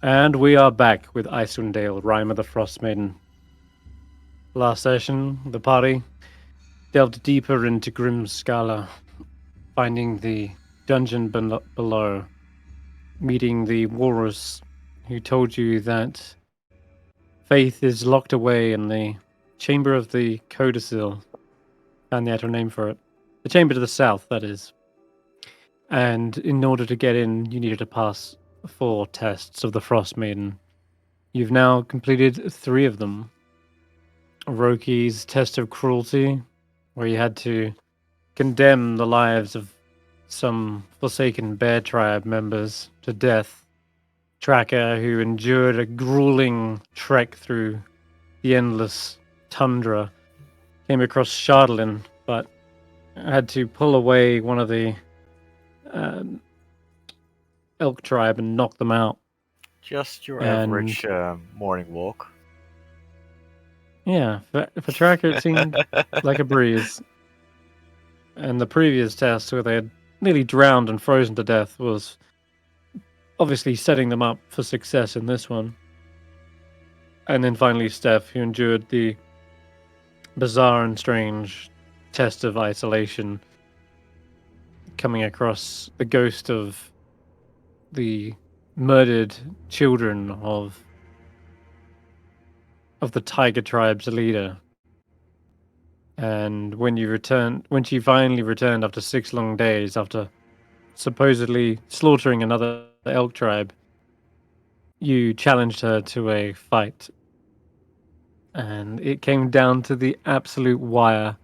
And we are back with Icewindale, Rime of the Frostmaiden. Last session, the party delved deeper into Grim's Scala, finding the dungeon below, meeting the walrus who told you that Faith is locked away in the chamber of the codicil. Found the actual name for it. The chamber to the south, that is. And in order to get in, you needed to pass 4 tests of the Frostmaiden. You've now completed 3 of them. Roki's test of cruelty, where you had to condemn the lives of some forsaken bear tribe members to death. Tracker, who endured a grueling trek through the endless tundra, came across Shardlin, but had to pull away one of the elk tribe and knock them out. Just your average morning walk. Yeah, for Tracker it seemed like a breeze. And the previous test, where they had nearly drowned and frozen to death, was obviously setting them up for success in this one. And then finally Stef, who endured the bizarre and strange test of isolation, coming across the ghost of the murdered children of the tiger tribe's leader. And when she finally returned after 6 long days, after supposedly slaughtering another elk tribe, you challenged her to a fight. And it came down to the absolute wire.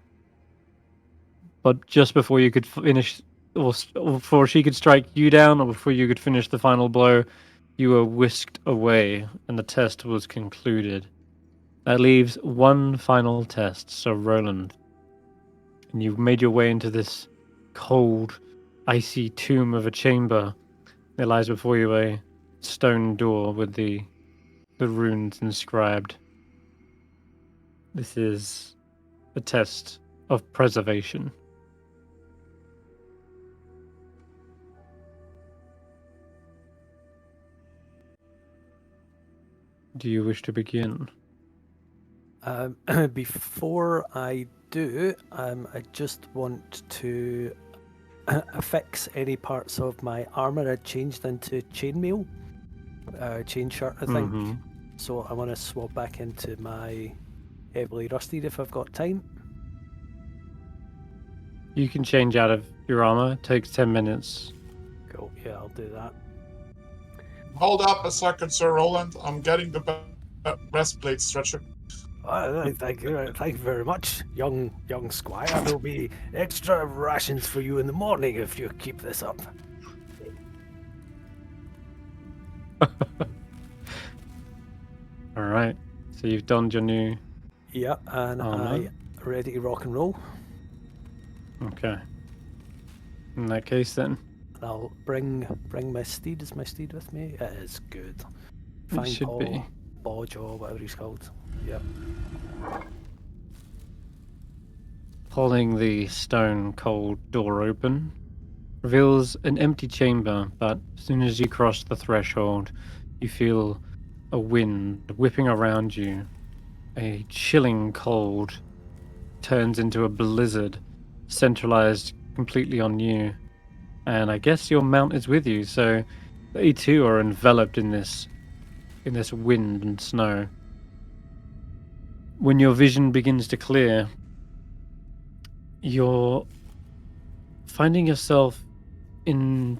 But just before you could finish, or before she could strike you down, or before you could finish the final blow, you were whisked away, and the test was concluded. That leaves one final test, so Roland. And you've made your way into this cold, icy tomb of a chamber. There lies before you a stone door with the runes inscribed. This is a test of preservation. Do you wish to begin? Before I do, I just want to affix any parts of my armor I changed into chainmail, chain shirt, I think. Mm-hmm. So I want to swap back into my heavily rusted if I've got time. You can change out of your armor. It takes 10 minutes. Cool. Yeah, I'll do that. Hold up a second, Sir Roland. I'm getting the breastplate stretcher. Thank you very much, young squire. There'll be extra rations for you in the morning if you keep this up. All right. So you've donned your new. Yeah, and I'm ready to rock and roll. Okay. In that case, then. I'll bring my steed. Is my steed with me? It is good. It should Paul, be. Bodge, whatever he's called. Yep. Pulling the stone cold door open reveals an empty chamber, but as soon as you cross the threshold, you feel a wind whipping around you. A chilling cold turns into a blizzard, centralized completely on you. And I guess your mount is with you, so they too are enveloped in this wind and snow. When your vision begins to clear, you're finding yourself in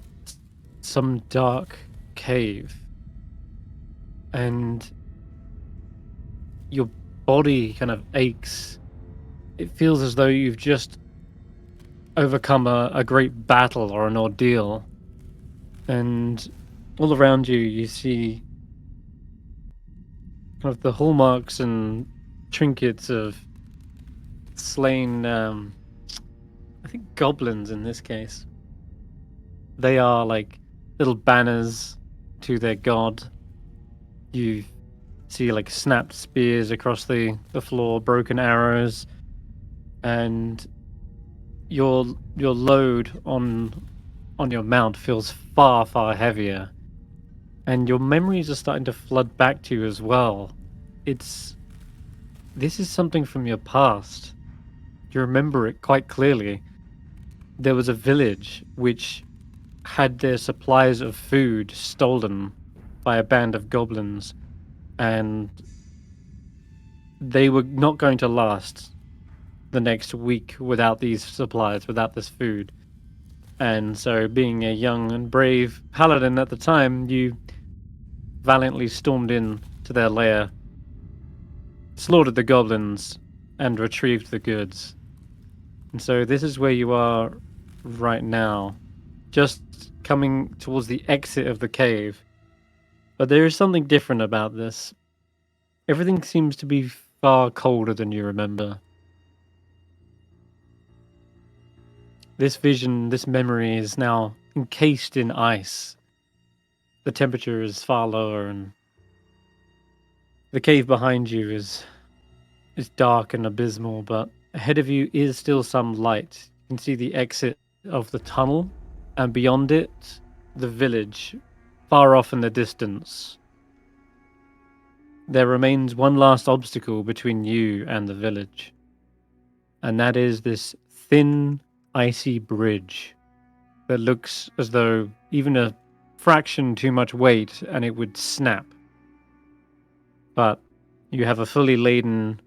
some dark cave, and your body kind of aches. It feels as though you've just overcome a great battle or an ordeal, and all around you you see kind of the hallmarks and trinkets of slain, I think goblins in this case. They are like little banners to their god. You see like snapped spears across the floor, broken arrows, and your load on your mount feels far heavier. and your memories are starting to flood back to you as well. This is something from your past. You remember it quite clearly. There was a village which had their supplies of food stolen by a band of goblins, and they were not going to last the next week without these supplies, without this food. And so, being a young and brave paladin at the time, you valiantly stormed in to their lair, slaughtered the goblins, and retrieved the goods. And so this is where you are right now, just coming towards the exit of the cave. But there is something different about this. Everything seems to be far colder than you remember. This vision, this memory is now encased in ice. The temperature is far lower, and the cave behind you is dark and abysmal, but ahead of you is still some light. You can see the exit of the tunnel, and beyond it, the village, far off in the distance. There remains one last obstacle between you and the village, and that is this thin, icy bridge that looks as though even a fraction too much weight and it would snap. But you have a fully laden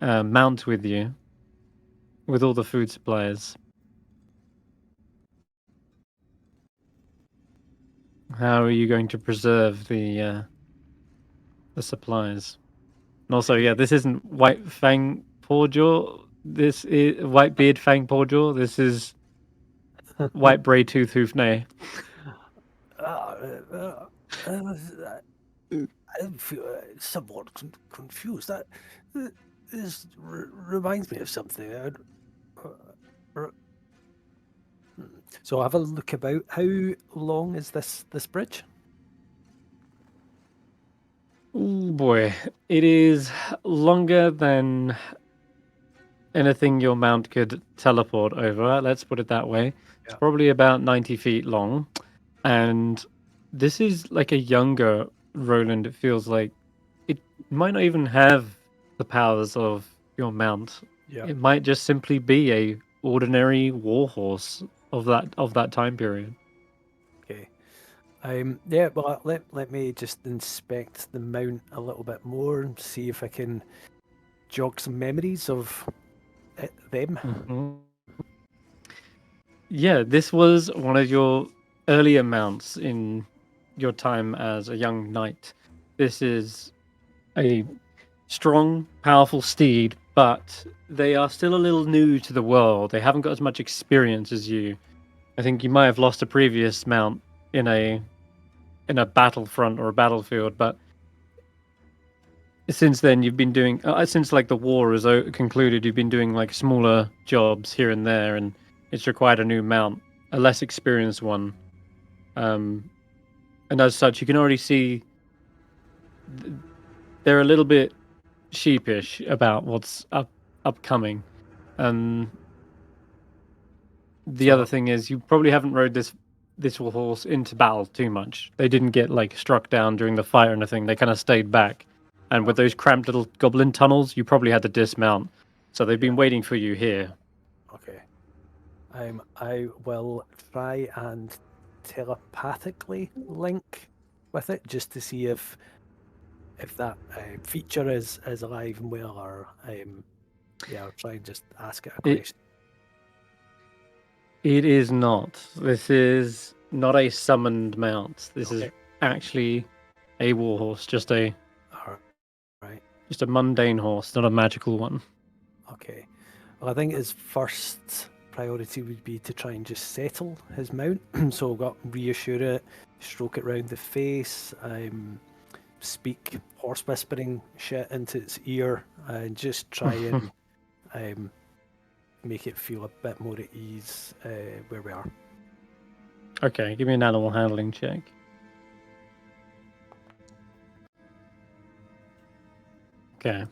mount with you, with all the food supplies. How are you going to preserve the supplies? And also, yeah, this isn't White Fang Pawjaw. This is White Beard Fang Pawjaw. This is White Bray Tooth Hoofnay. I feel somewhat confused. This reminds me of something. So have a look about. How long is this bridge? Oh boy, it is longer than anything your mount could teleport over. Let's put it that way. It's Yeah. probably about 90 feet long, and this is like a younger Roland. It feels like it might not even have the powers of your mount. Yeah. It might just simply be a ordinary warhorse of that time period. Okay. Yeah, well, let me just inspect the mount a little bit more and see if I can jog some memories of them. Mhm. Yeah, this was one of your earlier mounts in your time as a young knight. This is a strong, powerful steed, but they are still a little new to the world. They haven't got as much experience as you. I think you might have lost a previous mount in a battlefront or a battlefield, but since then you've been doing since like the war is concluded, you've been doing like smaller jobs here and there, and it's required a new mount, a less experienced one. And as such, you can already see they're a little bit sheepish about what's upcoming. The other thing is you probably haven't rode this horse into battle too much. They didn't get like struck down during the fight or anything. They kind of stayed back. And with those cramped little goblin tunnels, you probably had to dismount. So they've been waiting for you here. Okay. I will try and telepathically link with it just to see if that feature is alive and well, or I'll try and just ask it a question. It is not. This is not a summoned mount. This is Okay. actually a warhorse, just a Right. just a mundane horse, not a magical one. Okay. Well, I think his first priority would be to try and just settle his mount. So we've got reassure it, stroke it round the face, speak horse whispering shit into its ear, and just try and make it feel a bit more at ease where we are. Okay, give me an animal handling check. Okay.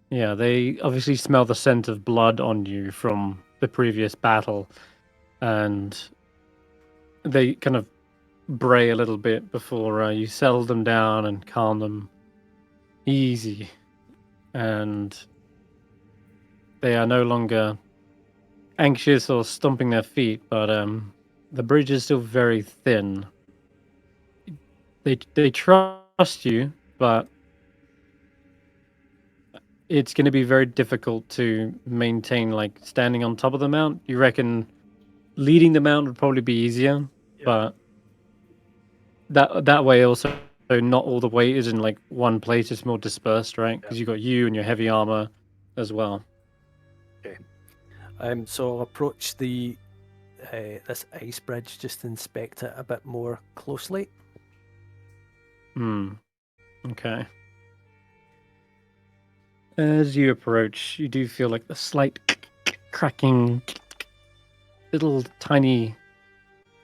Yeah, they obviously smell the scent of blood on you from the previous battle, and they kind of bray a little bit before you settle them down and calm them easy. And they are no longer anxious or stomping their feet, but the bridge is still very thin. They trust you, but it's going to be very difficult to maintain, like, standing on top of the mount. You reckon leading the mount would probably be easier, but that way also not all the weight is in like one place. It's more dispersed, right? Because you got you and your heavy armor as well. Okay. So I'll approach the this ice bridge, just inspect it a bit more closely. Okay. As you approach, you do feel like the slight cracking, little tiny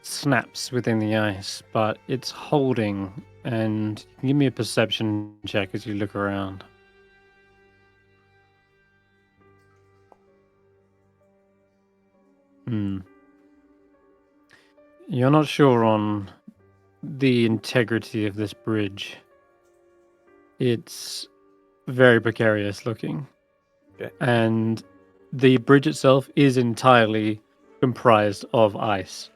snaps within the ice, but it's holding. And give me a perception check as you look around. You're not sure on the integrity of this bridge. It's very precarious looking. Okay. And the bridge itself is entirely comprised of ice.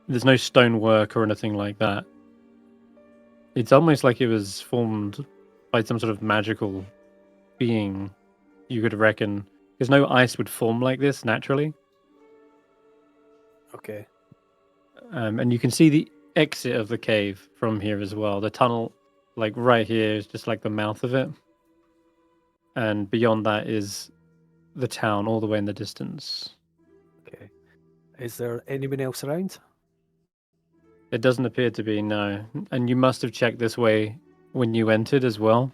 There's no stonework or anything like that. It's almost like it was formed by some sort of magical being, you could reckon. Because no ice would form like this naturally. Okay. And you can see the exit of the cave from here as well. The tunnel, like right here, is just like the mouth of it. And beyond that is the town all the way in the distance. Okay. Is there anyone else around? It doesn't appear to be, no. And you must have checked this way when you entered as well,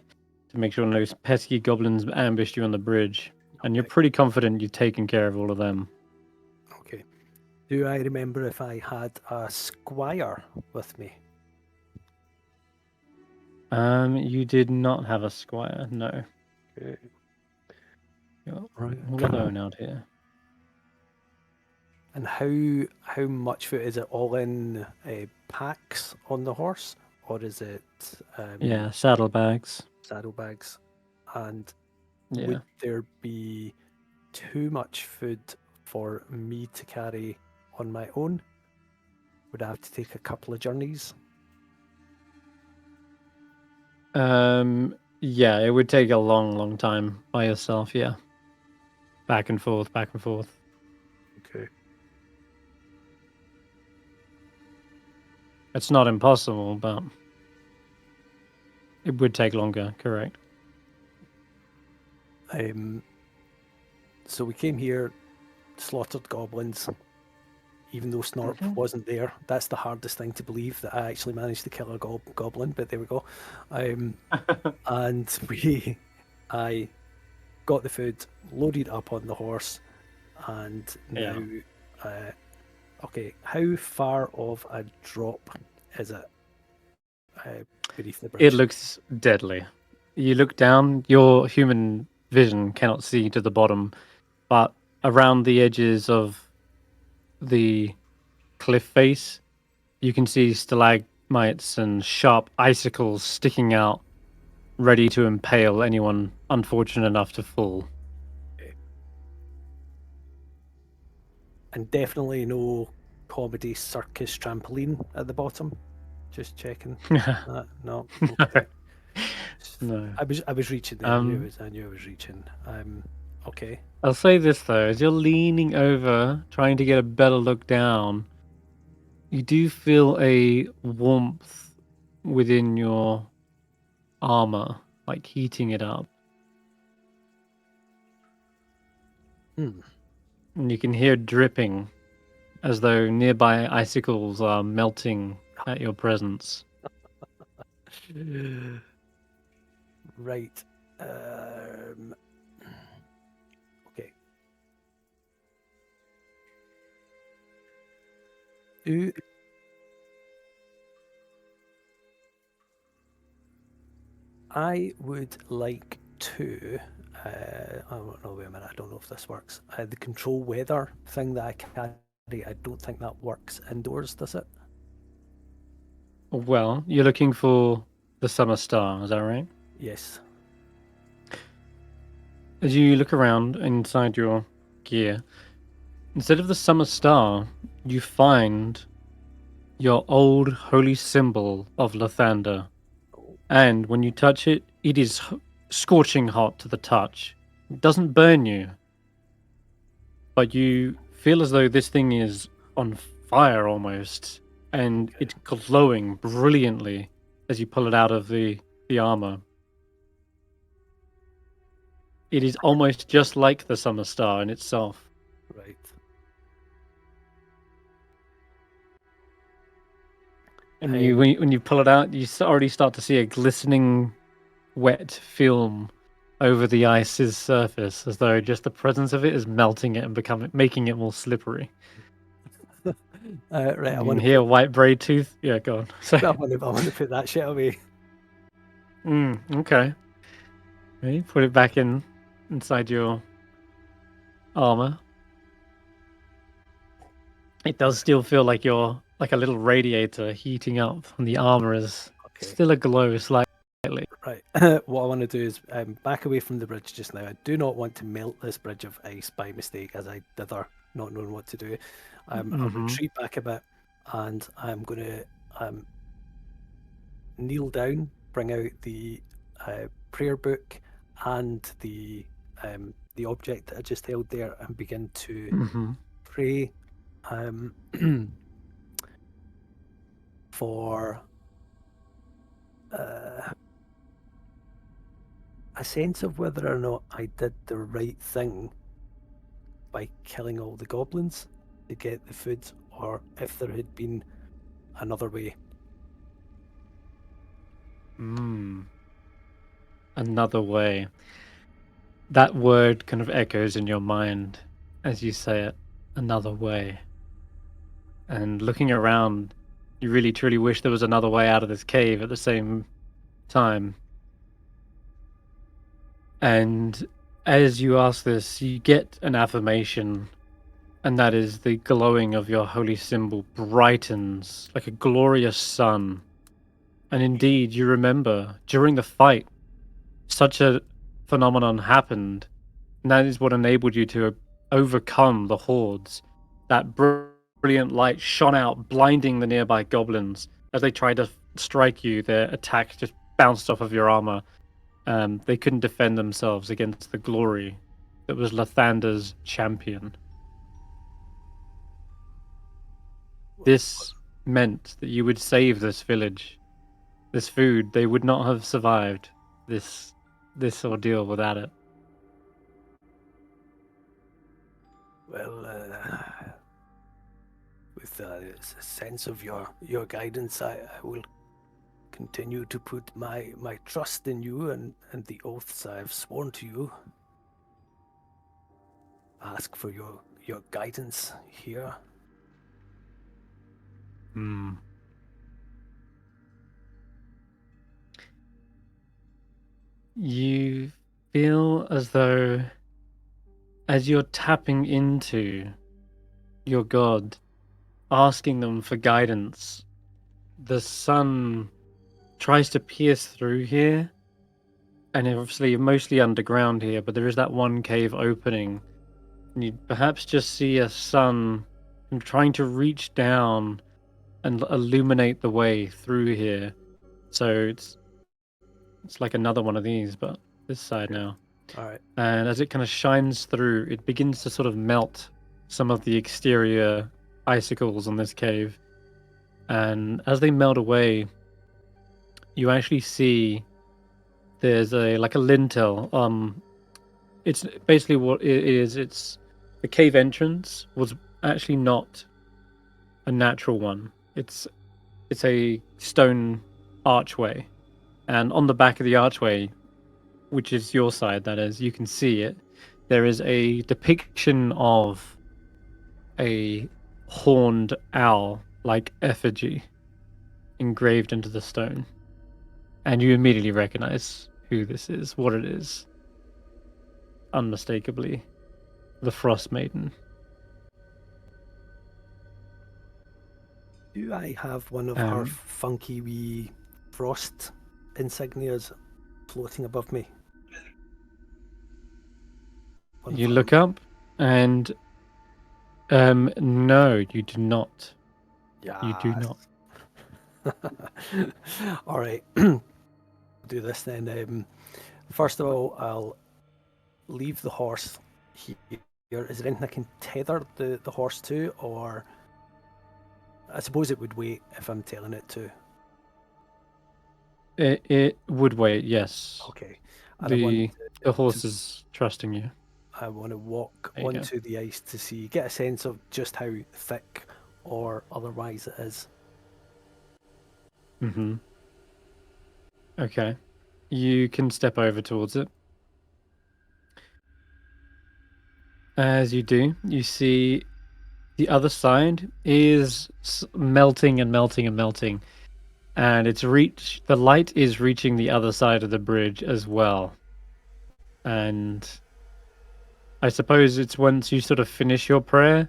to make sure no pesky goblins ambushed you on the bridge. And you're pretty confident you've taken care of all of them. Okay. Do I remember if I had a squire with me? You did not have a squire, no. Okay. You're Right. all alone out here. And how much food is it? All in packs on the horse, or is it Yeah, saddlebags. saddlebags? And Yeah. would there be too much food for me to carry on my own? Would I have to take a couple of journeys? Yeah, it would take a long time by yourself, yeah. Back and forth, back and forth. Okay. It's not impossible, but it would take longer, correct? So we came here, slaughtered goblins, even though Snorp wasn't there. That's the hardest thing to believe, that I actually managed to kill a goblin, but there we go. And I got the food, loaded up on the horse, and now, okay, how far of a drop is it beneath the bridge? It looks deadly. You look down, your human vision cannot see to the bottom, but around the edges of the cliff face, you can see stalagmites and sharp icicles sticking out, ready to impale anyone unfortunate enough to fall. Okay. And definitely no comedy circus trampoline at the bottom. Just checking. No. Okay. No. I was reaching there. I knew I was reaching. Okay. I'll say this though, as you're leaning over, trying to get a better look down, you do feel a warmth within your armor, like heating it up. And you can hear dripping, as though nearby icicles are melting at your presence. Right. Okay. I would like to. Oh no! Wait a minute. I don't know if this works. The control weather thing that I carry. I don't think that works indoors, does it? Well, you're looking for the Summer Star, is that right? Yes. As you look around inside your gear, instead of the Summer Star, you find your old holy symbol of Lathander. And when you touch it, it is scorching hot to the touch. It doesn't burn you, but you feel as though this thing is on fire almost, and it's glowing brilliantly as you pull it out of the armor. It is almost just like the Summer Star in itself. Right. And when you pull it out, you already start to see a glistening, wet film over the ice's surface, as though just the presence of it is melting it and making it more slippery. Right, I want to hear white braid tooth. Yeah, go on. Sorry. I want to put that shit away. Okay. Okay, put it back inside your armor. It does still feel like you're like a little radiator heating up, and the armor is still aglow slightly. Right. What I want to do is back away from the bridge just now. I do not want to melt this bridge of ice by mistake, as I did her, not knowing what to do. I'll retreat back a bit, and I'm going to kneel down, bring out the prayer book and the object that I just held there, and begin to pray for a sense of whether or not I did the right thing by killing all the goblins to get the food, or if there had been another way. Another way. That word kind of echoes in your mind as you say it. Another way. And looking around, you really truly wish there was another way out of this cave at the same time. And as you ask this, you get an affirmation, and that is the glowing of your holy symbol brightens like a glorious sun. And indeed, you remember during the fight, such a phenomenon happened, and that is what enabled you to overcome the hordes. That brilliant light shone out, blinding the nearby goblins. As they tried to strike you, their attack just bounced off of your armor. They couldn't defend themselves against the glory that was Lathander's champion. This meant that you would save this village. This food, they would not have survived this ordeal without it. Well, with a sense of your guidance, I will continue to put my trust in you and the oaths I have sworn to you. Ask for your guidance here. You feel as though, as you're tapping into your god, asking them for guidance, the sun tries to pierce through here, and obviously you're mostly underground here, but there is that one cave opening, and you perhaps just see a sun trying to reach down and illuminate the way through here. So it's like another one of these, but this side now. All right. And as it kind of shines through, it begins to sort of melt some of the exterior icicles on this cave. And as they melt away, you actually see there's a lintel. It's basically what it is. It's the cave entrance was actually not a natural one. It's a stone archway, and on the back of the archway, which is your side, that is, you can see it. There is a depiction of a horned owl-like effigy engraved into the stone. And you immediately recognize who this is, what it is. Unmistakably, the Frostmaiden. Do I have one of her funky wee frost insignias floating above me? You look up, and no, you do not. Yeah. You do not. All right. Do this then. First of all, I'll leave the horse here. Is there anything I can tether the horse to, or I suppose it would wait if I'm telling it to? It would wait, yes. Okay. And The horse is trusting you. I want to walk There you go. onto the ice to get a sense of just how thick or otherwise it is. Mm-hmm. Okay. You can step over towards it. As you do, you see the other side is melting and melting and melting. And the light is reaching the other side of the bridge as well. And I suppose it's once you sort of finish your prayer,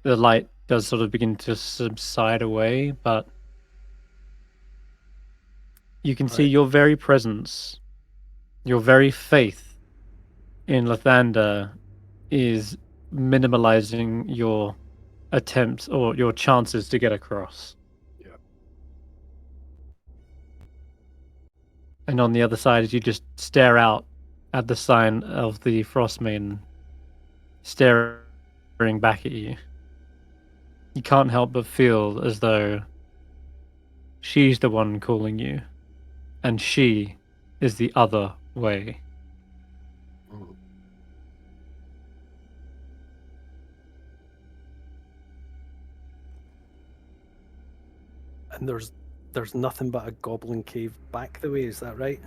the light does sort of begin to subside away, but you can see your very presence, your very faith in Lathander is minimalizing your attempts or your chances to get across. Yeah. And on the other side, as you just stare out at the sign of the Frostmaiden staring back at you, you can't help but feel as though she's the one calling you, and she is the other way. And there's nothing but a goblin cave back the way, is that right?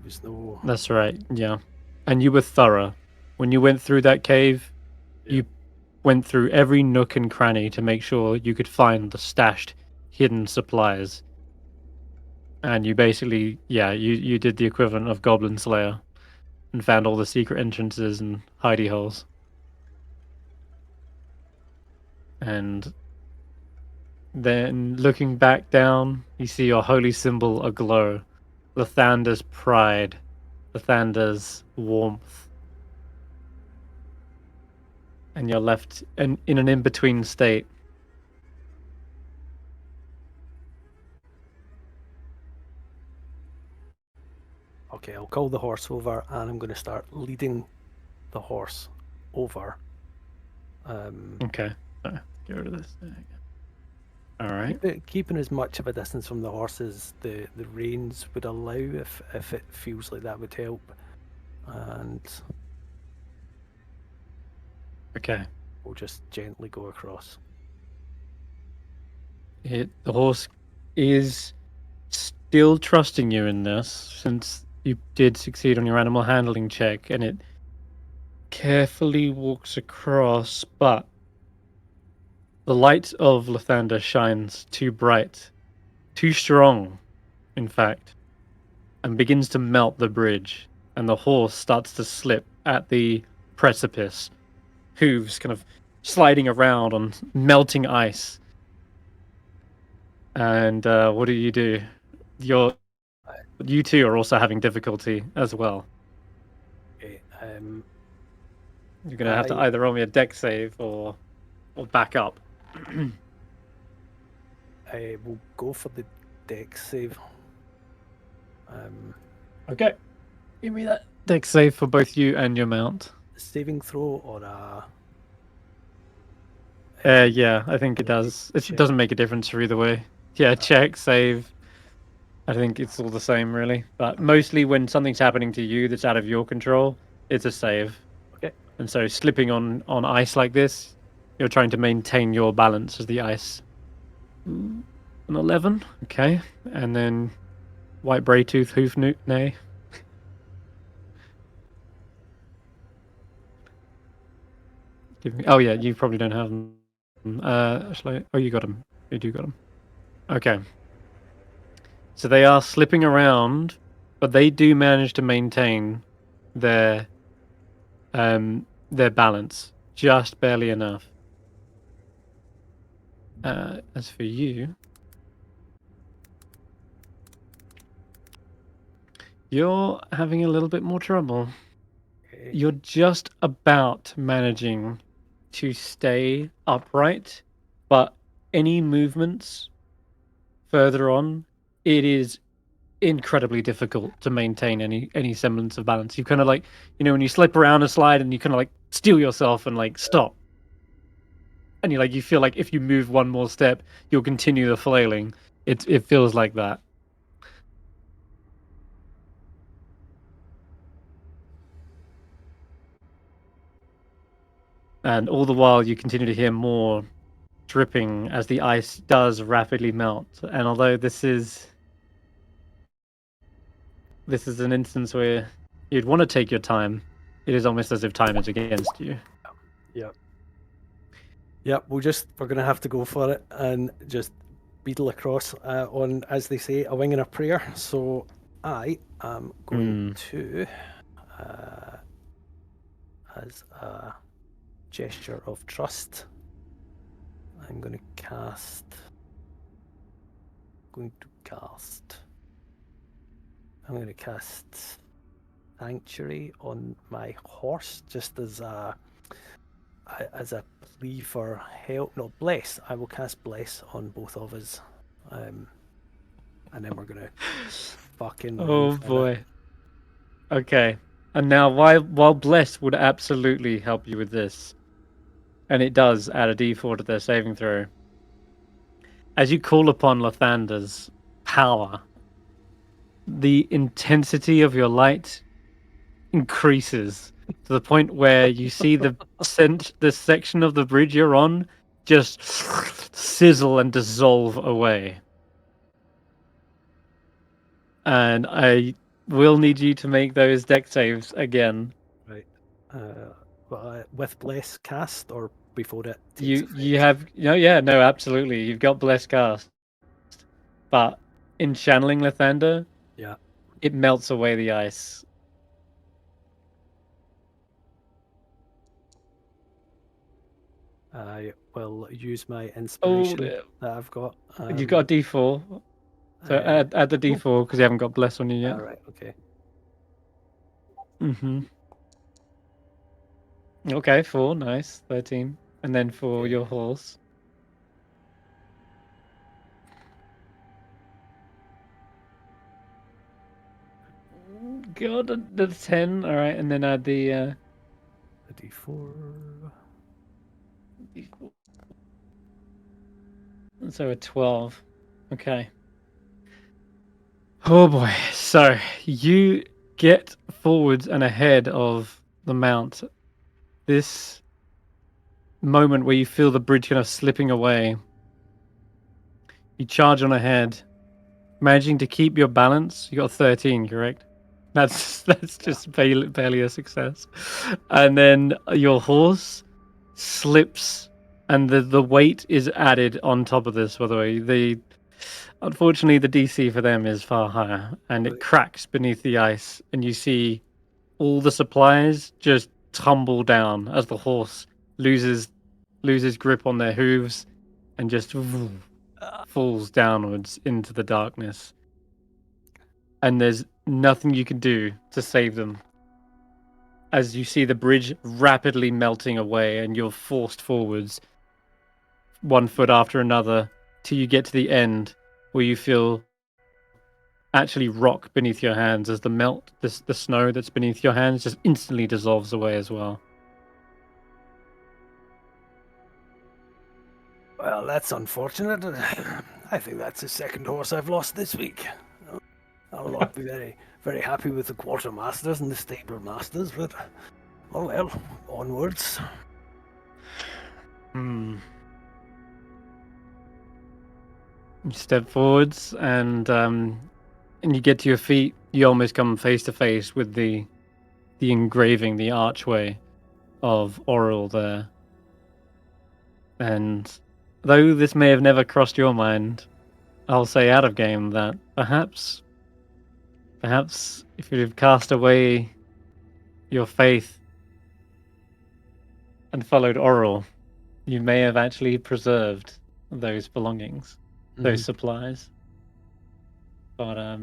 There's no... That's right, yeah. And you were thorough. When you went through that cave, you went through every nook and cranny to make sure you could find the stashed hidden supplies. And you basically, you did the equivalent of Goblin Slayer and found all the secret entrances and hidey holes. And then looking back down, you see your holy symbol aglow. Lathander's pride, Lathander's warmth. And you're left in an in-between state. Okay, I'll call the horse over and I'm going to start leading the horse over. Okay, get rid of this. All right. Keeping as much of a distance from the horse as the reins would allow, if it feels like that would help. And Okay. we'll just gently go across. The horse is still trusting you in this, since you did succeed on your animal handling check, and it carefully walks across, but the light of Lathander shines too bright, too strong, in fact, and begins to melt the bridge, and the horse starts to slip at the precipice, hooves kind of sliding around on melting ice. And what do? You two are also having difficulty as well. Okay, You're going to have to either roll me a deck save or back up. I will go for the deck save. Okay. Give me that deck save for both you and your mount. Saving throw or a... Yeah, I think it does. It doesn't make a difference for either way. Yeah, check, save. I think it's all the same, really. But mostly when something's happening to you that's out of your control, it's a save. Okay. And so slipping on ice like this, you're trying to maintain your balance as the ice. An 11. Okay. And then White Braytooth Hoof Nay. Oh yeah, you probably don't have them. Oh, you got them. You do got them. Okay. So they are slipping around, but they do manage to maintain their balance just barely enough. As for you, you're having a little bit more trouble. Okay. You're just about managing to stay upright, but any movements further on, it is incredibly difficult to maintain any semblance of balance. You kind of like, when you slip around a slide and you kind of like steel yourself and like stop. And you feel like if you move one more step, you'll continue the flailing. It feels like that. And all the while, you continue to hear more dripping as the ice does rapidly melt. And although this is an instance where you'd want to take your time, it is almost as if time is against you. Yep, we're gonna have to go for it and just beetle across on, as they say, a wing and a prayer. So I am going to, as a gesture of trust, I'm going to cast Sanctuary on my horse, just as a plea for help. No, Bless. I will cast Bless on both of us. And then we're going to fucking... Oh boy. Okay. And now, while Bless would absolutely help you with this, and it does add a d4 to their saving throw, as you call upon Lathander's power, the intensity of your light increases to the point where you see the section of the bridge you're on just sizzle and dissolve away. And I will need you to make those deck saves again. Right. With Bless cast or before it? You have no, absolutely. You've got Bless cast. But in channeling Lathander, yeah, it melts away the ice. I will use my inspiration that I've got. You've got a d4. So add the d4 because you haven't got Bless on you yet. Alright, okay. Okay, 4, nice. 13. And then for your horse. God, the 10. Alright, and then add the d4. So a 12. Okay. Oh boy. So you get forwards and ahead of the mount. This moment where you feel the bridge kind of slipping away. You charge on ahead, managing to keep your balance. You got 13, correct? That's just barely a success. And then your horse slips, and the weight is added on top of this. By the way, unfortunately the DC for them is far higher, and it cracks beneath the ice, and you see all the supplies just tumble down as the horse loses grip on their hooves and just falls downwards into the darkness. And there's nothing you can do to save them. As you see the bridge rapidly melting away and you're forced forwards, one foot after another, till you get to the end where you feel actually rock beneath your hands as the snow that's beneath your hands just instantly dissolves away as well. Well, that's unfortunate. I think that's the second horse I've lost this week. I'll not be very, very happy with the quartermasters and the stable masters, but oh well, onwards. You step forwards and you get to your feet. You almost come face to face with the engraving, the archway of Oral there. And though this may have never crossed your mind, I'll say out of game that perhaps if you'd have cast away your faith and followed Oral, you may have actually preserved those belongings, those supplies. But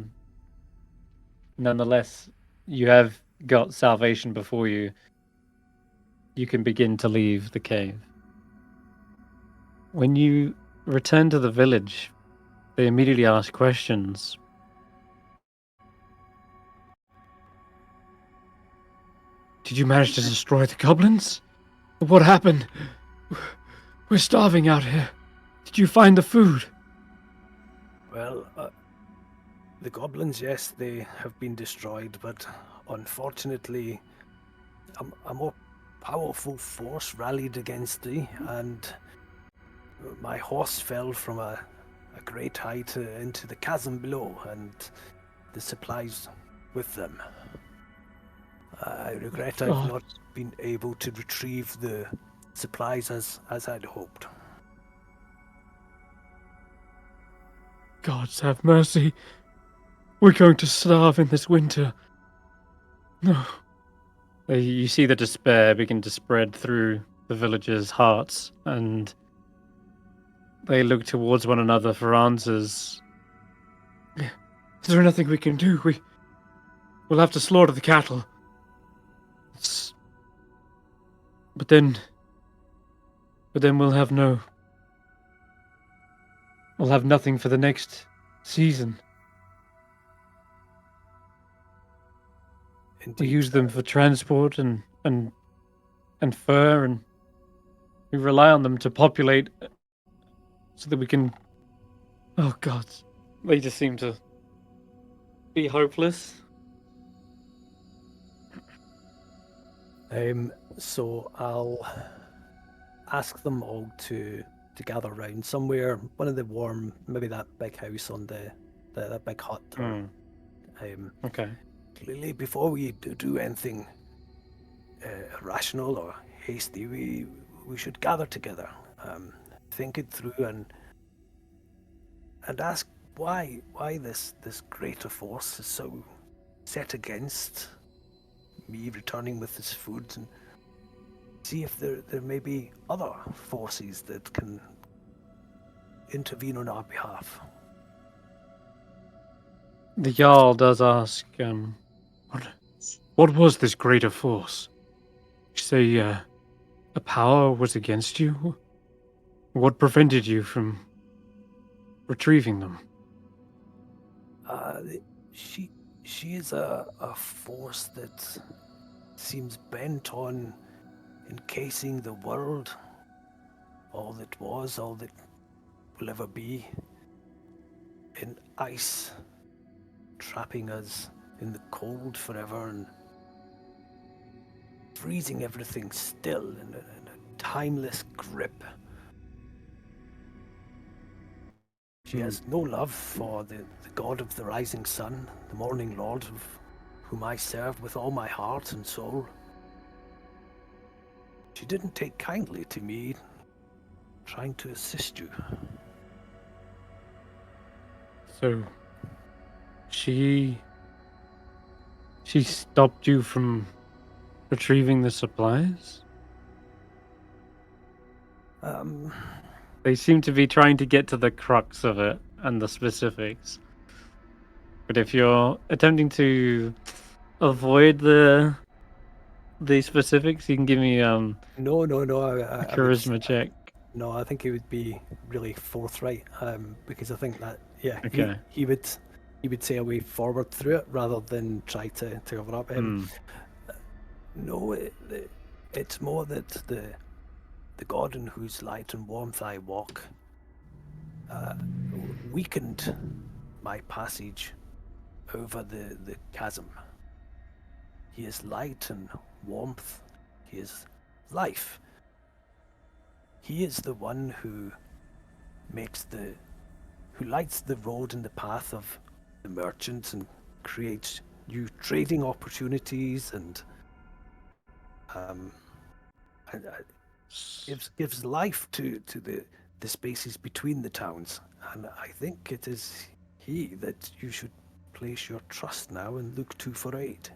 nonetheless, you have got salvation before you. You can begin to leave the cave. When you return to the village, they immediately ask questions. Did you manage to destroy the goblins? What happened? We're starving out here. Did you find the food? Well, the goblins, yes, they have been destroyed, but unfortunately, a more powerful force rallied against thee, and my horse fell from a great height into the chasm below, and the supplies with them. I regret I've not been able to retrieve the supplies as I'd hoped. Gods have mercy. We're going to starve in this winter. No. You see the despair begin to spread through the villagers' hearts, and they look towards one another for answers. Is there nothing we can do? We'll have to slaughter the cattle. But then we'll have nothing for the next season. Indeed. We use them for transport and fur, and we rely on them to populate so that we can... Oh, God. They just seem to be hopeless. So I'll ask them all to gather round somewhere, one of the warm, maybe that big house on that big hut. Okay. Clearly, before we do anything irrational or hasty, we should gather together, think it through, and ask why this greater force is so set against me returning with this food, and see if there may be other forces that can intervene on our behalf. The Jarl does ask, what was this greater force? You say a power was against you? What prevented you from retrieving them? She is a force that seems bent on encasing the world, all that was, all that will ever be, in ice, trapping us in the cold forever and freezing everything still in a timeless grip. She has no love for the god of the rising sun, the morning lord, of whom I serve with all my heart and soul. She didn't take kindly to me trying to assist you. So, she stopped you from retrieving the supplies? They seem to be trying to get to the crux of it and the specifics. But if you're attempting to avoid the specifics, you can give me No. a charisma check. No, I think he would be really forthright, because I think that Okay. he would say a way forward through it rather than try to cover up. No, it's more that the god in whose light and warmth I walk weakened my passage over the chasm. He is light and warmth. He is life. He is the one who lights the road and the path of the merchants and creates new trading opportunities and gives life to the spaces between the towns. And I think it is he that you should place your trust now and look to for aid.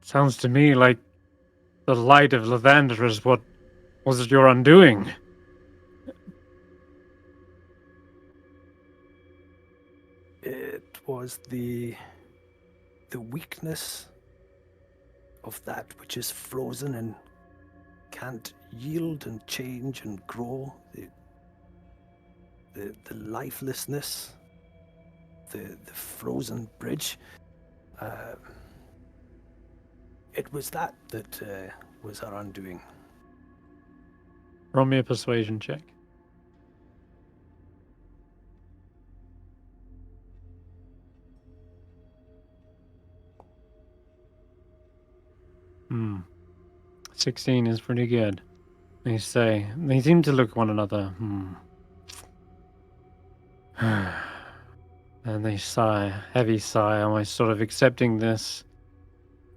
Sounds to me like the light of Lavender is what was it your undoing? It was the weakness of that which is frozen and can't yield and change and grow. The lifelessness, the frozen bridge. It was that was our undoing. Roll me a persuasion check. Hmm. 16 is pretty good. They seem to look at one another. And they sigh, heavy sigh, almost sort of accepting this.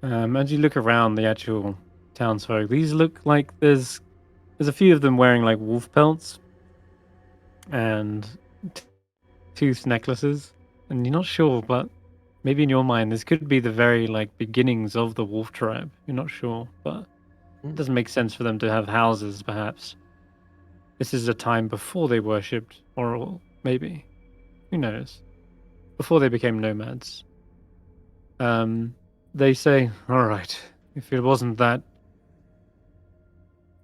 As you look around the actual townsfolk, these look like there's a few of them wearing like wolf pelts and tooth necklaces, and you're not sure, but maybe in your mind this could be the very like beginnings of the wolf tribe. You're not sure, but it doesn't make sense for them to have houses. Perhaps this is a time before they worshipped, or maybe, who knows, before they became nomads. They say, all right, if it wasn't that,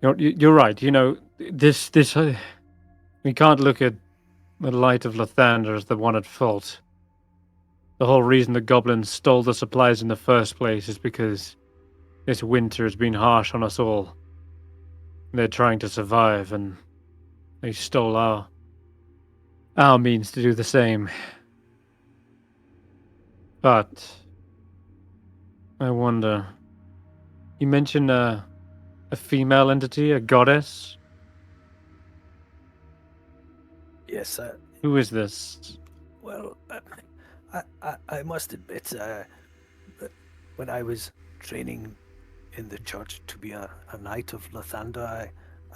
you're right. You know, this we can't look at the light of Lathander as the one at fault. The whole reason the goblins stole the supplies in the first place is because this winter has been harsh on us all. They're trying to survive, and they stole our means to do the same. But I wonder. You mentioned a female entity, a goddess. Yes. Who is this? Well, I must admit, when I was training in the church to be a knight of Lathander,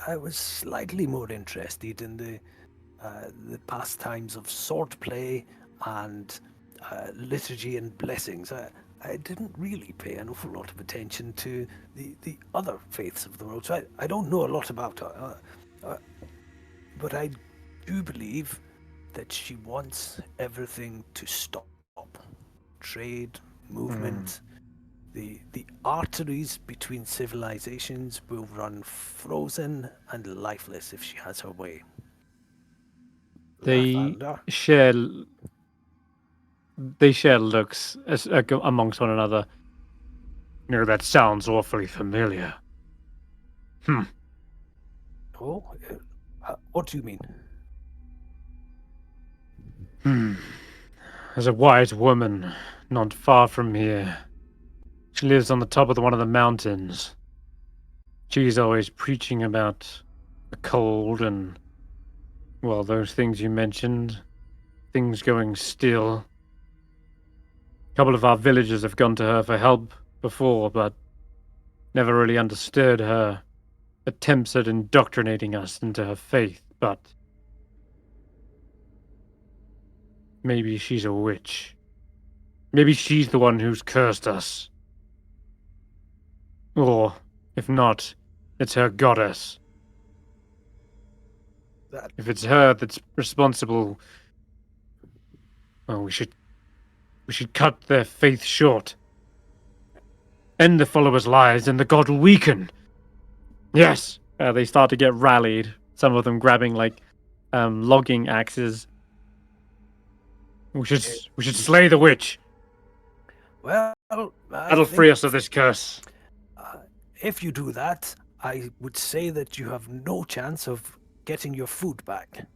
I was slightly more interested in the pastimes of swordplay and liturgy and blessings. I didn't really pay an awful lot of attention to the other faiths of the world, so I don't know a lot about her. But I do believe that she wants everything to stop. Trade, movement, the arteries between civilizations will run frozen and lifeless if she has her way. They Lathander, share looks amongst one another. You know, that sounds awfully familiar. Oh, what do you mean? There's a white woman not far from here. She lives on the top of one of the mountains. She's always preaching about the cold and, well, those things you mentioned. Things going still. A couple of our villagers have gone to her for help before, but never really understood her attempts at indoctrinating us into her faith. But maybe she's a witch. Maybe she's the one who's cursed us. Or, if not, it's her goddess. If it's her that's responsible, well, we should cut their faith short. End the followers' lives, and the god will weaken. Yes. They start to get rallied. Some of them grabbing like logging axes. We should slay the witch. Well, That'll free us of this curse. If you do that, I would say that you have no chance of getting your food back.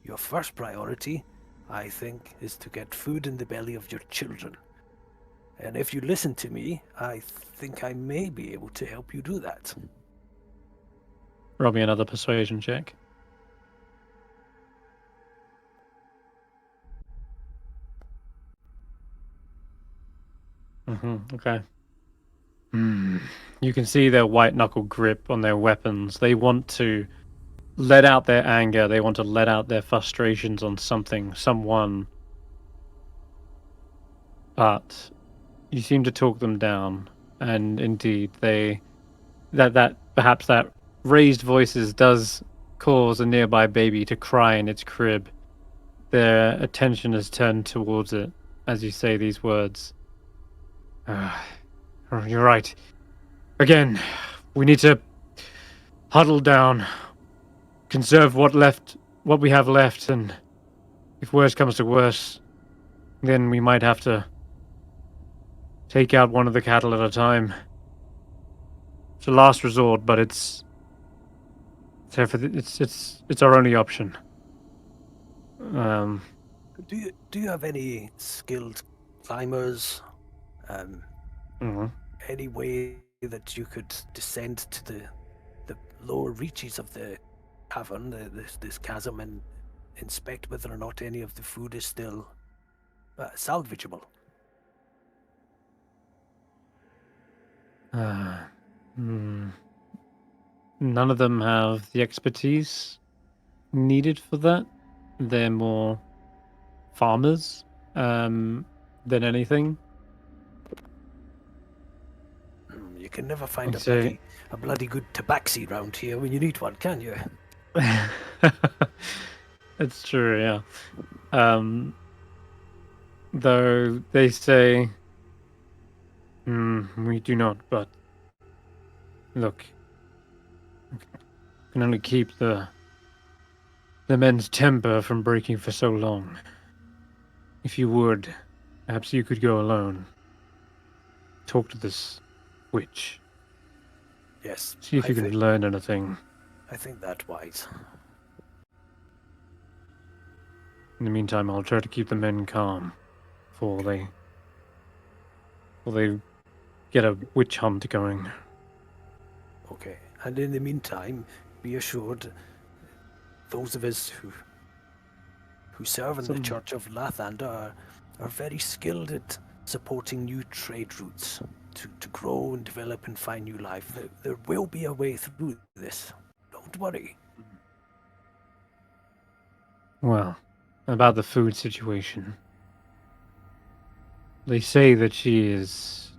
Your first priority, I think, is to get food in the belly of your children. And if you listen to me, I think I may be able to help you do that. Roll me another persuasion check. Okay. You can see their white knuckle grip on their weapons. They want to let out their anger. They want to let out their frustrations on something, someone. But you seem to talk them down, and indeed, perhaps that raised voices does cause a nearby baby to cry in its crib. Their attention is turned towards it as you say these words. You're right. Again, we need to huddle down, conserve what we have left, and if worse comes to worse, then we might have to take out one of the cattle at a time. It's a last resort, but it's our only option. Do you have any skilled climbers? Any way that you could descend to the lower reaches of the cavern, this chasm, and inspect whether or not any of the food is still salvageable? None of them have the expertise needed for that. They're more farmers than anything. You can never find a bloody good tabaxi round here when you need one, can you? It's true, yeah. Though they say we do not, but look, we can only keep the men's temper from breaking for so long. If you would, perhaps you could go alone. Talk to this witch. Yes. See if you can learn anything. I think that's wise. In the meantime, I'll try to keep the men calm before they get a witch hunt going. Okay. And in the meantime, be assured, those of us who serve in the Church of Lathander are very skilled at supporting new trade routes to grow and develop and find new life. There will be a way through this. Don't worry. Well, about the food situation. They say that she is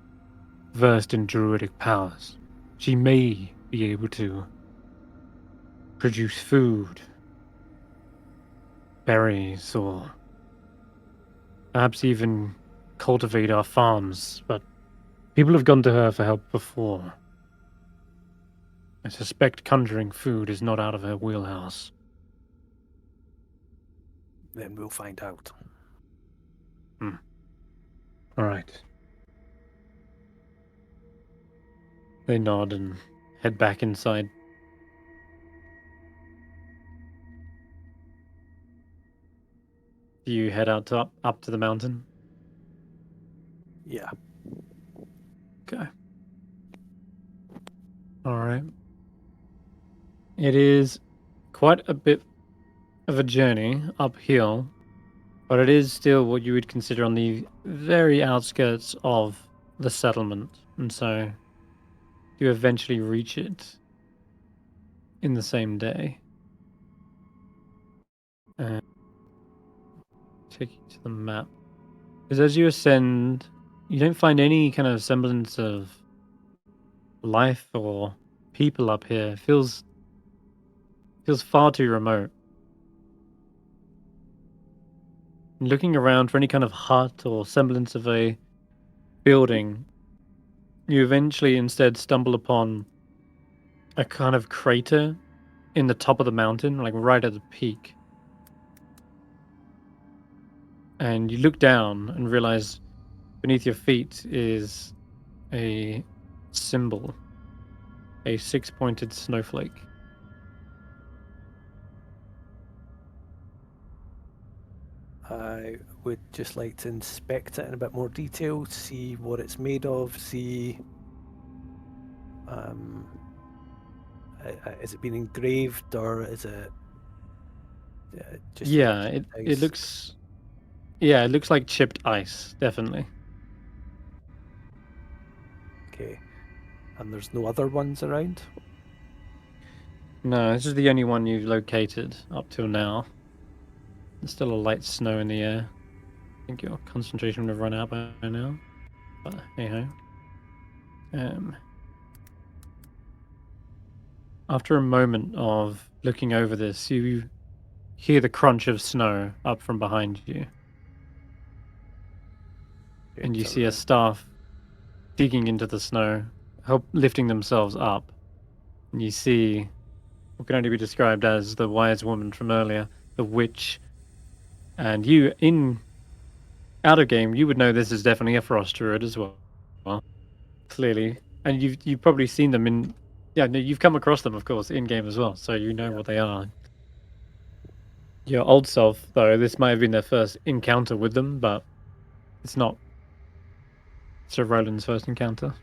versed in druidic powers. She may be able to produce food, berries, or perhaps even cultivate our farms, but people have gone to her for help before. I suspect conjuring food is not out of her wheelhouse. Then we'll find out. All right. They nod and head back inside. Do you head out up to the mountain? Yeah. Okay. All right. It is quite a bit of a journey uphill, but it is still what you would consider on the very outskirts of the settlement, and so you eventually reach it in the same day. And take you to the map. Because as you ascend, you don't find any kind of semblance of life or people up here. It feels far too remote. Looking around for any kind of hut or semblance of a building, you eventually instead stumble upon a kind of crater in the top of the mountain, like right at the peak. And you look down and realize beneath your feet is a symbol, a six-pointed snowflake. I would just like to inspect it in a bit more detail, see what it's made of, see is it been engraved or is it just it looks it looks like chipped ice, definitely. Okay. And there's no other ones around? No, this is the only one you've located up till now. There's still a light snow in the air. I think your concentration would have run out by now. But hey ho. after a moment of looking over this, you hear the crunch of snow up from behind you. And you see a staff digging into the snow, lifting themselves up. And you see what can only be described as the wise woman from earlier, the witch. And you, out of game, you would know this is definitely a frost druid as well. Clearly. And you've probably seen them in... Yeah, no, you've come across them, of course, in-game as well, so you know what they are. Your old self, though, this might have been their first encounter with them, but it's not Sir Roland's first encounter.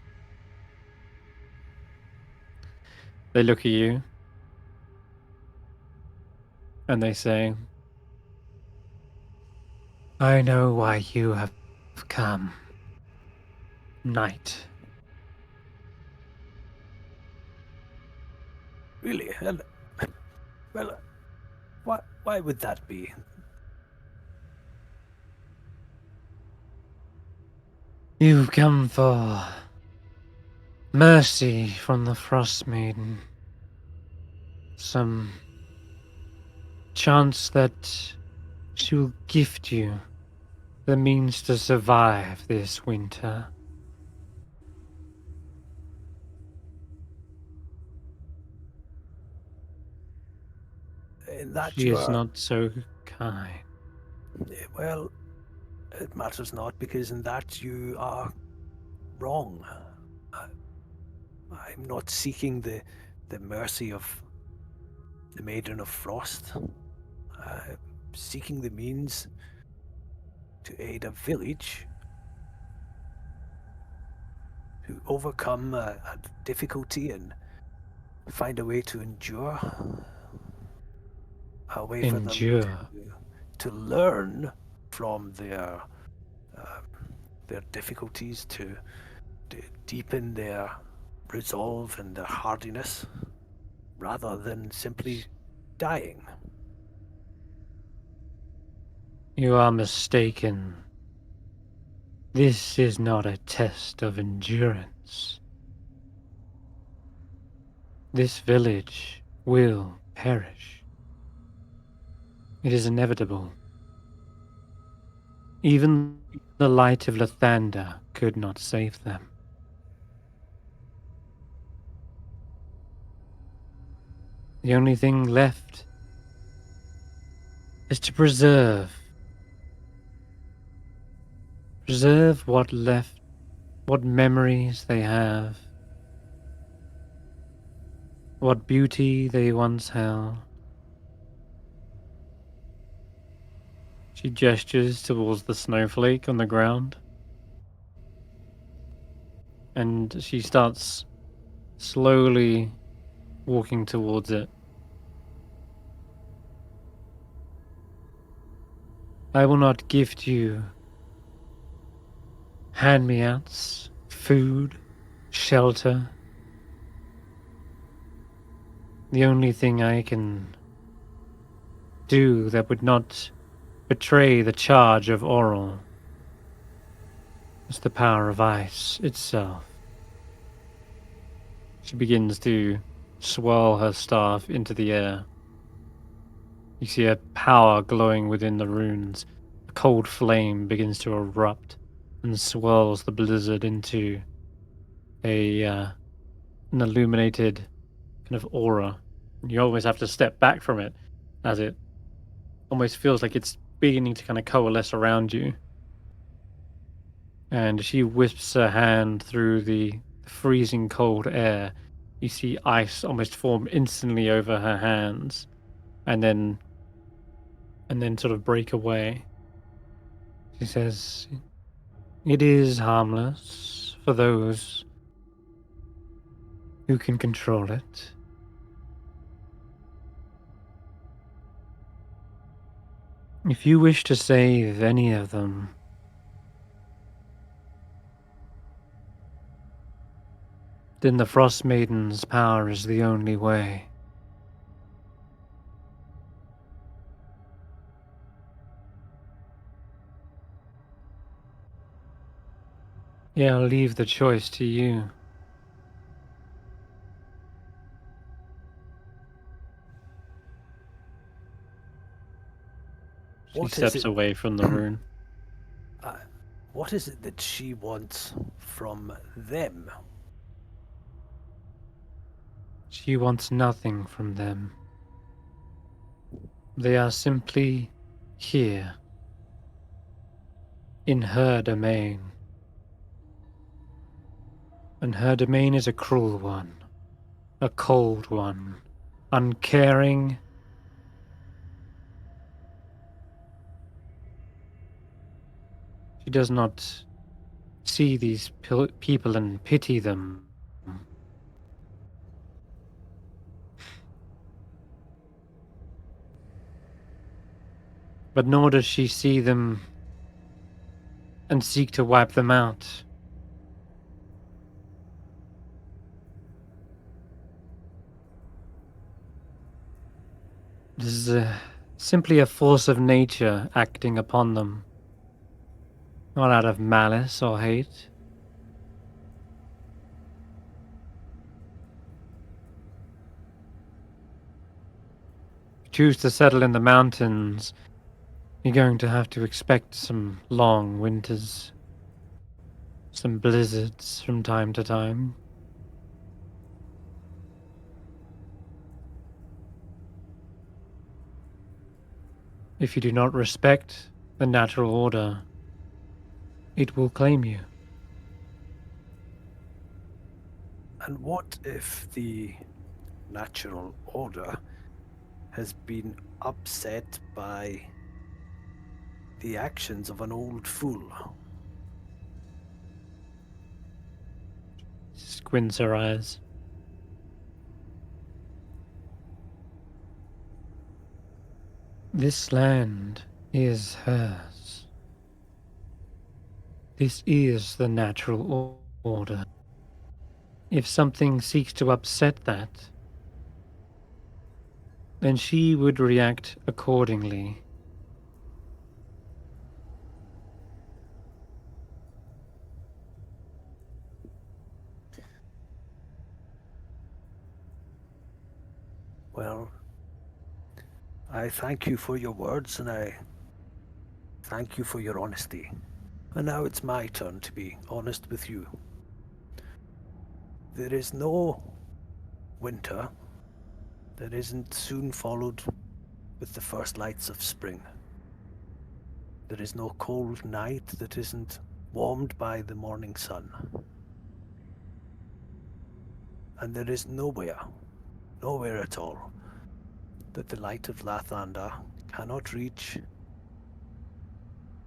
They look at you, and they say, I know why you have come, knight. Really? Well, why would that be? You've come for mercy from the Frostmaiden. Some chance that she'll gift you the means to survive this winter. That She is not so kind. Well, it matters not, because in that you are wrong. I'm not seeking the mercy of the Maiden of Frost. I'm seeking the means to aid a village to overcome a difficulty and find a way to endure. A way for them to learn from their difficulties, to deepen their resolve and their hardiness, rather than simply dying. You are mistaken. This is not a test of endurance. This village will perish. It is inevitable. Even the light of Lathander could not save them. The only thing left is to preserve what memories they have, what beauty they once held. She gestures towards the snowflake on the ground, and she starts slowly walking towards it. I will not gift you hand-me-outs, food, shelter. The only thing I can do that would not betray the charge of Oral is the power of ice itself. She begins to swirl her staff into the air. You see a power glowing within the runes. A cold flame begins to erupt and swirls the blizzard into an illuminated kind of aura. You always have to step back from it, as it almost feels like it's beginning to kind of coalesce around you. And she wisps her hand through the freezing cold air. You see ice almost form instantly over her hands, and then sort of break away. She says, "It is harmless for those who can control it. If you wish to save any of them, then the Frostmaiden's power is the only way." Yeah, I'll leave the choice to you. steps away from the rune. What is it that she wants from them? She wants nothing from them. They are simply here, in her domain. And her domain is a cruel one, a cold one, uncaring. She does not see these people and pity them. But nor does she see them and seek to wipe them out. This is simply a force of nature acting upon them, not out of malice or hate. If you choose to settle in the mountains, you're going to have to expect some long winters, some blizzards from time to time. If you do not respect the natural order, it will claim you. And what if the natural order has been upset by the actions of an old fool? Squints her eyes. This land is hers. This is the natural order. If something seeks to upset that, then she would react accordingly. Well, I thank you for your words, and I thank you for your honesty. And now it's my turn to be honest with you. There is no winter that isn't soon followed with the first lights of spring. There is no cold night that isn't warmed by the morning sun. And there is nowhere at all, that the light of Lathander cannot reach,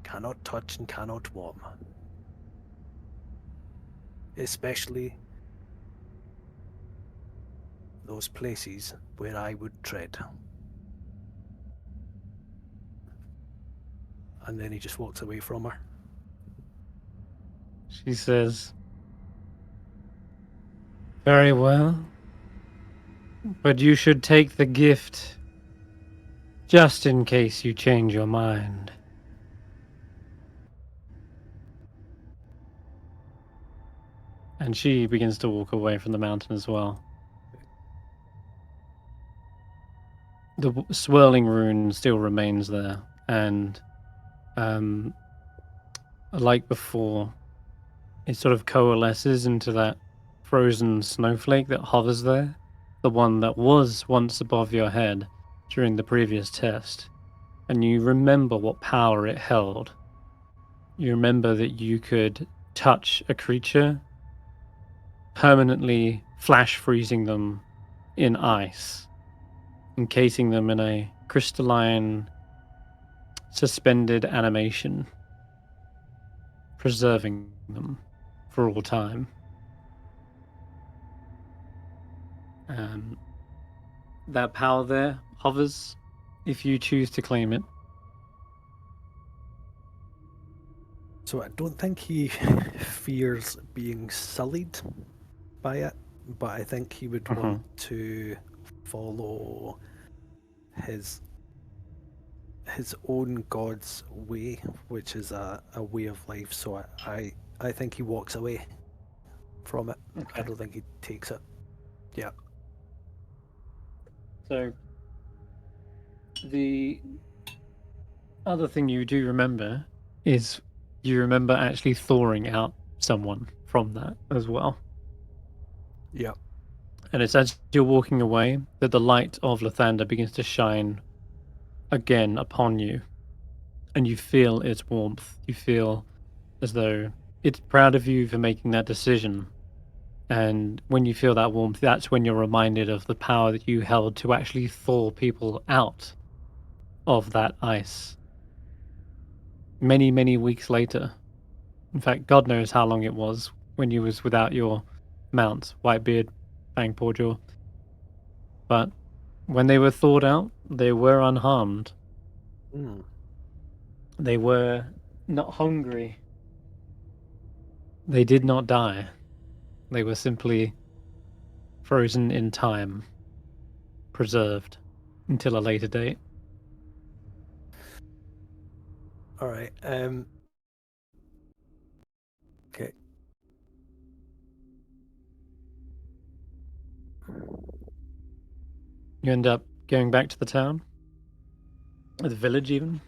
cannot touch, and cannot warm. Especially those places where I would tread. And then he just walks away from her. She says, "Very well, but you should take the gift just in case you change your mind." And she begins to walk away from the mountain as well. The swirling rune still remains there, and like before, it sort of coalesces into that frozen snowflake that hovers there, the one that was once above your head during the previous test. And you remember what power it held. You remember that you could touch a creature, permanently flash freezing them in ice, encasing them in a crystalline, suspended animation, preserving them for all time. That power there hovers if you choose to claim it. So I don't think he fears being sullied by it, but I think he would want to follow his own god's way, which is a way of life. So I think he walks away from it. Okay. I don't think he takes it. Yeah. So the other thing you do remember is you remember actually thawing out someone from that as well. Yeah. And it's as you're walking away that the light of Lathander begins to shine again upon you. And you feel its warmth. You feel as though it's proud of you for making that decision. And when you feel that warmth, that's when you're reminded of the power that you held to actually thaw people out of that ice. Many, many weeks later. In fact, God knows how long it was when you was without your mount, Whitebeard, Fangpawjaw. But when they were thawed out, they were unharmed. Mm. They were not hungry. They did not die. They were simply frozen in time, preserved until a later date. All right. Okay. You end up going back to the town? Or the village, even?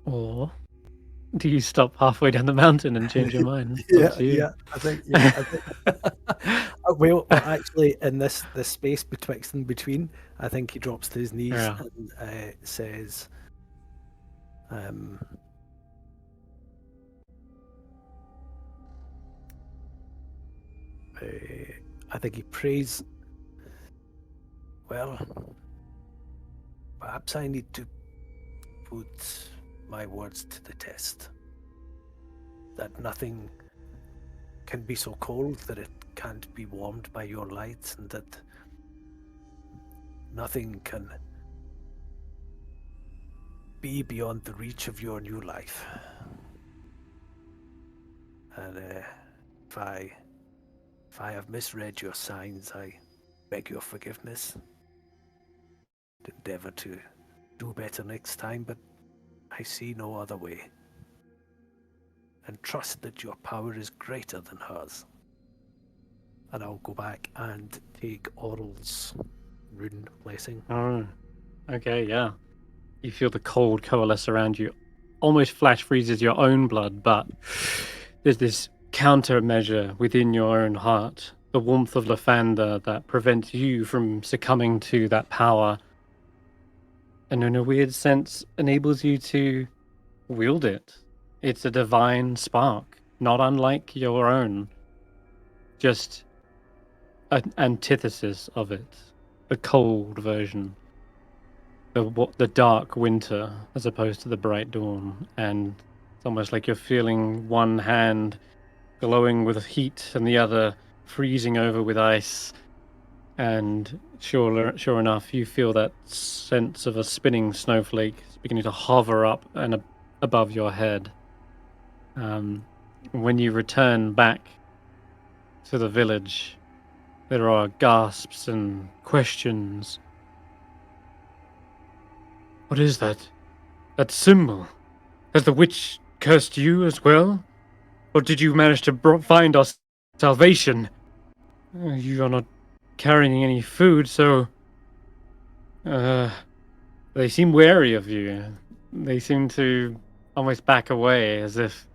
Or do you stop halfway down the mountain and change your mind? Yeah, Up to you. yeah. I think. Yeah, I think. well, actually, in this space betwixt and between, I think he drops to his knees Yeah. and says, I think he prays. Well, perhaps I need to put my words to the test. That nothing can be so cold that it can't be warmed by your light, and that nothing can be beyond the reach of your new life. And if I have misread your signs, I beg your forgiveness. Endeavor to do better next time, but I see no other way. And trust that your power is greater than hers. And I'll go back and take Oral's rune blessing. Oh, okay, yeah. You feel the cold coalesce around you. Almost flash freezes your own blood, but there's this countermeasure within your own heart. The warmth of Lathander that prevents you from succumbing to that power. And in a weird sense, enables you to wield it. It's a divine spark, not unlike your own. Just an antithesis of it. The cold version. The dark winter as opposed to the bright dawn. And it's almost like you're feeling one hand glowing with heat and the other freezing over with ice. And sure enough, you feel that sense of a spinning snowflake beginning to hover up and above your head. When you return back to the village, there are gasps and questions. What is that? That symbol? Has the witch cursed you as well? Or did you manage to find our salvation? You are not carrying any food, so... they seem wary of you. They seem to almost back away, as if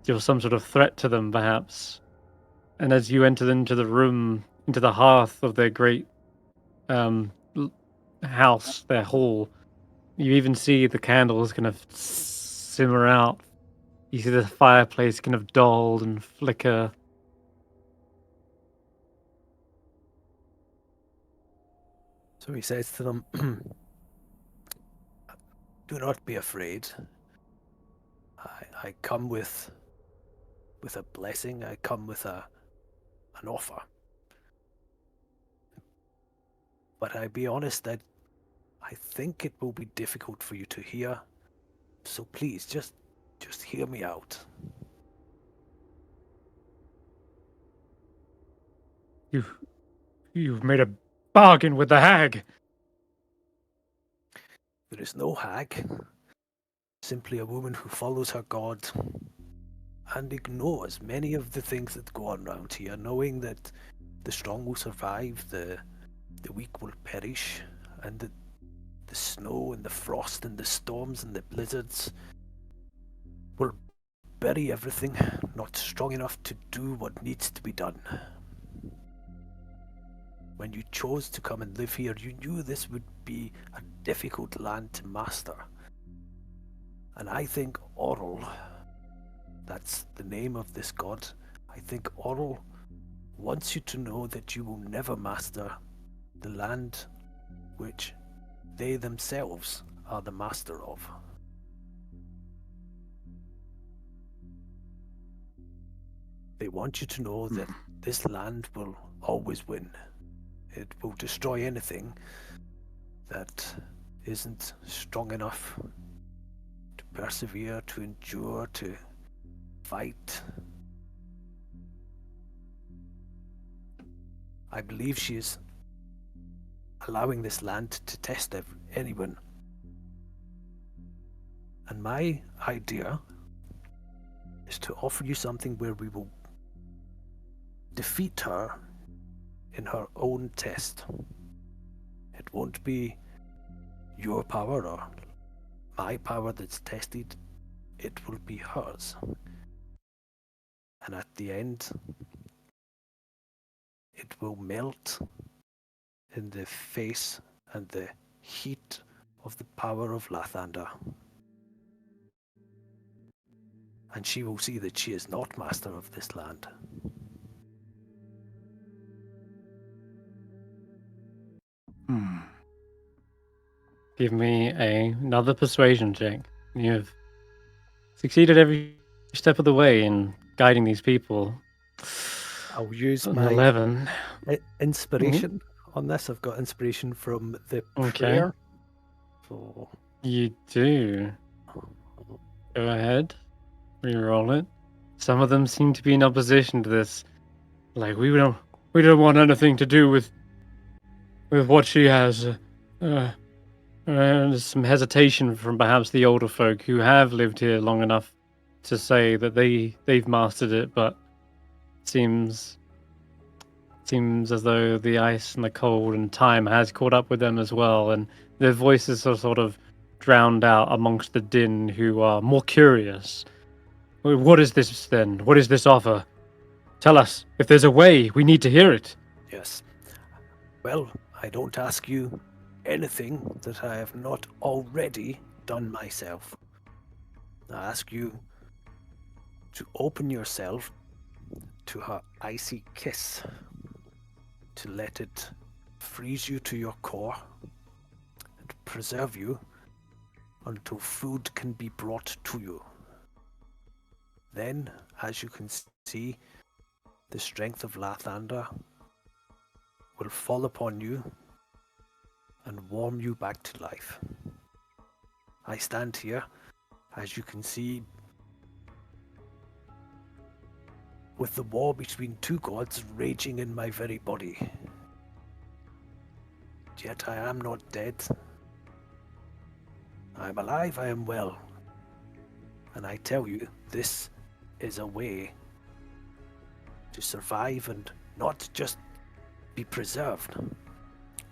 you're some sort of threat to them, perhaps. And as you enter into the room, into the hearth of their great house, their hall, you even see the candles kind of simmer out. You see the fireplace kind of dull and flicker. So he says to them, do not be afraid. I come with a blessing. I come with an offer. But I be honest that I think it will be difficult for you to hear. So please, just hear me out. You've made a bargain with the hag. There is no hag. Simply a woman who follows her god and ignores many of the things that go on around here, knowing that the strong will survive, the weak will perish, and that the frost and the storms and the blizzards will bury everything, not strong enough to do what needs to be done. When you chose to come and live here, you knew this would be a difficult land to master. And I think Oral, that's the name of this god, I think Oral wants you to know that you will never master the land which they themselves are the master of. They want you to know that this land will always win. It will destroy anything that isn't strong enough to persevere, to endure, to fight. I believe she is allowing this land to test anyone. And my idea is to offer you something where we will defeat her in her own test. It won't be your power or my power that's tested. It will be hers. And at the end, it will melt in the face and the heat of the power of Lathander. And she will see that she is not master of this land. Give me another persuasion check. You've succeeded every step of the way in guiding these people. I'll use An my 11. inspiration on this. I've got inspiration from the Okay. prayer. So You do. Go ahead. Reroll it. Some of them seem to be in opposition to this. Like, we don't want anything to do with what she has. There's some hesitation from perhaps the older folk who have lived here long enough to say that they've mastered it, but it seems as though the ice and the cold and time has caught up with them as well, and their voices are sort of drowned out amongst the din who are more curious. What is this then? What is this offer? Tell us. If there's a way, we need to hear it. yes. Well, I don't ask you anything that I have not already done myself. I ask you to open yourself to her icy kiss, to let it freeze you to your core and preserve you until food can be brought to you. Then, as you can see, the strength of Lathander will fall upon you and warm you back to life. I stand here, as you can see, with the war between two gods raging in my very body. Yet I am not dead. I am alive, I am well. And I tell you, this is a way to survive and not just be preserved,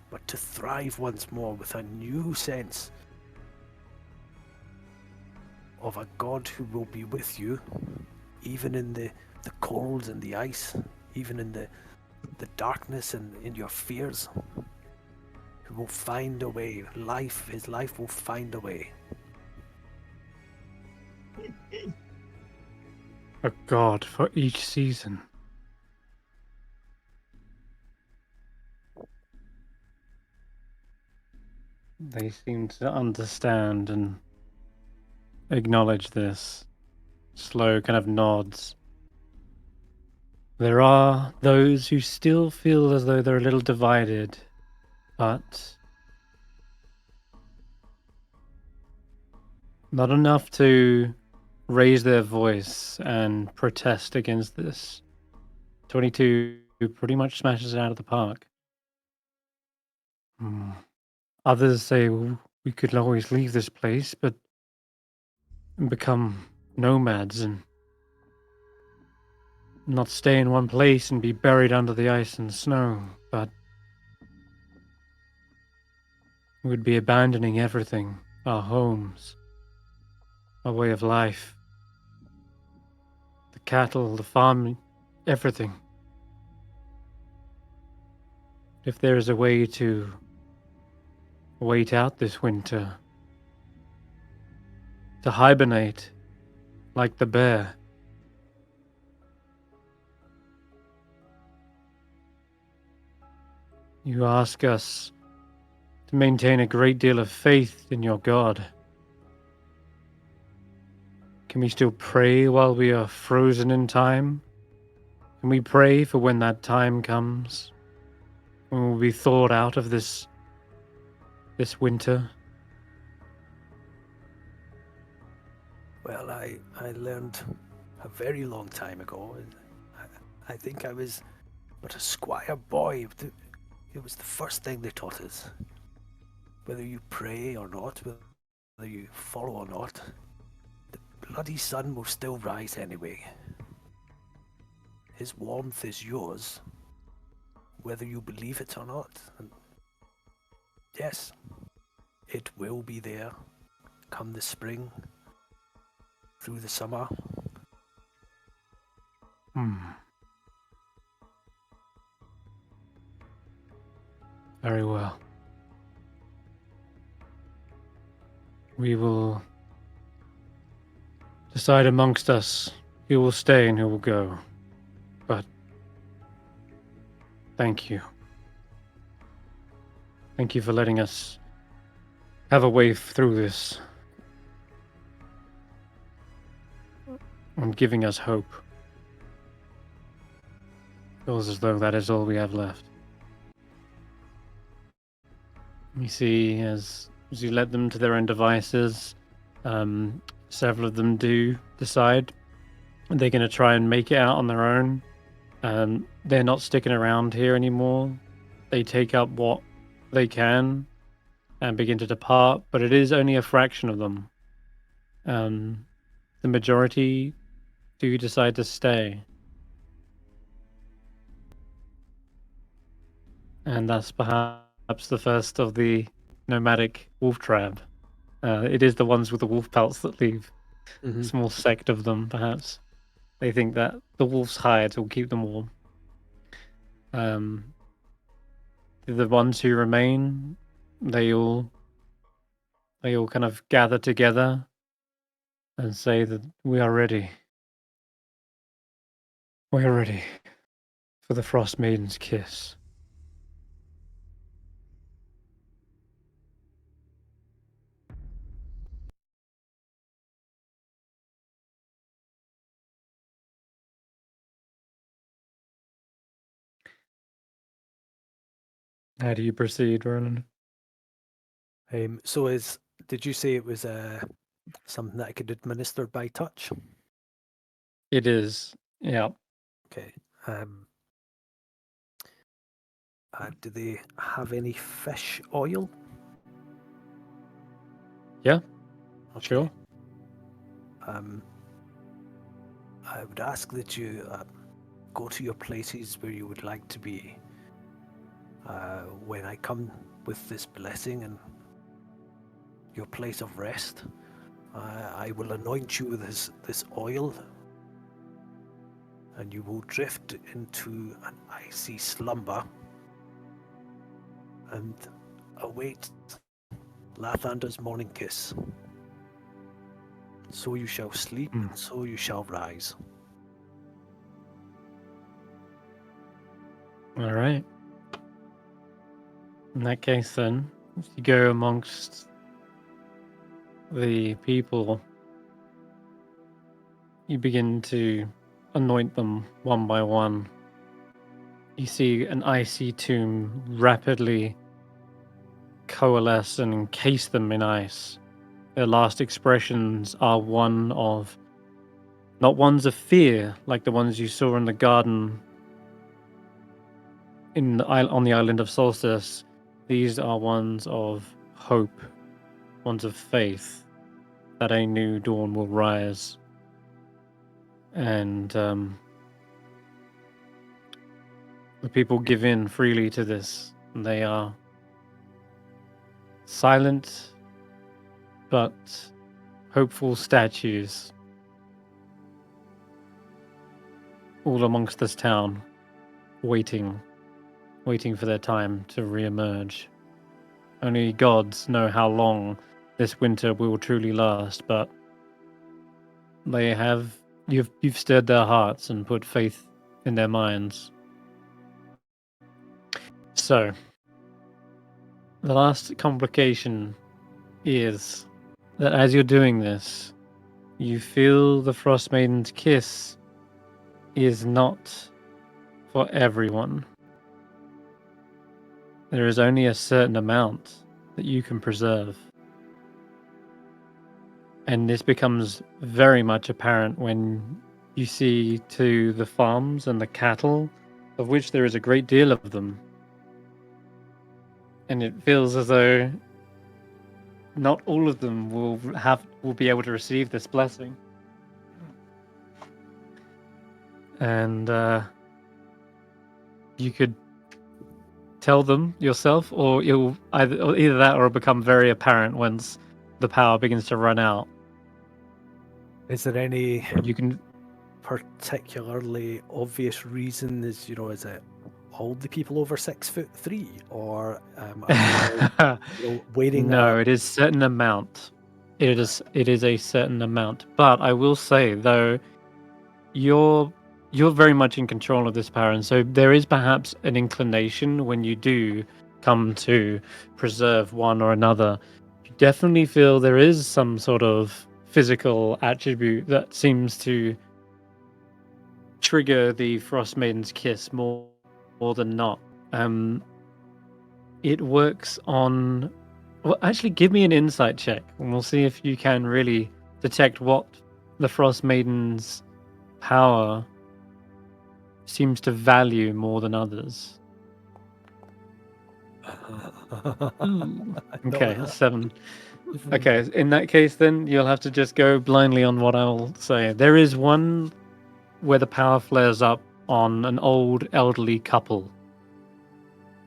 but to thrive once more with a new sense of a God who will be with you, even in the cold and the ice, even in the darkness and in your fears, who will find a way. His life will find a way. A god for each season. They seem to understand and acknowledge this. Slow kind of nods. There are those who still feel as though they're a little divided, but not enough to raise their voice and protest against this. 22 pretty much smashes it out of the park. Others say, well, we could always leave this place, but become nomads and not stay in one place and be buried under the ice and snow, but we'd be abandoning everything our homes, our way of life, the cattle, the farming, everything. If there is a way to wait out this winter, to hibernate like the bear, you ask us to maintain a great deal of faith in your God. Can we still pray while we are frozen in time? Can we pray for when that time comes, when we'll be thawed out of this winter? Well, I learned a very long time ago. I think I was but a squire boy. It was the first thing they taught us. Whether you pray or not, whether you follow or not, the bloody sun will still rise anyway. His warmth is yours, whether you believe it or not. And yes, it will be there come the spring, through the summer. Very well. We will decide amongst us who will stay and who will go. But thank you. Thank you for letting us have a way through this and giving us hope. Feels as though that is all we have left. We see as you let them to their own devices, several of them do decide they're going to try and make it out on their own. They're not sticking around here anymore. They take up what they can and begin to depart, but it is only a fraction of them. The majority do decide to stay. And that's perhaps the first of the nomadic wolf tribe. It is the ones with the wolf pelts that leave. A small sect of them, perhaps. They think that the wolf's hides will keep them warm. The ones who remain, they all kind of gather together and say that we are ready. We are ready for the Frostmaiden's kiss. How do you proceed, Roland? Did you say it was something that I could administer by touch? It is, yeah. Okay. Do they have any fish oil? Yeah, Okay. sure. I would ask that you go to your places where you would like to be. When I come with this blessing and your place of rest, I will anoint you with this oil, and you will drift into an icy slumber and await Lathander's morning kiss. So you shall sleep, and so you shall rise. All right. In that case, then, if you go amongst the people, you begin to anoint them one by one. You see an icy tomb rapidly coalesce and encase them in ice. Their last expressions are not ones of fear like the ones you saw in the garden on the island of Solstice. These are ones of hope, ones of faith that a new dawn will rise. And the people give in freely to this. They are silent but hopeful statues all amongst this town, waiting for their time to re-emerge. Only gods know how long this winter will truly last, but you've stirred their hearts and put faith in their minds. So, the last complication is that as you're doing this, you feel the Frostmaiden's kiss is not for everyone. There is only a certain amount that you can preserve. And this becomes very much apparent when you see to the farms and the cattle, of which there is a great deal of them. And it feels as though not all of them will be able to receive this blessing. And you could tell them yourself, or you'll either that, or it'll become very apparent once the power begins to run out. Is there any You can particularly obvious reason? Is it all the people over 6'3", or are you waiting? No, it is certain amount. It is a certain amount. But I will say though, you're very much in control of this power, and so there is perhaps an inclination when you do come to preserve one or another. You definitely feel there is some sort of physical attribute that seems to trigger the Frostmaiden's kiss more than not. It works on... Well, actually, give me an insight check, and we'll see if you can really detect what the Frostmaiden's power seems to value more than others. Okay, 7. Okay, in that case, then you'll have to just go blindly on what I'll say. There is one where the power flares up on an old elderly couple.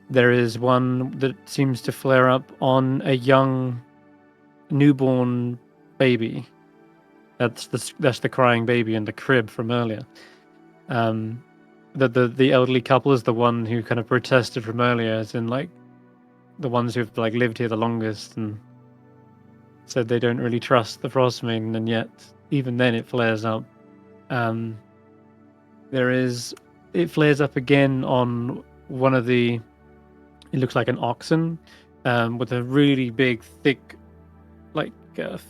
There is one that seems to flare up on a young newborn baby. That's the crying baby in the crib from earlier. The elderly couple is the one who kind of protested from earlier, as in like the ones who've like lived here the longest and said they don't really trust the Frostmaiden, and yet even then it flares up. It flares up again on one of the... It looks like an oxen, with a really big, thick, like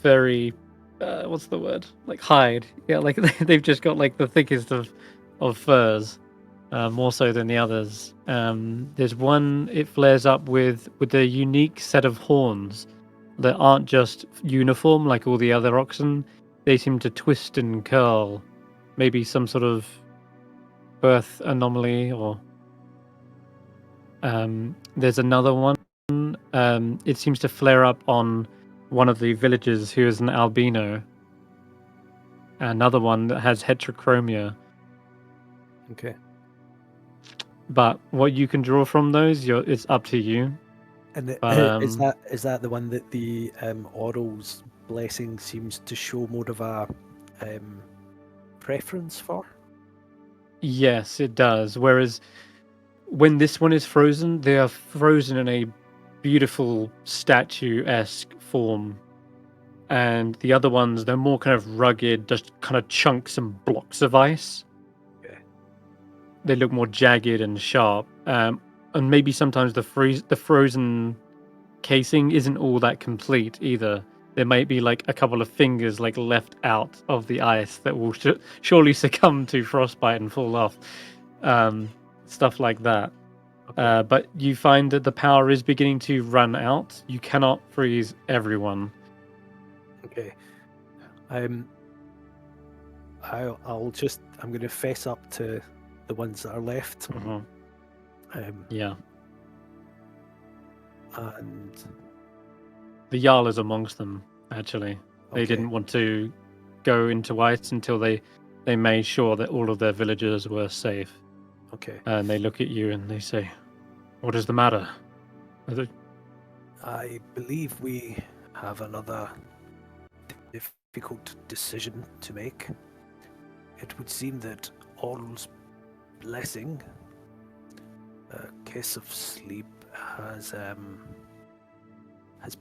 furry, what's the word? Like hide. Yeah, like they've just got like the thickest of furs, more so than the others. There's one. It flares up with a unique set of horns that aren't just uniform like all the other oxen. They seem to twist and curl, maybe some sort of birth anomaly, or there's another one. It seems to flare up on one of the villagers who is an albino. Another one that has heterochromia. Okay. But what you can draw from those, it's up to you. And But, is that the one that the Oral's blessing seems to show more of a preference for? Yes, it does. Whereas when this one is frozen, they are frozen in a beautiful statue-esque form. And the other ones, they're more kind of rugged, just kind of chunks and blocks of ice. Okay. They look more jagged and sharp. And maybe sometimes the frozen casing isn't all that complete either. There might be like a couple of fingers like left out of the ice that will surely succumb to frostbite and fall off. Stuff like that. Okay. But you find that the power is beginning to run out. You cannot freeze everyone. Okay. I'm going to fess up to the ones that are left. Mm-hmm. Yeah. And the Jarl is amongst them, actually. They didn't want to go into ice until they made sure that all of their villagers were safe. Okay. And they look at you and they say, "What is the matter?" I believe we have another difficult decision to make. It would seem that All's blessing, a kiss of sleep, has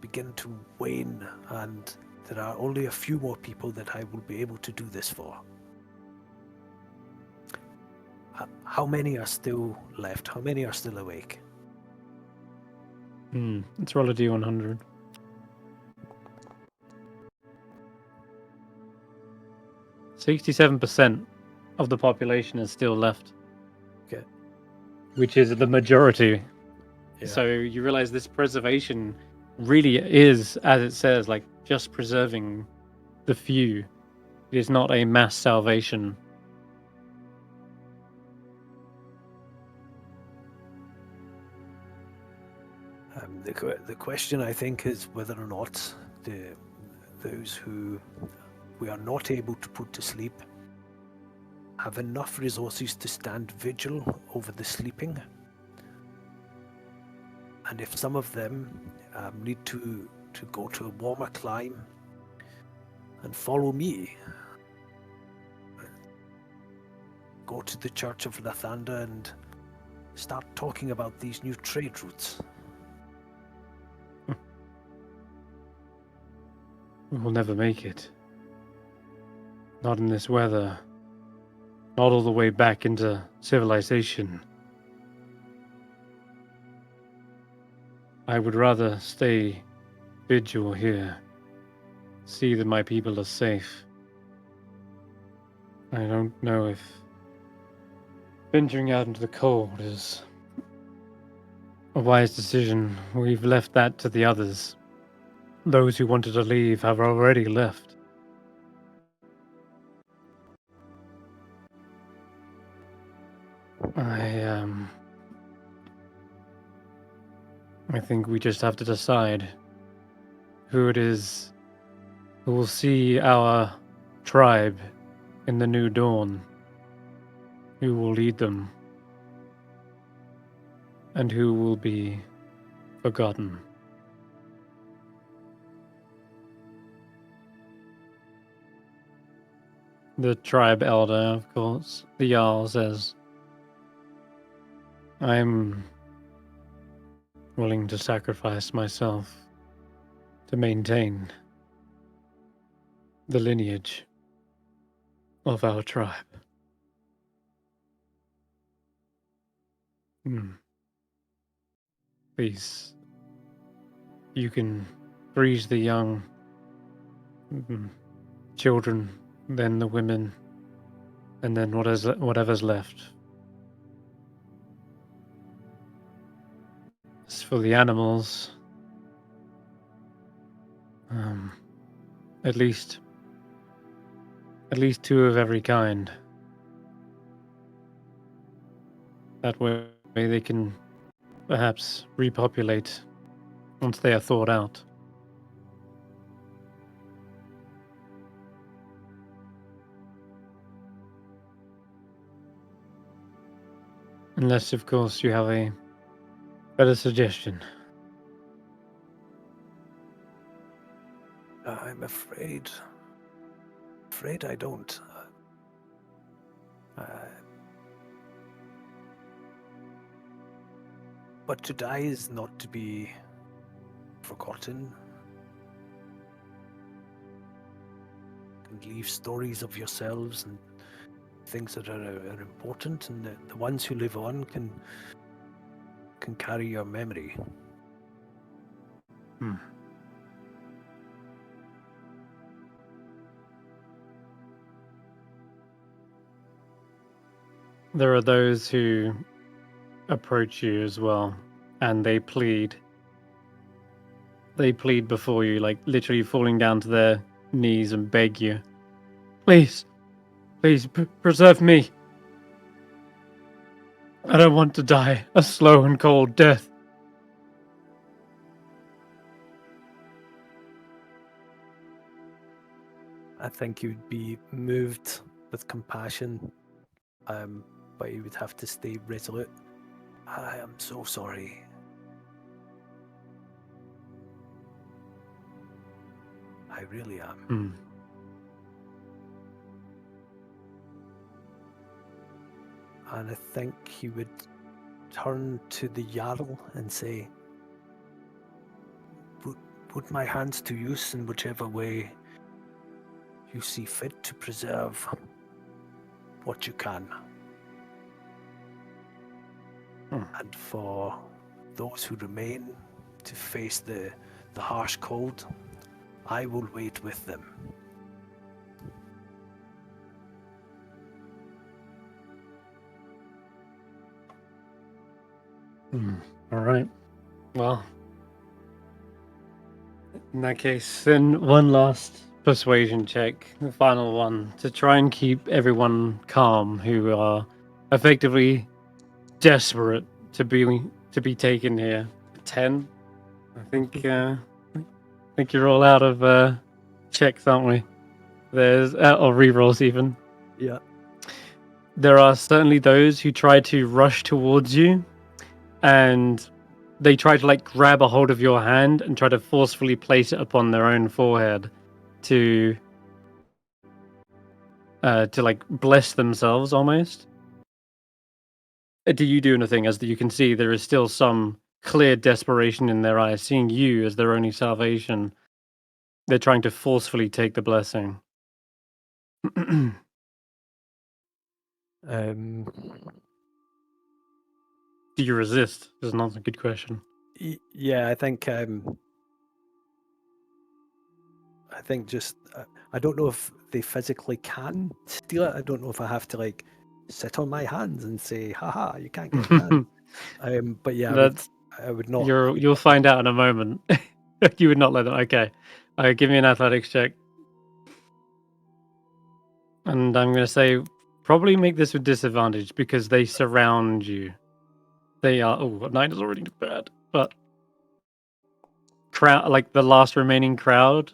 begun to wane, and there are only a few more people that I will be able to do this for. How many are still left? How many are still awake? Let's roll a D100. 67% of the population is still left. Okay. Which is the majority. Yeah. So you realize this preservation really is, as it says, like just preserving the few. It is not a mass salvation. The question, I think, is whether or not those who we are not able to put to sleep have enough resources to stand vigil over the sleeping. And if some of them need to go to a warmer clime and follow me, go to the Church of Lathander and start talking about these new trade routes. We will never make it. Not in this weather. Not all the way back into civilization. I would rather stay vigil here. See that my people are safe. I don't know if venturing out into the cold is a wise decision. We've left that to the others. Those who wanted to leave have already left. I think we just have to decide who it is who will see our tribe in the new dawn, who will lead them, and who will be forgotten. The tribe elder, of course, the Jarl, says, I'm willing to sacrifice myself to maintain the lineage of our tribe. Please, you can freeze the young, children, then the women, and then whatever's left. As for the animals, at least 2 of every kind. That way they can perhaps repopulate once they are thawed out. Unless, of course, you have a better suggestion. I'm afraid I don't. But to die is not to be forgotten. And leave stories of yourselves and things that are important, and the ones who live on can carry your memory. There are those who approach you as well, and they plead. They plead before you, like literally falling down to their knees and beg you, please, preserve me. I don't want to die a slow and cold death. I think you'd be moved with compassion, but you would have to stay resolute. I am so sorry. I really am. and I think he would turn to the Jarl and say, put my hands to use in whichever way you see fit to preserve what you can. And for those who remain to face the harsh cold, I will wait with them. All right. Well, in that case, then one last persuasion check, the final one, to try and keep everyone calm who are effectively desperate to be taken here. 10. I think you're all out of checks, aren't we? There's or rerolls even. Yeah. There are certainly those who try to rush towards you, and they try to like grab a hold of your hand and try to forcefully place it upon their own forehead to like bless themselves almost. Do you do anything? As you can see, there is still some clear desperation in their eyes, seeing you as their only salvation. They're trying to forcefully take the blessing. Do you resist? Is not a good question. Yeah, I think just I don't know if they physically can steal it. I don't know if I have to like sit on my hands and say, "Haha, you can't get my hand." But yeah, I would not. You'll find out in a moment. You would not let them. Okay, give me an athletics check, and I'm going to say probably make this with disadvantage because they surround you. They are. Oh, a 9 is already bad, but crowd like the last remaining crowd.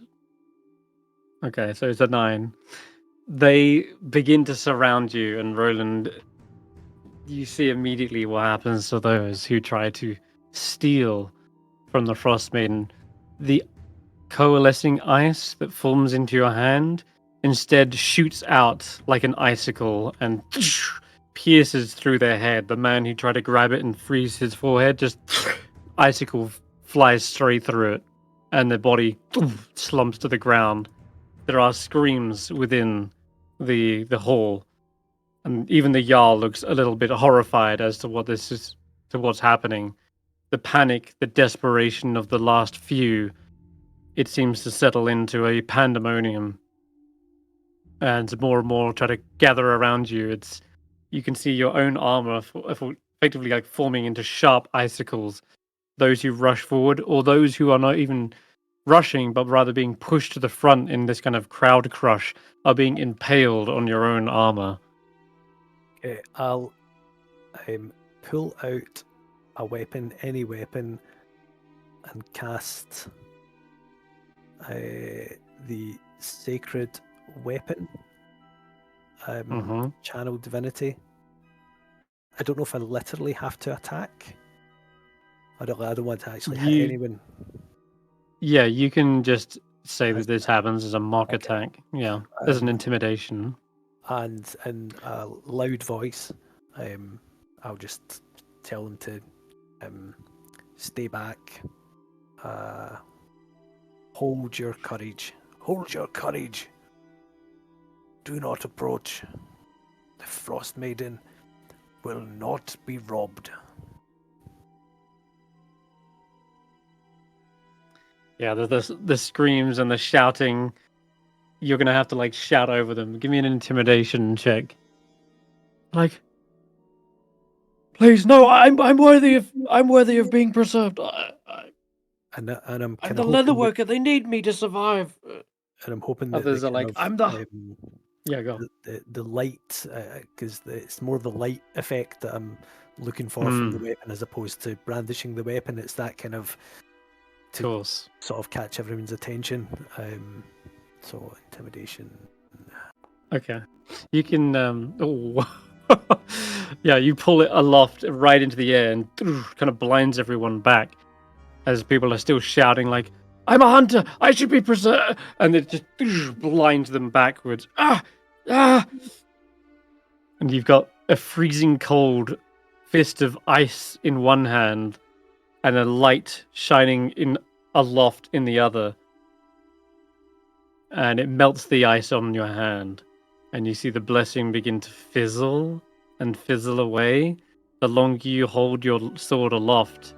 Okay, so it's a 9. They begin to surround you, and Roland, you see immediately what happens to those who try to steal from the Frostmaiden. The coalescing ice that forms into your hand instead shoots out like an icicle and pierces through their head. The man who tried to grab it and freeze his forehead, just icicle flies straight through it, and their body slumps to the ground. There are screams within the hall, and even the Jarl looks a little bit horrified as to what's happening. The panic, the desperation of the last few, it seems to settle into a pandemonium, and more try to gather around you. You can see your own armor effectively like forming into sharp icicles. Those who rush forward, or those who are not even rushing, but rather being pushed to the front in this kind of crowd crush, are being impaled on your own armor. Okay, I'll pull out a weapon, any weapon, and cast the sacred weapon, channel divinity. I don't know if I literally have to attack. I don't want to actually hit anyone. Yeah, you can just say that this happens as a mock attack. Yeah, as an intimidation. And in a loud voice, I'll just tell them to stay back. Hold your courage. Hold your courage. Do not approach. The Frostmaiden will not be robbed. Yeah, the screams and the shouting. You're gonna have to like shout over them. Give me an intimidation check. Like, please, no, I'm worthy of being preserved. And I'm the leather worker. They need me to survive. And I'm hoping that others are like, I'm the. Yeah, go. The light, because it's more the light effect that I'm looking for from the weapon, as opposed to brandishing the weapon. It's that kind of course, sort of catch everyone's attention. So intimidation. Okay, you can. Yeah, you pull it aloft right into the air and kind of blinds everyone back as people are still shouting like, "I'm a hunter! I should be preserved!" And it just blinds them backwards. And you've got a freezing cold fist of ice in one hand and a light shining in aloft in the other. And it melts the ice on your hand. And you see the blessing begin to fizzle and fizzle away. The longer you hold your sword aloft,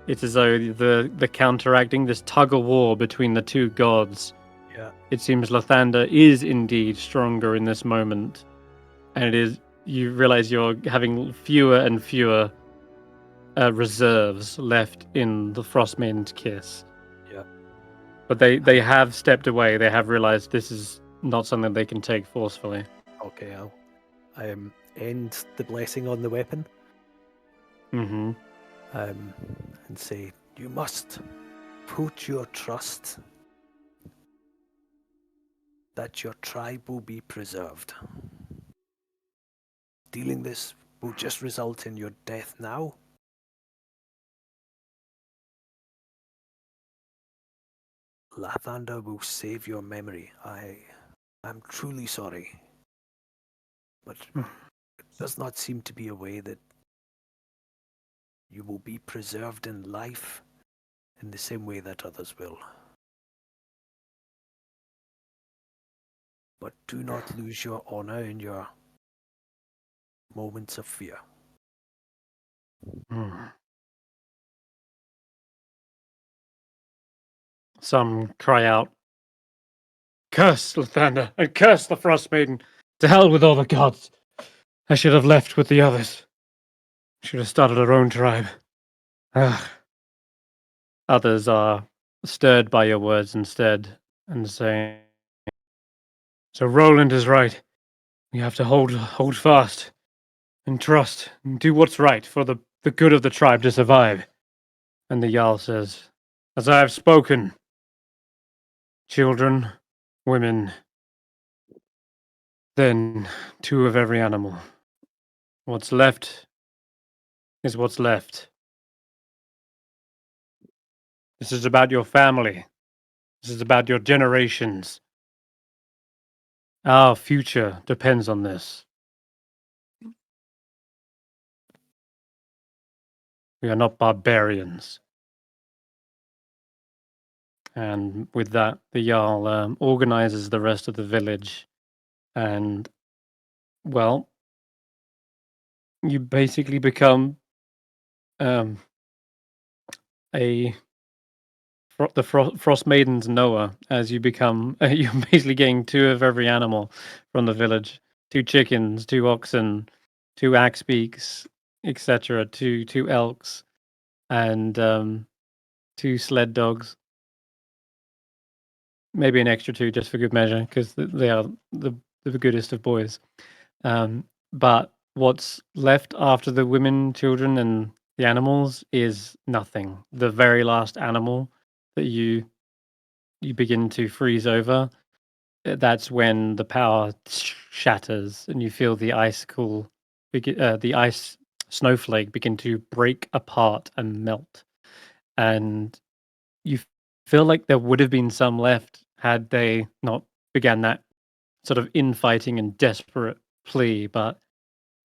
it's as though the counteracting this tug of war between the two gods. Yeah. It seems Lathander is indeed stronger in this moment. And it is, you realize you're having fewer and fewer reserves left in the Frostmaiden's kiss. Yeah. But they have stepped away. They have realized this is not something they can take forcefully. Okay, I'll end the blessing on the weapon. Mm-hmm. And say, you must put your trust that your tribe will be preserved. Dealing this will just result in your death now. Lathander will save your memory. I'm truly sorry. But it does not seem to be a way that you will be preserved in life in the same way that others will. But do not lose your honor in your moments of fear. Some cry out, "Curse Lathander, and curse the Frostmaiden! To hell with all the gods! I should have left with the others. Should have started our own tribe." Ugh. Others are stirred by your words instead, and saying, "So Roland is right. We have to hold fast, and trust, and do what's right for the good of the tribe to survive." And the Jarl says, "As I have spoken, children, women, then 2 of every animal. What's left is what's left. This is about your family. This is about your generations. Our future depends on this. We are not barbarians." And with that, the Jarl organizes the rest of the village. And, well, you basically become the Frost Maiden's Noah, as you become. You're basically getting 2 of every animal from the village: 2 chickens, 2 oxen, 2 axe beaks, etc., 2 elks, and 2 sled dogs. Maybe an extra 2 just for good measure, because they are the goodest of boys. But what's left after the women, children, and the animals is nothing. The very last animal that you begin to freeze over, that's when the power shatters and you feel the the ice snowflake begin to break apart and melt. And you feel like there would have been some left had they not began that sort of infighting and desperate plea, but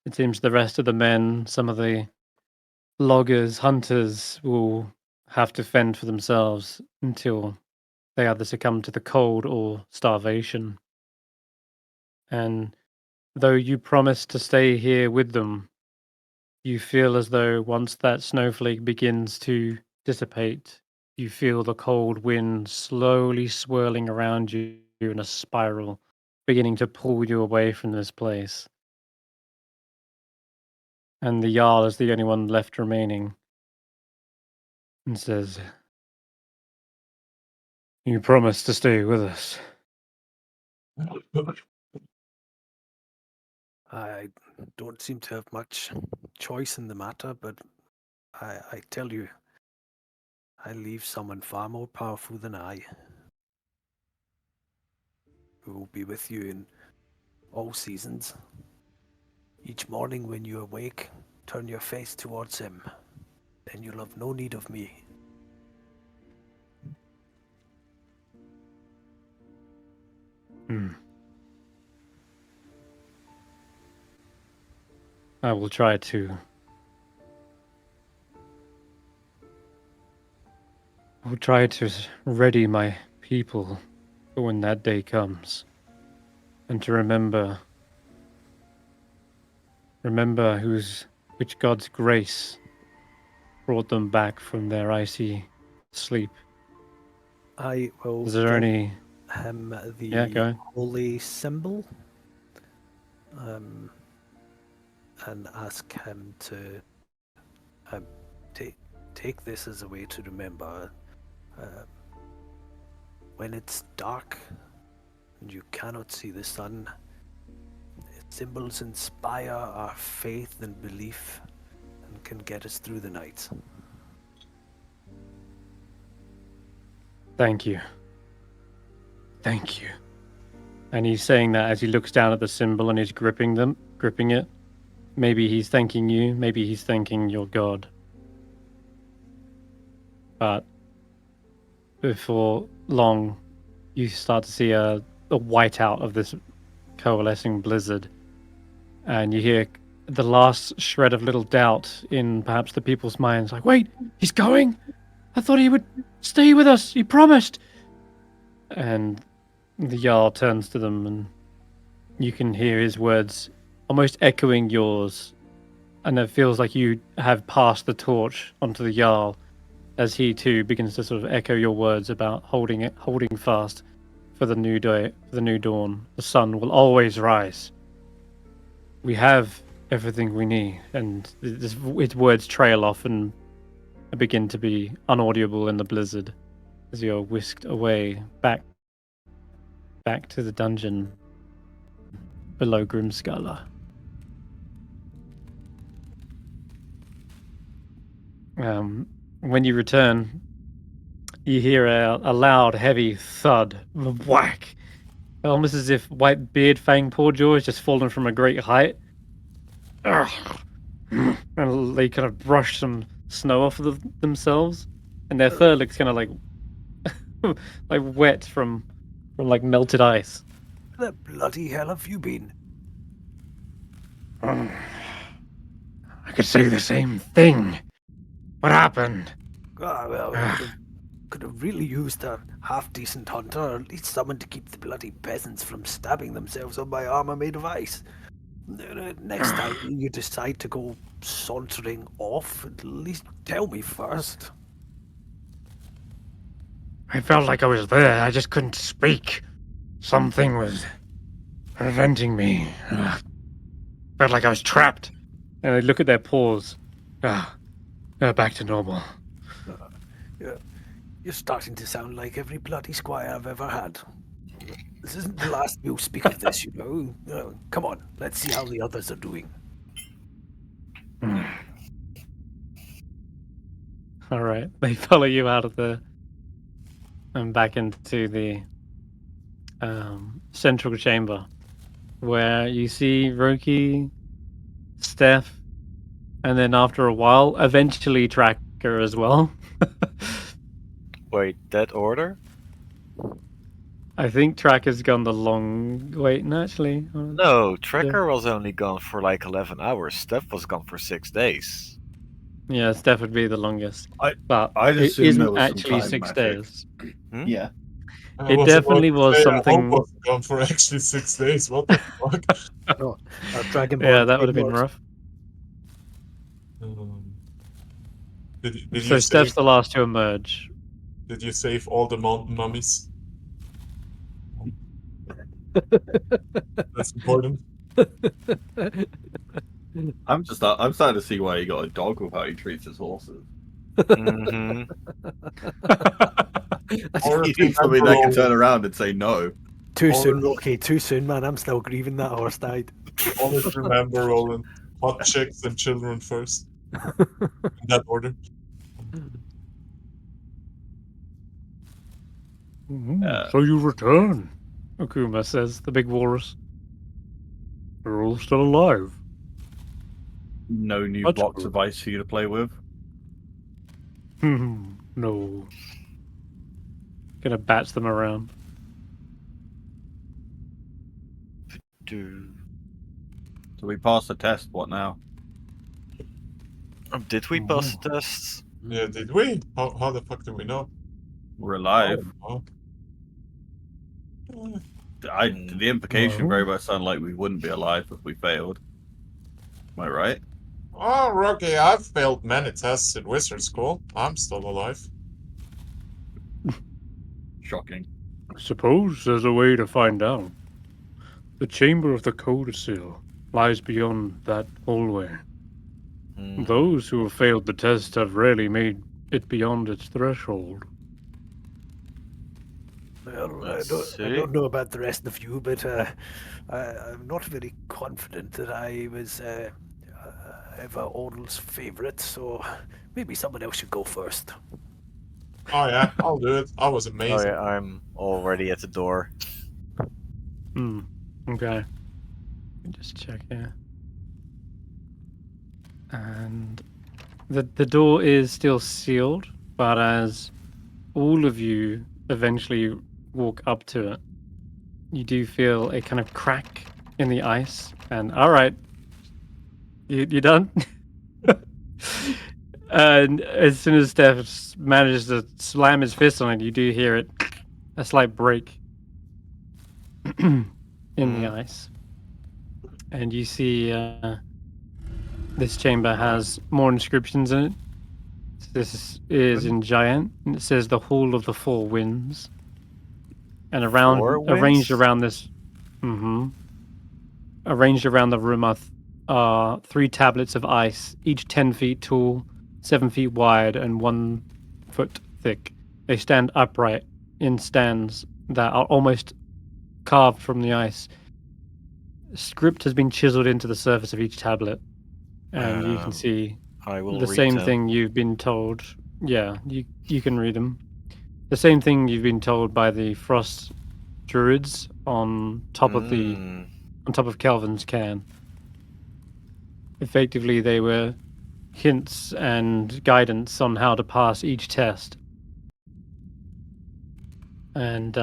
it seems the rest of the men, some of the loggers, hunters, will have to fend for themselves until they either succumb to the cold or starvation. And though you promise to stay here with them, you feel as though once that snowflake begins to dissipate, you feel the cold wind slowly swirling around you in a spiral, beginning to pull you away from this place. And the Jarl is the only one left remaining and says, "You promise to stay with us." I don't seem to have much choice in the matter, but I tell you, I leave someone far more powerful than I, who will be with you in all seasons. Each morning when you awake, turn your face towards him. Then you'll have no need of me. I will try to. I will try to ready my people for when that day comes, and to remember which God's grace brought them back from their icy sleep. I will Is there give any? him the Yeah, go ahead. holy symbol, and ask him to take this as a way to remember when it's dark and you cannot see the sun. Symbols inspire our faith and belief and can get us through the night. Thank you. Thank you. And he's saying that as he looks down at the symbol and he's gripping it. Maybe he's thanking you, maybe he's thanking your god. But before long, you start to see a whiteout of this coalescing blizzard. And you hear the last shred of little doubt in perhaps the people's minds. Like, wait, he's going? I thought he would stay with us. He promised. And the Jarl turns to them and you can hear his words almost echoing yours. And it feels like you have passed the torch onto the Jarl as he too begins to sort of echo your words about holding fast for the new day, for the new dawn. The sun will always rise. We have everything we need, and its words trail off and begin to be unaudible in the blizzard as you're whisked away back to the dungeon below Grimskala. When you return, you hear a loud, heavy thud, whack, almost as if White Beard Fang Pawjaw has just fallen from a great height. And they kind of brush some snow off of themselves, and their fur looks kind of like like wet from like melted ice. Where the bloody hell have you been? I could say the same thing. What happened? Could have really used a half-decent hunter, or at least someone to keep the bloody peasants from stabbing themselves on my armor made of ice. Next time you decide to go sauntering off, at least tell me first. I felt like I was there, I just couldn't speak. Something was preventing me. Felt like I was trapped. And I look at their paws. Back to normal. You're starting to sound like every bloody squire I've ever had. This isn't the last we'll speak of this, you know. Come on, let's see how the others are doing. All right, they follow you out of the and back into the central chamber, where you see Roki, Stef, and then after a while, eventually Tracker as well. Wait, that order? I think Tracker's gone the long... Wait, no, actually... No, Tracker was only gone for like 11 hours. Stef was gone for 6 days. Yeah, Stef would be the longest. But I'd it assume there isn't was some actually time 6 magic. days. Yeah. It definitely was something... I was gone for actually 6 days. What the fuck? Oh, our Dragonborn. Yeah, that would have been rough. Did So you Stef's the last to emerge. Did you save all the mountain mummies? That's important. I'm starting to see why he got a dog with how he treats his horses. Mm-hmm. He needs somebody that can turn around and say no. Too soon, Roki. Too soon, man. I'm still grieving that horse died. Always remember, Roland. Hot chicks and children first. In that order. So you return, Okuma says, the big walrus. We're all still alive. No new That's blocks good. of ice for you to play with. No. Gonna bats them around. Do So we passed the test, what now? Did we pass the tests? Yeah, did we? How the fuck do we know? We're alive. Oh. The implication very much sounded like we wouldn't be alive if we failed. Am I right? Oh, Roki, I've failed many tests in wizard school. I'm still alive. Shocking. Suppose there's a way to find out. The chamber of the codicil lies beyond that hallway. Those who have failed the test have rarely made it beyond its threshold. Well, I Let's don't know about the rest of you, but I'm not very confident that I was ever Orl's favourite, so maybe someone else should go first. Oh yeah, I'll do it. I was Oh amazing. yeah, I'm already at the door. Okay. Let me just check here. And the door is still sealed, but as all of you eventually walk up to it, you do feel a kind of crack in the ice. And all right, you done? And as soon as Stef manages to slam his fist on it, you do hear it, a slight break in the ice. And you see this chamber has more inscriptions in it. This is in giant, and it says the Hall of the Four Winds. And arranged around this, arranged around the room are 3 tablets of ice, each 10 feet tall, 7 feet wide, and 1 foot thick. They stand upright in stands that are almost carved from the ice. Script has been chiseled into the surface of each tablet, and you can see I will the read same them. thing you've been told. Yeah, you can read them. The same thing you've been told by the Frost Druids on top of Kelvin's cairn. Effectively, they were hints and guidance on how to pass each test. And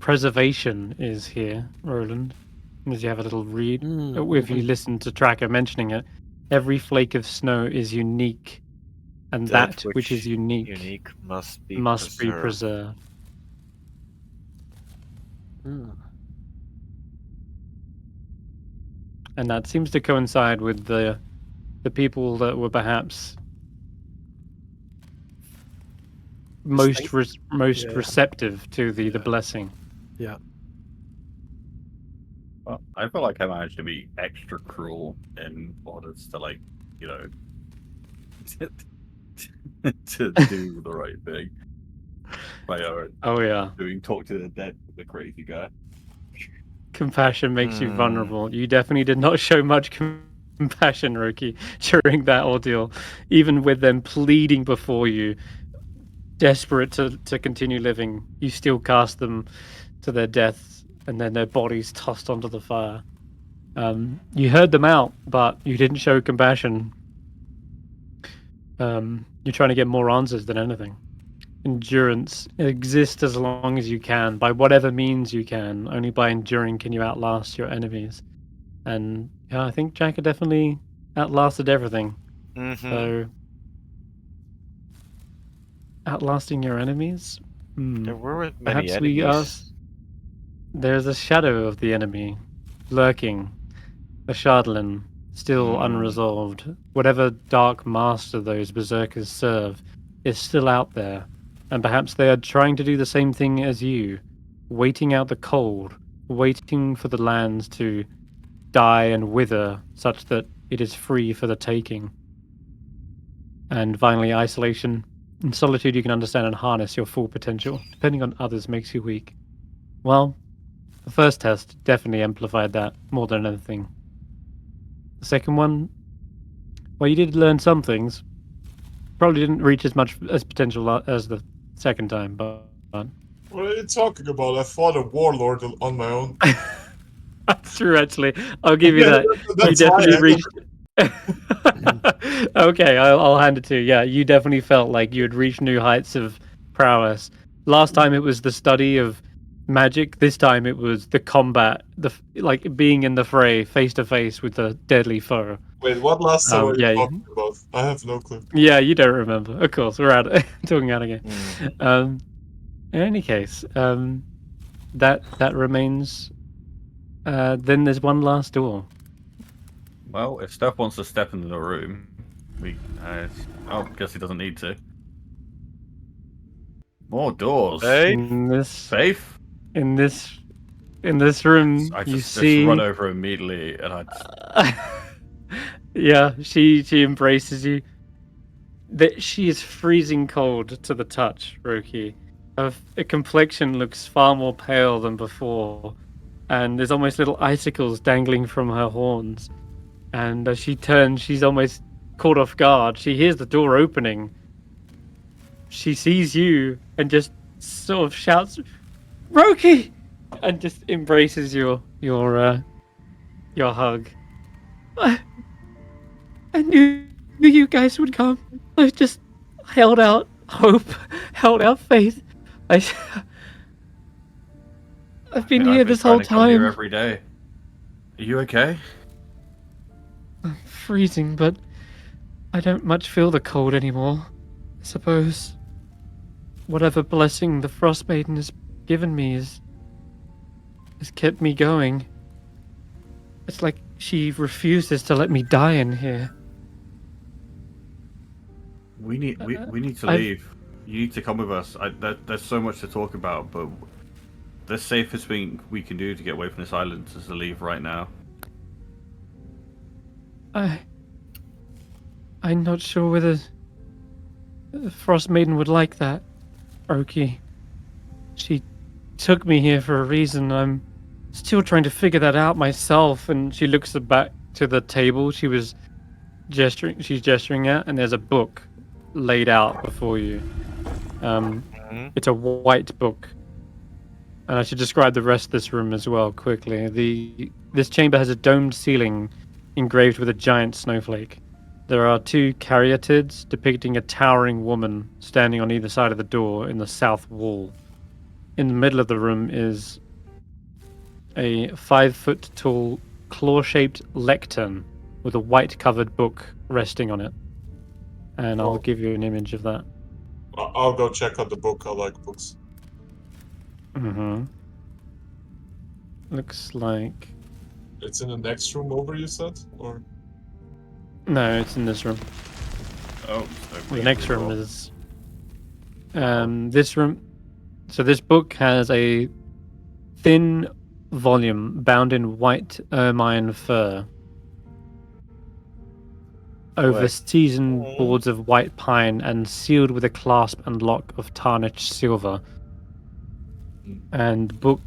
preservation is here, Roland. As you have a little read, if you listen to Tracker mentioning it, every flake of snow is unique, and that which is unique must be preserved. And that seems to coincide with the people that were perhaps most receptive to the blessing. Yeah. Well, I feel like I managed to be extra cruel in order to, like, you know, to do the right thing. By talk to the dead, the crazy guy. Compassion makes you vulnerable. You definitely did not show much compassion, Roki, during that ordeal. Even with them pleading before you, desperate to continue living, you still cast them to their deaths, and then their bodies tossed onto the fire. You heard them out, but you didn't show compassion. You're trying to get more answers than anything. Endurance. Exist as long as you can, by whatever means you can. Only by enduring can you outlast your enemies. And yeah, I think Jack had definitely outlasted everything. So, outlasting your enemies? There were many perhaps enemies. we ask. There's a shadow of the enemy lurking. The Shardlin, still unresolved. Whatever dark master those berserkers serve is still out there. And perhaps they are trying to do the same thing as you. Waiting out the cold. Waiting for the lands to die and wither such that it is free for the taking. And finally, isolation. In solitude you can understand and harness your full potential. Depending on others makes you weak. Well, the first test definitely amplified that more than anything. The second one, well, you did learn some things. Probably didn't reach as much as potential as the second time, but... What are you talking about? I fought a warlord on my own. That's true, actually. I'll give you that. You definitely reached... Okay, I'll hand it to you. Yeah, you definitely felt like you had reached new heights of prowess. Last time it was the study of magic. This time it was the combat, like being in the fray, face to face with the deadly foe. Wait, what last song are you yeah, talking about? I have no clue. Yeah, you don't remember. Of course, we're out talking out again. Mm. In any case, that remains. Then there's one last door. Well, if Steph wants to step into the room, I guess he doesn't need to. More doors. Hey, In this Safe. in this room, I you just see. run over immediately, and Yeah, she embraces you. That she is freezing cold to the touch, Roki. Her complexion looks far more pale than before, and there's almost little icicles dangling from her horns. And as she turns, she's almost caught off guard. She hears the door opening. She sees you and just sort of shouts, "Roki!" and just embraces your hug. I knew you guys would come. I just held out hope, held out faith. I've been here this whole come here time. every day. Are you okay? I'm freezing, but I don't much feel the cold anymore. I suppose whatever blessing the Frostmaiden has given me has kept me going. It's like she refuses to let me die in here. We need to leave. You need to come with us. There's so much to talk about, but the safest thing we can do to get away from this island is to leave right now. I'm not sure whether the Frostmaiden would like that, Roki. She took me here for a reason. I'm still trying to figure that out myself. And she looks back to the table she's gesturing at, and there's a book laid out before you. It's a white book. And I should describe the rest of this room as well quickly. This chamber has a domed ceiling engraved with a giant snowflake. There are 2 caryatids depicting a towering woman standing on either side of the door in the south wall. In the middle of the room is a 5-foot-tall, claw-shaped lectern with a white-covered book resting on it. And I'll give you an image of that. I'll go check out the book. I like books. Looks like... It's in the next room over, you said? Or... No, it's in this room. Oh, the next room is... this room... So this book has a thin volume bound in white ermine fur over seasoned boards of white pine and sealed with a clasp and lock of tarnished silver. And the book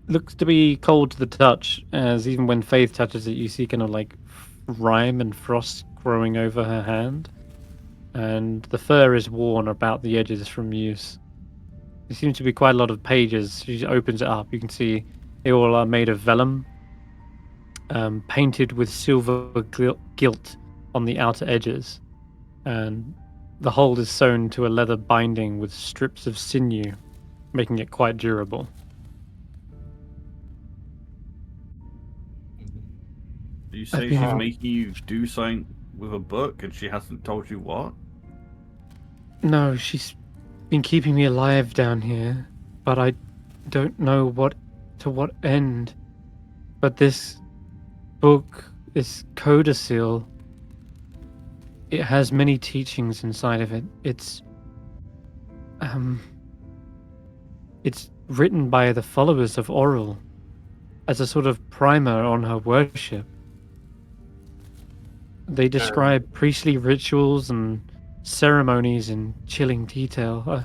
looks to be cold to the touch, as even when Faith touches it, you see kind of like rime and frost growing over her hand. And the fur is worn about the edges from use. There seems to be quite a lot of pages. She opens it up. You can see they all are made of vellum, painted with silver gilt on the outer edges. And the whole is sewn to a leather binding with strips of sinew, making it quite durable. You say she's making you do something with a book and she hasn't told you what? No, she's been keeping me alive down here, but I don't know to what end. But this book, this codicil, it has many teachings inside of it. It's written by the followers of Oral as a sort of primer on her worship. They describe priestly rituals and ceremonies in chilling detail.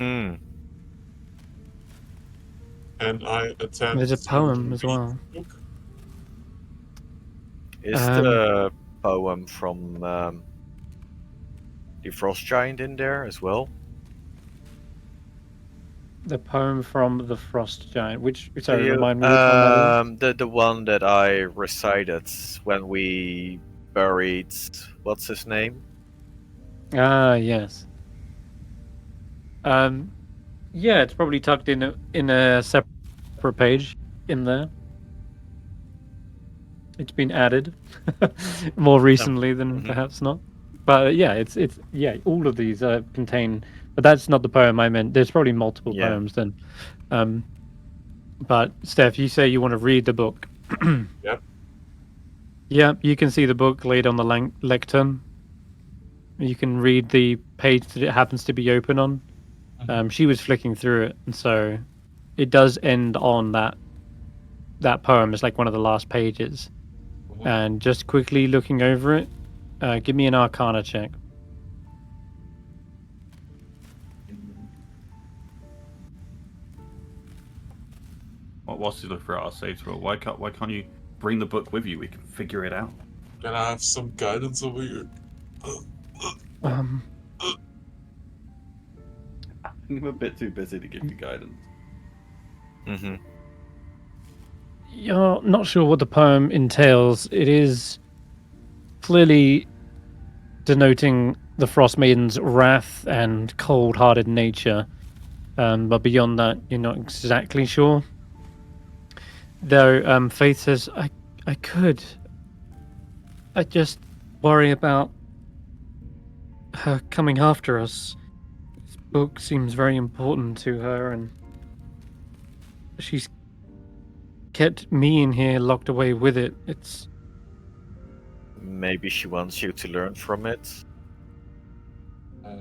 And I attend. There's a poem as well. Is the poem from the Frost Giant in there as well? The poem from the Frost Giant, Sorry, remind me which one that is? The one that I recited when we buried, what's his name? Ah, yes. Yeah, it's probably tucked in a separate page in there. It's been added more recently than Mhm. perhaps not. But yeah, it's all of these contain. But that's not the poem I meant. There's probably multiple Yeah. poems then. But Steph, you say you want to read the book. Yep. Yeah, you can see the book laid on the lectern. You can read the page that it happens to be open on. She was flicking through it, and so it does end on that poem. It's like one of the last pages. And just quickly looking over it, give me an Arcana check. Whilst you look for our saves roll, why can't you bring the book with you? We can figure it out. Can I have some guidance over here? Um, I'm a bit too busy to give you guidance. Mm-hmm. You're not sure what the poem entails. It is clearly denoting the Frostmaiden's wrath and cold-hearted nature. But beyond that, you're not exactly sure. Though Faith says, I could. I just worry about her coming after us. This book seems very important to her, and she's kept me in here locked away with it. It's Maybe she wants you to learn from it, Uh,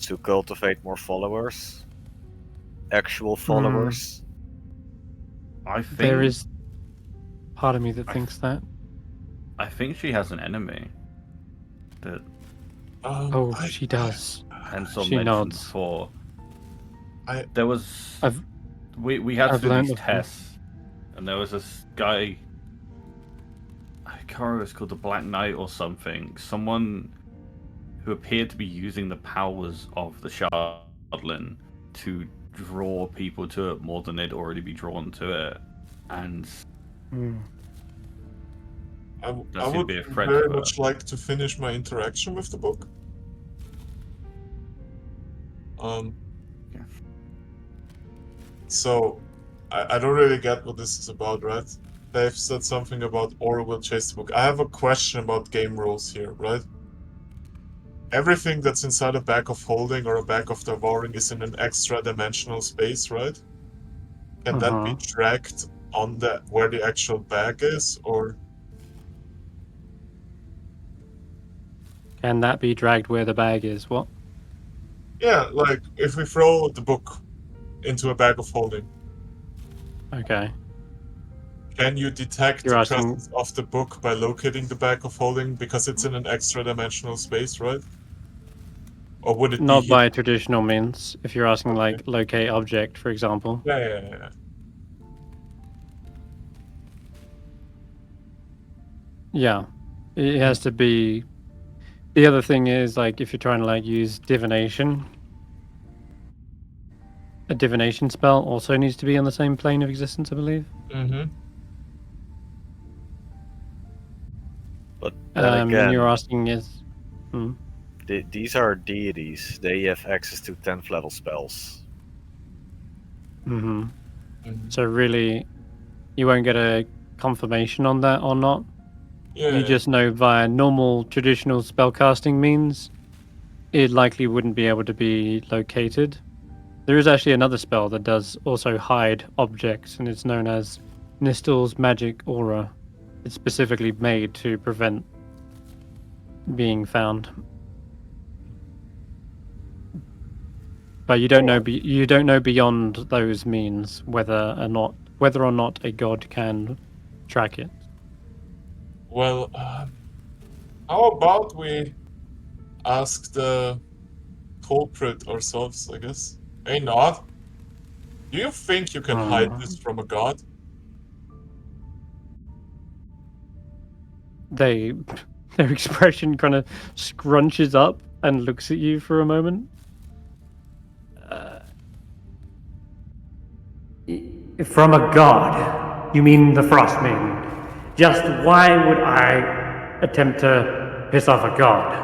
to cultivate more followers, actual followers. I think there is part of me that thinks that. I think she has an enemy. That Oh, she does. Hansel She mentioned nods. before. I- There was I've we had I've to do learned these before. tests, and there was this guy. I can't remember if it's called the Black Knight or something. Someone who appeared to be using the powers of the Shardlin to draw people to it more than they'd already be drawn to it, and I That seemed to would be a threat very to her. much like to finish my interaction with the book. Yeah. So, I don't really get what this is about, right? They've said something about Aura will chase the book. I have a question about game rules here, right? Everything that's inside a bag of holding or a bag of devouring is in an extra dimensional space, right? Can that be dragged on where the actual bag is, or Can that be dragged where the bag is? What? yeah, like if we throw the book into a bag of holding, Okay. can you detect You're the asking- presence of the book by locating the bag of holding because it's in an extra dimensional space, right? Or would it Not be by traditional means. If you're asking, like, Okay. locate object, for example. Yeah. Yeah. It has to be. The other thing is, like, if you're trying to, like, use divination, a divination spell also needs to be on the same plane of existence, I believe. Mm-hmm. But then And again, you're asking is. these are deities. They have access to 10th level spells. Mm-hmm. So really, you won't get a confirmation on that or not. Yeah. You just know via normal traditional spellcasting means, it likely wouldn't be able to be located. There is actually another spell that does also hide objects, and it's known as Nistel's Magic Aura. It's specifically made to prevent being found. But you don't know. You don't know beyond those means whether or not a god can track it. Well, how about we ask the culprit ourselves, I guess? Hey, Nod, do you think you can hide this from a god? Their expression kind of scrunches up and looks at you for a moment. From a god? You mean the Frostmaiden? Just why would I attempt to piss off a god?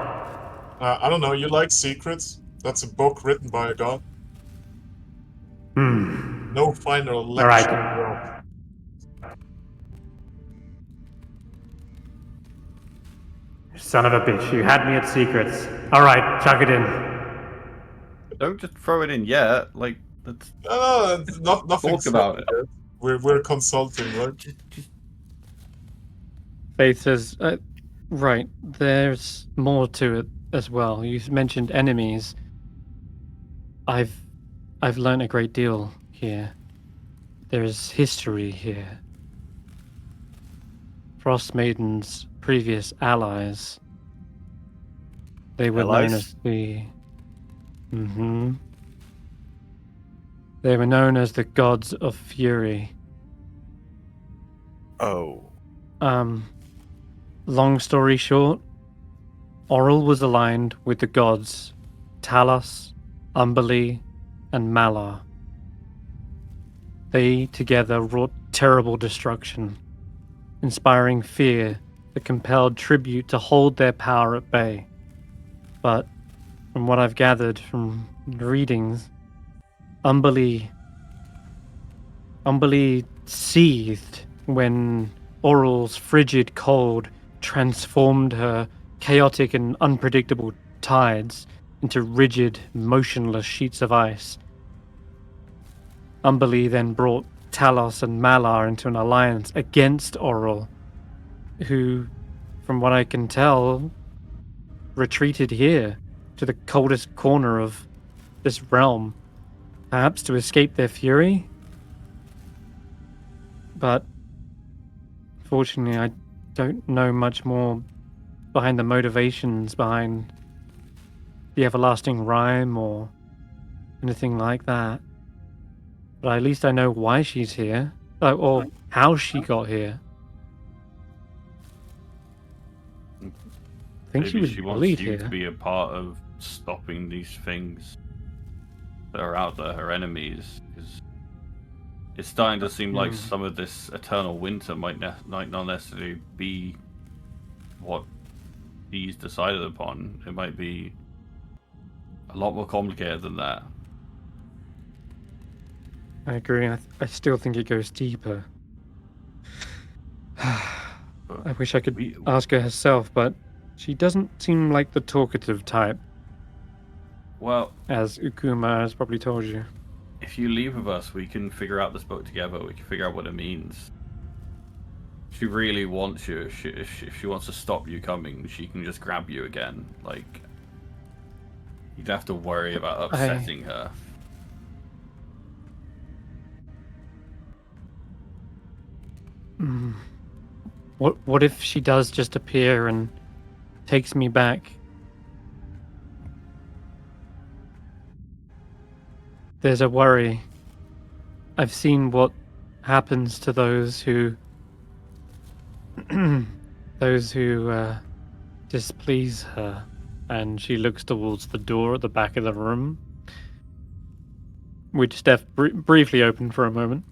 I don't know, you like Secrets? That's a book written by a god. No final lecture in the world. Son of a bitch, you had me at secrets. Alright, chuck it in. Don't just throw it in yet. Like, let's No, it's nothing. talk about it. We're consulting, right? Just Faith says, right, there's more to it as well. You mentioned enemies. I've learned a great deal here. There's history here. Frostmaiden's previous allies. They were known Allies? as the... They were known as the Gods of Fury. Oh. Long story short, Oral was aligned with the gods Talos, Umberlee, and Malar. They together wrought terrible destruction, inspiring fear that compelled tribute to hold their power at bay. But from what I've gathered from the readings, Umberlee seethed when Oral's frigid cold transformed her chaotic and unpredictable tides into rigid, motionless sheets of ice. Umberlee then brought Talos and Malar into an alliance against Oral, who, from what I can tell, retreated here to the coldest corner of this realm, perhaps to escape their fury? But fortunately, I don't know much more behind the motivations behind the everlasting Rime or anything like that. But at least I know why she's here, or how she got here. I think she maybe was she wants bullied you here. to be a part of stopping these things that are out there, her enemies. Because it's starting to seem like some of this eternal winter might not necessarily be what he's decided upon. It might be a lot more complicated than that. I agree. I still think it goes deeper. I wish I could ask her herself, but she doesn't seem like the talkative type, Well, as Ukuma has probably told you. if you leave with us, we can figure out this book together. We can figure out what it means. She really wants you. If she wants to stop you coming, she can just grab you again. Like, you don't have to worry about upsetting her. What if she does just appear and takes me back? There's a worry. I've seen what happens to those who displease her, and she looks towards the door at the back of the room, which Stef briefly opened for a moment.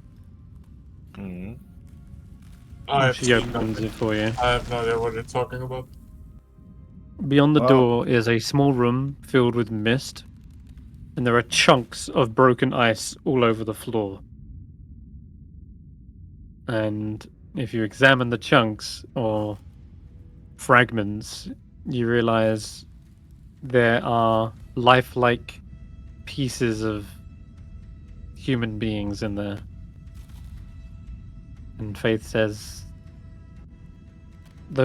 Hmm. She opens it for you. I have no idea what you're talking about. Beyond the Wow. door is a small room filled with mist, and there are chunks of broken ice all over the floor. And if you examine the chunks or fragments, you realize there are lifelike pieces of human beings in there. And Faith says they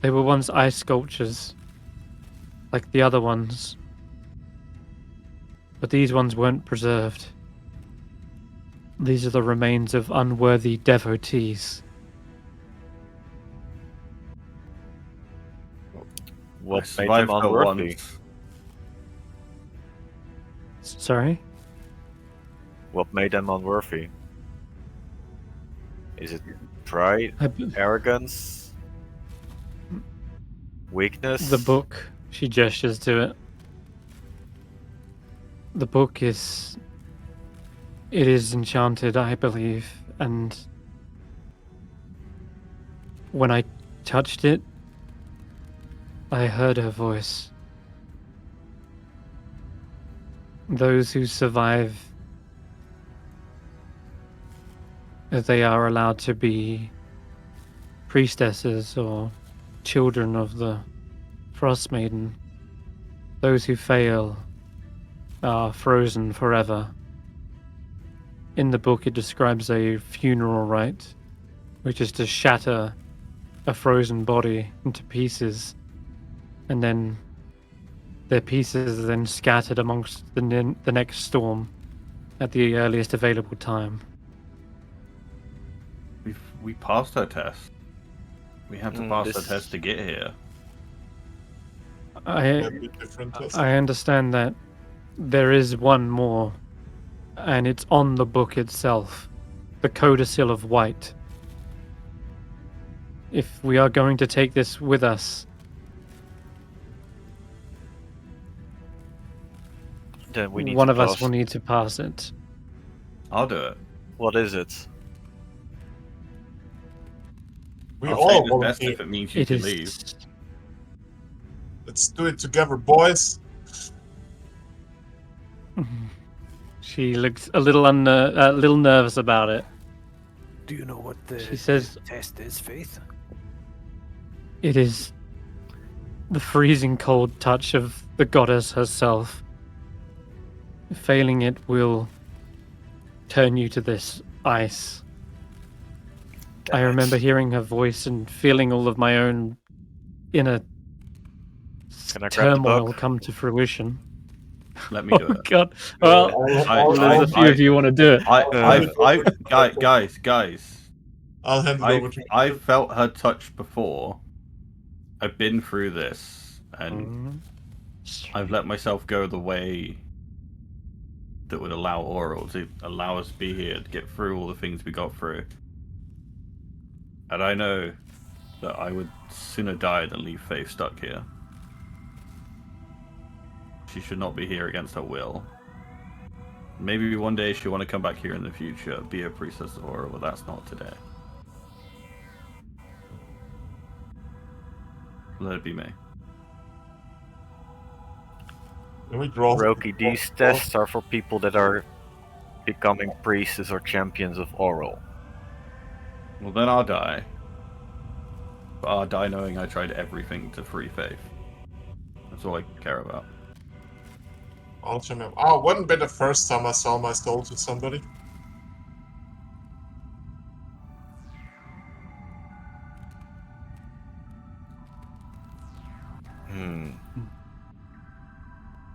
were once ice sculptures, like the other ones. But these ones weren't preserved. These are the remains of unworthy devotees. What I made them survived that unworthy? once. Sorry? What made them unworthy? Is it pride, arrogance, weakness? The book, she gestures to it. The book is enchanted, I believe, and when I touched it, I heard her voice. Those who survive, they are allowed to be priestesses or children of the Frostmaiden. Those who fail are frozen forever. In the book, it describes a funeral rite, which is to shatter a frozen body into pieces, and then their pieces are then scattered amongst the next storm at the earliest available time. We passed our test. We had to pass the this- test to get here. A bit different test. I understand that there is one more, and it's on the book itself, the Codicil of White. If we are going to take this with us, Then we need one to of us pass. will need to pass it. I'll do it. What is it? We I'll all take the test volunteer. if it means you It can is. leave. Let's do it together, boys. She looks a little little nervous about it. Do you know what the She says test is, Faith? it is the freezing cold touch of the goddess herself. Failing it will turn you to this ice. I Damn remember it. hearing her voice and feeling all of my own inner Can I grab the turmoil book? come to fruition. Let me do Oh it. god. Well, there's a few of you want to do it. Guys, I'll hand it over to you. I felt her touch before. I've been through this, and I've let myself go the way that would allow Oral to allow us to be here to get through all the things we got through. And I know that I would sooner die than leave Faith stuck here. She should not be here against her will. Maybe one day she'll want to come back here in the future, be a priestess of Oral, but that's not today. Let it be me. Can we draw? Roki, these tests are for people that are becoming priests or champions of Oral. Well, then I'll die. But I'll die knowing I tried everything to free Faith. That's all I care about. Ultimate. Oh, wouldn't be the first time I saw my soul to somebody.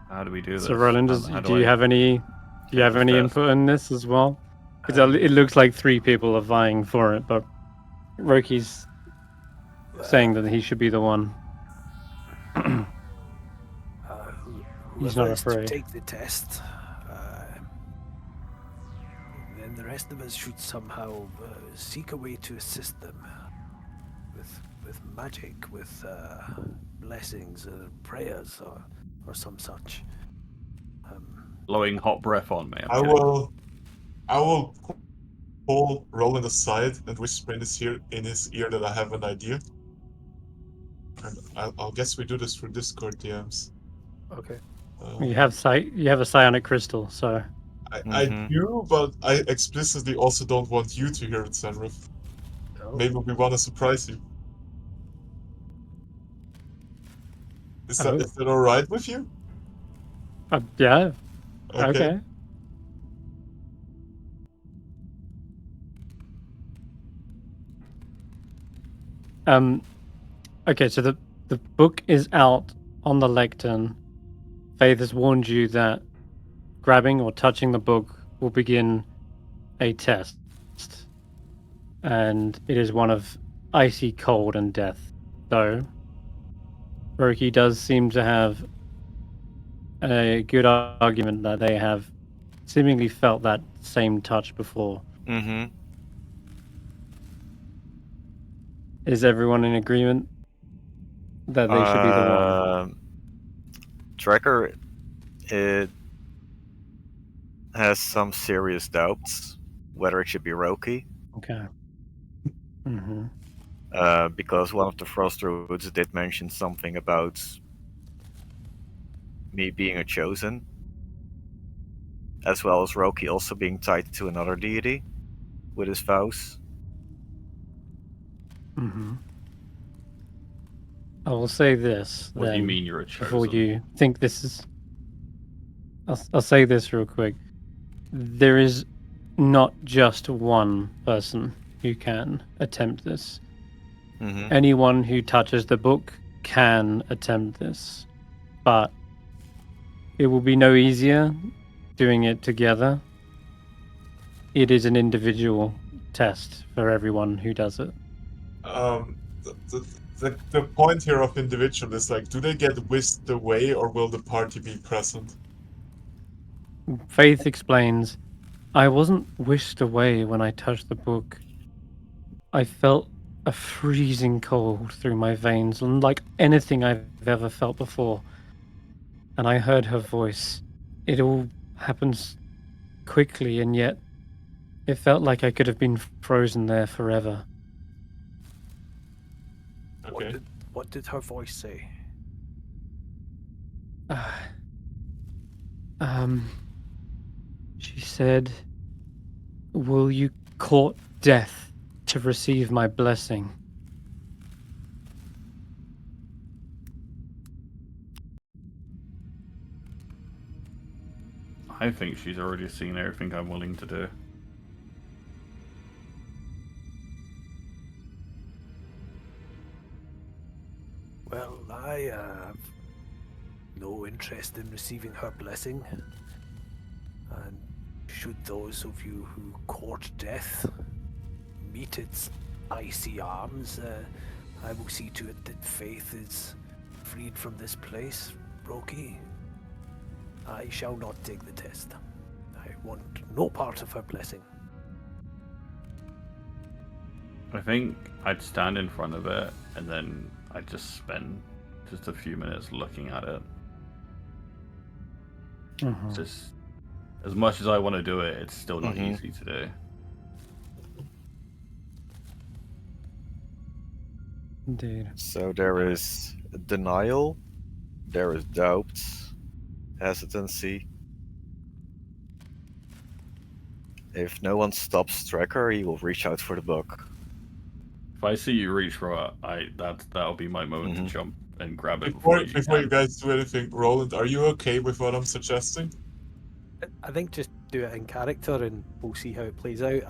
How do we do this? So Roland, do you have any this input in this as well? Because it looks like 3 people are vying for it, but Roki's saying that he should be the one. He's not Whoever is to afraid. take the test, then the rest of us should somehow seek a way to assist them with magic, with blessings, prayers, or some such. Blowing hot breath on me. I will pull Roland aside and whisper in his ear that I have an idea. And I'll guess we do this through Discord DMs. Okay. You have a psionic crystal, so I do, but I explicitly also don't want you to hear it, Senrith. Oh. Maybe we want to surprise you. Is that all right with you? yeah, okay. Okay, so the book is out on the lectern. Faith has warned you that grabbing or touching the book will begin a test. And it is one of icy cold and death. Though Roki does seem to have a good argument that they have seemingly felt that same touch before. Mm-hmm. Is everyone in agreement that they should be the one? Tracker, it has some serious doubts whether it should be Roki. Okay. Mm-hmm. Because one of the Frost Druids did mention something about me being a chosen, as well as Roki also being tied to another deity with his vows. Mm-hmm. I will say this. What do you then, mean you're a chosen? Before you think this is... I'll say this real quick. There is not just one person who can attempt this. Mm-hmm. Anyone who touches the book can attempt this, but it will be no easier doing it together. It is an individual test for everyone who does it. The point here of individual is like, do they get whisked away or will the party be present? Faith explains, I wasn't whisked away when I touched the book. I felt a freezing cold through my veins, unlike anything I've ever felt before. And I heard her voice. It all happens quickly, and yet it felt like I could have been frozen there forever. Okay. What did her voice say? She said, will you court death to receive my blessing? I think she's already seen everything I'm willing to do. Well, I have no interest in receiving her blessing. And should those of you who court death meet its icy arms, I will see to it that Faith is freed from this place. Roki, I shall not take the test. I want no part of her blessing. I think I'd stand in front of it and then I'd just spend just a few minutes looking at it. Just as much as I want to do it, it's still not easy to do. Indeed. So there is denial, there is doubt, hesitancy. If no one stops Tracker, he will reach out for the book. If I see you reach for it, that'll be my moment to jump and grab it Before before you guys do anything, Roland, are you okay with what I'm suggesting? I think just do it in character and we'll see how it plays out.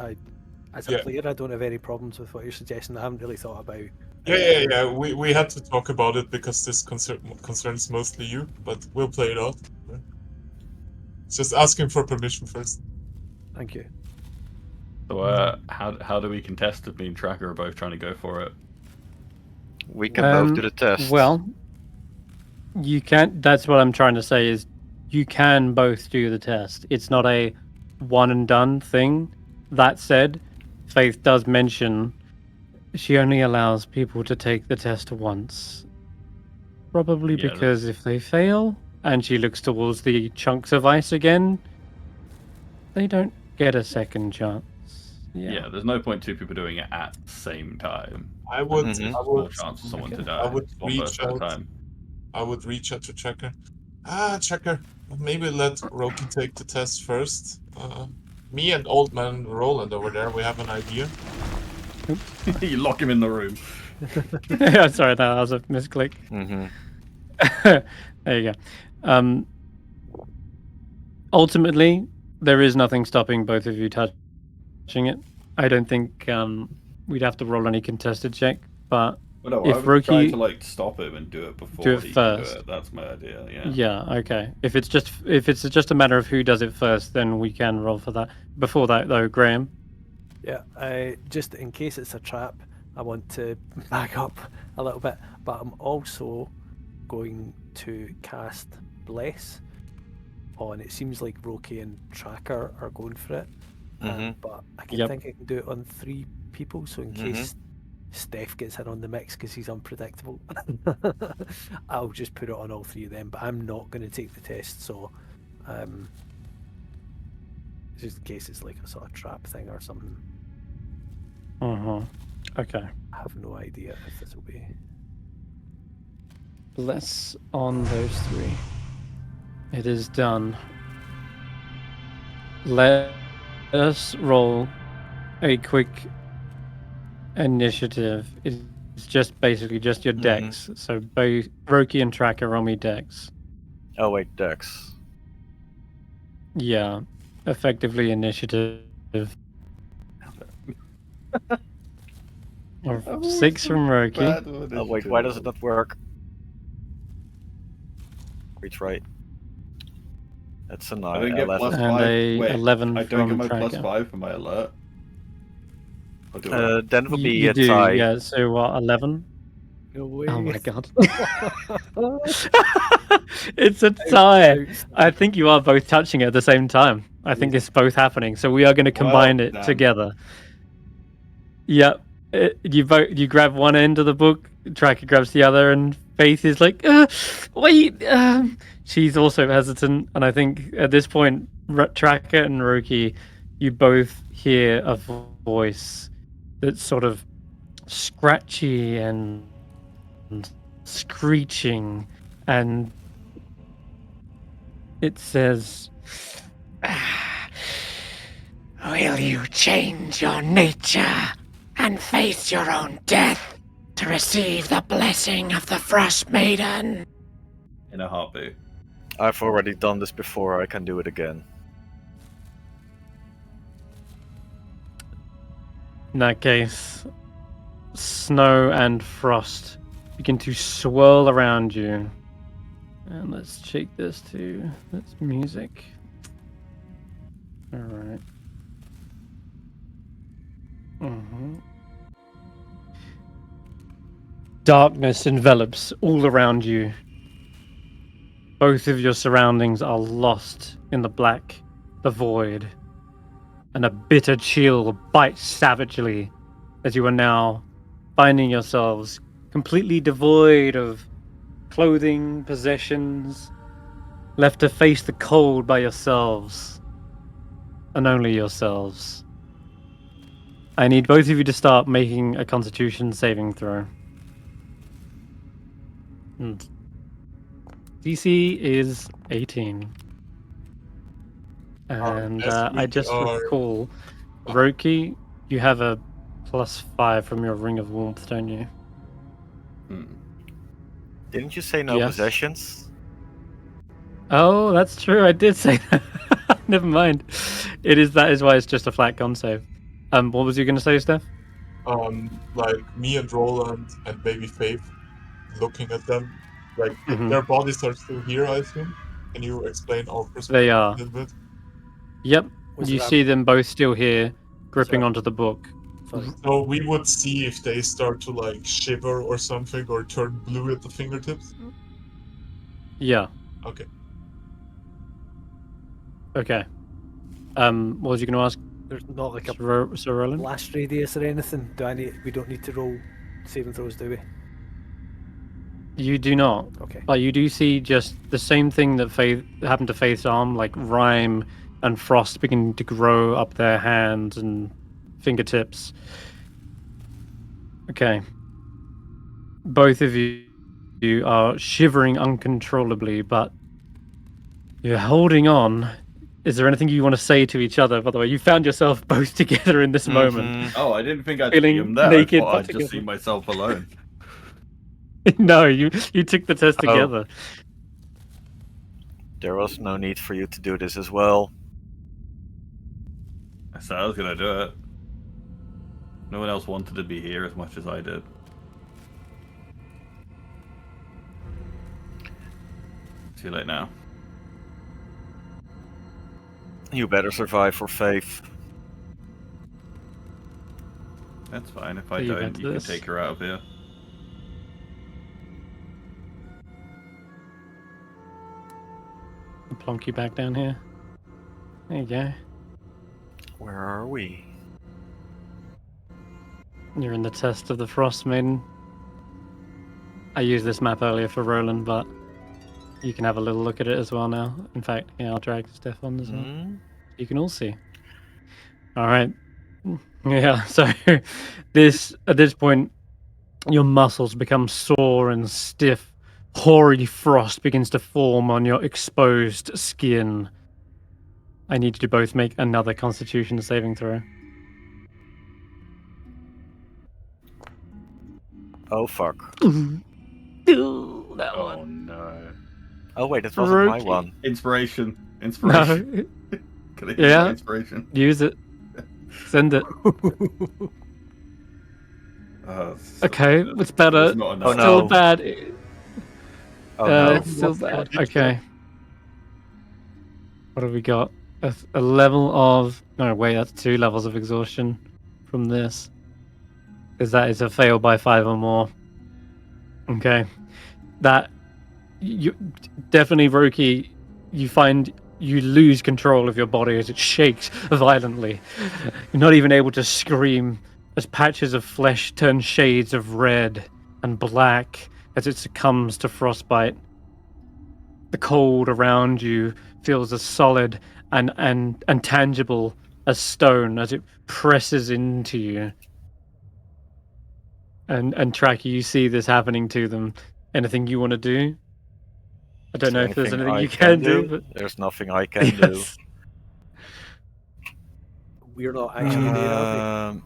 As a Yeah. player, I don't have any problems with what you're suggesting. I haven't really thought about... Yeah. We had to talk about it because this concerns mostly you, but we'll play it out. Just asking for permission first. Thank you. So, how do we contest if me and Tracker are both trying to go for it? We can both do the test. Well, you can't. That's what I'm trying to say is you can both do the test. It's not a one and done thing. That said, Faith does mention she only allows people to take the test once. Probably Yeah, because if they fail, and she looks towards the chunks of ice again, they don't get a second chance. Yeah, there's no point two people doing it at the same time. I would, Mhm. I More would, chance of someone to Okay. die. I would one reach person at a out. time. I would reach out to Checker. Checker, maybe let Roki take the test first. Me and old man Roland over there, we have an idea. You lock him in the room. Yeah, sorry, that was a misclick. There you go. Ultimately, there is nothing stopping both of you touching it. I don't think we'd have to roll any contested check, but Well, no, if I was trying Roki to like stop him and do it before do it he first. can do it. That's my idea. Yeah. yeah, okay. If it's just a matter of who does it first, then we can roll for that. Before that, though, Graham. Yeah, just in case it's a trap, I want to back up a little bit, but I'm also going to cast Bless on. It seems like Roki and Tracker are going for it, but I think I can do it on 3 people. So in case Stef gets in on the mix because he's unpredictable, I'll just put it on all 3 of them. But I'm not going to take the test, so just in case it's like a sort of trap thing or something. Okay. I have no idea if this will be. Bless on those 3. It is done. Let us roll a quick initiative. It It's just basically just your decks. So both Roki and Tracker roll me decks. Oh wait, Dex. Yeah, effectively initiative. Or 6 from Roki. Oh wait, why does it not work? Retry. That's a I didn't get 11. plus And 5. a Wait, 11 I don't get from my plus Tracker. 5 for my alert. Or do I? Then it would be You a do, tie. yeah. So what? 11. No way. Oh my god. It's a tie. I think you are both touching it at the same time. I think it's both happening. So we are going to combine it damn. together. Yep. You grab one end of the book, Tracker grabs the other, and Faith is like, wait. She's also hesitant, and I think at this point, Tracker and Roki, you both hear a voice that's sort of scratchy and screeching, and it says, Will you change your nature and face your own death to receive the blessing of the Frostmaiden? In a heartbeat. I've already done this before, I can do it again. in that case, snow and frost begin to swirl around you. And let's check this too. That's music. Alright. Darkness envelops all around you. Both of your surroundings are lost in the black, the void, and a bitter chill bites savagely as you are now finding yourselves completely devoid of clothing, possessions, left to face the cold by yourselves, and only yourselves. I need both of you to start making a Constitution saving throw. DC is 18. And as we I just are- recall, Roki, you have a +5 from your Ring of Warmth, don't you? Didn't you say no Yes. possessions? Oh, that's true. I did say that. Never mind. That is why it's just a flat con save. What was you going to say, Steph? Like me and Roland and maybe Faith, looking at them, like Mhm. their bodies are still here, I assume. Can you explain our perspective They are. a little bit? Yep. Was You there a- see them both still here, gripping Sorry. onto the book. Sorry. So we would see if they start to like shiver or something or turn blue at the fingertips. Yeah. Okay. Okay. What was you going to ask, There's not like a Sir Roland? blast radius or anything. We don't need to roll saving throws, do we? You do not. Okay. But you do see just the same thing that happened to Faith's arm, like Rime and Frost beginning to grow up their hands and fingertips. Okay. Both of you are shivering uncontrollably, but you're holding on. Is there anything you want to say to each other? By the way, you found yourself both together in this moment. Oh, I didn't think I'd Feeling see him there. naked, I thought but I'd just together. see myself alone. No, you took the test Oh. together. There was no need for you to do this as well. I said I was gonna do it. No one else wanted to be here as much as I did. Too late now. You better survive for Faith. That's fine. If I So you don't, got you can this. take her out of here. I'll plonk you back down here. There you go. Where are we? You're in the test of the Frostmaiden. I used this map earlier for Roland, but you can have a little look at it as well now. In fact, yeah, I'll drag Stef on as well. You can all see. All right. Yeah, so at this point, your muscles become sore and stiff. Hoary frost begins to form on your exposed skin. I need you to both make another Constitution saving throw. Oh fuck. Ooh, that Oh one. no. Oh wait, that wasn't my Roki. one. Inspiration. No, Inspiration. Can I use Yeah. my inspiration? use it. Send it. Okay, it's better. It's not enough. Oh, Still no. bad. Oh no. It's still What's the bad. detail? Okay. What have we got? A level of... No, wait, that's 2 levels of exhaustion from this. Because that is a fail by 5 or more. Okay. That... You definitely, Roki, you find you lose control of your body as it shakes violently. You're not even able to scream as patches of flesh turn shades of red and black as it succumbs to frostbite. The cold around you feels as solid and tangible as stone as it presses into you. And Tracky, you see this happening to them. Anything you want to do? I don't Is know there if there's anything I you can do, but There's nothing I can do. yes. We're not actually there, are we?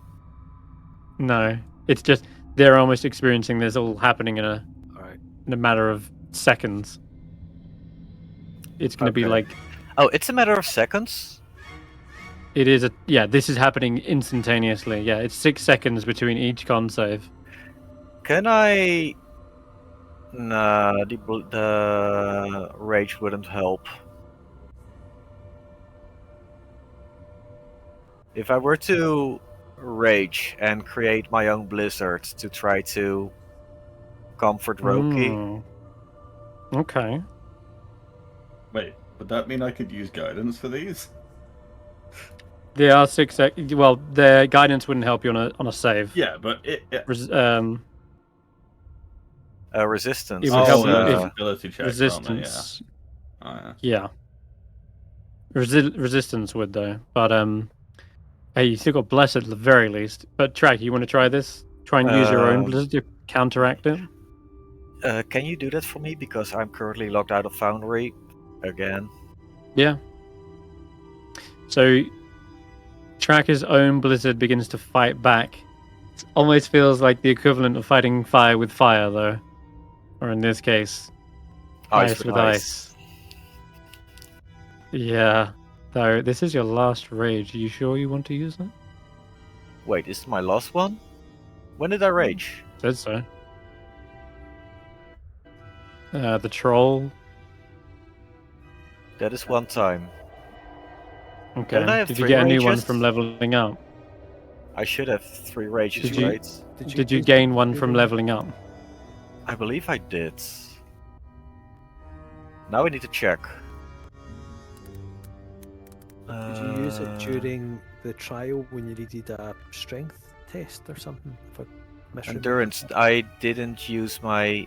No, it's just they're almost experiencing this all happening in a Alright. matter of seconds. It's going to be Okay. like Oh, it's a matter of seconds? it is a this is happening instantaneously. Yeah, it's 6 seconds between each con save. Can I... Nah, the rage wouldn't help. If I were to rage and create my own blizzard to try to comfort Roki, Mm. Okay. Wait, would that mean I could use guidance for these? They are 6 seconds. Well, their guidance wouldn't help you on a save. Yeah, but it. resistance. It would help is, you if- ability checks, resistance. aren't they? Yeah. Resistance would though, but hey, you still got blessed at the very least. But Track, you want to try this? Try and use your own blizzard to counteract it. Can you do that for me? Because I'm currently locked out of Foundry again. Yeah. So Tracker's own blizzard begins to fight back. It almost feels like the equivalent of fighting fire with fire, though, or in this case, ice with ice. Yeah. Though this is your last rage. Are you sure you want to use it? Wait, is it my last one? When did I rage? Said so. The troll. That is one time. Okay. Did I have Did you 3 get a new one rages? from leveling up? I should have 3 rages, Did you- right? Did you gain one from leveling up? I believe I did. Now I need to check. Did you use it during the trial when you needed a strength test or something? If I misremember? Endurance. I didn't use my...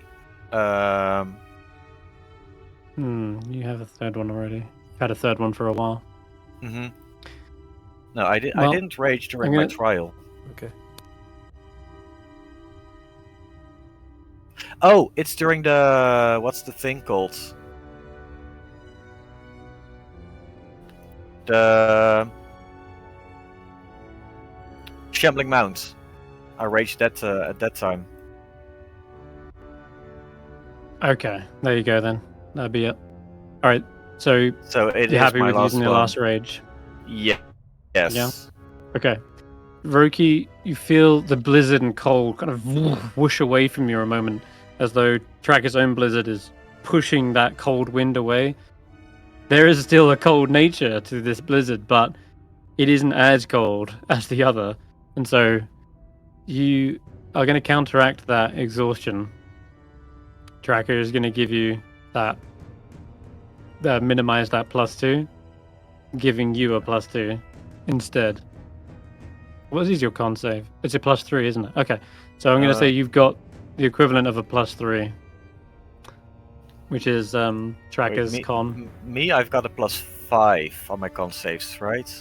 You have a third one already. Had a third one for a while. No, I Well, didn't rage during I'm my gonna- trial. Okay. Oh, it's during the... What's the thing called? The... Shambling Mount. I raged that at that time. Okay, there you go then. That'd be it. All right. So So it you're is happy my with last using your one. last rage? Yeah. Yes. Yeah. Okay. Roki, you feel the blizzard and cold kind of whoosh away from you a moment, as though Tracker's own blizzard is pushing that cold wind away. There is still a cold nature to this blizzard, but it isn't as cold as the other. And so you are going to counteract that exhaustion. Tracker is going to give you that, minimize that +2, giving you a +2 instead. What is your con save? It's a +3, isn't it? Okay, so I'm going to say you've got the equivalent of a +3, which is Tracker's Wait, con. Me, I've got a +5 on my con saves, right?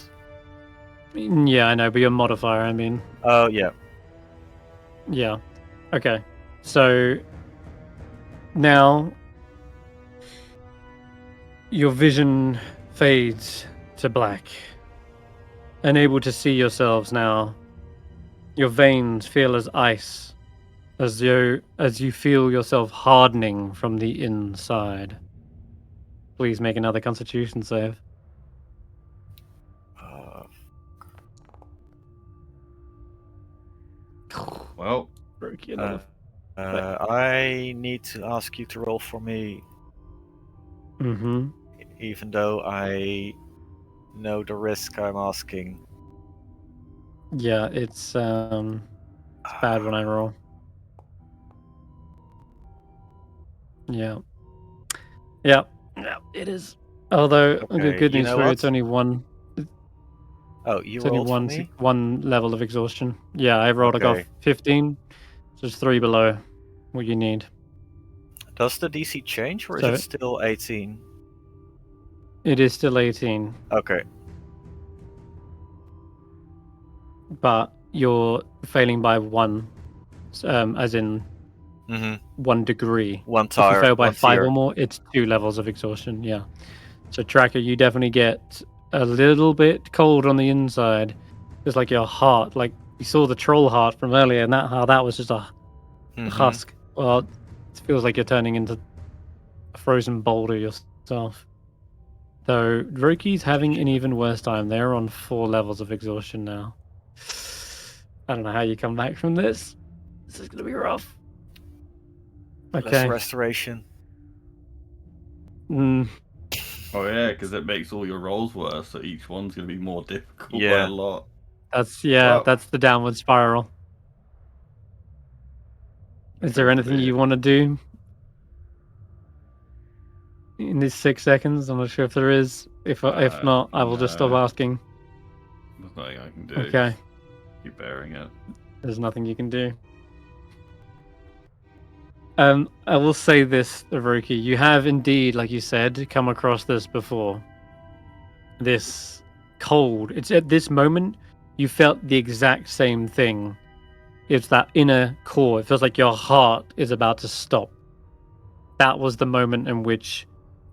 Yeah, I know, but your modifier, I mean. Oh, yeah. Yeah. Okay. So now your vision fades to black. Unable to see yourselves now. Your veins feel as ice. as you feel yourself hardening from the inside. Please make another Constitution save. Well, Roki, another. I need to ask you to roll for me, Mm-hmm. even though I know the risk I'm asking. Yeah, it's bad when I roll. Yeah. Yeah, it is. Although, Okay, good you news know for you, what? it's only one. Oh, you It's only rolled for me? one level of exhaustion. Yeah, I rolled. I got Okay. 15, so it's 3 below what you need. Does the DC change, or So- is it still 18? It is still 18, Okay. but you're failing by 1, as in Mm-hmm. 1 degree. One If you tire. fail by one 5 tier. or more, it's 2 levels of exhaustion. Yeah. So Tracker, you definitely get a little bit cold on the inside. It's like your heart, like you saw the troll heart from earlier, and that was just a Mhm. husk. Well, it feels like you're turning into a frozen boulder yourself. Though Roki's having an even worse time. They're on 4 levels of exhaustion now. I don't know how you come back from this. This is gonna be rough. Less Okay. restoration. Mm, oh yeah, because it makes all your rolls worse, so each one's going to be more difficult by Yeah. a lot. that's Well- that's the downward spiral. Is there anything you want to do in these 6 seconds? I'm not sure if there is. If not, I will just stop no. asking. There's nothing I can do. Okay. Just keep bearing it. There's nothing you can do. I will say this, Roki. You have indeed, like you said, come across this before. This cold. It's at this moment you felt the exact same thing. It's that inner core. It feels like your heart is about to stop. That was the moment in which,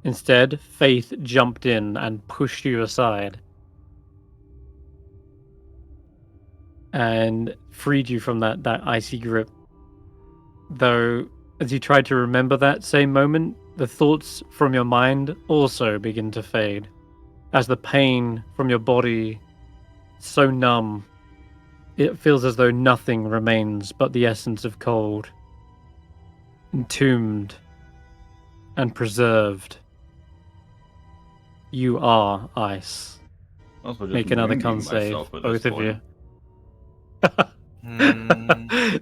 instead, faith jumped in and pushed you aside. And freed you from that icy grip. Though, as you try to remember that same moment, the thoughts from your mind also begin to fade. As the pain from your body, so numb, it feels as though nothing remains but the essence of cold. Entombed and preserved. You are ice. Might as well just Make another moonbeam con save, myself at both this of you. point.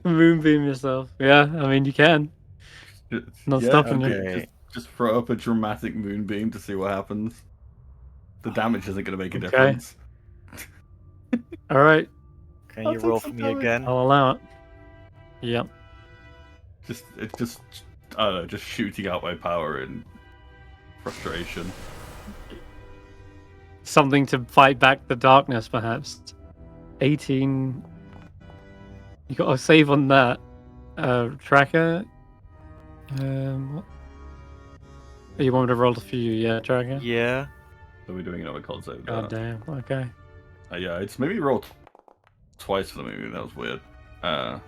Moonbeam yourself. Yeah, I mean, you can. Not stopping you. Okay. Just throw up a dramatic moonbeam to see what happens. The damage isn't going to make a Okay. difference. All right, Can I'll you take roll some for me damage. again? I'll allow it. Yep. It's just I don't know, just shooting out my power in frustration. Something to fight back the darkness, perhaps. 18. You got a save on that. Tracker. What? Oh, you want me to roll for you? Yeah, Tracker. Yeah. So we're doing another con save. God damn. Okay. Yeah, it's maybe rolled twice for the movie. That was weird. But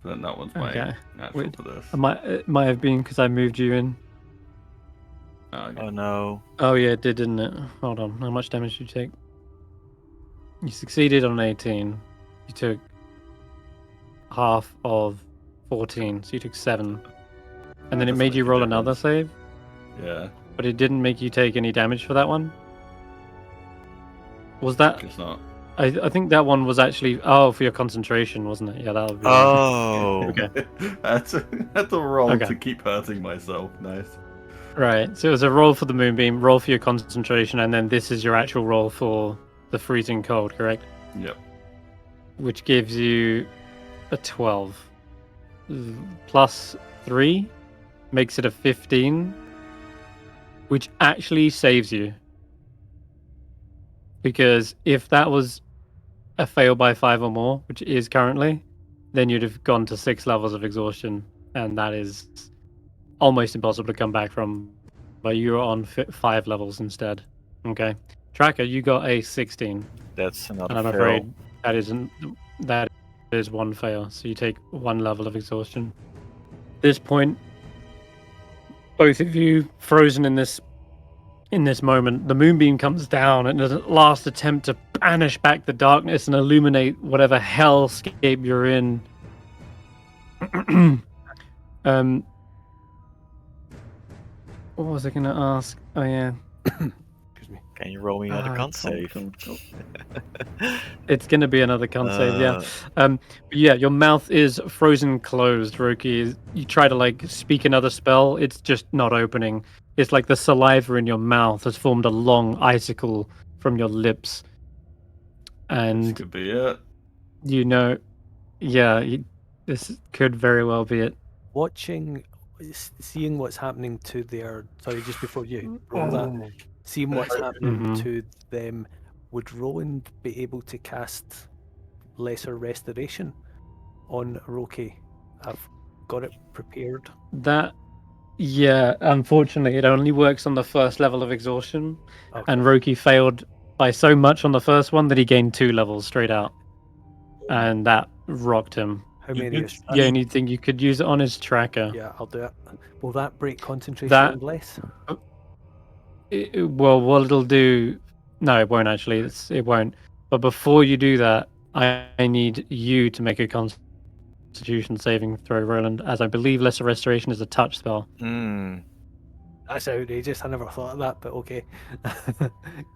then that one's my Okay. natural Wait. for this. It might have been because I moved you in. Okay. Oh no. Oh yeah, it did, didn't it? Hold on. How much damage did you take? You succeeded on 18. You took half of 14, so you took 7. And then it Doesn't made you make a roll another difference. save, Yeah, but it didn't make you take any damage for that one. Was that? it's not. I think that one was actually for your concentration, wasn't it? Yeah, that would be. Oh. Okay. I had to roll Okay. to keep hurting myself. Nice. Right. So it was a roll for the moonbeam, roll for your concentration, and then this is your actual roll for the freezing cold, correct? Yep. Which gives you a 12 plus 3 makes it a 15, which actually saves you. Because if that was a fail by 5 or more, which it is currently, then you'd have gone to 6 levels of exhaustion, and that is almost impossible to come back from. But you're on 5 levels instead. Okay. Tracker, you got a 16. That's another And I'm fail. afraid that isn't that is one fail, so you take 1 level of exhaustion. At this point, both of you frozen in this moment. The moonbeam comes down, and in a last attempt to banish back the darkness and illuminate whatever hellscape you're in. What was I going to ask? Oh yeah. Excuse me. Can you roll me another con save? It's going to be another con save, yeah. But yeah, your mouth is frozen closed, Roki. You try to like speak another spell, it's just not opening. It's like the saliva in your mouth has formed a long icicle from your lips. This And could be it. you know, yeah, this could very well be it. Seeing what's happening to their... Sorry, just before you roll that. Seeing what's happening Mhm. to them, would Roland be able to cast Lesser Restoration on Roki? I've got it prepared. That, yeah, unfortunately, it only works on the first level of exhaustion. Okay. And Roki failed by so much on the first one that he gained 2 levels straight out. And that rocked him. How You many did- is... The only thing you could use it on is tracker. Yeah, I'll do it. Will that break concentration That- and less? Well, what it'll do... No, it won't actually. It won't. But before you do that, I need you to make a Constitution saving throw, Roland, as I believe Lesser Restoration is a touch spell. That's outrageous. I never thought of that, but okay.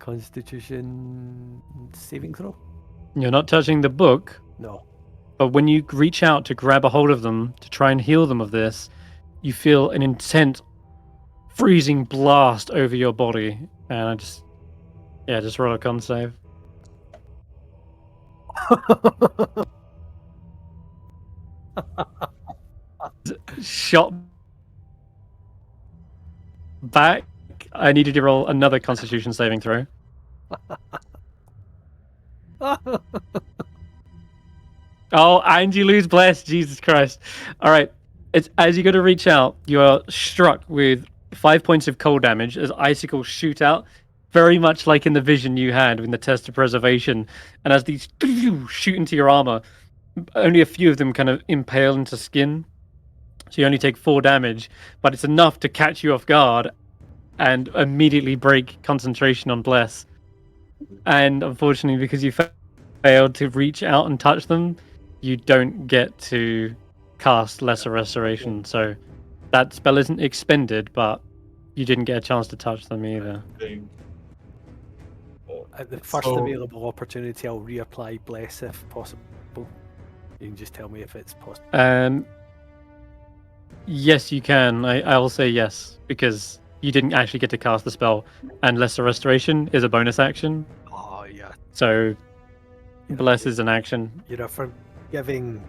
Constitution saving throw? You're not touching the book, No. but when you reach out to grab a hold of them to try and heal them of this, you feel an intense, freezing blast over your body. And just roll a con save. Shot back. I needed to roll another Constitution saving throw. Oh, and you lose bless. Jesus Christ. All right. It's as you go to reach out, you are struck with 5 points of cold damage as icicles shoot out, very much like in the vision you had in the test of preservation. And as these shoot into your armor, only a few of them kind of impale into skin. So you only take 4 damage, but it's enough to catch you off guard and immediately break concentration on bless. And unfortunately, because you failed to reach out and touch them, you don't get to cast Lesser Restoration. So that spell isn't expended, but you didn't get a chance to touch them either. At the first So- available opportunity, I'll reapply Bless if possible. You can just tell me if it's possible. Yes, you can. I will say yes, because you didn't actually get to cast the spell, and Lesser Restoration is a bonus action. Oh, yeah. So Bless is an action. You're a forgiving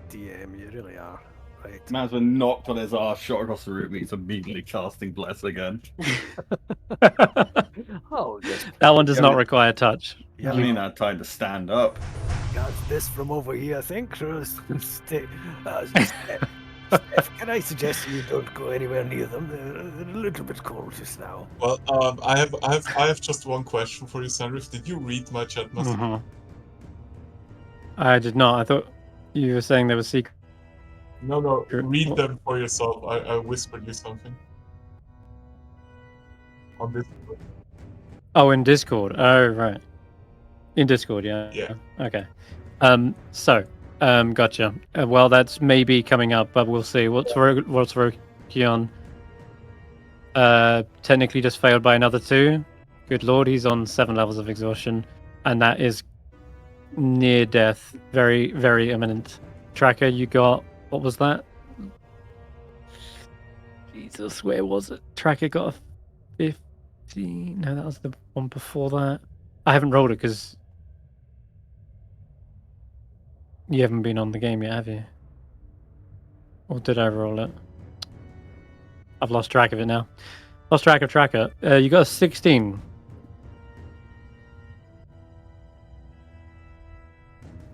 DM, you really are. Right. Man's been knocked on his ass, shot across the room. He's immediately casting Bless again. Oh, yes. That one does Yeah, not but- require touch. Yeah, I mean, I had time to stand up. got this from over here, I think. Stef, can I suggest you don't go anywhere near them? They're a little bit cold just now. Well, I have just one question for you, Senrith. Did you read my chat message? Mhm. I did not. I thought you were saying there was secret. No, Sure. read them for yourself. I whispered you something. On this. Oh, in Discord. Oh, right. In Discord, yeah. Yeah. Okay. Gotcha. Well, that's maybe coming up, but we'll see. What's Roki on? Technically just failed by another 2. Good lord, he's on 7 levels of exhaustion, and that is near death. Very, very imminent. Tracker, you got... What was that? Jesus, where was it? Tracker got a 15... No, that was the one before that. I haven't rolled it because you haven't been on the game yet, have you? Or did I roll it? I've lost track of it now. Lost track of Tracker. You got a 16.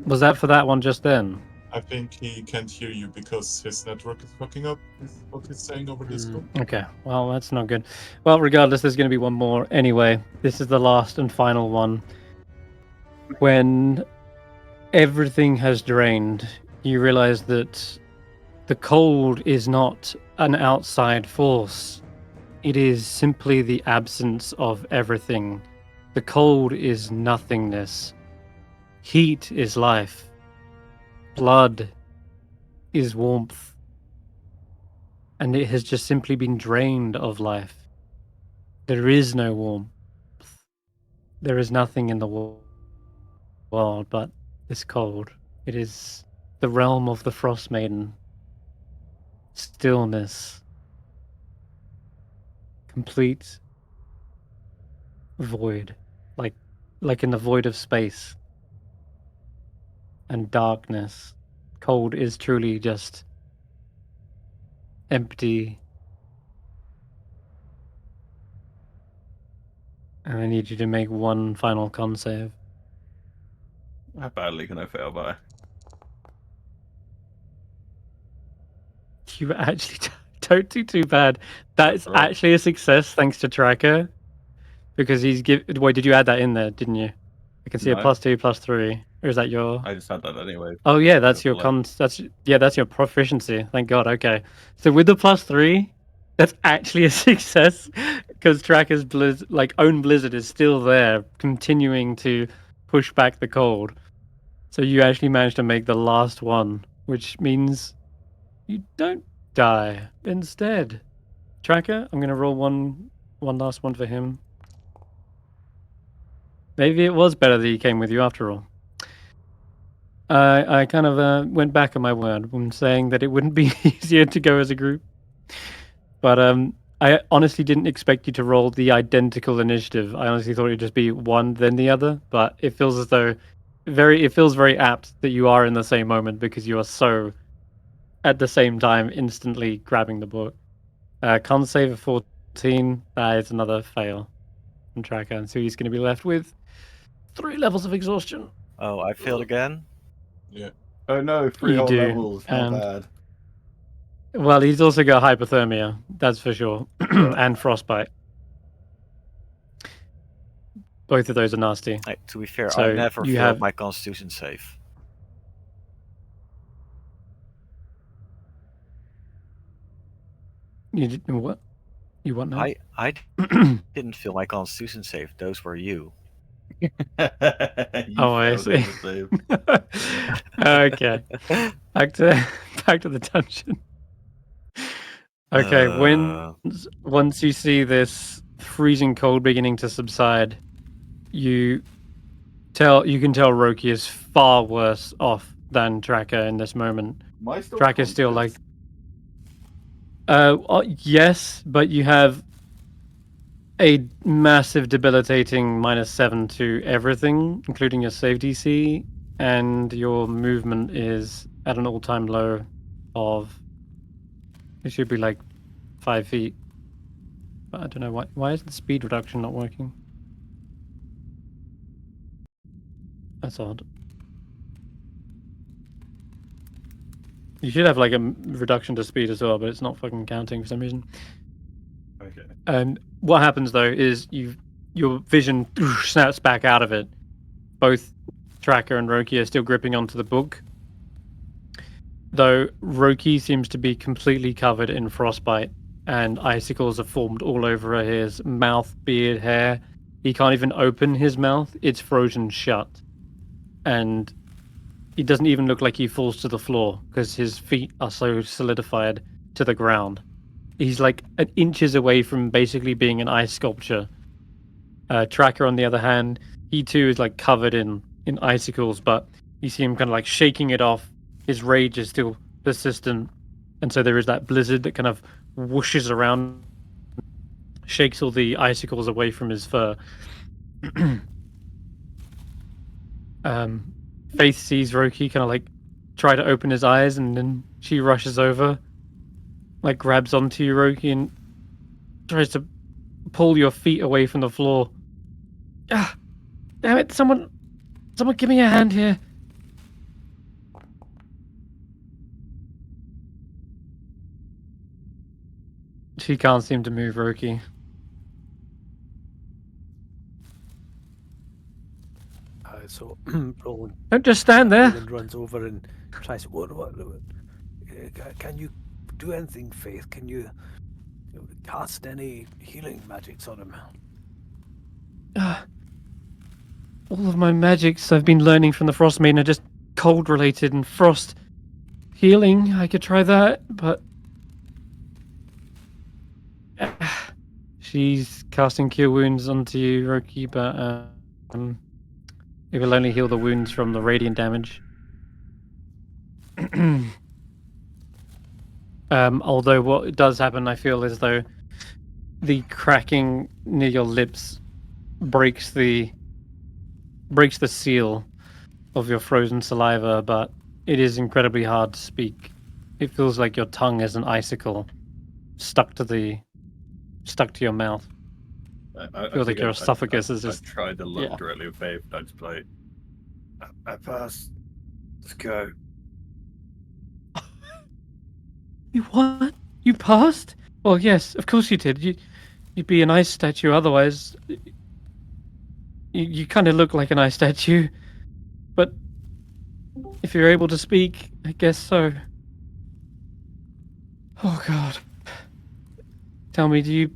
Was that for that one just then? I think he can't hear you because his network is fucking up, is what he's saying over Discord. Okay, well, that's not good. Well, regardless, there's going to be one more. Anyway, this is the last and final one. When everything has drained, you realize that the cold is not an outside force. It is simply the absence of everything. The cold is nothingness. Heat is life. Blood is warmth. And it has just simply been drained of life. There is no warmth. There is nothing in the world but this cold. It is the realm of the Frostmaiden. Stillness. Complete void. Like in the void of space. And darkness. Cold is truly just empty. And I need you to make one final con save. How badly can I fail by? You actually don't do too bad. That's Alright. actually a success thanks to Tracker. Because he's Wait, did you add that in there, didn't you? I can see a No. +2, +3. Or is that your... I just had that anyway. Oh yeah, that's your Below. that's your proficiency. Thank God. Okay. So with the +3, that's actually a success because Tracker's own blizzard is still there, continuing to push back the cold. So you actually managed to make the last one, which means you don't die. Instead, Tracker, I'm gonna roll one last one for him. Maybe it was better that he came with you after all. I kind of went back on my word when saying that it wouldn't be easier to go as a group. But I honestly didn't expect you to roll the identical initiative. I honestly thought it'd just be one then the other. But it feels as though it feels very apt that you are in the same moment because you are so at the same time instantly grabbing the book. Con save of 14. That is another fail from Tracker, and so he's going to be left with 3 levels of exhaustion. Oh, I failed again? Yeah. Oh no, 3 You whole do, levels. How and- bad. Well, he's also got hypothermia, that's for sure, and frostbite. Both of those are nasty. Hey, to be fair, So I never you failed have- my Constitution save. You did what? You what now? I didn't fail my Constitution save. Those were you. You Oh, I failed in see. the save. Okay, back to the dungeon. Okay, once you see this freezing cold beginning to subside, you can tell Roki is far worse off than Tracker in this moment. Am I still Tracker's still like, conscious? yes, but you have a massive debilitating -7 to everything, including your save DC, and your movement is at an all-time low of, it should be like 5 feet. But I don't know why is the speed reduction not working? That's odd. You should have like a reduction to speed as well, but it's not fucking counting for some reason. Okay. And what happens though is your vision snaps back out of it. Both Tracker and Roki are still gripping onto the book. Though Roki seems to be completely covered in frostbite and icicles are formed all over his mouth, beard, hair. He can't even open his mouth. It's frozen shut. And it doesn't even look like he falls to the floor because his feet are so solidified to the ground. He's like inches away from basically being an ice sculpture. Tracker, on the other hand, he too is like covered in icicles, but you see him kind of like shaking it off. His rage is still persistent, and so there is that blizzard that kind of whooshes around, shakes all the icicles away from his fur. Faith sees Roki kind of like try to open his eyes, and then she rushes over, like grabs onto you, Roki, and tries to pull your feet away from the floor. Ah, damn it! Someone give me a hand here. She can't seem to move, Roki. So Roland, Don't just stand there. Roland runs over and tries. What? Can you do anything, Faith? Can you cast any healing magics on him? All of my magics I've been learning from the Frostmaiden are just cold related and frost healing. I could try that, but she's casting Cure Wounds onto you, Roki, but it will only heal the wounds from the radiant damage. Although what does happen, I feel as though the cracking near your lips breaks the seal of your frozen saliva, but it is incredibly hard to speak. It feels like your tongue is an icicle stuck to your mouth. I Feels like think your esophagus is I just tried to look yeah. directly at Faith, and I just like, I passed. Let's go. You what? You passed? Well, yes, of course you did. You'd be an ice statue otherwise. You kind of look like an ice statue, but if you're able to speak, I guess so. Oh God. Tell me, do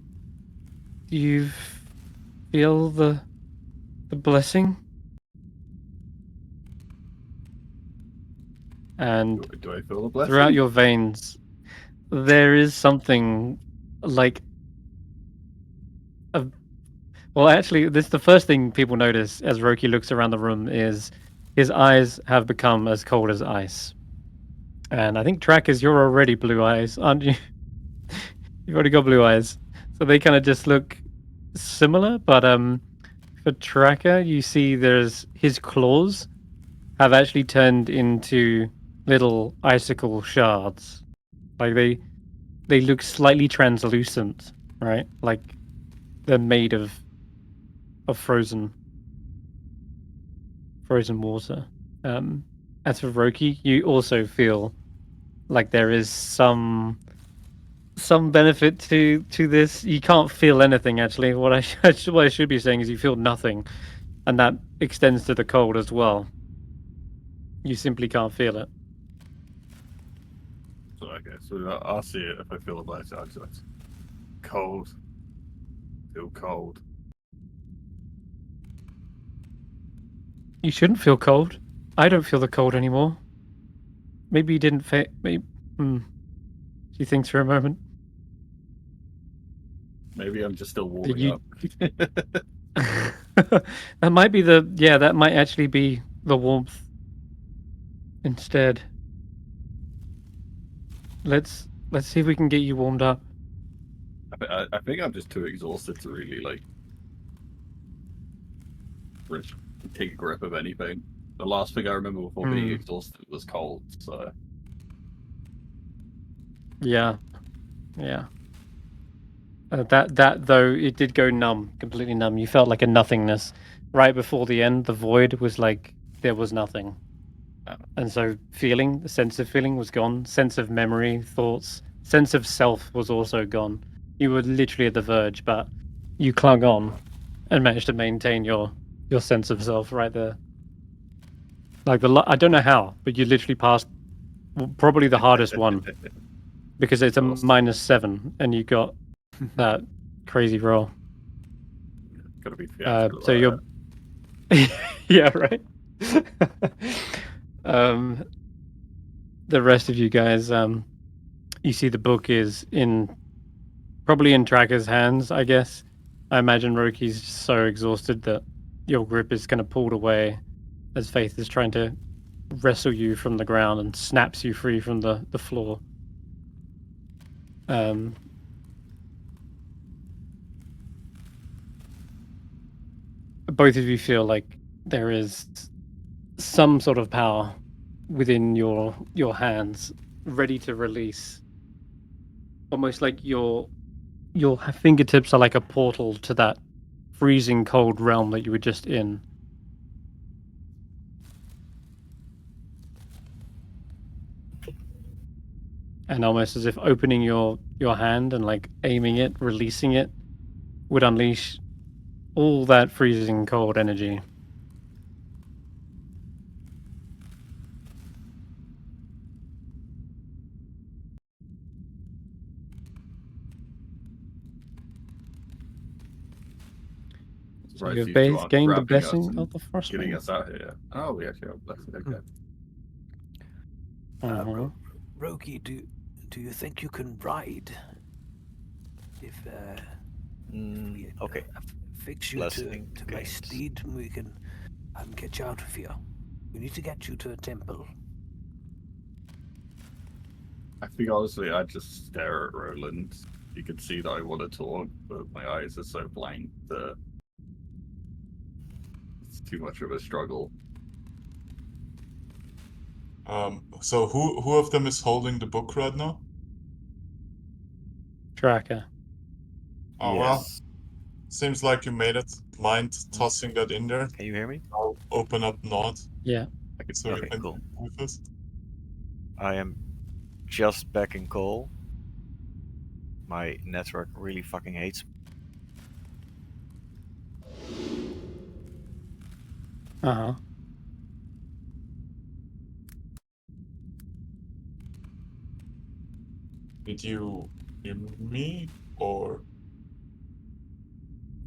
you feel the blessing? And Do I feel the blessing? throughout your veins, there is something like well, actually, this the first thing people notice as Roki looks around the room is his eyes have become as cold as ice. And I think Trackers, you're already blue eyes, aren't you? You've already got blue eyes, so they kind of just look similar. But for Tracker, you see there's his claws have actually turned into little icicle shards. Like they look slightly translucent, right? Like they're made of frozen water. As for Roki, you also feel like there is some benefit to this. You can't feel anything actually. What I should be saying is you feel nothing, and that extends to the cold as well. You simply can't feel it. So okay, so I'll see it if I feel the blessing. It's cold. Feel cold. You shouldn't feel cold. I don't feel the cold anymore. Maybe you didn't maybe. She thinks for a moment. Maybe I'm just still warming up. That might be that might actually be the warmth instead. Let's see if we can get you warmed up. I think I'm just too exhausted to really take a grip of anything. The last thing I remember before being exhausted was cold, so yeah. That though, it did go numb, completely numb. You felt like a nothingness. Right before the end, the void was like there was nothing. And so the sense of feeling was gone. Sense of memory, thoughts, sense of self was also gone. You were literally at the verge, but you clung on and managed to maintain your sense of self right there. Like I don't know how, but you literally passed probably the hardest one because it's a -7 and you got that crazy roll. gotta be So you're yeah, right. The rest of you guys, you see the book is probably in Tracker's hands, I guess. I imagine Roki's so exhausted that your grip is kind of pulled away as Faith is trying to wrestle you from the ground and snaps you free from the floor. Both of you feel like there is some sort of power within your hands, ready to release. Almost like your fingertips are like a portal to that freezing cold realm that you were just in. And almost as if opening your hand and like aiming it, releasing it, would unleash all that freezing cold energy. So Right, you've these two both are gained the grabbing us blessing and of the getting Frostmaiden. us out here. Oh, we actually have blessing. Okay. Uh-huh. Roki, do you think you can ride? If we Okay. fix you Blessing to my games. steed, we can get you out of here. We need to get you to a temple. I think honestly, I just stare at Roland. You can see that I want to talk, but my eyes are so blank that it's too much of a struggle. So who of them is holding the book right now? Tracker. Oh well, Yes. seems like you made it. Mind tossing that in there? Can you hear me? I'll open up Nod Yeah. so you Okay, can cool. with us. I am just back in call. My network really fucking hates me. Uh-huh. Did you hear me or?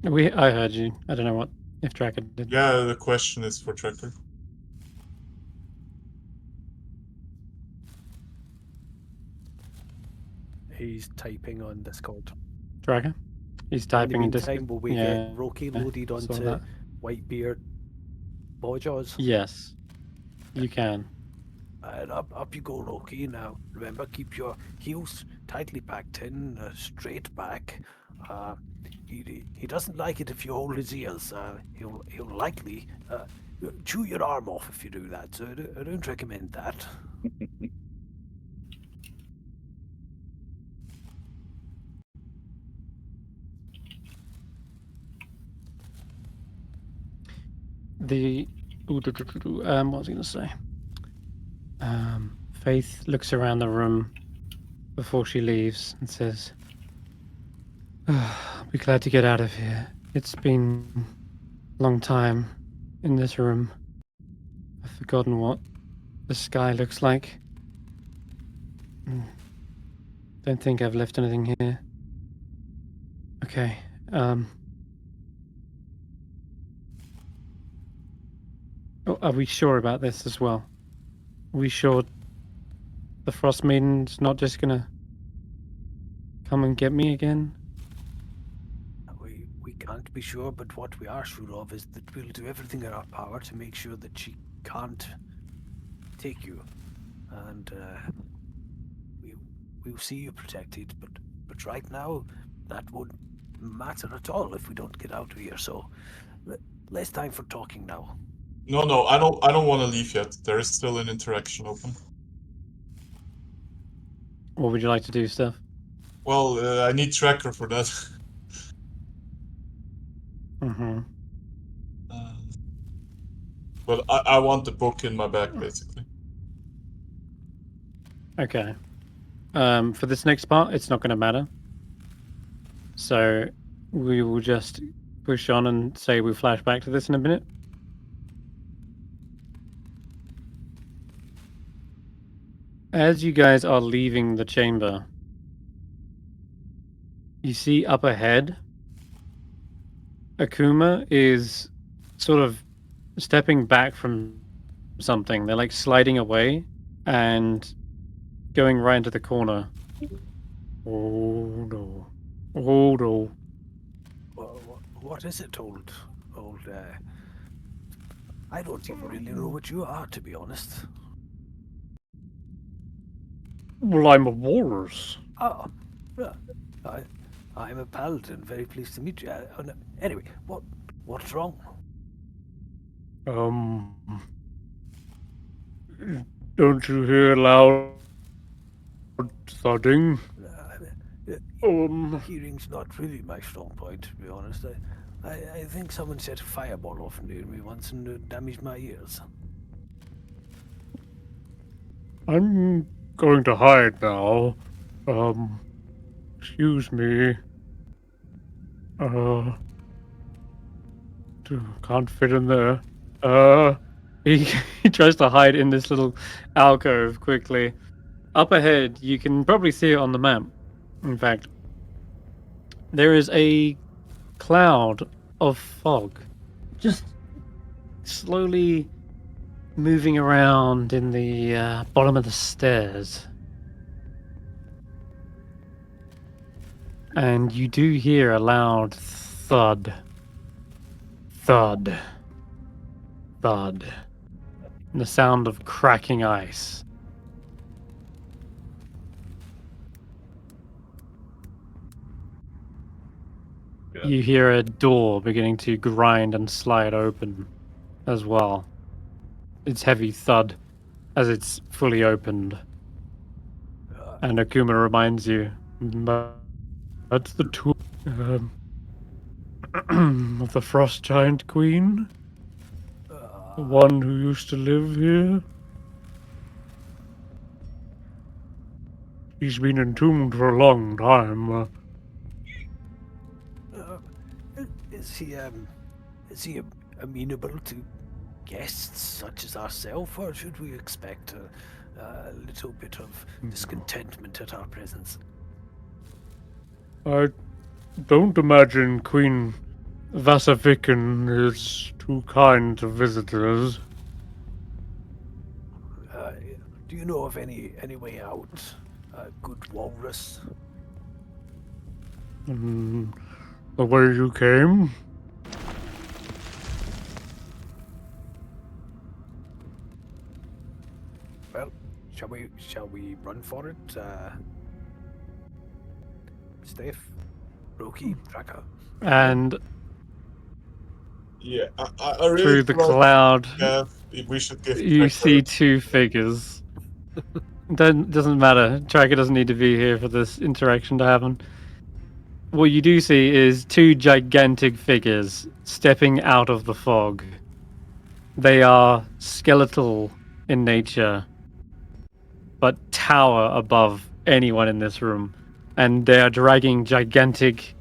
I heard you. I don't know what if Tracker did. Yeah, the question is for Tracker. He's typing on Discord. Tracker? He's In the typing in meantime, Discord. will we Yeah. get Roki loaded saw onto that. Whitebeard Bawjaws? Yes. You can. And up you go, Roki. Now, remember, keep your heels tightly packed in, straight back. He doesn't like it if you hold his ears. He'll likely chew your arm off if you do that. So I don't recommend that. What was I going to say? Faith looks around the room before she leaves and says, I'll be glad to get out of here. It's been a long time in this room. I've forgotten what the sky looks like. Don't think I've left anything here. Okay. Are we sure about this as well? Are we sure the Frostmaiden's not just gonna come and get me again? We can't be sure, but what we are sure of is that we'll do everything in our power to make sure that she can't take you, and we'll see you protected. But right now, that won't matter at all if we don't get out of here. So, less time for talking now. No, I don't want to leave yet. There is still an interaction open. What would you like to do, Stef? Well, I need Tracker for that. Mm-hmm. But I want the book in my bag, basically. Okay. For this next part, it's not going to matter. So we will just push on and say we flash back to this in a minute. As you guys are leaving the chamber, you see up ahead, Akuma is sort of stepping back from something. They're like sliding away and going right into the corner. Oh no. Oh no. What is it, old? I don't even really know what you are, to be honest. Well, I'm a walrus. Oh, I'm a paladin. Very pleased to meet you. No. Anyway, what's wrong? Don't you hear loud thudding? Hearing's not really my strong point, to be honest. I think someone set a fireball off near me once and damaged my ears. I'm going to hide now. Excuse me. Can't fit in there. He tries to hide in this little alcove quickly. Up ahead, you can probably see it on the map. In fact, there is a cloud of fog, just slowly moving around in the bottom of the stairs. And you do hear a loud thud, thud, thud, and the sound of cracking ice. Yeah. You hear a door beginning to grind and slide open as well. Its heavy thud as it's fully opened. And Akuma reminds you, that's the tomb of the Frost Giant Queen, the one who used to live here. He's been entombed for a long time. Is he amenable to guests such as ourselves, or should we expect a little bit of discontentment at our presence? I don't imagine Queen Vasaviken is too kind to visitors. Do you know of any way out? Good walrus? The way you came? Well, shall we run for it? Stef, Roki, Tracker. And Yeah, I really through the thought, cloud, yeah, we should give you Tracker- see two figures. Doesn't matter. Tracker doesn't need to be here for this interaction to happen. What you do see is two gigantic figures stepping out of the fog. They are skeletal in nature, but tower above anyone in this room. And they are dragging gigantic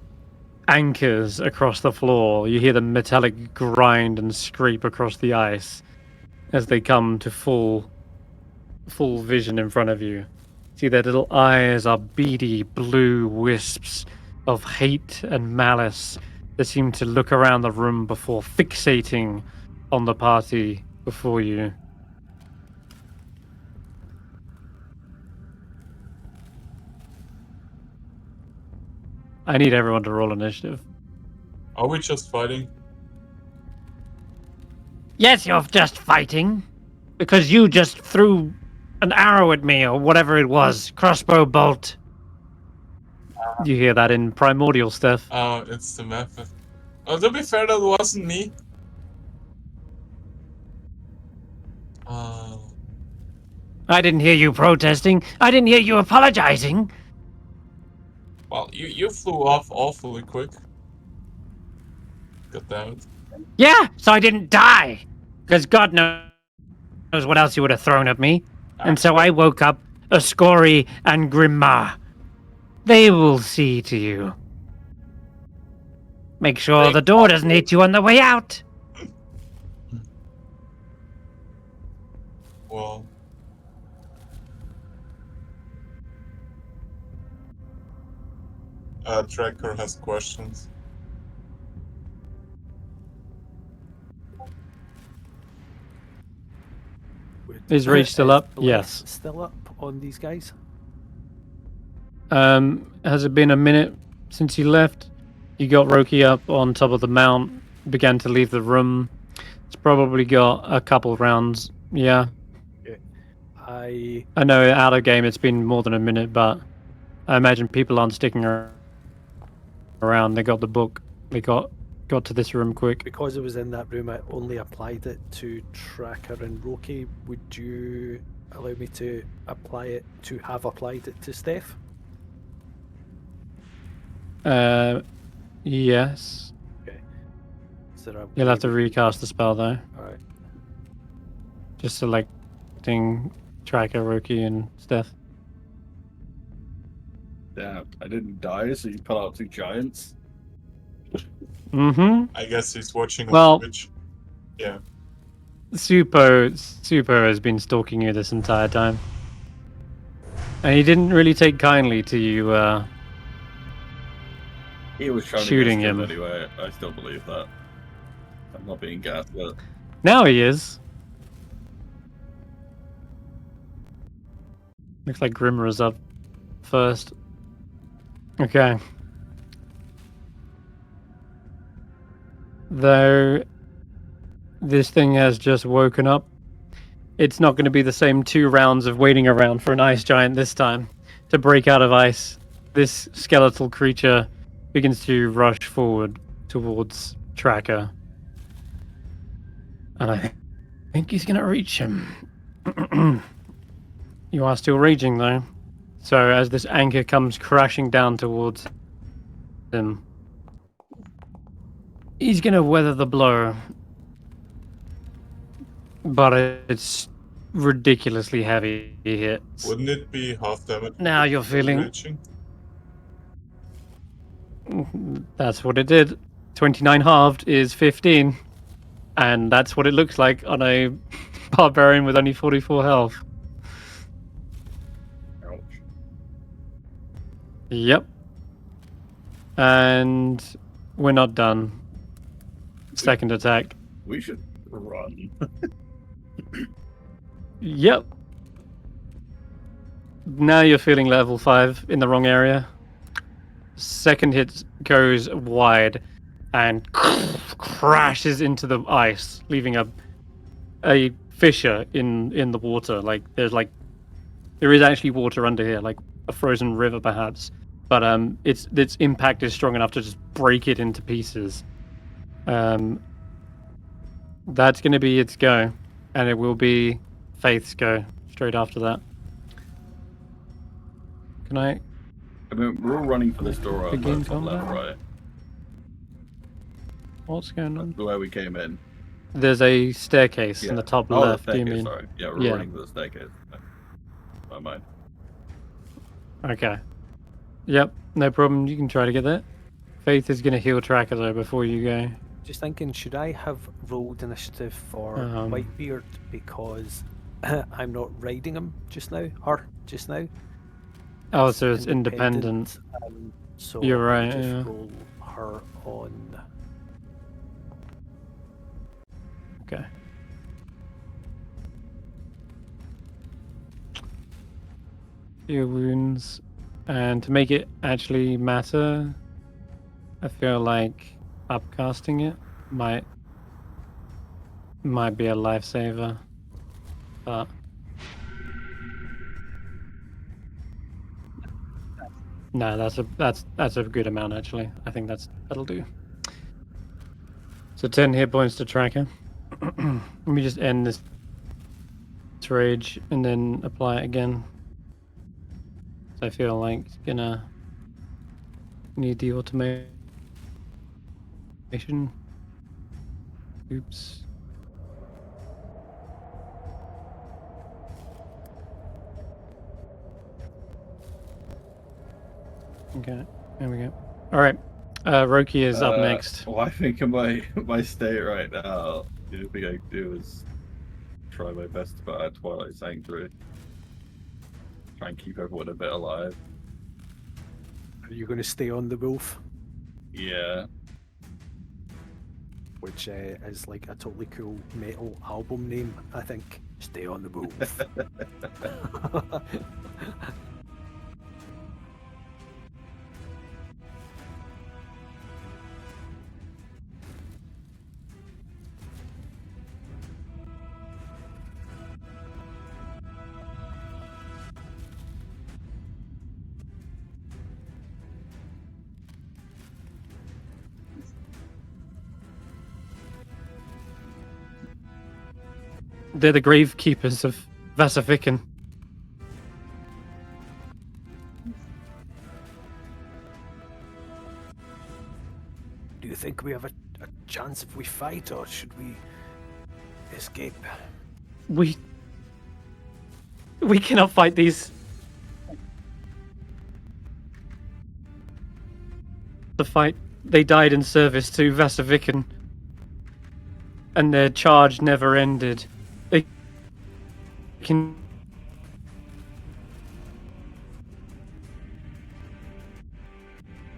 anchors across the floor. You hear the metallic grind and scrape across the ice as they come to full vision in front of you. See, their little eyes are beady blue wisps of hate and malice that seem to look around the room before fixating on the party before you. I need everyone to roll initiative. Are we just fighting? Yes, you're just fighting. Because you just threw an arrow at me, or whatever it was. Crossbow bolt. You hear that in primordial stuff. Oh, it's the method. Oh, to be fair, that wasn't me. I didn't hear you protesting. I didn't hear you apologizing. Well, you flew off awfully quick. God damn it. Yeah, so I didn't die. Because God knows what else you would have thrown at me. And so I woke up a Scory and Grimmar. They will see to you. Make sure the door doesn't hit you on the way out. Well. Tracker has questions. Is Rage still up? Bliss Yes. Still up on these guys? Has it been a minute since you left? You got Roki up on top of the mount, began to leave the room. It's probably got a couple rounds. Yeah. I know out of game it's been more than a minute, but I imagine people aren't sticking around. They got the book. They got to this room quick. Because it was in that room, I only applied it to Tracker and Roki. Would you allow me to applied it to Stef? Yes. Okay. So You'll have to recast the spell though. Alright. Just selecting Tracker, Roki, and Stef. Damn, I didn't die, so you pull out two giants. Mm-hmm. I guess he's watching on Well- Twitch. Yeah. Super has been stalking you this entire time. And he didn't really take kindly to you He was trying shooting to get him. skilled anyway. I still believe that. I'm not being gassed, but Now he is. Looks like Grimmer is up first. Okay. Though this thing has just woken up, it's not going to be the same 2 rounds of waiting around for an ice giant this time to break out of ice. This skeletal creature begins to rush forward towards Tracker. And I think he's going to reach him. You are still raging, though. So as this anchor comes crashing down towards him, he's going to weather the blow. But it's ridiculously heavy hits. Wouldn't it be half damage? Now you're feeling... Reaching? That's what it did. 29 halved is 15. And that's what it looks like on a barbarian with only 44 health. ouch. Yep. And we're not done. Second attack. We should run. Yep. Now you're feeling level 5 in the wrong area. Second hit goes wide and crashes into the ice, leaving a fissure in the water. There is actually water under here, like a frozen river perhaps. But its impact is strong enough to just break it into pieces. That's going to be its go, and it will be Faith's go straight after that. Can I? I mean, we're all running for this door up Begin top left, combat? right? What's going on? The way we came in. There's a staircase in the top Oh, left. the Do you staircase, mean? sorry. Yeah, we're Yeah. running for the staircase. My mind. Okay. Yep, no problem. You can try to get that. Faith is going to heal Tracker though before you go. Just thinking, should I have rolled initiative for Whitebeard because I'm not riding him just now? Her just now? Oh, so it's independent. So You're I'll right, just yeah. roll her on. Okay. Heal wounds. And to make it actually matter, I feel like upcasting it might be a lifesaver. But no, that's a good amount actually. I think that'll do. So 10 hit points to Tracker. Let me just end this rage and then apply it again. So I feel like it's gonna need the automation. Oops. Okay, there we go. All right, Roki is up next. Well, I think in my state right now, the only thing I can do is try my best to put out Twilight Sanctuary. Try and keep everyone a bit alive. Are you going to stay on the wolf? Yeah. Which is like a totally cool metal album name, I think. Stay on the wolf. They're the gravekeepers of Vasaviken. Do you think we have a chance if we fight, or should we escape? We cannot fight these. The fight, they died in service to Vasaviken, and their charge never ended. They can.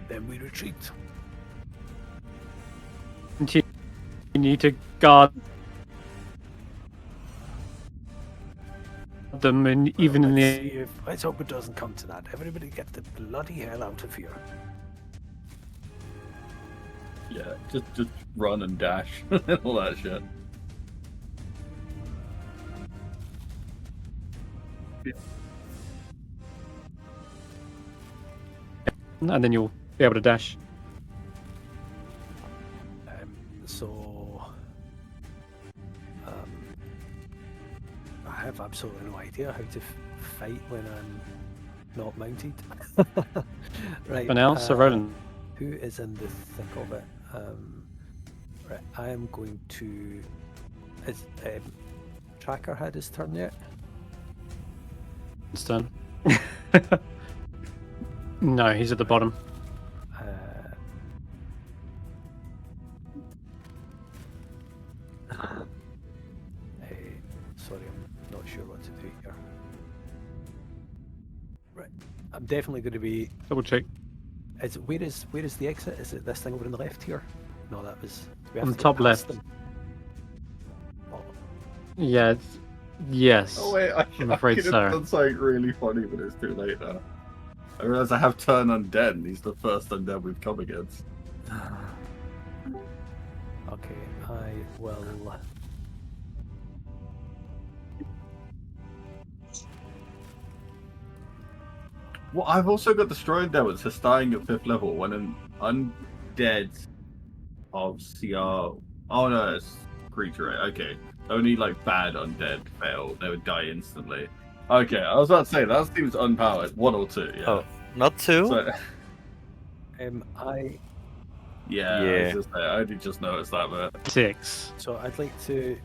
Then we retreat. You need to guard them, and even in Let's the see if, let's hope it doesn't come to that. Everybody get the bloody hell out of here. Yeah, just run and dash and all that shit. and then you'll be able to dash. So I have absolutely no idea how to fight when I'm not mounted. Right. For now, so Roland. Who is in the thick of it? Right, I am going to. Is Tracker had his turn yet? It's done. No, he's at the bottom. Sorry, I'm not sure what to do here. Right, I'm definitely going to be. Double check. Where is the exit? Is it this thing over on the left here? No, that was. we have On to the go top past left. them. Oh, Yeah. Yes. Oh wait, I'm afraid could have so. done something really funny, but it's too late now. I realize I have turn undead, and he's the first undead we've come against. okay, I will. Well, I've also got Destroying Devils, his dying at 5th level when an undead of CR. Oh no, it's creature, right? Okay. Only like bad undead fail, they would die instantly. Okay, I was about to say, that seems unpowered. 1 or 2, yeah. Oh, not 2? So, I yeah, I was just saying, I only just noticed that bit. 6. so I'd like to.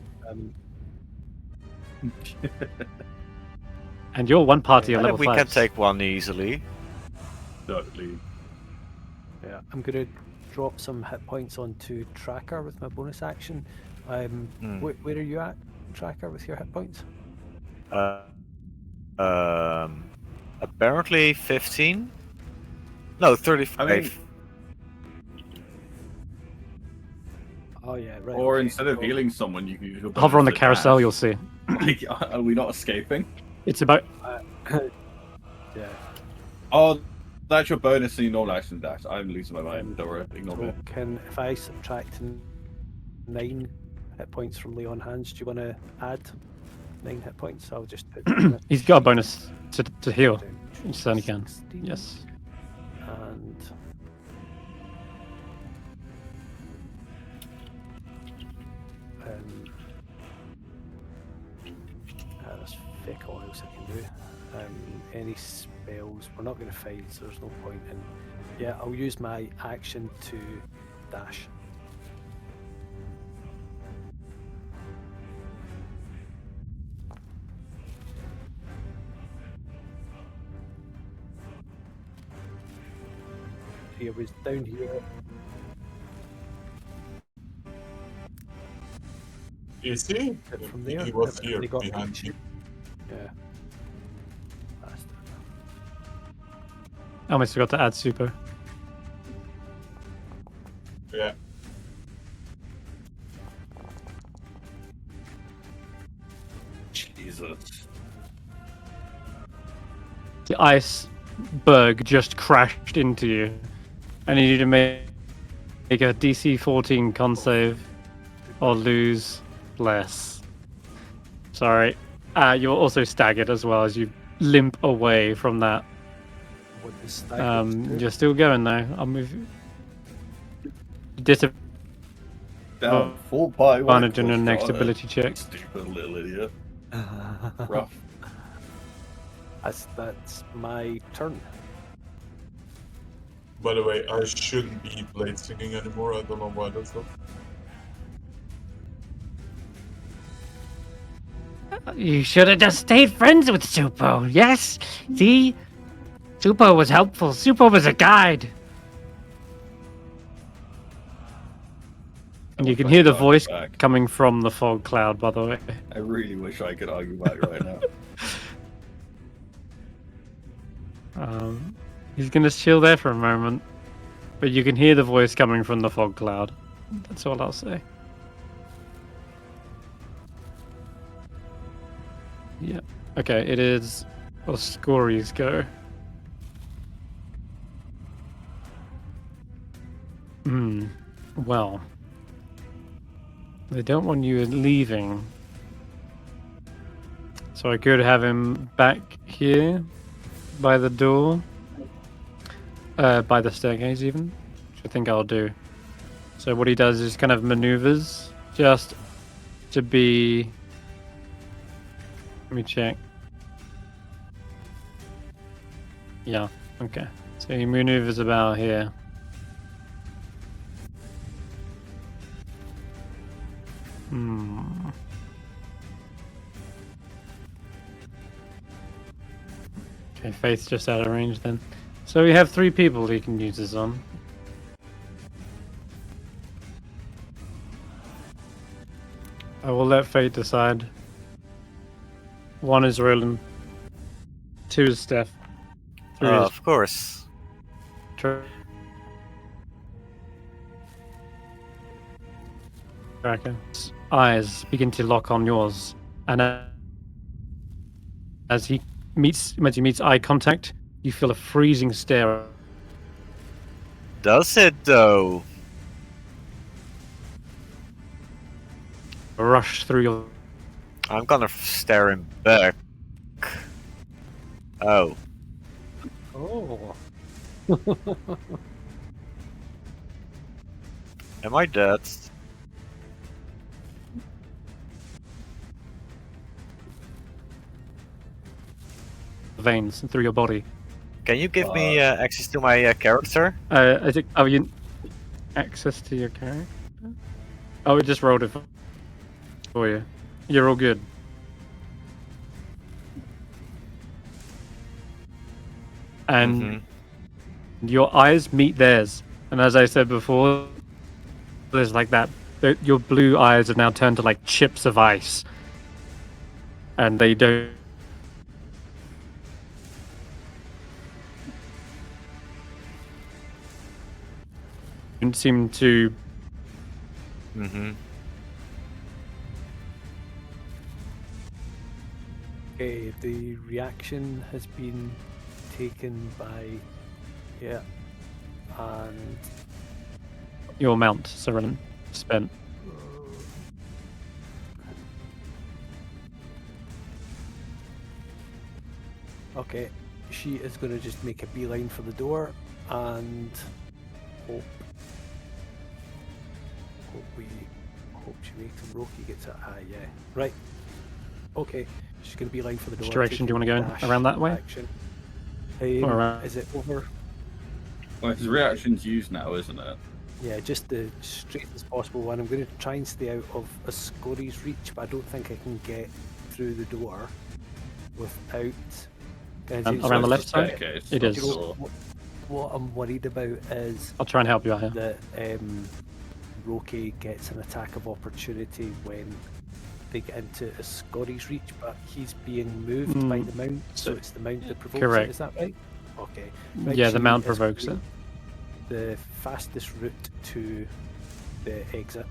And you're one party Yeah, on I level think we 5. can take one easily. Totally. Yeah, I'm gonna drop some hit points onto Tracker with my bonus action. Where are you at, Tracker, with your hit points? Apparently 15? No, 35. I mean, Oh yeah, right. or okay, instead of so- healing someone, you can use your Hover on the bonus to carousel, dash. you'll see. Like, are we not escaping? It's about. Yeah. Oh, that's your bonus in your normal action dash. I'm losing my mind. Don't worry, ignore me. So if I subtract 9 hit points from Leon Hands, do you want to add 9 hit points? I'll just put. He's got a bonus to heal. down You certainly can. 16, Yes. And there's fuck all else I can do. Any spells? We're not going to fight, so there's no point in. Yeah, I'll use my action to dash. He was down here. Is he? From there, He was and here they got behind reach. you. Yeah. Bastard. I almost forgot to add super. Yeah. Jesus. The iceberg just crashed into you. I need you to make a DC 14 con save or lose less. Sorry. You're also staggered as well as you limp away from that. What the staggers do. You're still going though. I'll move you. Down full pie. Disadvantage on your next ability check. Stupid little idiot. Rough. That's my turn. By the way, I shouldn't be blade singing anymore. I don't know why that's up. You should have just stayed friends with Supo. Yes? See? Supo was helpful. Supo was a guide. And you wish can I hear the could argue voice back. coming from the fog cloud, by the way. I really wish I could argue back right now. He's gonna chill there for a moment, but you can hear the voice coming from the fog cloud. That's all I'll say. Yeah. Okay, it is Oscori's go. Well, they don't want you leaving. So I could have him back here by the door. By the staircase even, which I think I'll do. So what he does is kind of maneuvers just to be... Let me check. Yeah, okay. So he maneuvers about here. Okay, Faith's just out of range then. So we have 3 people he can use this on. I will let Faith decide. 1 is Roland. 2 is Stef. 3 is Of course. Tracker. Eyes begin to lock on yours, and as he meets eye contact, you feel a freezing stare. Does it though? Rush through your... I'm gonna stare him back. Oh. Oh. Am I dead? veins through your body. Can you give me access to my character? I think. Oh, you access to your character? Oh, it just rolled it for you. You're all good. And your eyes meet theirs, and as I said before, there's like that. Your blue eyes have now turned to like chips of ice, and they don't seem to. Okay, the reaction has been taken by, and Your mount, Seren, spent. Okay, she is going to just make a beeline for the door and hope she makes him. Roki gets it. Yeah. Right. Okay, she's going to beeline for the door. Which direction do you want to go? Dash Around that way? action. Or around? Is it over? Well, his reaction's used now, isn't it? Yeah, just the straightest possible one. I'm going to try and stay out of a Scotty's reach, but I don't think I can get through the door without... around the left side? It is. You know, what I'm worried about is... I'll try and help you out here. That Roki gets an attack of opportunity when they get into a Scotty's reach, but he's being moved by the mount, so it's the mount that provokes Correct. it. Is that right? Okay. Right, Yeah, the she mount is provokes it. the fastest route to the exit.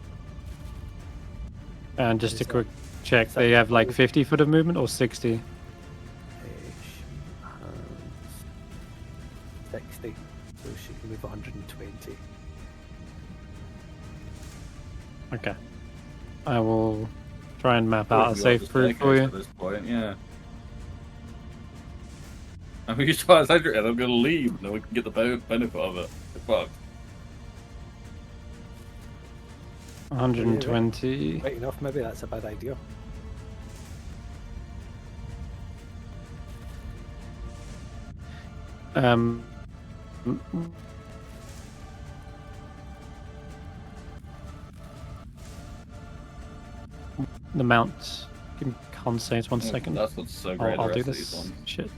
And just a Is quick check, is that they have like cool? 50 foot of movement or 60? She has 60, so she can move 120. Okay. I will try and map Or out a if you safe want the route for staircase you. At this point, yeah. I mean, you start as Edric, and I'm going to leave, and then we can get the benefit of it. Fuck. 120. Right enough, maybe that's a bad idea. The mount. Give me con saves 1 second. That's what's so great. I'll the do rest of these this. ones. Shit.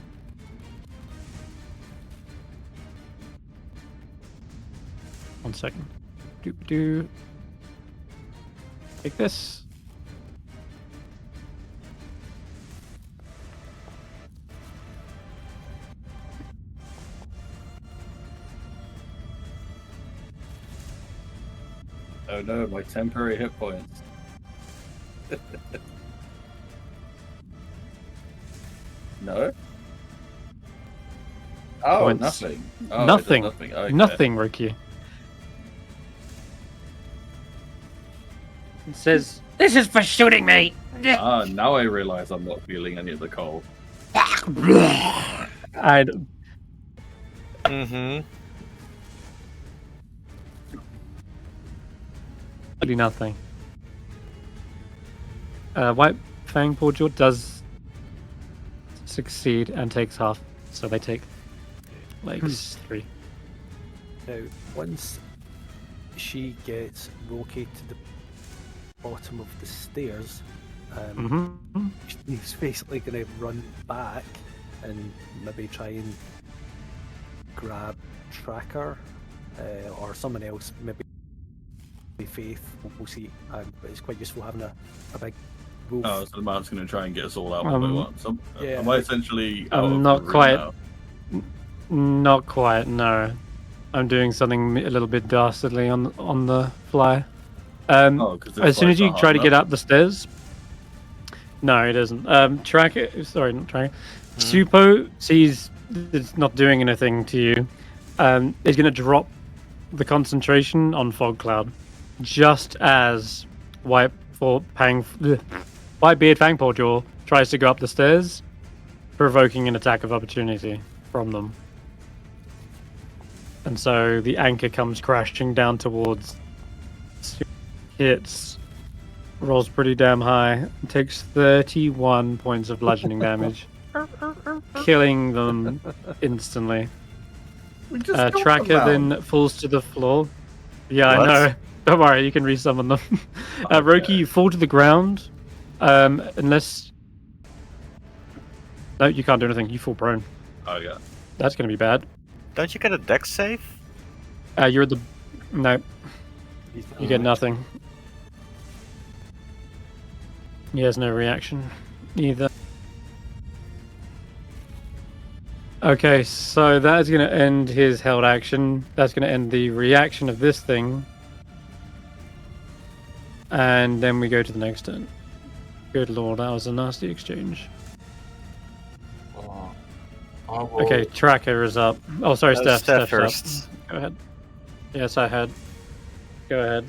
One second. Do. Take this. Oh no, my temporary hit points. No. Oh, Points. nothing. Oh, Nothing. Nothing. Okay. Nothing, Roki. It says, This is for shooting me. Ah, now I realise I'm not feeling any of the cold. and Mm-hmm. really nothing. White Fang Portal does succeed and takes half, so they take like 3. Now, once she gets Roki to the bottom of the stairs, she's basically going to run back and maybe try and grab Tracker or someone else, maybe Faith. We'll see. But it's quite useful having a big wolf. Oh, so the man's going to try and get us all out one by one. So, yeah. am I essentially out of the not room quite. now? Not quite. No, I'm doing something a little bit dastardly on the fly. Because As soon as you try to get up the stairs, no, it isn't. Tracker, sorry, not Tracker. Supo sees it's not doing anything to you. Is going to drop the concentration on Fog Cloud, just as Whitebeard Fangpaw tries to go up the stairs, provoking an attack of opportunity from them. And so the anchor comes crashing down towards, hits, rolls pretty damn high, takes 31 points of bludgeoning damage, killing them instantly. We just killed Tracker them then falls to the floor. Yeah, What? I know. Don't worry, you can resummon them. Roki, you fall to the ground. Unless... No, you can't do anything. You fall prone. Oh, yeah. That's going to be bad. Don't you get a dex save? You're at the... No, you get nothing. He has no reaction either. Okay, so that's going to end his held action. That's going to end the reaction of this thing. And then we go to the next turn. Good lord, that was a nasty exchange. I will, Okay, Tracker is up. Oh, sorry, Stef. Stef Stef's first. up. Go ahead. Yes, I had. Go ahead.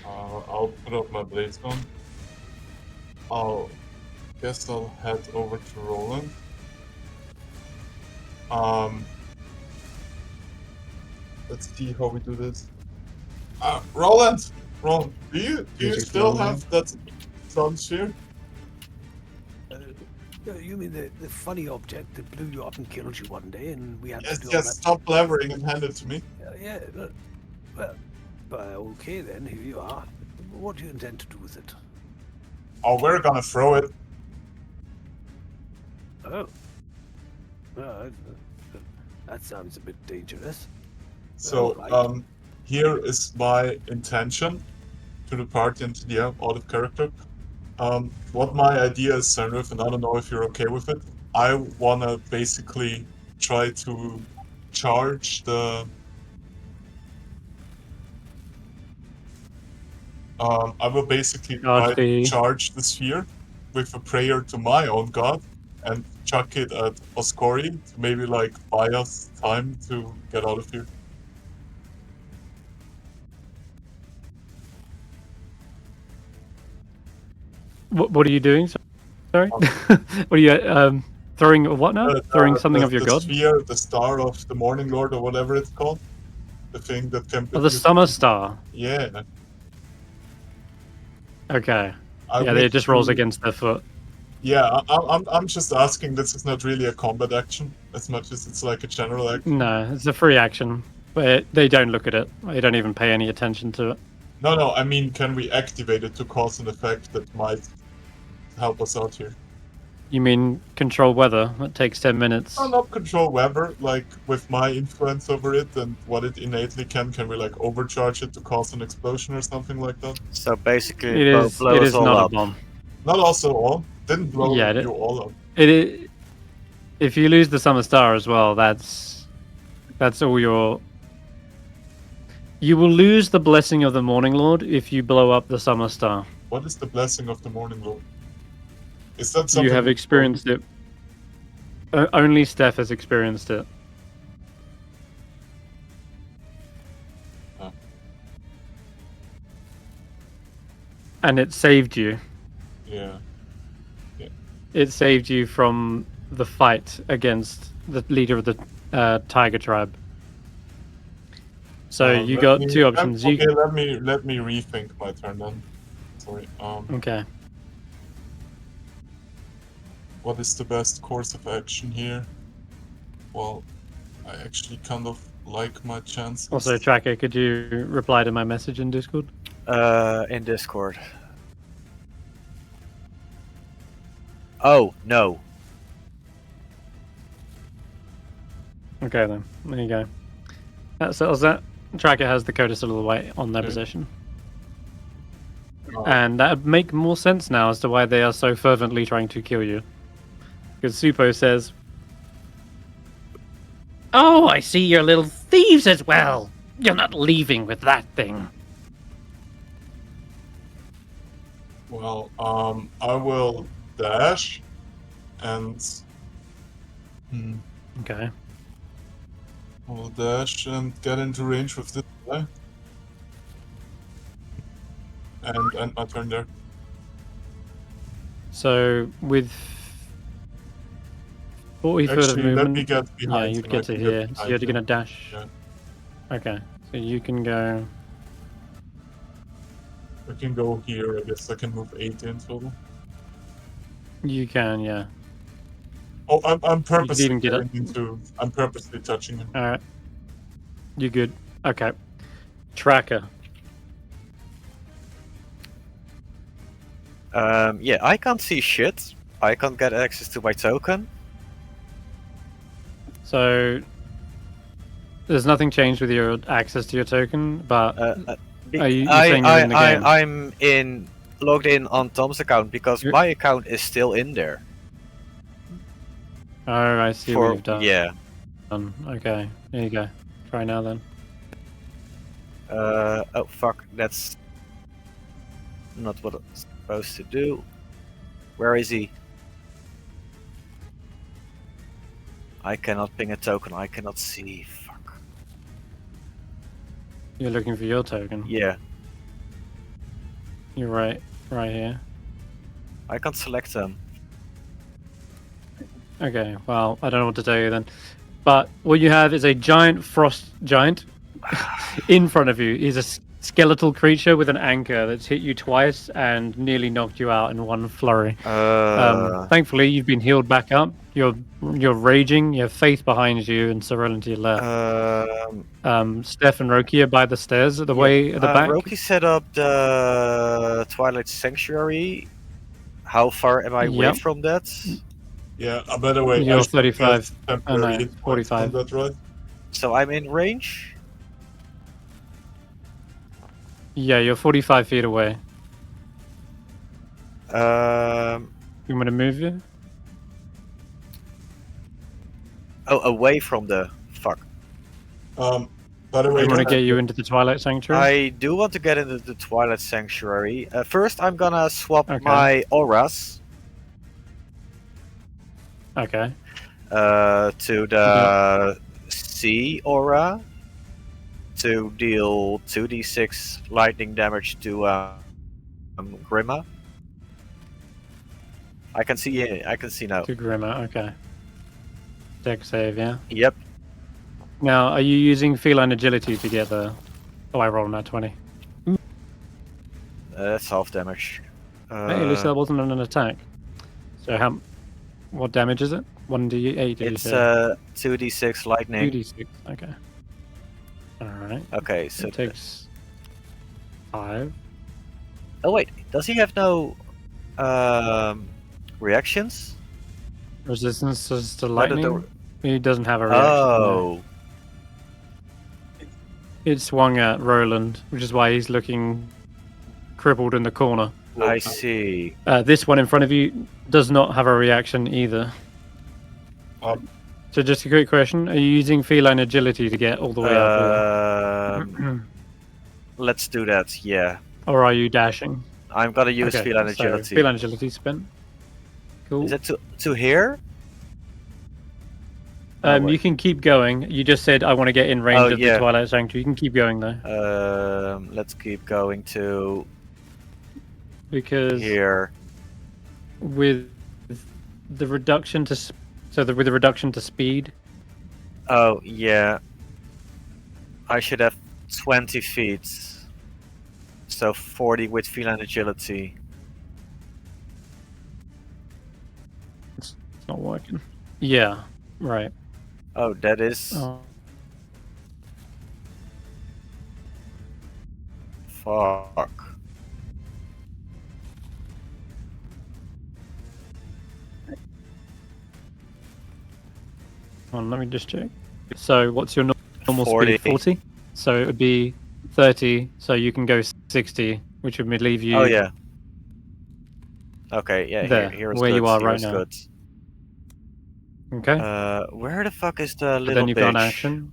I'll put up my blades on. Guess I'll head over to Roland. Let's see how we do this. Roland, do you Music still rolling. have that sun sphere? You mean the funny object that blew you up and killed you one day, and we had Yes, to do all yes. that? Stop blabbering and hand it to me. Yeah. Well, okay then. Here you are. What do you intend to do with it? Oh, we're gonna throw it. Oh. Well, that sounds a bit dangerous. So, Alright. here is my intention to the party and to the out of character. What my idea is, Senrith, and I don't know if you're okay with it. I wanna basically try to charge the. I will basically try to charge the sphere with a prayer to my own god and chuck it at Oscori to maybe like buy us time to get out of here. What are you doing? Sorry? What are you, throwing what now? Throwing something of your the god? sphere, the star of the Morning Lord, or whatever it's called. The thing that can. Oh, the Summer Star. Yeah. Okay. I Yeah, wish it just rolls to- against their foot. Yeah, I'm just asking. This is not really a combat action as much as it's like a general action. No, it's a free action. But they don't look at it. They don't even pay any attention to it. No, I mean, can we activate it to cause an effect that might help us out here? You mean control weather? That takes 10 minutes. I'll not control weather, like with my influence over it and what it innately can we like overcharge it to cause an explosion or something like that? So basically, It is, blow it us is all not up. a bomb. Not also all. Didn't blow Yeah, you all up. If you lose the Summer Star as well, that's all your... You will lose the blessing of the Morning Lord if you blow up the Summer Star. What is the blessing of the Morning Lord? Is that something You have experienced it. Only Stef has experienced it. Oh. And it saved you. Yeah. It saved you from the fight against the leader of the tiger tribe. So you Let got me- two options. Okay, let me rethink my turn then. Sorry. Okay. What is the best course of action here? Well, I actually kind of like my chances. Also, Tracker, could you reply to my message in Discord? In Discord. Oh, no. Okay then. There you go. That settles that. Tracker has the codicil away on their Okay. possession. Oh, And that would make more sense now as to why they are so fervently trying to kill you. Because Supo says, Oh, I see you're little thieves as well. You're not leaving with that thing. well, I will dash and okay. I will dash and get into range with this guy. And end my turn there. So with 40 foot of Actually, let movement, me get yeah, behind. you'd him. get I to can here. So behind you're him. gonna dash. Yeah. Okay. So you can go. I can go here. I guess I can move 8 in total. You can, yeah. Oh, I'm purposely even get getting into. I'm purposely touching him. All right. You good? Okay. Tracker. Yeah, I can't see shit. I can't get access to my token. So there's nothing changed with your access to your token, but Be- Are you- you're saying you're in the game? I'm logged in on Tom's account because You're- my account is still in there. oh, I see For what you've done. yeah. Okay. There you go. Try now then. Oh fuck, that's not what I'm supposed to do. Where is he? I cannot ping a token. I cannot see. Fuck. You're looking for your token. Yeah, You're right here. I can't select them. Okay, well, I don't know what to tell you then. But what you have is a giant frost giant in front of you. He's a skeletal creature with an anchor that's hit you twice and nearly knocked you out in one flurry. Thankfully, you've been healed back up. You're raging. You have Faith behind you and Sir Roland to your left. Stef and Roki are by the stairs at the way at the back. Roki set up the Twilight Sanctuary. How far am I away Yep. from that? Yeah. By the way, You're I should 35. get temporary Oh, no, hit points 45. from that, right? So I'm in range. Yeah, you're 45 feet away. You want me to move you? Oh, away from the fuck. By the way, I want to don't- get you into the Twilight Sanctuary. I do want to get into the Twilight Sanctuary. First, I'm gonna swap Okay. my auras Okay. to the sea aura to deal 2d6 lightning damage to Grima. I can see now. To Grimmer, okay. Deck save, yeah. Yep. Now, are you using feline agility to get the... Oh, I rolled that 20. That's half damage. Hey, at least that wasn't an attack. So how... What damage is it? 1d8, did It's you say? 2d6 lightning. 2d6, okay. Alright. Okay, so It takes... 5. oh wait, does he have no reactions? Resistances to Why did lightning? He doesn't have a reaction. no. Oh, It swung at Roland, which is why he's looking crippled in the corner. I see. This one in front of you does not have a reaction either. So just a quick question. Are you using feline agility to get all the way up? Let's do that, yeah. Or are you dashing? I'm gonna use feline so agility. feline agility spent. Cool. Is it to here? wait. You can keep going. You just said I want to get in range Oh, of yeah. the Twilight Sanctuary. You can keep going though, Let's keep going to because here. with the reduction to with the reduction to speed, Oh, yeah. I should have 20 feet. So 40 with feline agility. it's not working. Yeah, right. Oh, that is... Oh. Fuck. Hold on, let me just check. So, what's your normal 40. speed? 40. So it would be 30. So you can go 60, which would leave you. Oh, yeah. Okay, yeah, There, here is where good. you are here right is now. good. Okay. Where the fuck is the But little then you've got bitch? action.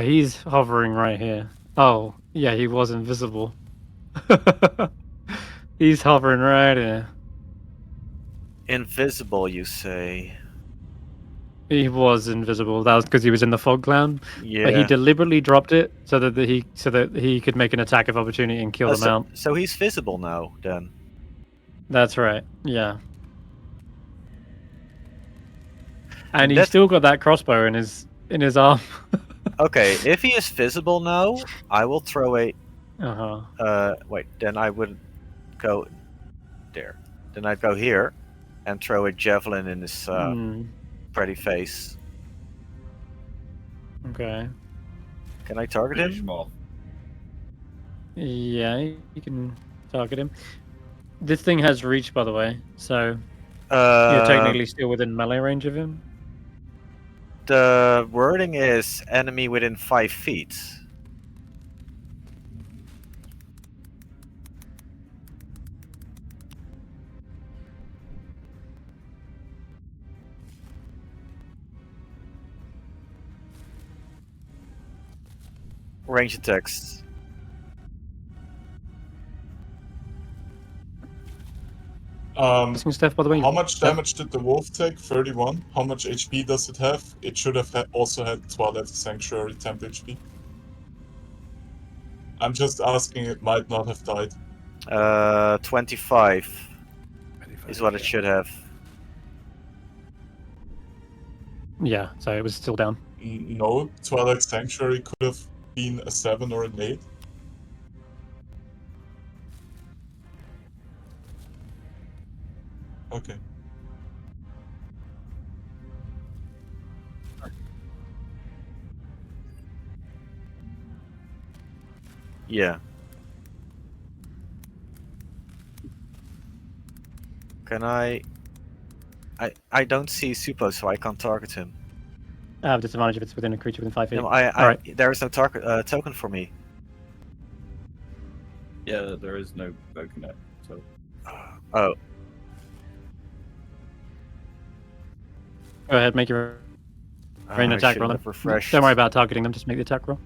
He's hovering right here. Oh, yeah, he was invisible. He's hovering right here. Invisible, you say? He was invisible. That was because he was in the fog cloud. Yeah. But he deliberately dropped it so that he could make an attack of opportunity and kill them out. So he's visible now, then. That's right. Yeah. And he's That's- still got that crossbow in his arm. Okay, if he is visible now, I will throw a... wait, then I would go there. Then I'd go here and throw a javelin in his pretty face. Okay. Can I target Finish him? him off. Yeah, you can target him. This thing has reach, by the way, so you're technically still within melee range of him. The wording is enemy within 5 feet. Range attacks. Asking Steph, by the way. How much Steph? damage did the wolf take? 31. How much HP does it have? It should have also had Twilight Sanctuary temp HP. I'm just asking, it might not have died. 25 is what it should have. Yeah, so it was still down. No, Twilight Sanctuary could have been a 7 or an 8. Okay. Yeah. Can I don't see Supo, so I can't target him. I have disadvantage if it's within a creature within 5 feet. No, Alright. there is no target token for me. Yeah, there is no token yet. So Oh, Go ahead, make your rain I attack should roll. have refreshed. Don't worry about targeting them, just make the attack roll.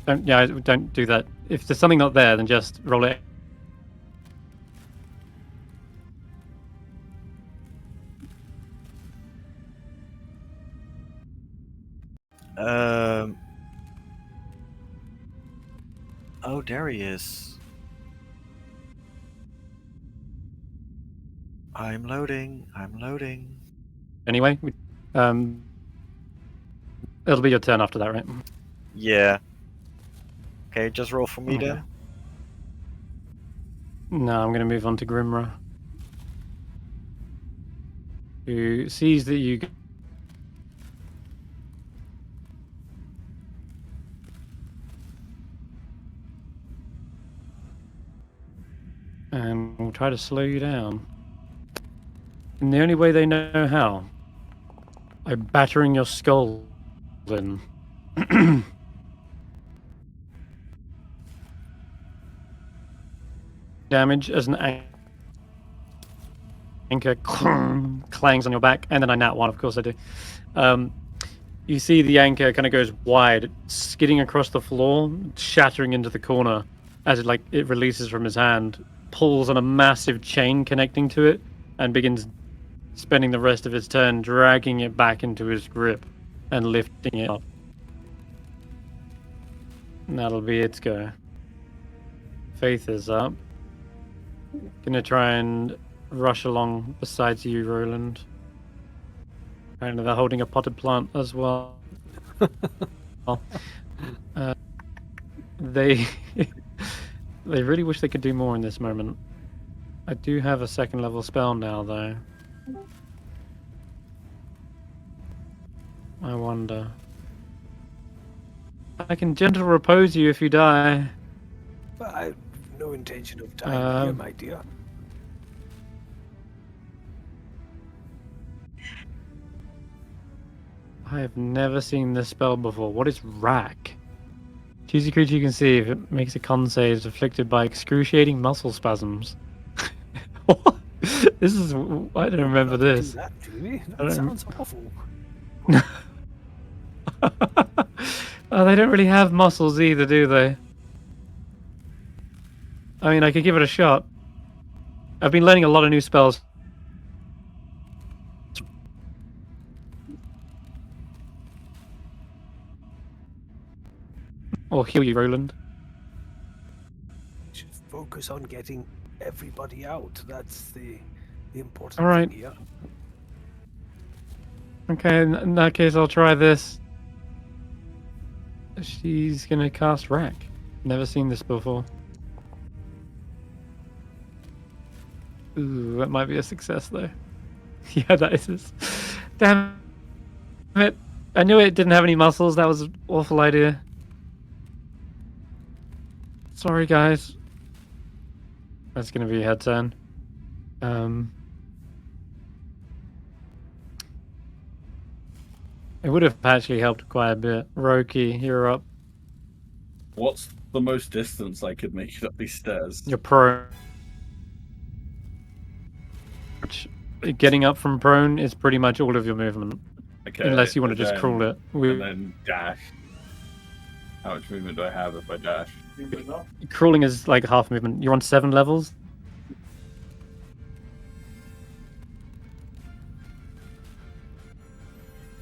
Don't do that. If there's something not there, then just roll it. Oh, there he is. I'm loading. Anyway, it'll be your turn after that, right? Yeah. Okay, just roll for me Okay. then. No, I'm going to move on to Grimra, who sees that you. And we'll try to slow you down. And the only way they know how, by battering your skull in. Damage as an anchor clangs on your back, and then I nat one, of course I do. You see the anchor kind of goes wide, skidding across the floor, shattering into the corner as it releases from his hand, pulls on a massive chain connecting to it and begins spending the rest of his turn dragging it back into his grip and lifting it up. And that'll be its go. Faith is up. Gonna try and rush along beside you, Roland. Apparently they're holding a potted plant as well. They they really wish they could do more in this moment. I do have a second level spell now, though. I wonder. I can gentle repose you if you die. But I have no intention of dying here, my dear. I have never seen this spell before. What is rack? Choose a creature you can see. If it makes a con save, is afflicted by excruciating muscle spasms. What? This is... I don't remember this. Do that to me. That sounds awful. Oh, they don't really have muscles either, do they? I mean, I could give it a shot. I've been learning a lot of new spells. Or heal you, Roland. Should focus on getting everybody out. That's the important All right. thing here. Okay, in that case, I'll try this. She's gonna cast Rack. Never seen this before. Ooh, that might be a success, though. Yeah, that is this. Damn it. I knew it didn't have any muscles. That was an awful idea. Sorry, guys. That's gonna be a head turn. It would have actually helped quite a bit. Roki, you're up. What's the most distance I could make it up these stairs? You're prone. Getting up from prone is pretty much all of your movement. Okay, Unless you want to just then- crawl it. And then dash. How much movement do I have if I dash? Crawling is like half movement. You're on 7 levels.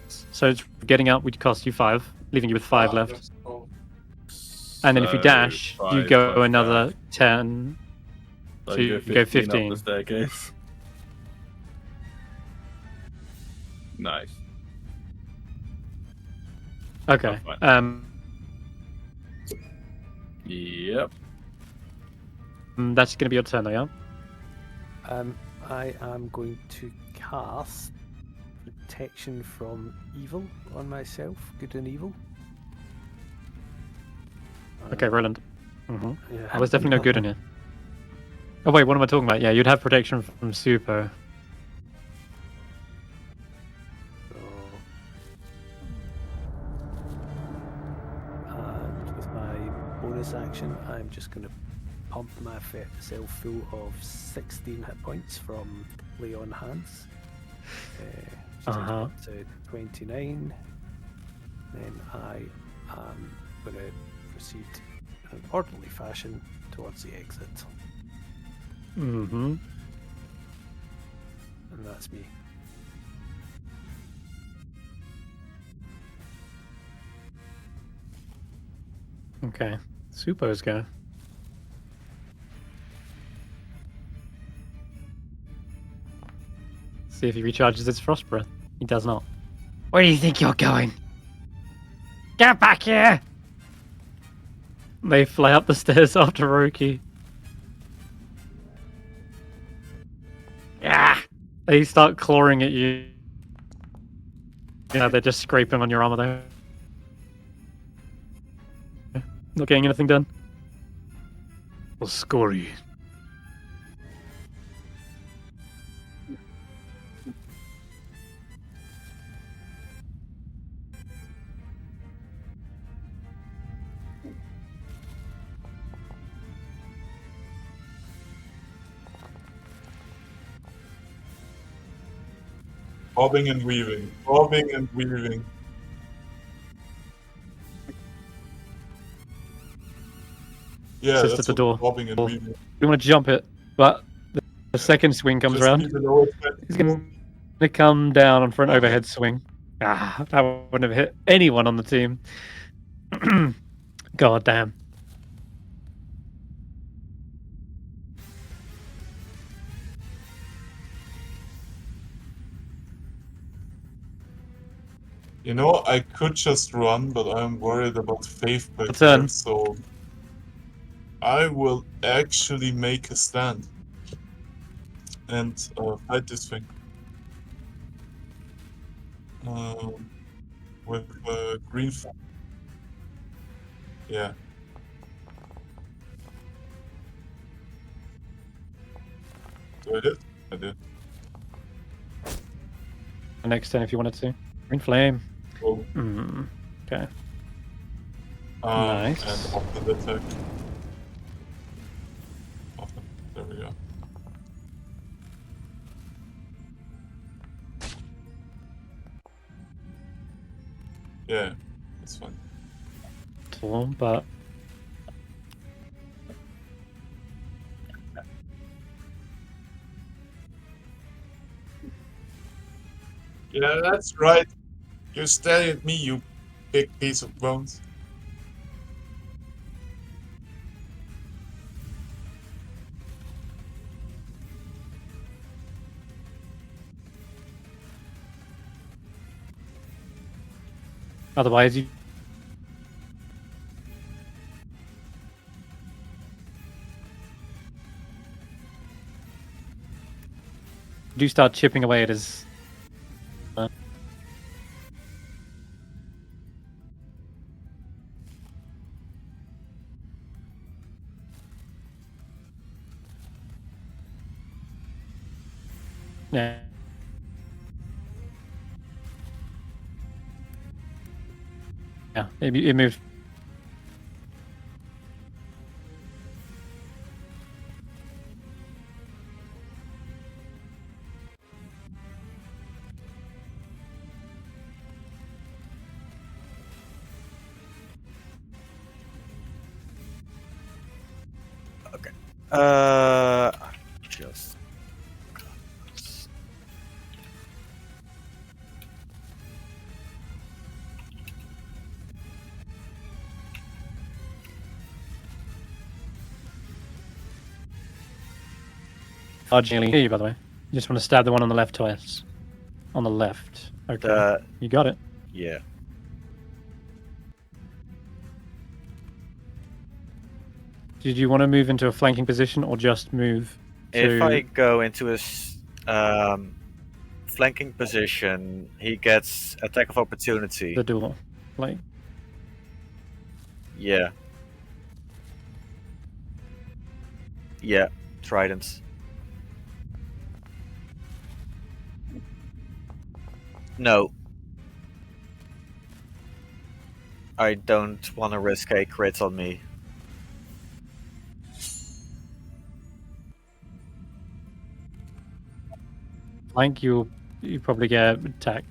So it's getting up would cost you 5, leaving you with 5 left. And then if you So, dash, you 5 go plus another dash. 10. So So you you go go 15 15. up the staircase. Nice. Okay. That's fine. Yep. That's going to be your turn, though, yeah? I am going to cast Protection from Evil on myself. Good and evil. Okay, Roland. Yeah. Oh, there's definitely no good in here. Oh, wait, what am I talking about? Yeah, you'd have protection from Super. And with my bonus action, I'm just going to pump myself full of 16 hit points from Lay on Hands. To 29. Then I am going to proceed in an orderly fashion towards the exit. Mm-hmm. And that's me. Okay. Super's go. See if he recharges its frost breath. He does not. Where do you think you're going? Get back here! They fly up the stairs after Roki. Yeah. They start clawing at you. Yeah, they're just scraping on your armor there. Not getting anything done. Well, Scory. Bobbing and weaving. Bobbing and weaving. Yeah, Just that's at the what door. bobbing and weaving. You want to jump it? But the second swing comes Just around. keep it always He's going to come down for an overhead swing. Ah, that wouldn't have hit anyone on the team. God damn. You know, I could just run, but I'm worried about Faith back Turn. there, so I will actually make a stand and fight this thing. With green. Yeah. So I did. I did. Next turn if you wanted to. Green flame. Oh. Okay. Nice. Nice. And after the attack. There we go. Yeah, that's fine. Cool, but Yeah, that's right. You're staring at me, you big piece of bones. otherwise you do start chipping away at his yeah. Yeah, it moved. Okay. Just. Marginally hear you, by the way. You just want to stab the one on the left twice. On the left. Okay. You got it. Yeah. Did you want to move into a flanking position or just move to... If I go into a flanking position, he gets attack of opportunity. the door? Like, Yeah. Yeah. Tridents. No. I don't want to risk a crit on me. flank, you probably get attack.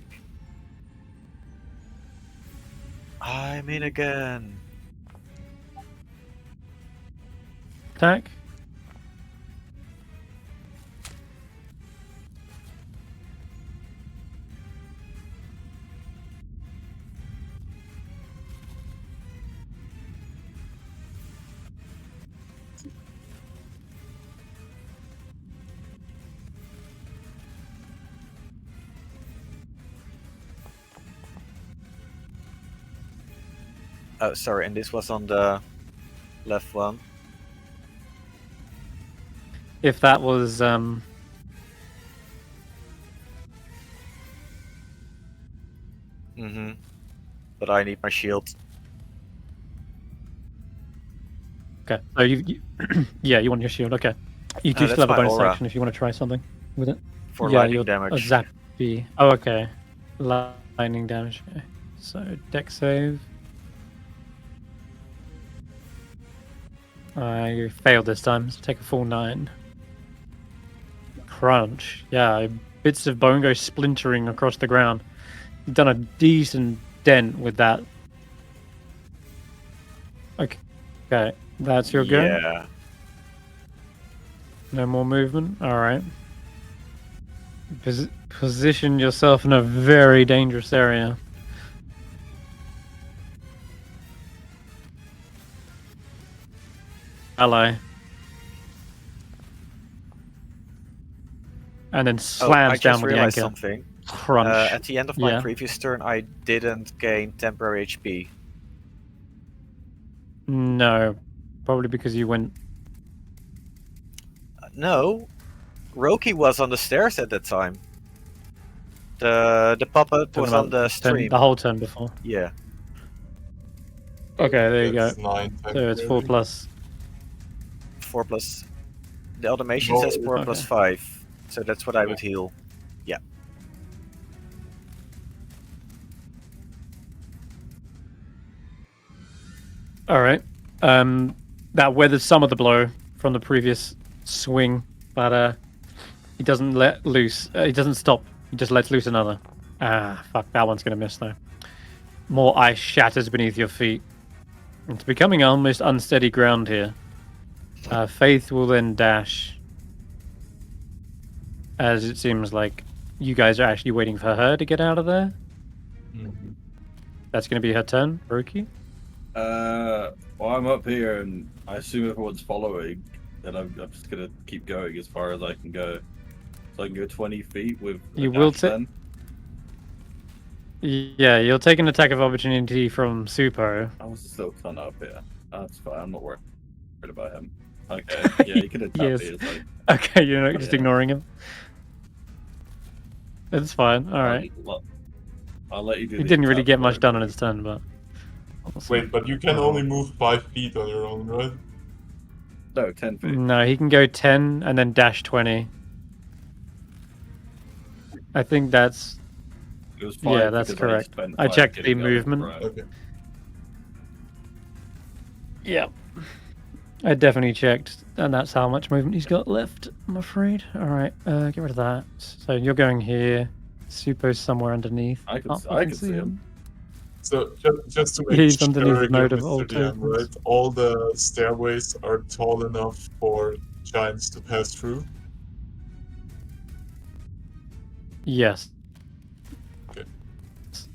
I'm in again. Attack? Oh, sorry, and this was on the left one. If that was... Mm-hmm. But I need my shield. Okay, so you yeah, you want your shield, okay. You do that's still have a my bonus aura. action if you want to try something with it. For yeah, lightning you're damage. a zappy. Oh, okay. Lightning damage. Okay. So, deck save. You failed this time, so take a full 9. Crunch. Yeah, bits of bone go splintering across the ground. You've done a decent dent with that. Okay. Okay, that's your go? Yeah. No more movement? Alright. Position yourself in a very dangerous area. Ally. And then slams I down just with the realized anchor. something. Crunch. At the end of my Yeah. previous turn, I didn't gain temporary HP. No. Probably because you went... No, Roki was on the stairs at that time. The puppet was on the stream. The whole turn before. Yeah. Okay, there you go. That's 9 So it's 4 temporary. plus. 4 plus. The automation No, says 4 plus okay. 5. So that's what I would heal. Yeah. Alright. That weathers some of the blow from the previous swing, but he doesn't let loose. He doesn't stop. He just lets loose another. Ah, fuck. That one's going to miss, though. More ice shatters beneath your feet. It's becoming almost unsteady ground here. Faith will then dash. As it seems like you guys are actually waiting for her to get out of there. Mhm. That's going to be her turn, Roki. Well, I'm up here, and I assume everyone's following, and I'm just gonna keep going as far as I can go. So I can go 20 feet with. You will take. Yeah, you'll take an attack of opportunity from Supo. I was still kind of up here. That's fine. I'm not worried about him. Okay. Yeah, you can attack Yes. me. It's like, Okay, you're not just Yeah. ignoring him. It's fine. All right. I'll let you do. He the didn't really attack get much first. done on his turn, but. Wait, but you can only move 5 feet on your own, right? No, 10 feet. No, he can go 10 and then dash 20. I think that's. It was Yeah, 5 that's because correct. spent I 5 checked the getting going. movement. Right. Okay. Yeah. I definitely checked, and that's how much movement he's got left, I'm afraid. Alright, get rid of that. So you're going here. Supo's somewhere underneath. I can, Oh, I can see him. So just to make He's underneath sure the node again, of all Mr. DM, tokens. right? All the stairways are tall enough for giants to pass through. Yes. Okay.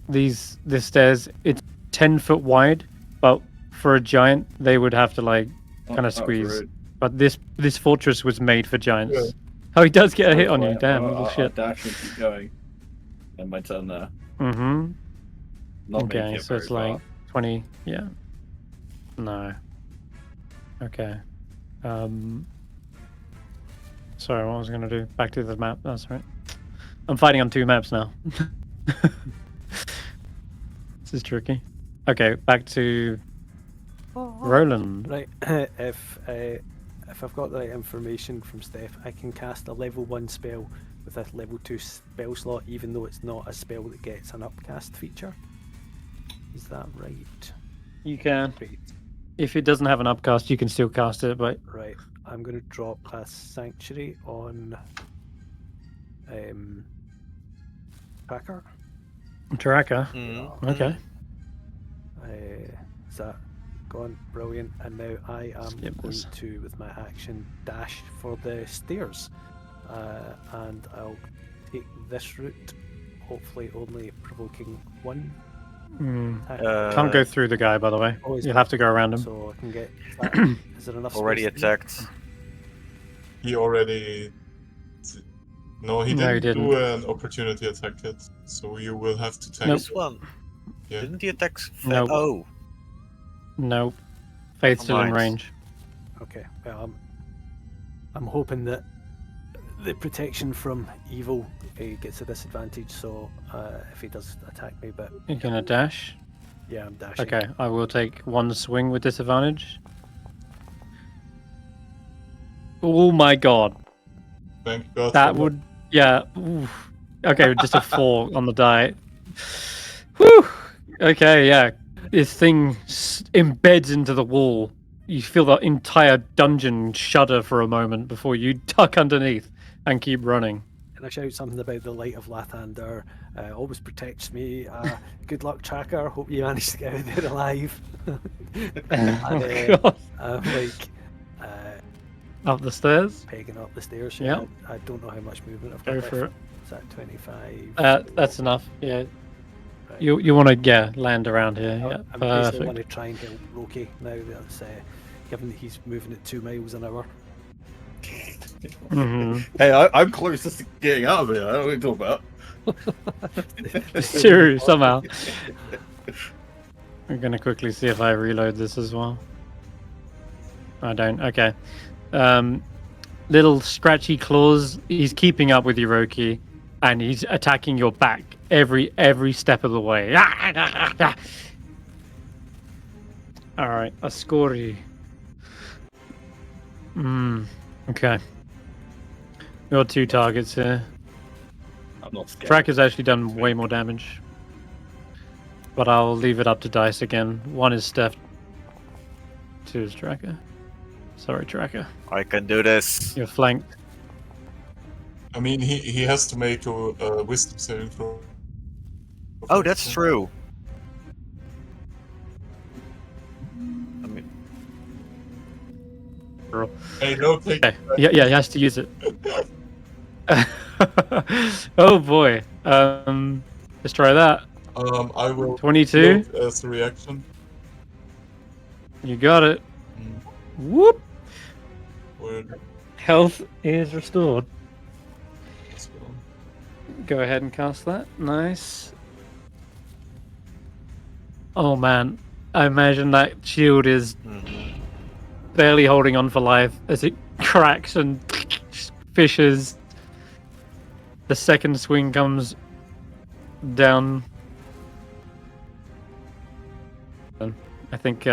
This stairs, it's 10 foot wide, but for a giant, they would have to like kind of squeeze. But this fortress was made for giants. Yeah. Oh, he does get a hit on you. Damn, I'll, little I'll shit. dash and keep going. And my turn there. Mm-hmm. Not making Okay, it so very it's like far. 20. Yeah. No. Okay. Sorry, what was I gonna do? Back to the map. That's right. I'm fighting on 2 maps now. This is tricky. Okay, back to Roland. Right, if I've got the right information from Stef, I can cast a level 1 spell with a level 2 spell slot, even though it's not a spell that gets an upcast feature. Is that right? You can. Great. If it doesn't have an upcast, you can still cast it, but Right, I'm going to drop a Sanctuary on Tracker. Taraka. Mm. Okay. Is that gone? Brilliant. And now I am Skip going this. to, with my action, dash for the stairs. And I'll take this route, hopefully only provoking 1 attack. Can't go through the guy, by the way. Oh, he's You'll have to go around him. So I can get. Is there enough? Already space to do it? attacked. He already. No, he No, he didn't do an opportunity attack yet. So you will have to take. Nope. This one. Yeah. Didn't he attack? Nope. Oh. Nope. Faith's still in Mind. range. Okay. Well, I'm hoping that the protection from evil gets a disadvantage. So if he does attack me, but You're gonna dash. yeah, I'm dashing. Okay, I will take 1 swing with disadvantage. Oh my god. Thank God. That for would, yeah. Oof. Okay, just a 4 on the die. Whew. Okay, yeah. This thing embeds into the wall. You feel the entire dungeon shudder for a moment before you duck underneath and keep running. And I shout something about the light of Lathander. Always protects me. Good luck, Tracker. Hope you manage to get out there alive. Oh, God. I'm like, Up the stairs. pegging up the stairs. Yeah. I don't know how much movement I've got Go left. for it. Is that 25? That's enough. Yeah. Right. You want to land around here. Yeah. I'm basically want Perfect. to try and help Roki now that's given that he's moving at 2 miles an hour. Mhm. Hey, I'm closest to getting out of here. I don't know what you're talking about. It's true somehow. I'm gonna quickly see if I reload this as well. I don't. Okay. Little scratchy claws. He's keeping up with you, Roki, and he's attacking your back every step of the way. All right, Ascori. Okay. We got 2 targets here. I'm not scared. Tracker's actually done way more damage, but I'll leave it up to dice again. 1 is Stef, 2 is Tracker. Sorry, Tracker. I can do this. You're flanked. I mean, he has to make a wisdom saving throw. Oh, that's true. I mean, Hey, no, take Okay. Yeah, he has to use it. Oh boy. Let's try that. I will 22. float as a reaction. You got it. Mm, Whoop. Word. Health is restored. Let's go. Go ahead and cast that. Nice. Oh man, I imagine that shield is barely holding on for life as it cracks and fishes. The second swing comes down. I think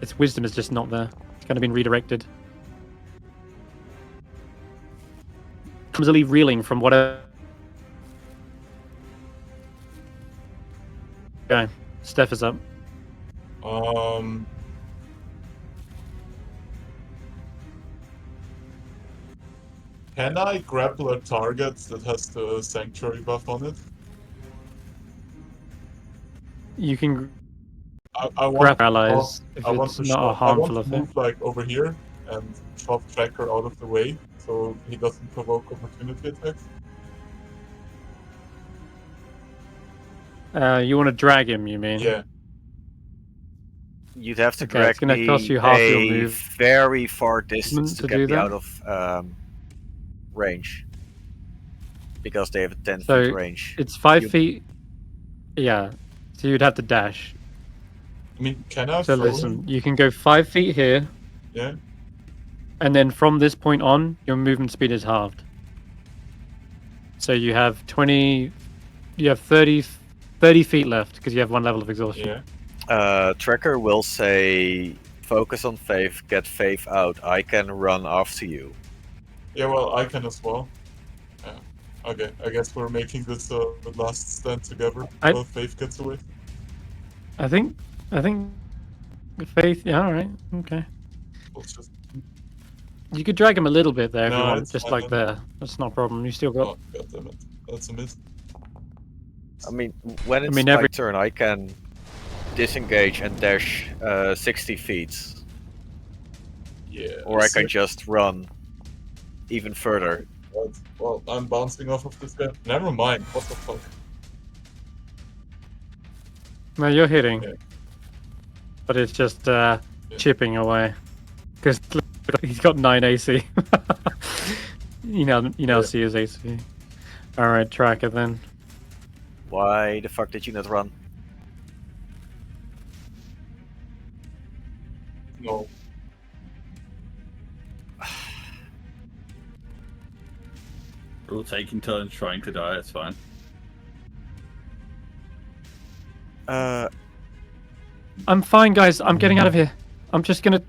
its wisdom is just not there. It's kind of been redirected. Clumsily reeling from whatever. Okay, Stef is up. Can I grapple a target that has the sanctuary buff on it? You can I want grab allies if I want it's to not a I harmful want to effect. move like over here and shove Tracker out of the way so he doesn't provoke opportunity attacks. You want to drag him, you mean? Yeah. you'd have to Okay, drag it's gonna me cost you half your a move very far distance to to get do me that? out of range. Because they have a 10 So feet range. it's 5 You- feet. Yeah, so you'd have to dash. I mean, can I So throw listen, him? you can go 5 feet here, Yeah. and then from this point on, your movement speed is halved. So you have 20, you have 30 feet left because you have 1 level of exhaustion. Yeah. Tracker will say, focus on Faith, get Faith out. I can run after you. Yeah, well, I can as well. Yeah. Okay, I guess we're making this the last stand together while Faith gets away. I think Faith. Yeah, all right, okay. We'll just... You could drag him a little bit there if you No, want, it's just fine like then. there. That's not a problem. You still got. Oh, goddammit. That's a miss. I mean, when it's mean, my every- turn, I can disengage and dash 60 feet. Yeah. Or I can just run even further. Right. Well, I'm bouncing off of this guy. Never mind. What the fuck? No, you're hitting, Yeah. but it's just chipping away because he's got 9 AC. you now see his AC. All right, Tracker then. Why the fuck did you not run? No. We're all taking turns trying to die, it's fine. I'm fine, guys. I'm getting out of here. I'm just gonna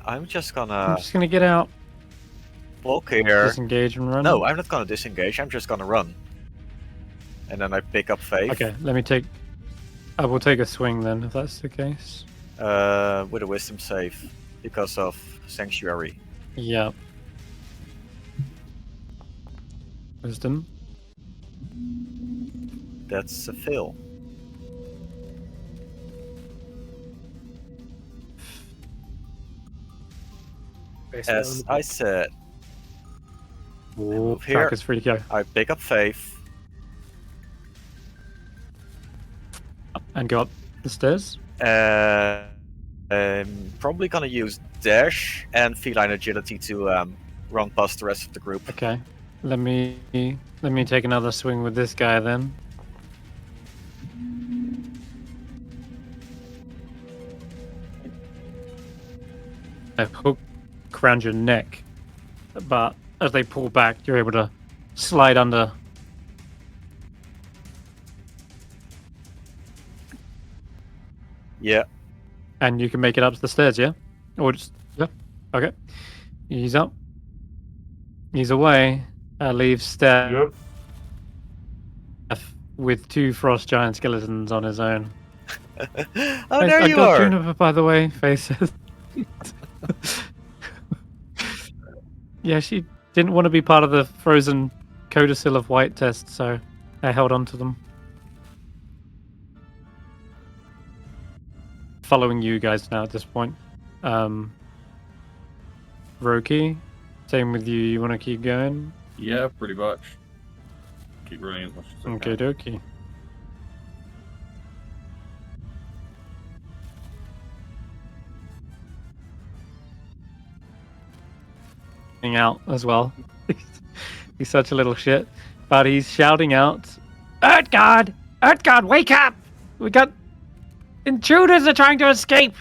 I'm just gonna get out. walk here. Disengage and run. No, I'm not gonna disengage. I'm just gonna run. And then I pick up Faith. Okay, let me take. I will take a swing then, if that's the case. With a wisdom save because of Sanctuary. Yeah. Wisdom. That's a fail. Best spell in as the I book. said, Oh, move here. Track is free to go. I pick up Faith. And go up the stairs. I'm probably gonna use Dash and Feline Agility to run past the rest of the group. Okay. Let me take another swing with this guy then. A hook around your neck, but as they pull back, you're able to slide under. Yeah. And you can make it up the stairs, yeah? Or just, yeah. Okay. He's up. He's away. Leaves Stef with 2 frost giant skeletons on his own. Oh, there I you got are. Juniper, by the way, faces. Yeah, she didn't want to be part of the frozen codicil of white test, so I held on to them. Following you guys now at this point. Roki, same with you. You want to keep going? Yeah, pretty much. Keep running as much as I Okay, can. dokie. Out as well. He's such a little shit, but he's shouting out, "Earthguard! Earthguard, wake up! We got intruders are trying to escape."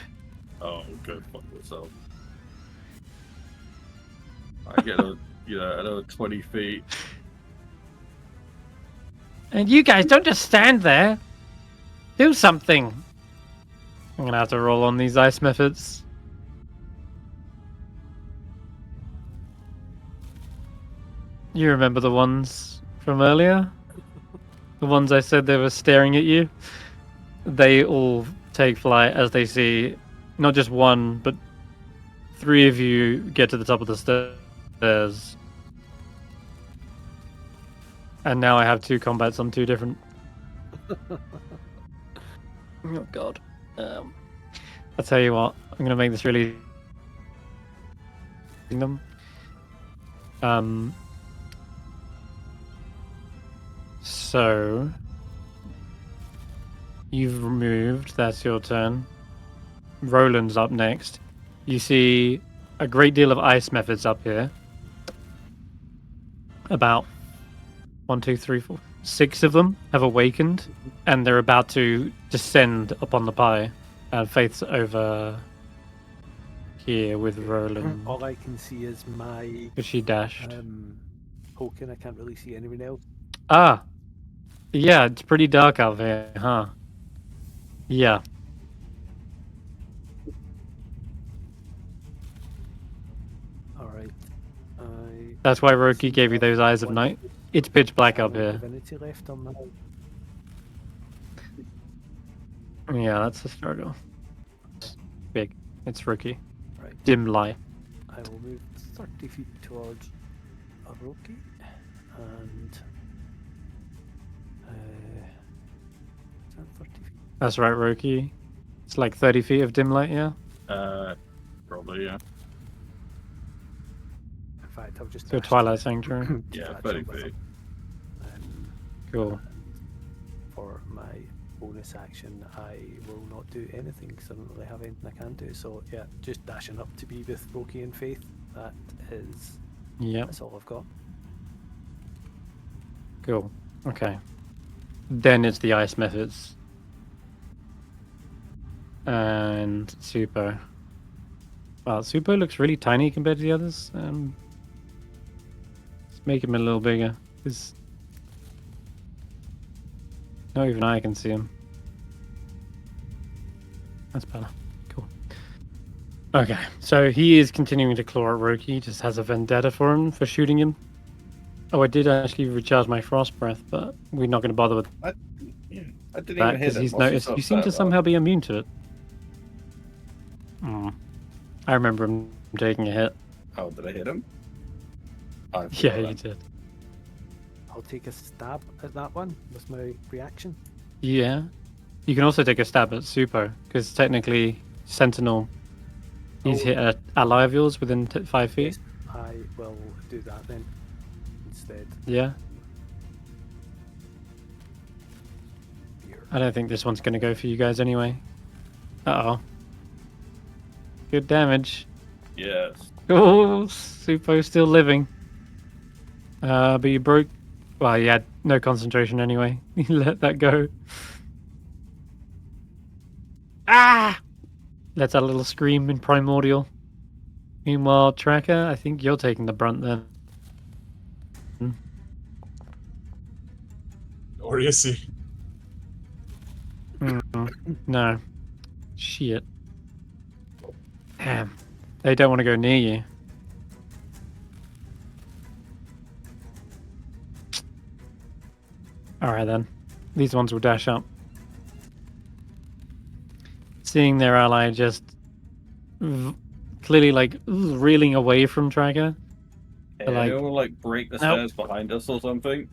Oh, go fuck yourself. I get another 20 feet. And you guys don't just stand there. Do something. I'm gonna have to roll on these ice methods. You remember the ones from earlier? The ones I said they were staring at you? They all take flight as they see not just one, but 3 of you get to the top of the stairs. And now I have 2 combats on 2 different... Oh god. I'll tell you what, I'm gonna make this really... So... You've removed, that's your turn. Roland's up next. You see a great deal of ice methods up here. About 1, 2, 3, 4, 6 of them have awakened, and they're about to descend upon the pie. Faith's over here with Roland. All I can see is my But she dashed. token. I can't really see anyone else. Ah! Yeah, it's pretty dark out here, huh? Yeah. Alright. That's why Roki gave you those eyes of night. It's pitch black up here. Divinity left on that. Yeah, that's the struggle. It's big. It's Roki. Right. Dim light. I will move 30 feet towards a Roki and is that 30 feet? That's right, Roki. It's like 30 feet of dim light, yeah? Probably, yeah. In fact, I'll just So dash Twilight to- Sanctuary. to Yeah, that 30 jump with feet. him. Cool. For my bonus action, I will not do anything because I don't really have anything I can do. So yeah, just dashing up to be with Roki and Faith. Yep. That's all I've got. Cool. Okay. Then it's the ice methods. And Super. Wow, Super looks really tiny compared to the others. Let's make him a little bigger. 'Cause not even I can see him. That's better. Cool. Okay, so he is continuing to claw at Roki. He just has a vendetta for him for shooting him. Oh, I did actually recharge my frost breath, but we're not going to bother with I didn't that even hear because that. he's What's noticed up you seem there, to though? somehow be immune to it. I remember him taking a hit. Oh, did I hit him? I forgot Yeah, you that. did. I'll take a stab at that one with my reaction. Yeah. You can also take a stab at Super, because technically Sentinel He's hit an ally of yours within 5 feet? Yes, I will do that then instead. Yeah. Here. I don't think this one's going to go for you guys anyway. Uh-oh. Good damage. Yes. Oh, Supo's still living. But you broke... Well, you had no concentration anyway. You let that go. Ah! Lets out a little scream in Primordial. Meanwhile, Tracker, I think you're taking the brunt then. Or is he? No. Shit. Damn. They don't want to go near you. Alright then. These ones will dash up. Seeing their ally just clearly like reeling away from Tracker. Hey, like- anyone like break the stairs behind us or something?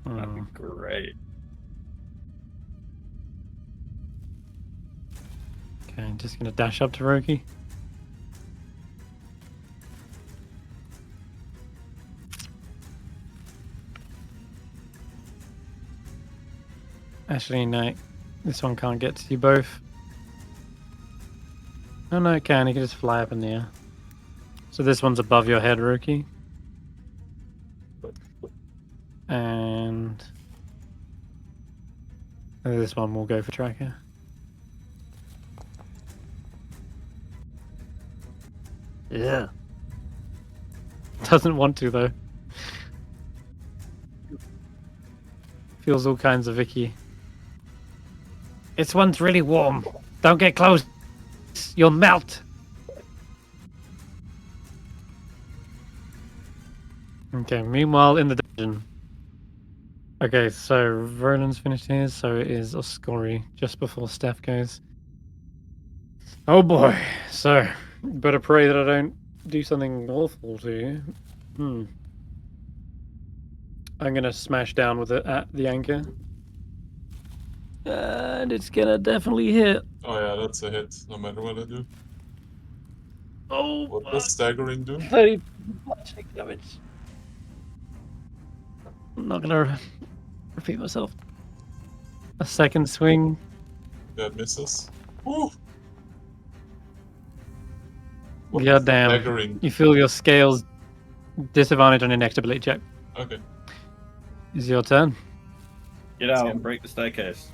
That'd be great. Okay, I'm just gonna dash up to Roki. Actually, no. This one can't get to you both. Oh no, it can. It can just fly up in the air. So this one's above your head, Roki. And this one will go for Tracker. Yeah. Doesn't want to though. Feels all kinds of icky. This one's really warm. Don't get close. You'll melt. Okay, meanwhile in the dungeon. Okay, so Roland's finished his, so it is Oscori just before Stef goes. Oh boy, so better pray that I don't do something awful to you. I'm gonna smash down with it at the anchor. And it's gonna definitely hit. Oh yeah, that's a hit, no matter what I do. Oh, What does staggering do? 30 bludgeoning damage. I'm not gonna repeat myself. A second swing. That misses. Ooh. What Yeah, is damn. staggering? You feel your scales disadvantage on your next ability check. Okay. Is your turn. Get out and break the staircase.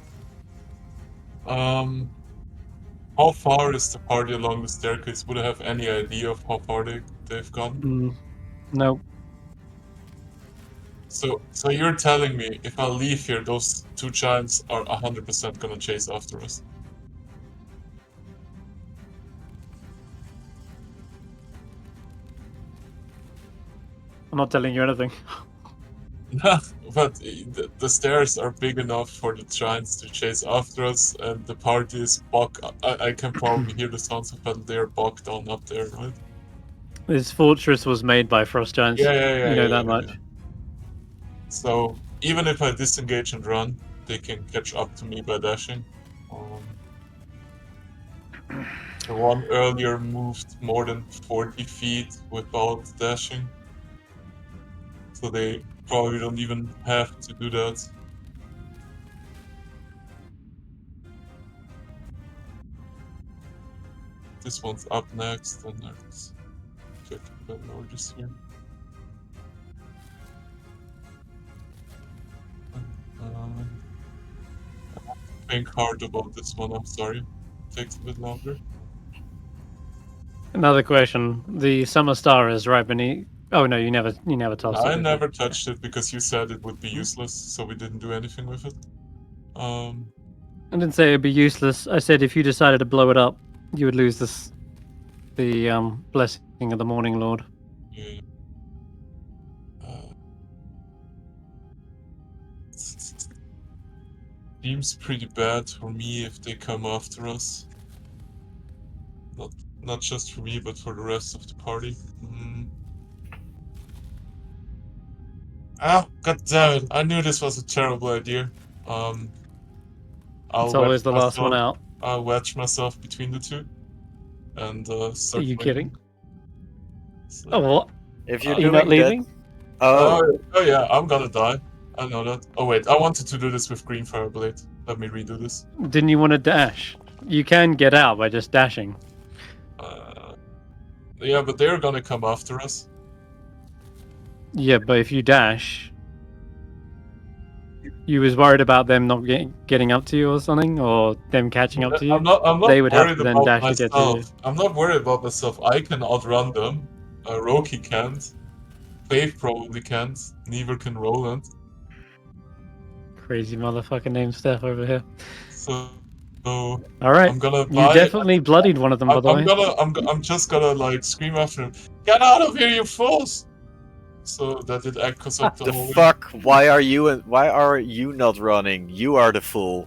How far is the party along the staircase? Would I have any idea of how far they've gone? No. So you're telling me if I leave here, those two giants are 100% gonna chase after us? I'm not telling you anything. But the stairs are big enough for the giants to chase after us, and the party is I can probably hear the sounds of battle. They are bogged down up there, right? This fortress was made by frost giants. Yeah. You know that much. Yeah. So even if I disengage and run, they can catch up to me by dashing. The one earlier moved more than 40 feet without dashing. So they probably don't even have to do that. This one's up next, and there's just here. Think hard about this one, I'm sorry. Takes a bit longer. Another question. The summer star is right beneath. Oh no, you never tossed it. I did never you? touched it because you said it would be useless, so we didn't do anything with it. I didn't say it'd be useless. I said if you decided to blow it up, you would lose the blessing of the Morning Lord. Yeah. Seems pretty bad for me if they come after us. Not just for me, but for the rest of the party. Ah, god damn it! I knew this was a terrible idea. It's always the last one out. I'll wedge myself between the two. And start Are you flanking. kidding? So- Oh, what? If you're Are you doing not leaving? that, oh, Oh yeah, I'm gonna die. I know that. Oh wait, I wanted to do this with green fireblade. Let me redo this. Didn't you want to dash? You can get out by just dashing. Yeah, but they're gonna come after us. Yeah, but if you dash, you was worried about them not getting up to you or something, or them catching up to you. I'm not They would have worried to then about dash to get to you. myself. I'm not worried about myself. I can outrun them. Roki can't. Faith probably can't. Neither can Roland. Crazy motherfucking name Stef over here. So All right, I'm gonna you buy. definitely bloodied one of them, by the way. I'm just gonna like scream after him. Get out of here, you fools! So that it echoes up the the whole way. fuck? Why are you not running? You are the fool.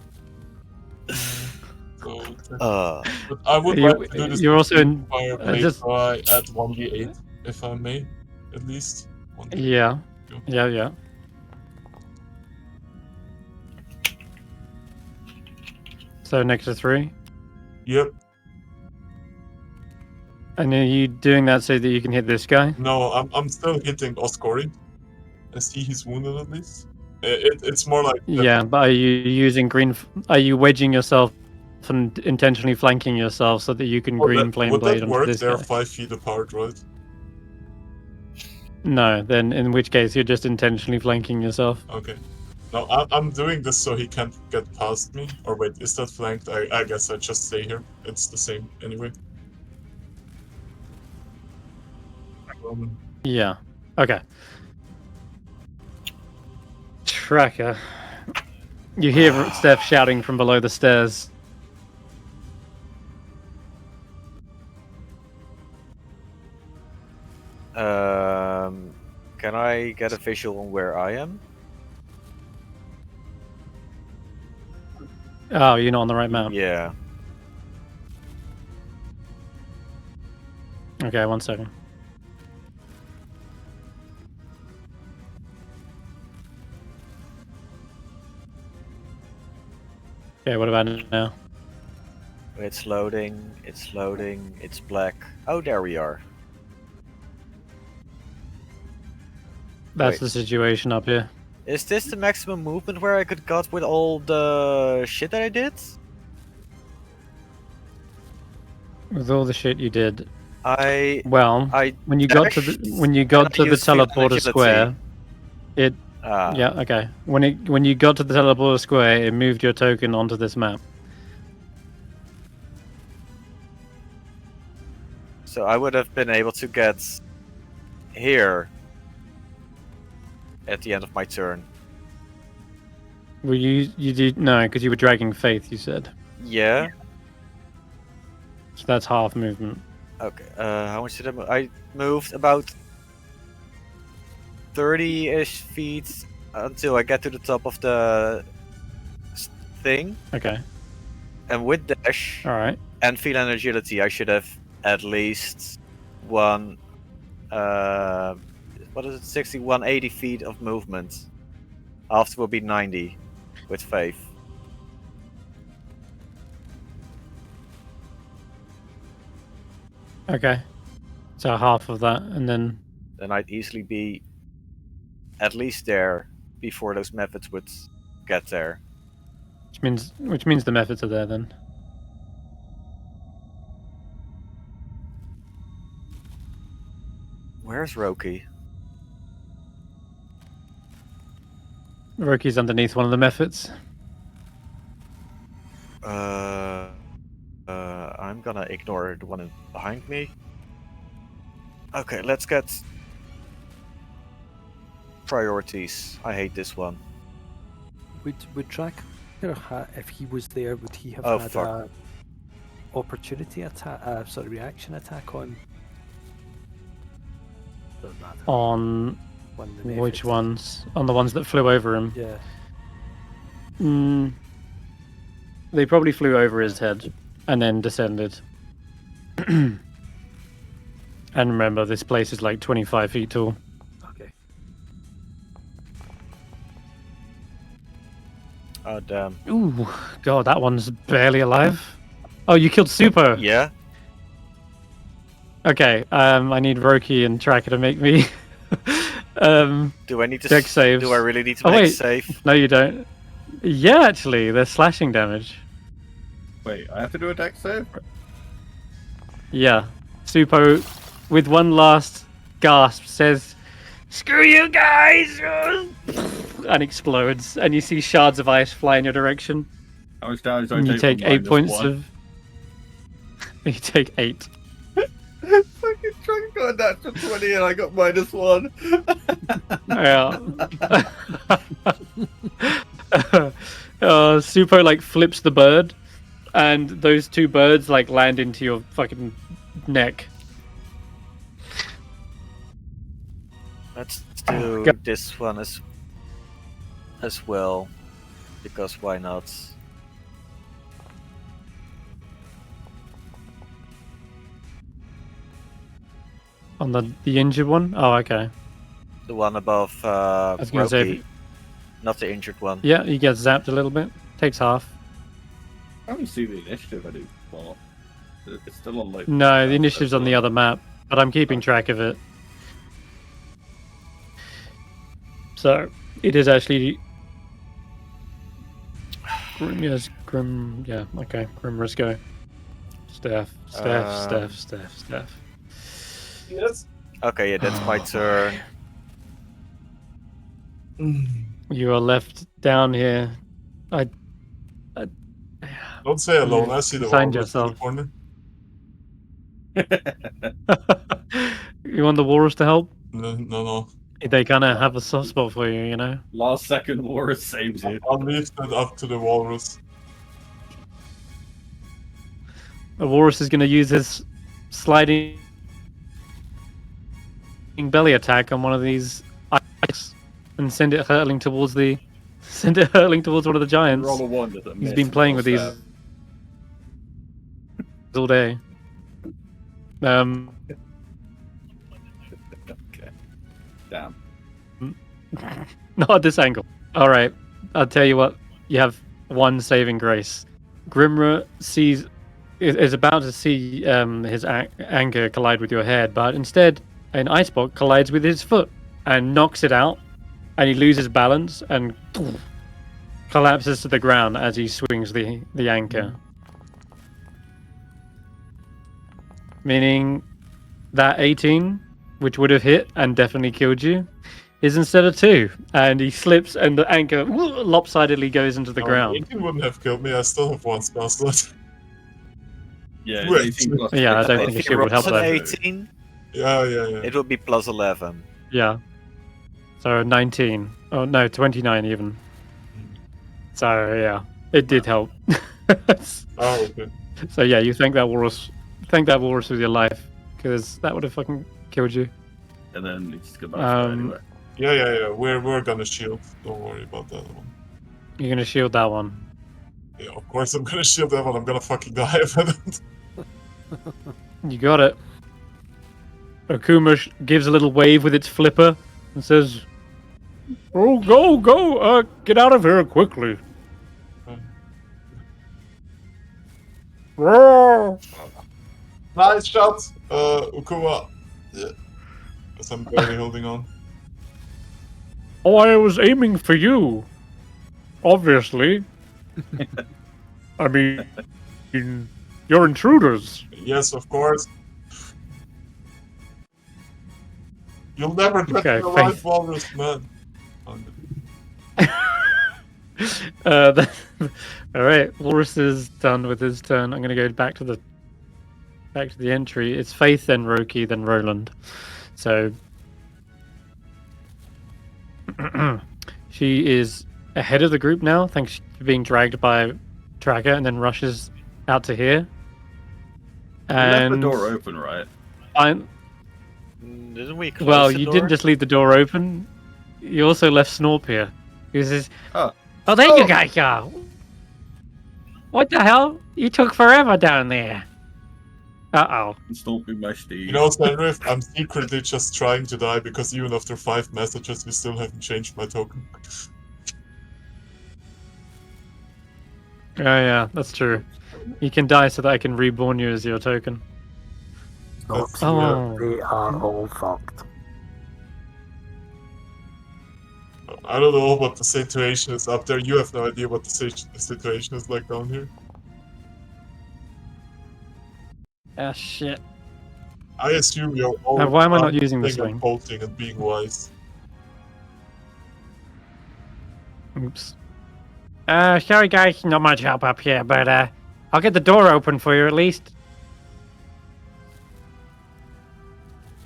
So, Uh, but I would You- like to do this. you're also with in- Fireblade, just- so I add 1d8, if I may, at least. 1d8. Yeah, yeah. So next to 3. Yep. And are you doing that so that you can hit this guy? No, I'm still hitting Oscori. I see he's wounded at least. It's more like Yeah, but are you using green? Are you wedging yourself and intentionally flanking yourself so that you can green flame would blade that onto work? this They're guy? 5 feet apart, right? No, then in which case you're just intentionally flanking yourself. Okay. No, I'm doing this so he can't get past me. Or wait, is that flanked? I guess I just stay here. It's the same anyway. Yeah. Okay. Tracker. You hear Steph shouting from below the stairs. Can I get a visual on where I am? Oh, you're not on the right map. Yeah. Okay, 1 second. Okay, what about now? It's loading, it's loading, it's black. Oh, there we are. That's Wait. the situation up here. Is this the maximum movement where I could got with all the shit that I did? With all the shit you did. I Well, when you got to the used field teleporter agility. square, it ah, yeah, okay. When you got to the teleporter square, it moved your token onto this map. So I would have been able to get here at the end of my turn. Well, you did no, because you were dragging Faith. You said Yeah. so. That's half movement. Okay. How much did I move? I moved about 30-ish feet until I get to the top of the thing, Okay. and with dash All right. and field and agility, I should have at least one. What is it? 60, 180 feet of movement. After will be 90 with Faith. Okay. So half of that, and then Then I'd easily be at least there before those methods would get there. which means the methods are there then. Where's Roki? Roki's underneath one of the methods. I'm gonna ignore the one behind me. Okay, let's get priorities. I hate this one. Would Tracker if he was there, would he have Oh, had fuck. a opportunity attack, reaction attack on? Doesn't matter. On One of the which methods. ones? On the ones that flew over him. Yeah. They probably flew over his head and then descended. And remember, this place is like 25 feet tall. Okay. Oh damn. Ooh, God, that one's barely alive. Oh, you killed Super. Yeah. Okay, I need Roki and Tracker to make me. Do I need to Dex saves. Do I really need to Oh, make wait. a save? No, you don't. Yeah, actually, they're slashing damage. Wait, I have to do a dex save? Yeah. Supo, with one last gasp, says, "Screw you guys!" and explodes. And you see shards of ice fly in your direction. How much damage do I And you take from 8 points -1? of. You take 8. Fucking Tracker got a natural 20 and I got -1. Yeah. Supo like flips the bird, and those 2 birds like land into your fucking neck. Let's do this one as well, because why not? On the injured one? Oh, okay. The one above was gonna say- Roki, not the injured one. Yeah, he gets zapped a little bit. Takes half. I haven't seen the initiative anymore. It's still on like. No, the initiative's on the other map, but I'm keeping track of it. So, it is actually... Yes, Grim... Yeah, okay. Grim Risco. Stef. Yes. Okay, yeah, that's my turn. You are left down here. Don't say alone. I see the Find walrus in the yourself. corner. You want the walrus to help? No. They kind of have a soft spot for you, you know? Last second Walrus saves you. I'll leave that up to the walrus. The walrus is going to use his sliding belly attack on one of these ice and send it hurtling towards one of the giants. Roll a 1 that He's miss been playing with these that. all day. Okay. Damn. Not at this angle. All right, I'll tell you what. You have 1 saving grace. Grimra is about to see his anchor collide with your head, but instead an ice block collides with his foot and knocks it out, and he loses balance and collapses to the ground as he swings the anchor. Meaning that 18, which would have hit and definitely killed you, is instead of 2, and he slips and the anchor lopsidedly goes into the ground. 18 wouldn't have killed me. I still have 1 spell slot. Yeah, Wait. 18 plus Yeah, I don't If think a he shield would help rolls an though. 18, Yeah. it would be plus 11. Yeah. So 19. Oh no, 29 even. So yeah, it did help. Oh, okay. So yeah, you thank that walrus with your life, because that would have fucking killed you. And then he just go back to anyway. Yeah. We're gonna shield. Don't worry about that one. You're gonna shield that one. Yeah, of course I'm gonna shield that one. I'm gonna fucking die if I don't. You got it. Okuma gives a little wave with its flipper and says, "Oh, go! Get out of here quickly!" Nice shot, Ukuma. Yeah. Because I'm barely holding on. Oh, I was aiming for you. Obviously. I mean, you're intruders. Yes, of course. You'll never get Okay, the right Faith. walrus, man. All right, Walrus is done with his turn. I'm gonna go back to the entry. It's Faith, then Roki, then Roland. So she is ahead of the group now, thanks to being dragged by Tracker, and then rushes out to here. You left And the door open, right? Didn't we close well, the you door? didn't just leave the door open. You also left Snorp here. He says, Oh. Oh, there you guys go. What the hell? You took forever down there. Uh-oh. Stalking my Steve. You know, Senrith, I'm secretly just trying to die because even after 5 messages, we still haven't changed my token. Oh yeah, that's true. You can die so that I can reborn you as your token. That's Oh. They are all fucked. I don't know what the situation is up there. You have no idea what the situation is like down here. Ah shit. I assume you're all Why am I not using the playing and swing? bolting and being wise. Oops. Sorry guys, not much help up here, but I'll get the door open for you at least.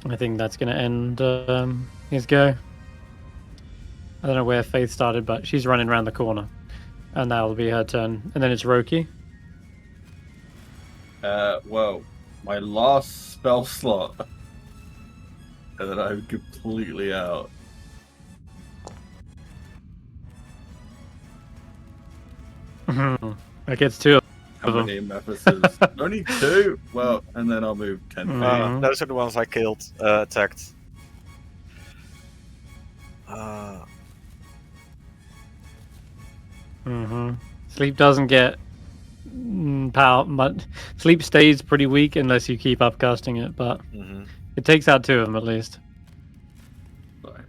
I think that's gonna end his go. I don't know where Faith started, but she's running around the corner. And that'll be her turn. And then it's Roki. Well, my last spell slot. And then I'm completely out. That gets two How of them. many Mephises? Only 2? Well, and then I'll move 10 feet. Mhm. Those are the ones I killed, attacked. Sleep doesn't get power. Sleep stays pretty weak unless you keep upcasting it, but it takes out 2 of them at least. Sorry.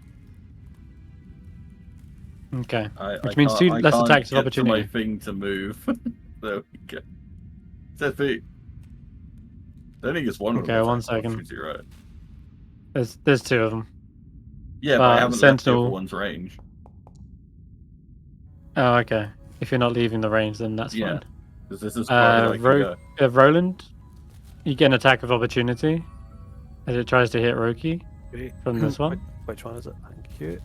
Okay. Which I means can't- 2 I less can't attacks of get to opportunity. my thing to move. There we go. 10 feet. I think it's one of them. Okay, 1 attacks of second. opportunity, right? There's 2 of them. Yeah, but I haven't left the Sentinel- other one's range. Oh, okay. If you're not leaving the range, then that's Yeah. fine. Because this is far as I can go. Roland, you get an attack of opportunity as it tries to hit Roki Great. from this one. Which one is it? Thank you.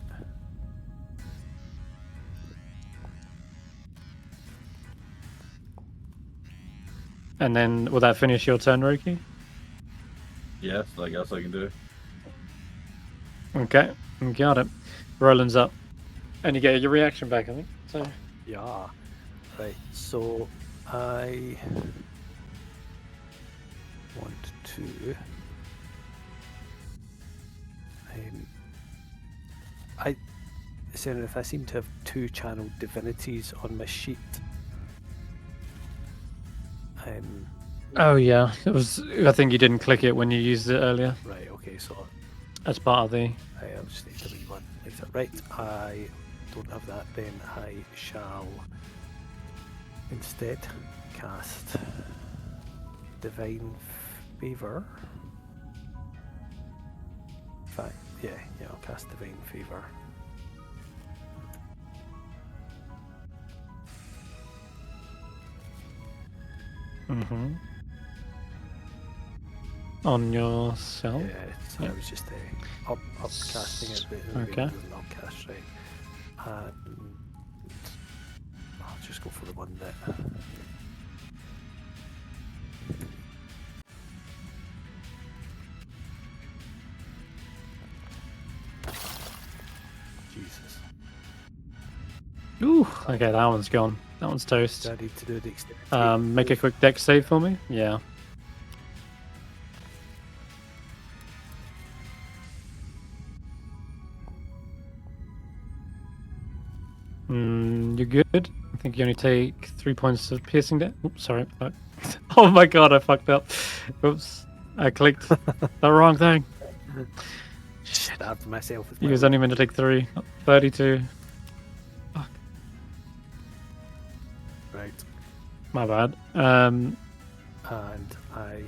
And then will that finish your turn, Roki? Yes, I guess I can do. Okay, got it. Roland's up. And you get your reaction back, I think. So Yeah. Right. So I want to. Senrith, I seem to have 2 channeled divinities on my sheet. oh yeah, it was. I think you didn't click it when you used it earlier. Right. Okay. So As part of the. I'll just need to leave one later. Right. I don't have that. Then I shall instead cast Divine Favor. In fact, yeah, I'll cast Divine Favor. On yourself. Yeah, so I was just upcasting it, but Okay. it wasn't upcast, right? And I'll just go for the one that. Jesus. Ooh. Okay, that one's gone. That one's toast. Do I need to do the extended? Make a quick dex save for me. Yeah. You're good. I think you only take 3 points of piercing damage. Oops, sorry. Oh my god, I fucked up. Oops. I clicked the wrong thing. Stabbed myself with He my was only meant to take 3. 32. Fuck. right, My bad. and I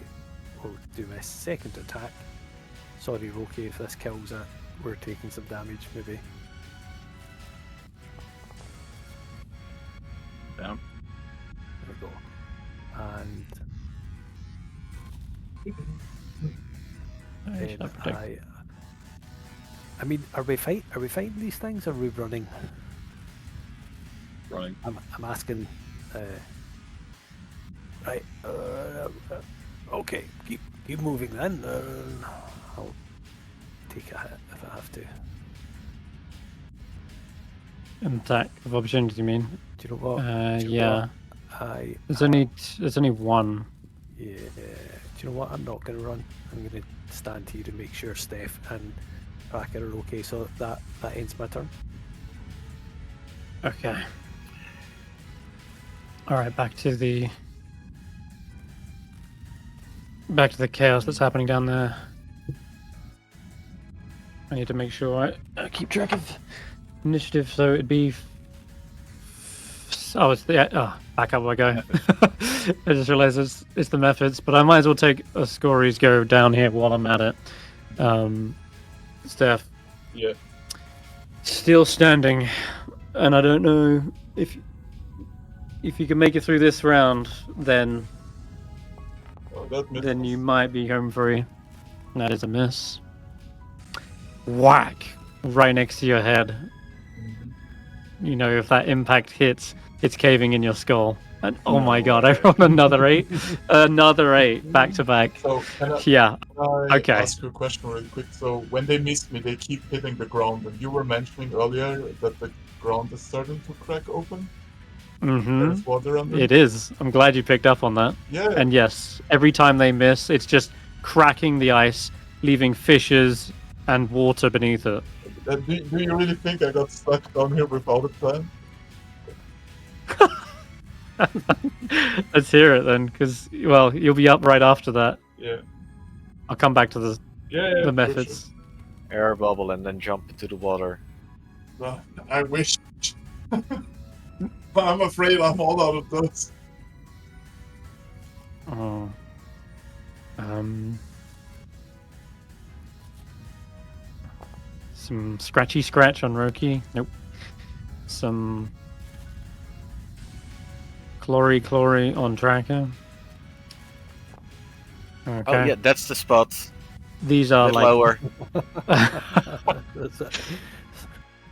will do my second attack. Sorry, Roki, if this kills it, we're taking some damage, maybe. Down. There we go. And then Should protect. I mean, are we fighting these things, or are we running? Running. I'm asking. Right. Okay. Keep moving then. I'll take a hit if I have to. An attack of opportunity, you mean? Do you know what? Do you know Yeah. what? There's only one. Yeah. Do you know what? I'm not going to run. I'm going to stand here to make sure Stef and Cracker are okay. So that ends my turn. Okay. All right, back to the chaos that's happening down there. I need to make sure I keep track of initiative. So it'd be. Oh, it's the back up I go. I just realized it's the methods, but I might as well take a Scories go down here while I'm at it. Stef. Yeah. Still standing, and I don't know if you can make it through this round, then you might be home free. That is a miss. Whack! Right next to your head. You know, if that impact hits, it's caving in your skull. And oh my god, I rolled another 8. Another 8, back to back. So can I Okay. ask you a question really quick? So when they miss me, they keep hitting the ground, and you were mentioning earlier that the ground is starting to crack open. There's water under It is. I'm glad you picked up on that. Yeah. And yes, every time they miss, it's just cracking the ice, leaving fissures and water beneath it. Do you really think I got stuck down here without a plan? Let's hear it then, because, well, you'll be up right after that. Yeah. I'll come back to the For methods. sure. Air bubble and then jump into the water. Well, I wish. But I'm afraid I'm all out of those. Oh. Some scratchy scratch on Roki. Nope. Some chlory on Tracker. Okay. Oh yeah, that's the spot. These are Bit like lower.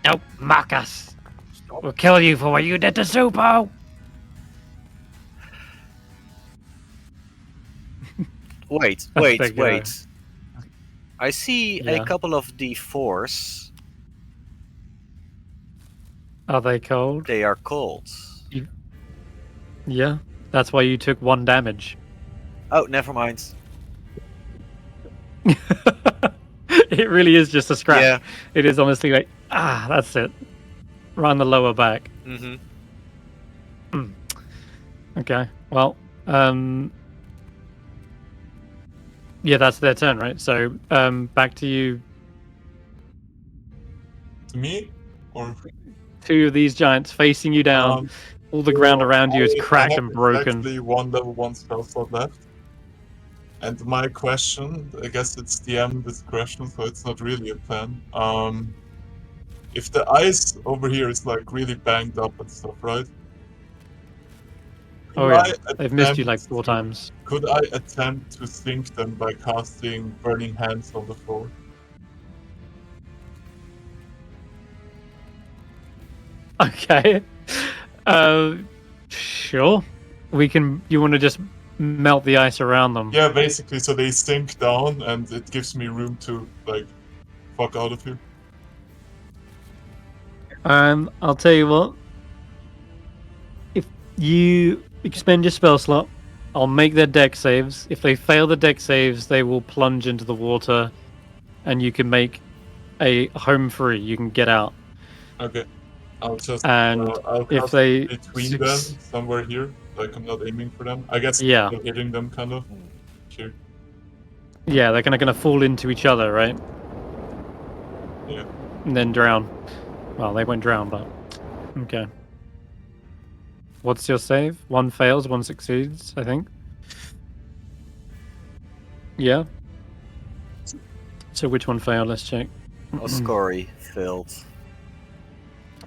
Don't mock us. We'll kill you for what you did to Supo. Wait. I see Yeah. a couple of D4s. Are they cold? They are cold. Yeah. That's why you took 1 damage. Oh, never mind. It really is just a scratch. Yeah. It is honestly like, that's it. Right on the lower back. Mm-hmm. Okay. Well, yeah, that's their turn, right? So, back to you. To me? Or 2 of these giants facing you down. All the ground around you is cracked and broken. Exactly 1 level 1 spell slot left. And my question, I guess it's DM discretion, so it's not really a plan. If the ice over here is like really banged up and stuff, right? Oh yeah, they've missed you like 4 times. Could I attempt to sink them by casting Burning Hands on the floor? Okay. Sure. We can. You want to just melt the ice around them? Yeah, basically, so they sink down, and it gives me room to like fuck out of here. I'll tell you what. If you expend your spell slot, I'll make their deck saves. If they fail the deck saves, they will plunge into the water, and you can make a home free. You can get out. Okay. I'll just And I'll if cast they between them somewhere here, like I'm not aiming for them. I guess Yeah. I'm hitting them kind of. Sure. Yeah, they're gonna fall into each other, right? Yeah. And then drown. Well, they won't drown, but okay. What's your save? 1 fails, 1 succeeds, I think. Yeah. So which one failed? Let's check. Oscori failed.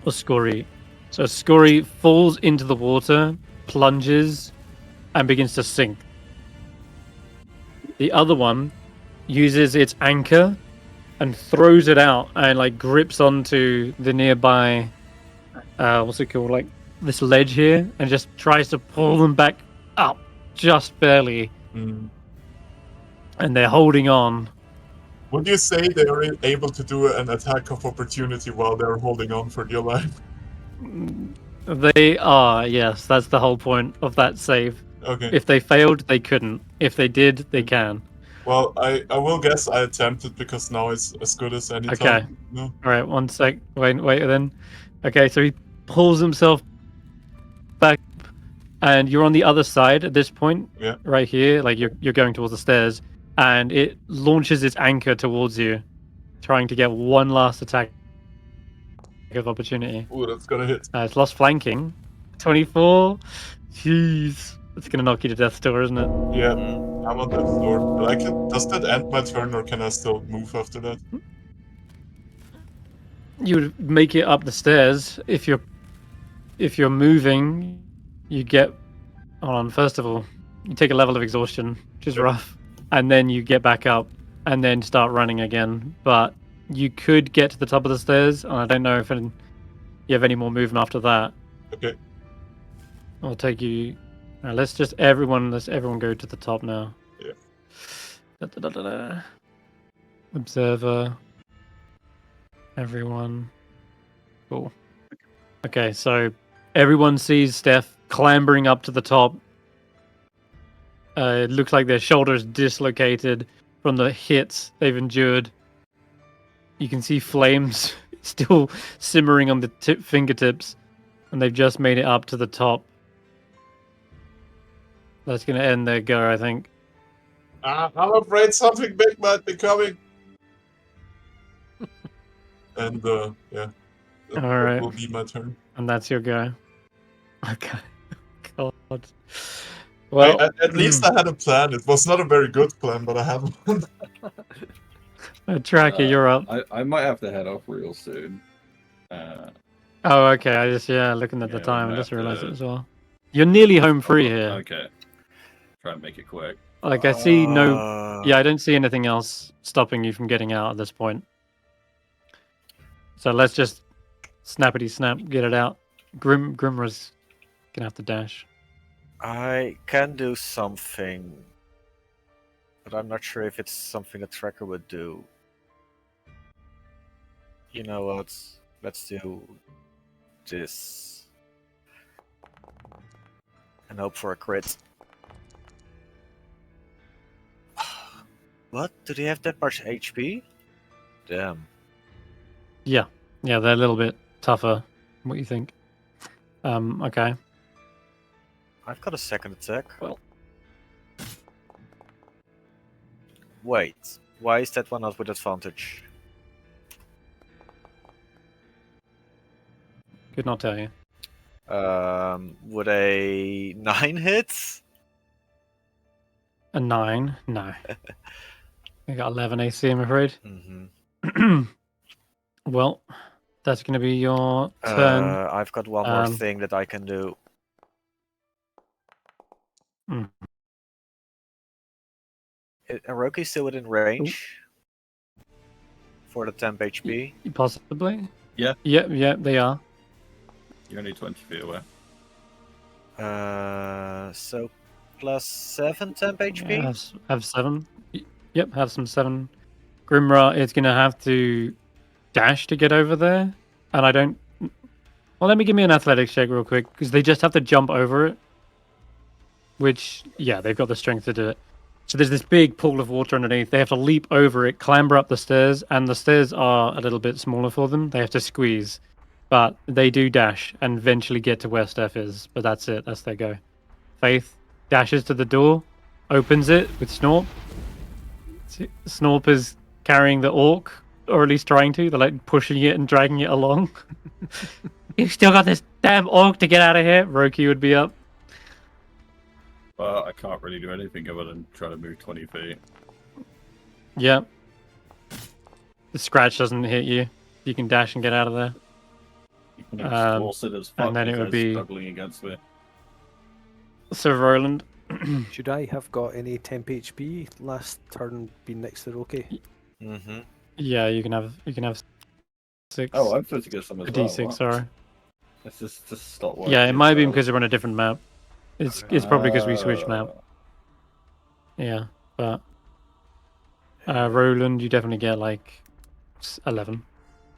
Oscori. So Oscori falls into the water, plunges, and begins to sink. The other one uses its anchor and throws it out and like grips onto the nearby what's it called, like this ledge here, and just tries to pull them back up just barely. Mm. And they're holding on. Would you say they are able to do an attack of opportunity while they're holding on for dear life? They are, yes. That's the whole point of that save. Okay. If they failed, they couldn't. If they did, they can. Well, I will guess I attempted because now it's as good as any Okay. time. No? All right, 1 sec. Wait then. Okay, so he pulls himself back, and you're on the other side at this point. Yeah. Right here, like you're going towards the stairs, and it launches its anchor towards you, trying to get one last attack of opportunity. Ooh, that's gonna hit. It's lost flanking. 24. Jeez, it's gonna knock you to death's door, isn't it? Yeah, I'm on death's door. But I can. Does that end my turn, or can I still move after that? You would make it up the stairs. If you're moving, you get on. First of all, you take a level of exhaustion, which is rough, and then you get back up, and then start running again. But you could get to the top of the stairs, and I don't know if you have any more movement after that. Okay. I'll take you. Let's everyone go to the top now. Yeah. Observer. Everyone. Cool. Okay, so everyone sees Stef clambering up to the top. It looks like their shoulders dislocated from the hits they've endured. You can see flames still simmering on the fingertips, and they've just made it up to the top. That's going to end their go, I think. I'm afraid something big might be coming. And yeah, that Alright. will be my turn. And that's your go. Okay. God. Well, At least I had a plan. It was not a very good plan, but I had one. Tracker, you're up. I might have to head off real soon. Oh, okay. I just looking at the Yeah, time, I we'll just have realized to- it as well. You're nearly home free here. Okay. Try and make it quick. Like I see no. Yeah, I don't see anything else stopping you from getting out at this point. So let's just snappity snap, get it out. Grimra's gonna have to dash. I can do something, but I'm not sure if it's something a tracker would do. You know what? Let's do this. And hope for a crit. What? Do they have that much HP? Damn. Yeah, they're a little bit tougher. What do you think? Okay. I've got a second attack. Well. Wait, why is that one not with advantage? Could not tell you. Would a 9 hit? A 9? No. I got 11 AC, I'm afraid. Mm-hmm. Well, that's going to be your turn. I've got one more thing that I can do. Are Roki still within range? For the temp HP? Possibly? Yeah. Yeah, they are. You're only 20 feet away. So plus 7 temp HP? Yeah, have 7. Yep, have some 7. Grimra is going to have to dash to get over there. And I don't... Well, let me give me an athletics check real quick, because they just have to jump over it. Which, yeah, they've got the strength to do it. So there's this big pool of water underneath. They have to leap over it, clamber up the stairs, and the stairs are a little bit smaller for them. They have to squeeze. But they do dash and eventually get to where Stef is. But that's it. That's their go. Faith dashes to the door, opens it with Snorp. Snorp is carrying the orc, or at least trying to. They're like pushing it and dragging it along. You've still got this damn orc to get out of here. Roki would be up. Well, I can't really do anything other than try to move 20 feet. Yeah. The scratch doesn't hit you. You can dash and get out of there. You can exhausted as fuck and then it would be struggling against me. Sir Roland. Should I have got any temp HP last turn being next to Roki? Mm-hmm. Yeah, you can have 6. Oh, I'm supposed to get some as a well. D6, What? sorry. Let's just stop working. Yeah, it might be so- because we're on a different map. It's probably because we switched map. Yeah, but Roland, you definitely get like 11.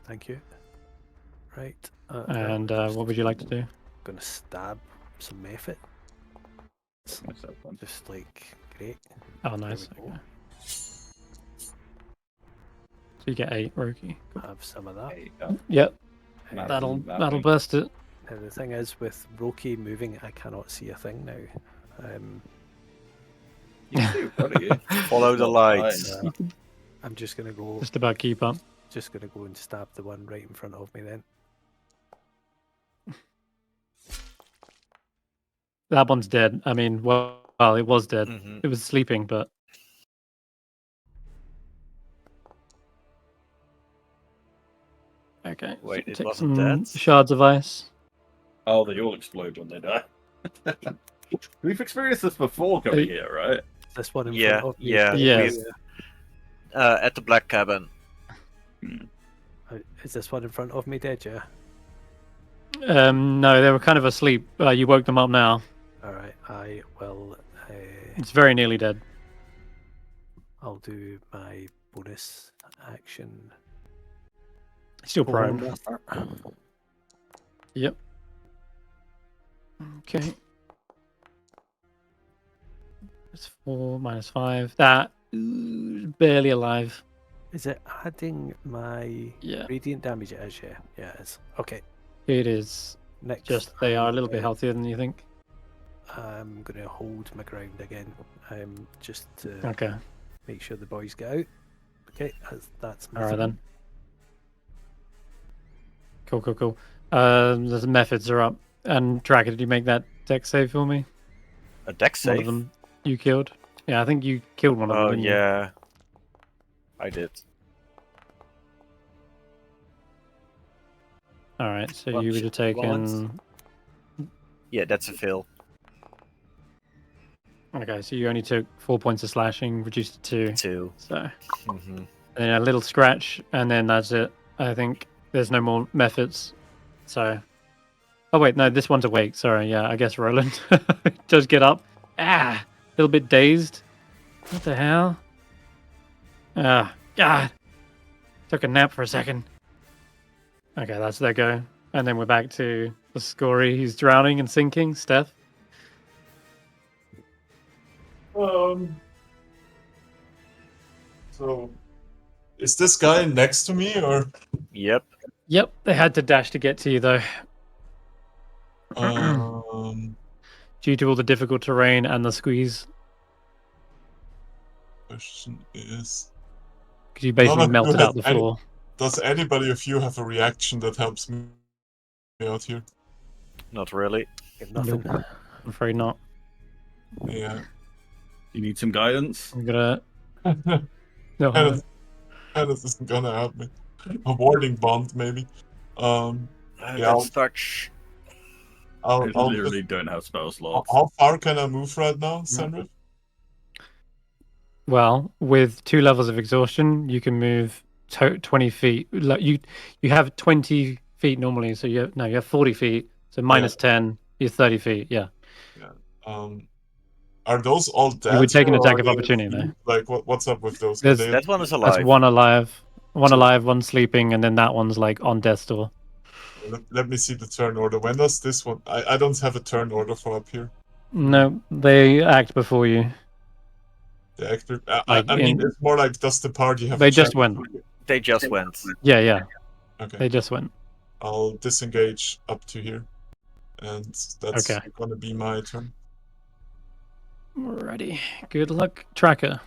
Thank you. Right. And what would you like to do? Gonna stab some method. Myself one. Just like, great. Oh, nice. There we go. Okay. So you get 8, Roki. Have some of that. Hey, Yep, Map that'll mapping. burst it. The thing is, with Roki moving, I cannot see a thing now. You can see in front of you. Follow the lights. Yeah. I'm just gonna go. Just about keep up. Just gonna go and stab the one right in front of me then. That one's dead. I mean, well, it was dead. Mhm. It was sleeping, but okay. Wait, it take wasn't some dead? shards of ice. Oh, they all explode when they die. We've experienced this before coming here, right? This one in Yeah, front of me. yeah. Yes. At the black cabin. Is this one in front of me dead? Yeah. No, they were kind of asleep. You woke them up now. All right. I will. It's very nearly dead. I'll do my bonus action. Still Form prone. Master. Yep. Okay. It's 4 minus 5. That barely alive. Is it adding my Yeah, radiant damage? It is. Yeah. Yeah, it is. Okay. it is. Next. Just they are a little bit healthier than you think. I'm gonna hold my ground again. Just to Okay. make sure the boys get out. Okay, that's my All right turn. then. Cool. The methods are up. And Tracker, did you make that deck save for me? A deck One of save? them you killed. Yeah, I think you killed one of them. Oh, didn't you? yeah. I did. All right, so Well, you would have taken. Roland. Yeah, that's a fail. Okay, so you only took 4 points of slashing, reduced to 2. 2. So, Mm-hmm. and then a little scratch, and then that's it. I think there's no more methods. So, oh wait, no, this one's awake. Sorry, yeah, I guess Roland does get up. A little bit dazed. What the hell? God. Took a nap for a second. Okay, that's their go. And then we're back to the Scory. He's drowning and sinking. Stef. So, is this guy next to me or? Yep. Yep, they had to dash to get to you though, due to all the difficult terrain and the squeeze. Question is, Because you basically no, melted out the floor. does anybody of you have a reaction that helps me out here? Not really. Nothing. Nope. I'm afraid not. Yeah. You need some guidance? I'm gonna. No, Kenneth isn't gonna help me. A warding bond, maybe. Yeah, Let's start. I I'll literally don't have spell slots. How far can I move right now, Senrith? well, with 2 levels of exhaustion, you can move 20 feet. Like you have 20 feet normally, so you have 40 feet. So minus 10 is 30 feet. Yeah. Are those all dead? You would take an or attack are of they opportunity, asleep? though. Like, what's up with those? There's- That one is alive. That's one alive, one sleeping, and then that one's like on death's door. Let me see the turn order. When does this one? I don't have a turn order for up here. No, they act before you. The actor. Like I mean, in- it's more like, does the party have? They a just check? went. They just went. Yeah. Okay. They just went. I'll disengage up to here, and that's Okay. gonna be my turn. Alrighty. Good luck, Tracker.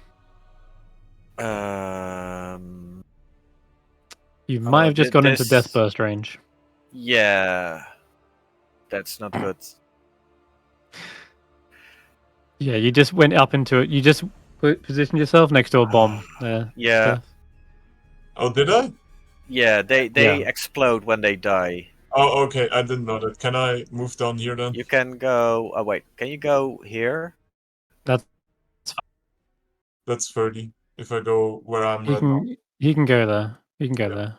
You might have just did gone into this- Death Burst range. Yeah. That's not good. Yeah, you just went up into it. You just positioned yourself next to a bomb there. Yeah. Stef. Oh, did I? Yeah, they Yeah. explode when they die. Oh, okay. I didn't know that. Can I move down here then? You can go. Oh wait, can you go here? That's 30. If I go where I'm right now. He can go there. He can go Yeah. there.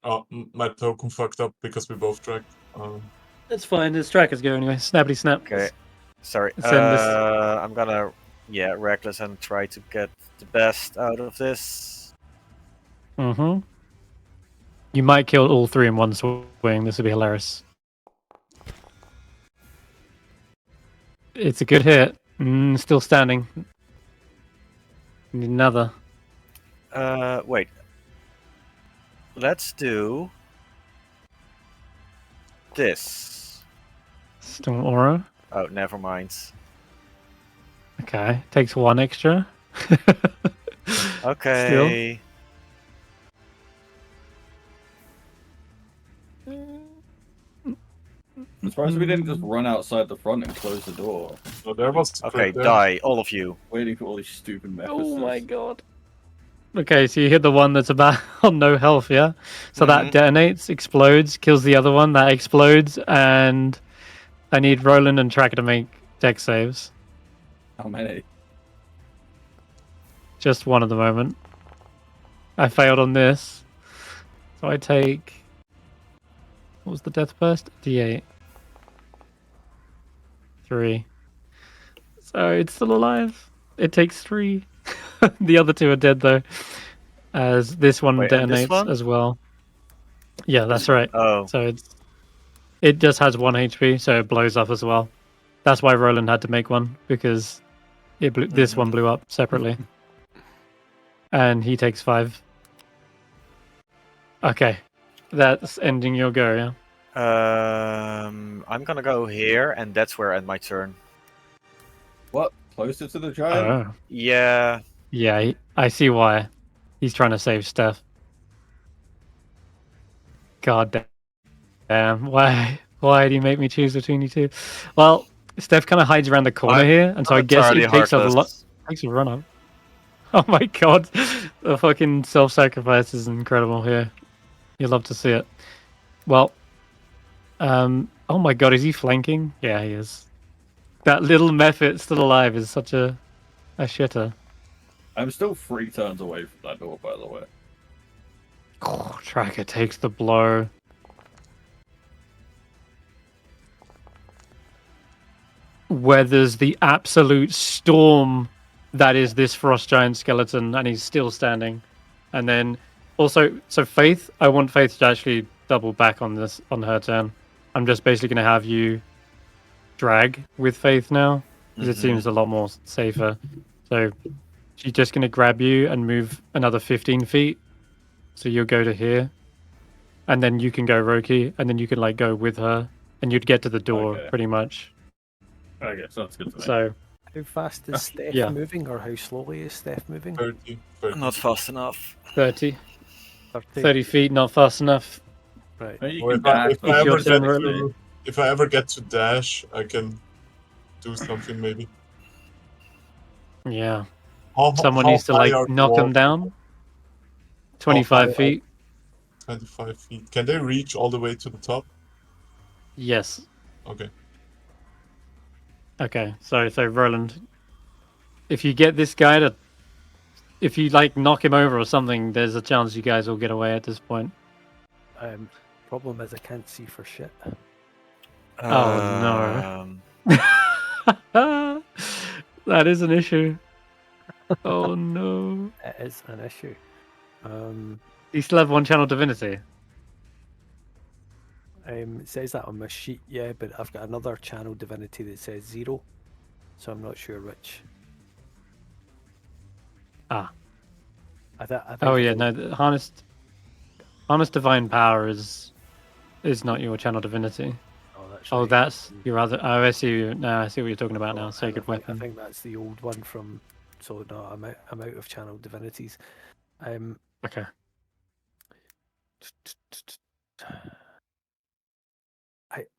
Oh, my token fucked up because we both dragged. That's fine. It's Tracker's go anyway. Snappity snap. Okay. Sorry. Send this- I'm gonna reckless and try to get the best out of this. Mm-hmm. You might kill all 3 in one swing. This would be hilarious. It's a good hit. Still standing. Need another. Wait. Let's do this? Storm aura. Oh, never mind. Okay, takes 1 extra. Okay. I'm surprised we didn't just run outside the front and close the door. So there was. Okay, there. die, all of you. Waiting for all these stupid methods. Oh my god. Okay, so you hit the one that's about on no health, yeah? So that detonates, explodes, kills the other one, that explodes, and I need Roland and Tracker to make dex saves. How many? Just one at the moment. I failed on this. So I take... What was the death burst? D8. 3. So it's still alive. It takes 3. The other 2 are dead though. As this one Wait, and this detonates one? as well. Yeah, that's right. Oh. So it just has 1 HP, so it blows up as well. That's why Roland had to make one, because this one blew up separately. And he takes 5. Okay. That's ending your go, yeah? I'm gonna go here, and that's where I end my turn. What? Closer to the giant? Oh. Yeah. Yeah, I see why. He's trying to save Stef. God damn. Why did he make me choose between you two? Well, Stef kind of hides around the corner here, and so I guess it takes a lot. Takes a run up. Oh my god. The fucking self-sacrifice is incredible here. You'll love to see it. Well, oh my god, is he flanking? Yeah, he is. That little Mephit still alive is such a shitter. I'm still 3 turns away from that door, by the way. Oh, Tracker takes the blow. Weathers the absolute storm that is this frost giant skeleton, and he's still standing. And then also, so Faith, I want Faith to actually double back on this on her turn. I'm just basically going to have you drag with Faith now, because it seems a lot more safer. So she's just going to grab you and move another 15 feet. So you'll go to here, and then you can go Roki, and then you can like go with her, and you'd get to the door pretty much. Okay, so that's good to me. So how fast is Stef yeah. moving, or how slowly is Stef moving? 30. Not fast enough. 30 feet, not fast enough. Right. You Or can if I ever get to dash, I can do something maybe. Yeah. How Someone how needs to high like are knock dwarves? them down. 25 feet. 25 feet. Can they reach all the way to the top? Yes. Okay. Okay. So Roland, if you get this guy to, if you like knock him over or something, there's a chance you guys will get away at this point. Problem is I can't see for shit. Oh no. That is an issue. Oh no. It is an issue. You still have 1 channel divinity. It says that on my sheet, yeah, but I've got another channel divinity that says 0, so I'm not sure which. Ah. I think Oh yeah, no, the harness divine power is not your channel divinity. Oh, that's Oh, right. that's your other. Oh, I see. No, I see what you're talking about now. I Sacred think- I weapon. think that's the old one from. So no, I'm out of channel divinities. Okay.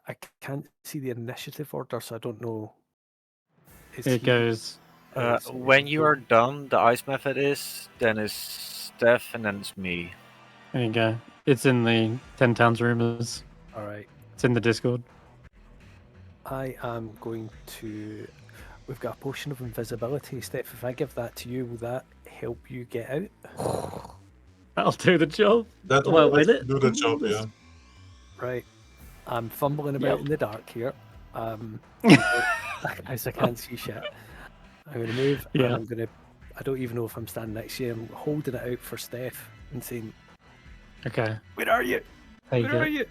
I can't see the initiative order, so I don't know. Is It he- goes. When you are done, the ice method is, then it's Stef, and then it's me. There you go. It's in the 10 Towns rumors. All right. It's in the Discord. I am going to. We've got a potion of invisibility, Stef. If I give that to you, will that help you get out? That'll do the job. That Well, will will it? do the job, yeah. Right. I'm fumbling about Yep. in the dark here. As I can't see shit. I'm going to move. Yeah. And I'm going to. I don't even know if I'm standing next to you. I'm holding it out for Stef and saying, Okay. "Where are you? Take Where are it.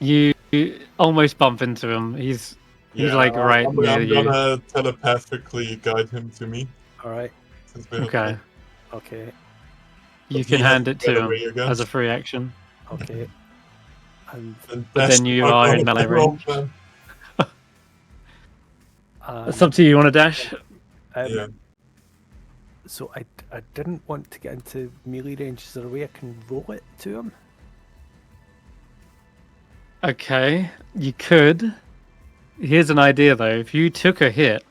you?" You almost bump into him. He's like right I'm near you. gonna telepathically guide him to me. All right. Since we have Okay. Okay. You But can he has hand to it get to away him again. as a free action. Okay. And But then you are in melee range. It's up to you. You want to dash? Yeah. So I didn't want to get into melee range. Is there a way I can roll it to him? Okay, you could. Here's an idea though. If you took a hit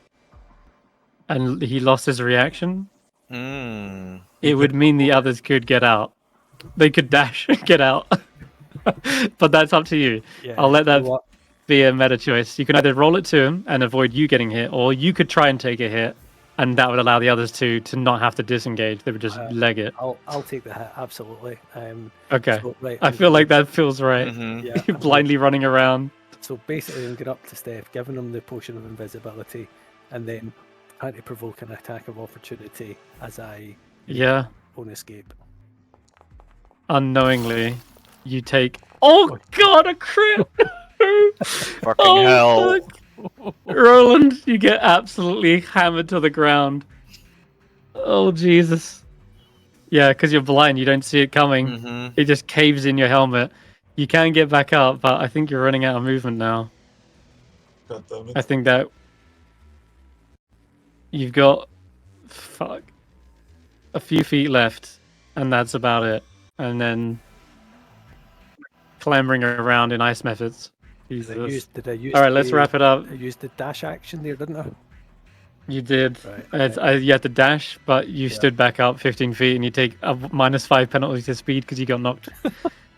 and he lost his reaction, it would mean the others could get out. They could dash and get out. But that's up to you. Yeah, I'll let that you know what? be a meta choice. You can either roll it to him and avoid you getting hit, or you could try and take a hit, and that would allow the others to not have to disengage. They would just leg it. I'll take the hit, absolutely. Okay. So, right, I feel like that feels right. Yeah, You're blindly running around. So basically, I'm going up to Stef, giving him the potion of invisibility, and then trying to provoke an attack of opportunity as I won't escape. Unknowingly, you take. Oh God, a crit! Fucking hell. Fuck. Roland, you get absolutely hammered to the ground. Oh Jesus. Yeah, because you're blind, you don't see it coming. It just caves in your helmet. You can get back up, but I think you're running out of movement now. God damn it. I think that you've got a few feet left, and that's about it. And then clambering around in ice methods. Jesus. Did I use All right, let's wrap it up. I used the dash action there, didn't I? You did. Right. You had to dash, but you stood back up 15 feet, and you take a -5 penalty to speed because you got knocked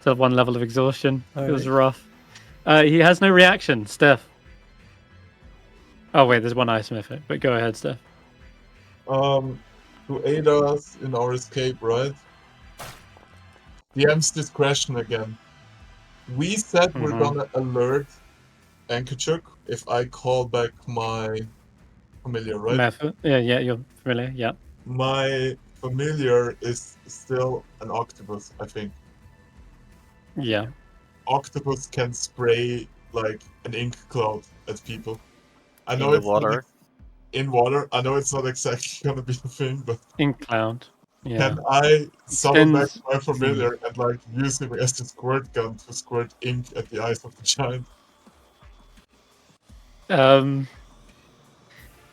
to 1 level of exhaustion. It was rough. He has no reaction, Stef. Oh wait, there's one ice method, but go ahead, Stef. To aid us in our escape, right? DM's discretion again. We said we're gonna alert Ankachuk if I call back my familiar, right? Method. Yeah, you're familiar, yeah. My familiar is still an octopus, I think. Yeah. Octopus can spray like an ink cloud at people. I know In it's water. In water. I know it's not exactly gonna be the thing, but Ink cloud. Yeah. can I summon back Sends- my familiar and like use him as a squirt gun to squirt ink at the eyes of the giant?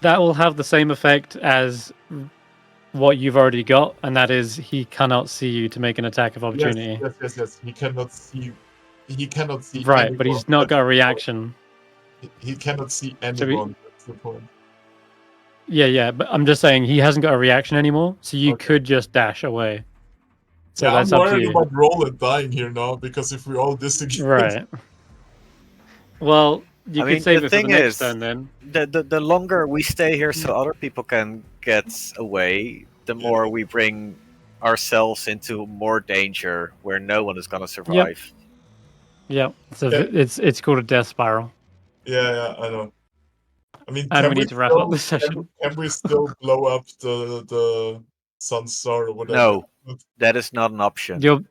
That will have the same effect as what you've already got, and that is he cannot see you to make an attack of opportunity. Yes. He cannot see. He cannot see. Right, but anyone. he's not got a That's reaction. the point. He cannot see So anyone. That's the point. Yeah, but I'm just saying he hasn't got a reaction anymore, so you could just dash away. So Yeah, that's I'm up to worried you. about Roland dying here now because if we all disagree, Right. Well, you I could mean, save the it for the thing next is, turn then. The longer we stay here so other people can get away, the more we bring ourselves into more danger where no one is gonna survive. Yeah. So it's called a death spiral. Yeah, I know. I mean, And can we need to wrap up this session. Can we still blow up the Sun Star or whatever? No, that is not an option. Your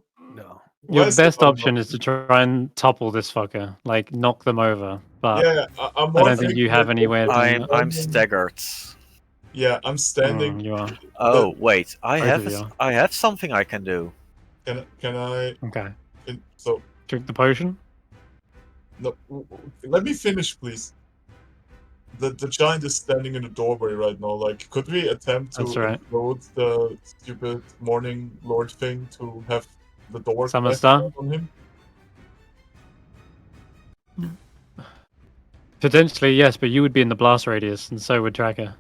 Why is best that not an option is to try and topple this fucker, like knock them over. But Yeah, I'm I more don't think you thinking have like any way of doing it. I'm staggered. Yeah, I'm standing. You are. Oh wait, I Both have of you. I have something I can do. Can I? Okay. So Drink the potion. no, let me finish, please. The giant is standing in the doorway right now. Like, could we attempt to That's right. load the stupid Morning Lord thing to have the door Summer crash Star? on him? Potentially, yes, but you would be in the blast radius, and so would Tracker.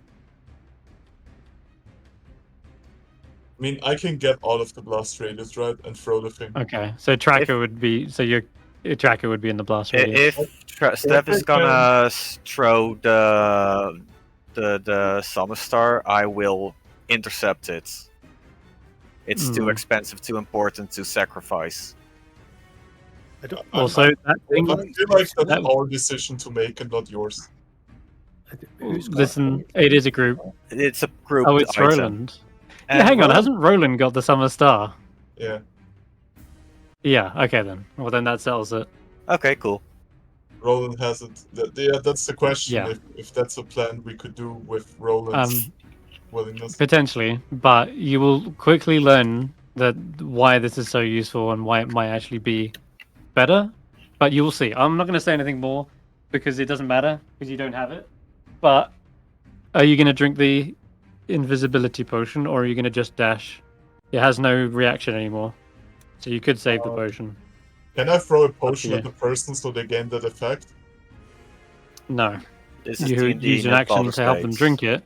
I mean, I can get out of the blast radius, right, and throw the thing. Okay, so Tracker would be your Tracker would be in the blast radius. If Stef is gonna throw the Summer Star, I will intercept it. It's too expensive, too important to sacrifice. Also, that thing. I feel like that's our decision to make and not yours. Listen, it is a group. It's a group. Oh, it's item. Roland. Yeah, hang on, hasn't Roland got the Summer Star? Yeah. Yeah, okay then. Well, then that settles it. Okay, cool. Roland has it. Yeah, that's the question. Yeah. If that's a plan we could do with Roland's willingness. Potentially, but you will quickly learn that why this is so useful and why it might actually be better But you will see. I'm not going to say anything more because it doesn't matter because you don't have it. But are you going to drink the invisibility potion or are you going to just dash? It has no reaction anymore. So you could save the potion. Can I throw a potion you. at the person so they gain that effect? No. This is You D&D, use an not action Baldur's to help them Gate. drink it.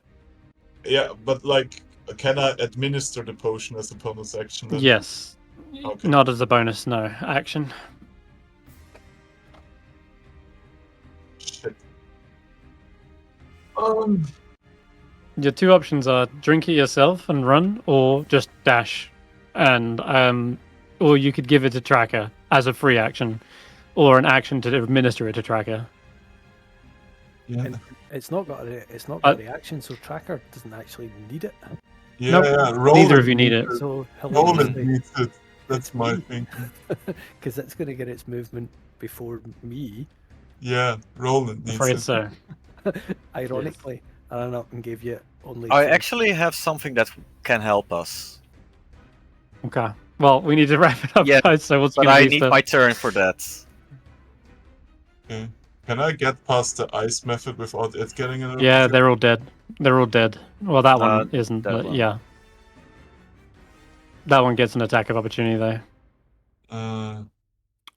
Yeah, but like, can I administer the potion as a bonus action? Then? Yes. Okay. Not as a bonus, no. Action. Shit. Your two options are drink it yourself and run, or just dash, and or you could give it to Tracker as a free action, or an action to administer it to Tracker. Yeah. And it's not got a reaction, so Tracker doesn't actually need it. Yeah, Nope. yeah. Roland Neither of you need it. So Roland hilariously, needs it. That's it's my me. thinking. Because it's going to get its movement before me. Yeah, Roland needs Afraid it. so. Ironically, I ran up and gave you only. I three. actually have something that can help us. Okay. Well, we need to wrap it up, Yeah, guys. So what's But going to I be need stuff? my turn for that. Okay. Can I get past the ice method without it getting an Yeah, opportunity? they're all dead. They're all dead. Well, that one isn't, that but one. yeah. That one gets an attack of opportunity, though.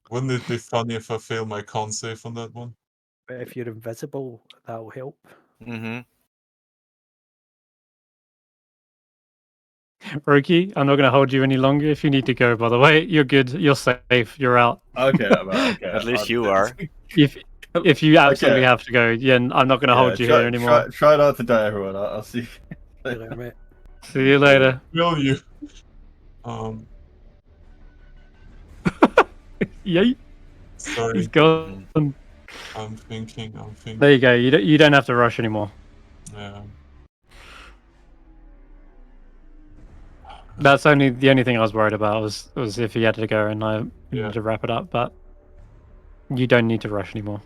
Wouldn't it be funny if I fail my con save on that one? But if you're invisible, that'll help. Mm-hmm. Roki, I'm not going to hold you any longer if you need to go, by the way. You're good. You're safe. You're out. Okay, okay. At least you are. If you absolutely Okay. have to go, yeah, I'm not going to hold you here anymore. Try not to die, everyone. I'll see. You know, mate. See you later. Will you? Yay. Sorry. He's gone. I'm thinking. There you go. You don't have to rush anymore. Yeah. That's the only thing I was worried about was if he had to go and I Yeah. needed to wrap it up, but you don't need to rush anymore.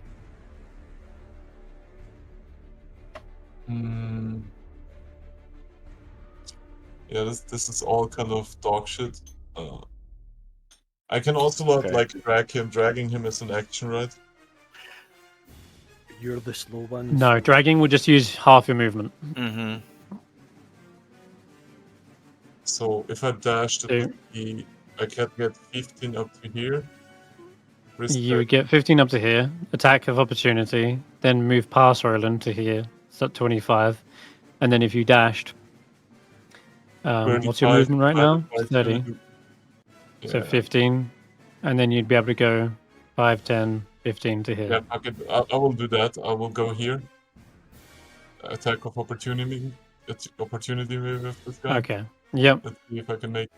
Yeah, this is all kind of dog shit. I can also not like dragging him as an action, right? You're the slow one. No, dragging will just use half your movement. Mm-hmm. So if I dash, that would be I can get 15 up to here. You would get 15 up to here, attack of opportunity, then move past Roland to here, so 25, and then if you dashed, what's your movement right now? 30. Yeah. So 15, and then you'd be able to go 5, 10, 15 to here. Yeah, okay, I will do that. I will go here. Attack of opportunity. Opportunity with this guy. Okay. Yep. Let's see if I can make.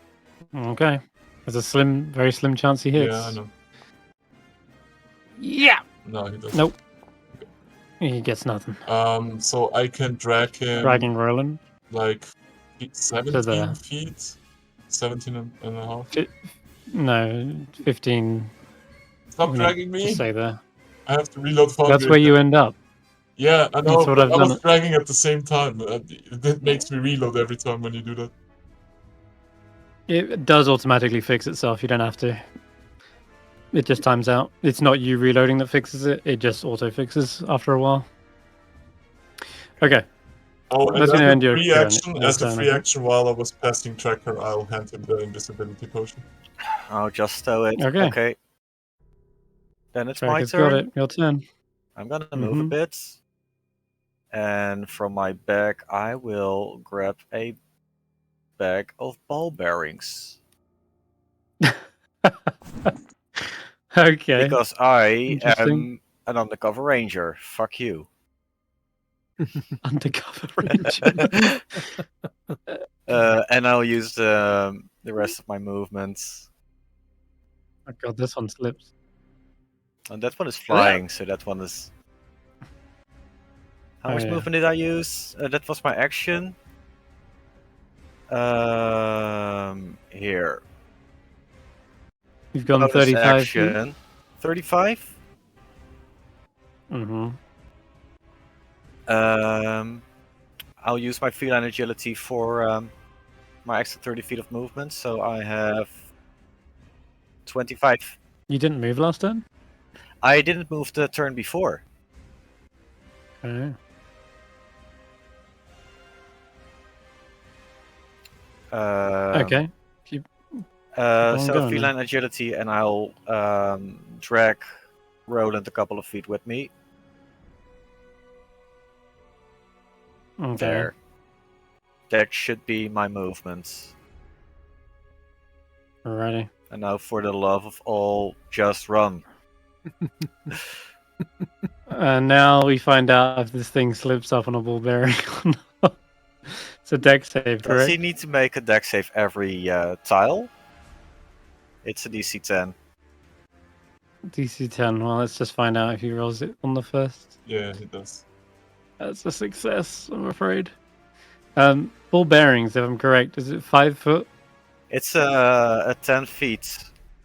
Okay. There's a very slim chance he hits. Yeah, I know. Yeah. No, he doesn't. Nope. He gets nothing. So I can drag him. Dragging Roland. Like 17 feet. 17 and a half. No, 15. Stop dragging me. Just stay there. I have to reload Foundry. That's where you end up. Yeah, I know. That's what I've I was done. dragging at the same time. It makes me reload every time when you do that. It does automatically fix itself. You don't have to. It just times out. It's not you reloading that fixes it. It just auto fixes after a while. Okay. Oh, and That's as gonna end a your free turn. action, as a free action while I was passing Tracker, I'll hand him the invisibility potion. I'll just stow it. Okay. Okay. Then it's my Tracker's turn. got it. Your turn. I'm gonna move a bit. And from my bag, I will grab a bag of ball bearings. Okay. Because I am an undercover ranger. Fuck you. Undercover ranger. And I'll use the rest of my movements. Oh god, this one slips. And that one is flying, so that one is... How much movement did I use? That was my action. Here. You've gone 35 action. 35? Mm-hmm. I'll use my feline agility for my extra 30 feet of movement, so I have 25. You didn't move last turn? I didn't move the turn before. Okay. Okay. So going feline agility, and I'll drag Roland a couple of feet with me. Okay. There. That should be my movements. Alrighty. And now, for the love of all, just run. And now we find out if this thing slips up on a ball bearing or not. It's a deck save, Does he correct? need to make a deck save every tile? It's a DC 10. DC 10. Well, let's just find out if he rolls it on the first. Yeah, he does. That's a success, I'm afraid. Ball bearings, if I'm correct, is it 5 foot? It's a 10 feet.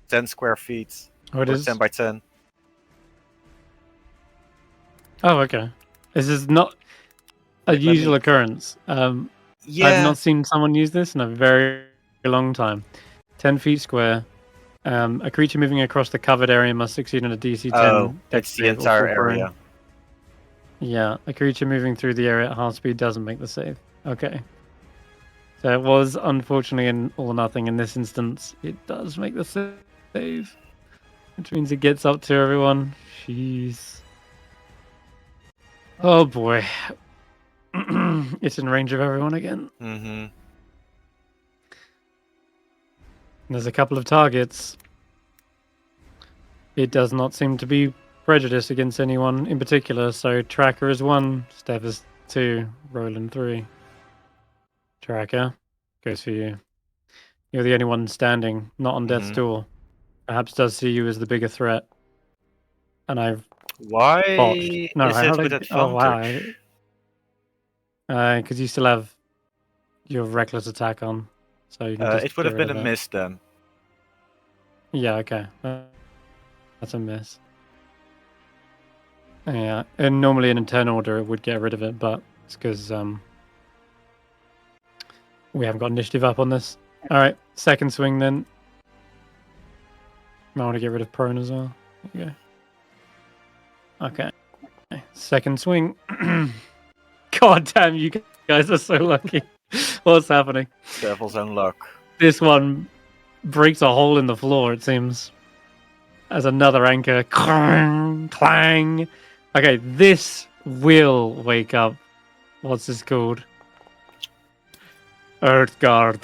10 square feet. Oh, it Or is? 10 by 10. Oh, okay. This is not a Wait, let usual me- occurrence. Yeah. I've not seen someone use this in a very long time. 10 feet square. A creature moving across the covered area must succeed on a DC 10. Oh, dex it's the save or entire full burn. area. Yeah, a creature moving through the area at half speed doesn't make the save. Okay. So it was unfortunately an all or nothing. In this instance, it does make the save. Which means it gets up to everyone. Jeez. Oh boy. It's in range of everyone again. Mm-hmm. There's a couple of targets. It does not seem to be prejudiced against anyone in particular, so Tracker is 1, Stef is 2, Roland 3. Tracker goes for you. You're the only one standing, not on death's Mhm. door. Perhaps does see you as the bigger threat. And I've Why botched. No, is I it had with a... advantage? Oh, wow. Because you still have your reckless attack on. So you can just It would get have been rid a of it. miss then. Yeah, okay. That's a miss. Yeah, and normally in a turn order it would get rid of it, but it's because we haven't got initiative up on this. Alright, second swing then. I want to get rid of prone as well. There you go. Okay. Second swing. God damn, you guys are so lucky. What's happening? Devil's own luck. This one breaks a hole in the floor, it seems. As another anchor. Clang, clang. Okay, this will wake up. What's this called? Earthguard.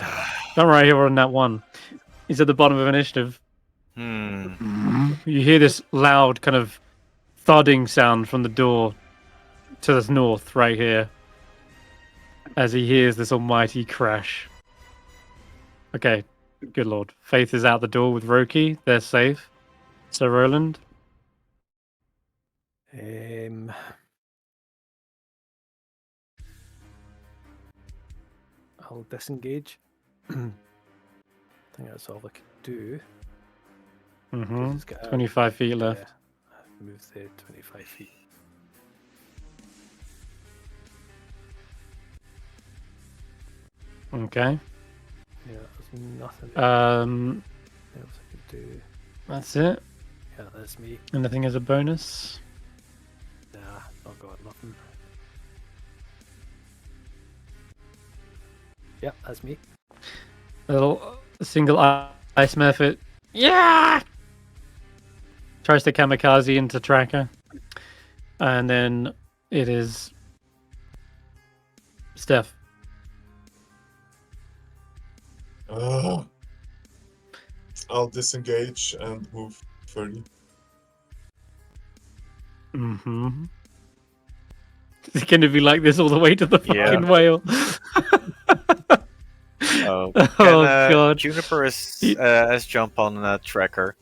Don't worry, here on that one. He's at the bottom of initiative. You hear this loud kind of thudding sound from the door to the north, right here. As he hears this almighty crash. Okay, good lord. Faith is out the door with Roki. They're safe. So Roland? I'll disengage. I think that's all I can do. Mm-hmm. Just get out. 25 feet left. Yeah, move the 25 feet. Okay. Yeah, there's nothing else I can do. That's it. Yeah, that's me. Anything as a bonus? Nah, I've got nothing. Yep, that's me. A little single ice method. Yeah! Tries to kamikaze into Tracker. And then it is Stef. I'll disengage and move 30. Mm-hmm. It's going to be like this all the way to the fucking whale. Oh, Oh, God. Juniper as jump on Tracker,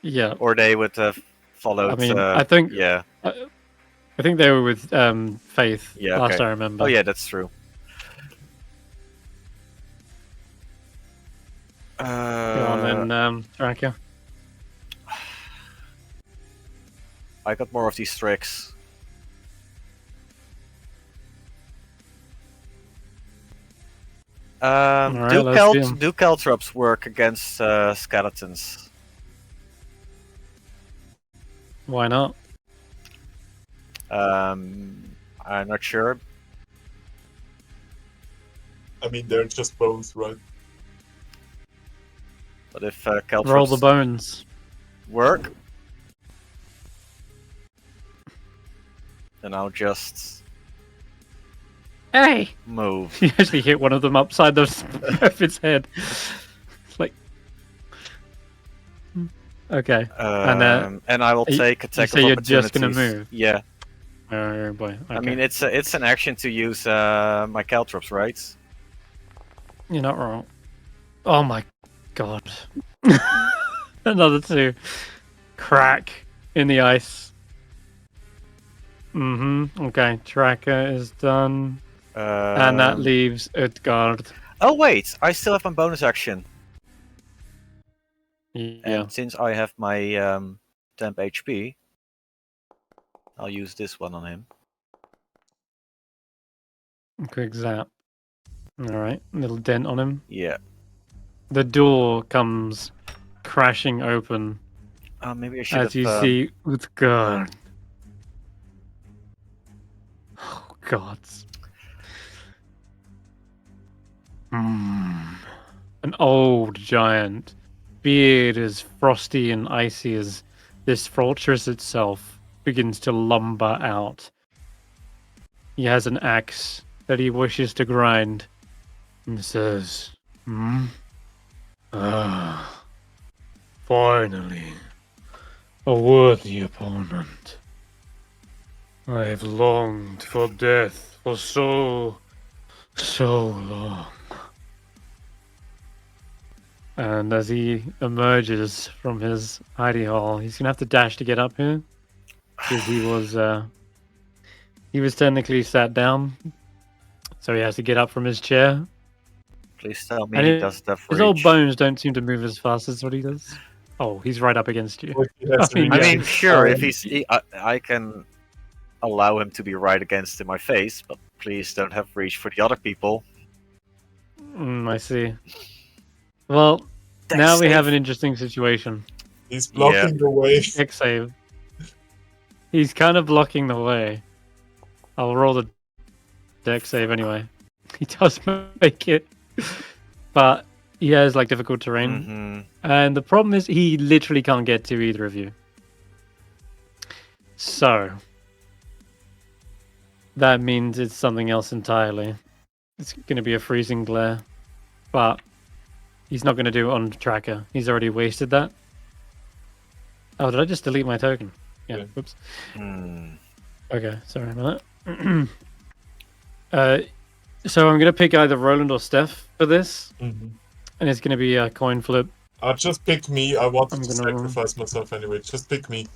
Yeah. or they would have followed. I mean, I think... Yeah. I think they were with Faith Yeah. last Okay. I remember. Oh yeah, that's true. Go on then, Tracker. I got more of these tricks. Alright, let's see 'em. Do caltrops work against skeletons? Why not? I'm not sure. I mean, they're just bones, right? But if Roll the caltrops bones. work, then I'll just Hey! move. You actually hit one of them upside of its head. It's like. Okay. And I will take attack say of you're just gonna opportunities. move? Yeah. Oh boy. Okay. I mean, it's an action to use my caltrops, right? You're not wrong. Oh my god. Another 2. Crack in the ice. Okay. Tracker is done. And that leaves Utgard. Oh wait, I still have my bonus action. Yeah. And since I have my temp HP, I'll use this one on him. Quick zap. Alright. Little dent on him. Yeah. The door comes crashing open. Maybe I should have. As you see Utgard. Oh, gods. An old giant. Beard as frosty and icy as this fortress itself begins to lumber out. He has an axe that he wishes to grind and says, finally. A worthy opponent. I have longed for death for so long. And as he emerges from his hidey hole, he's gonna have to dash to get up here, because he was technically sat down, so he has to get up from his chair. Please tell me And he does stuff for his old each. bones don't seem to move as fast as what he does. Oh, he's right up against you. I mean, sure, if Um, I can allow him to be right against in my face, but please don't have reach for the other people. I see. Well, now we have an interesting situation. He's blocking the way. Dex save. He's kind of blocking the way. I'll roll the dex save anyway. He does make it, but he has like difficult terrain, and the problem is he literally can't get to either of you. So that means it's something else entirely. It's going to be a freezing glare, but he's not going to do it on tracker. He's already wasted that. Oh, did I just delete my token? Yeah. Whoops. Okay, sorry about that. So I'm gonna pick either Roland or Stef for this, and it's gonna be a coin flip. Just pick me. I wanted to sacrifice myself anyway. Just pick me.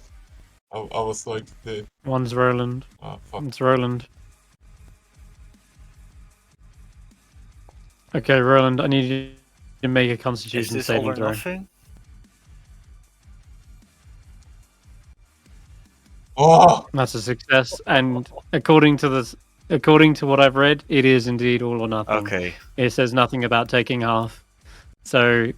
I was like the. One's Roland. Oh, fuck. It's Roland. Okay, Roland, I need you to make a Constitution Is this all saving or throw. nothing? Oh, That's a success, and according to what I've read, it is indeed all or nothing. Okay. It says nothing about taking half. So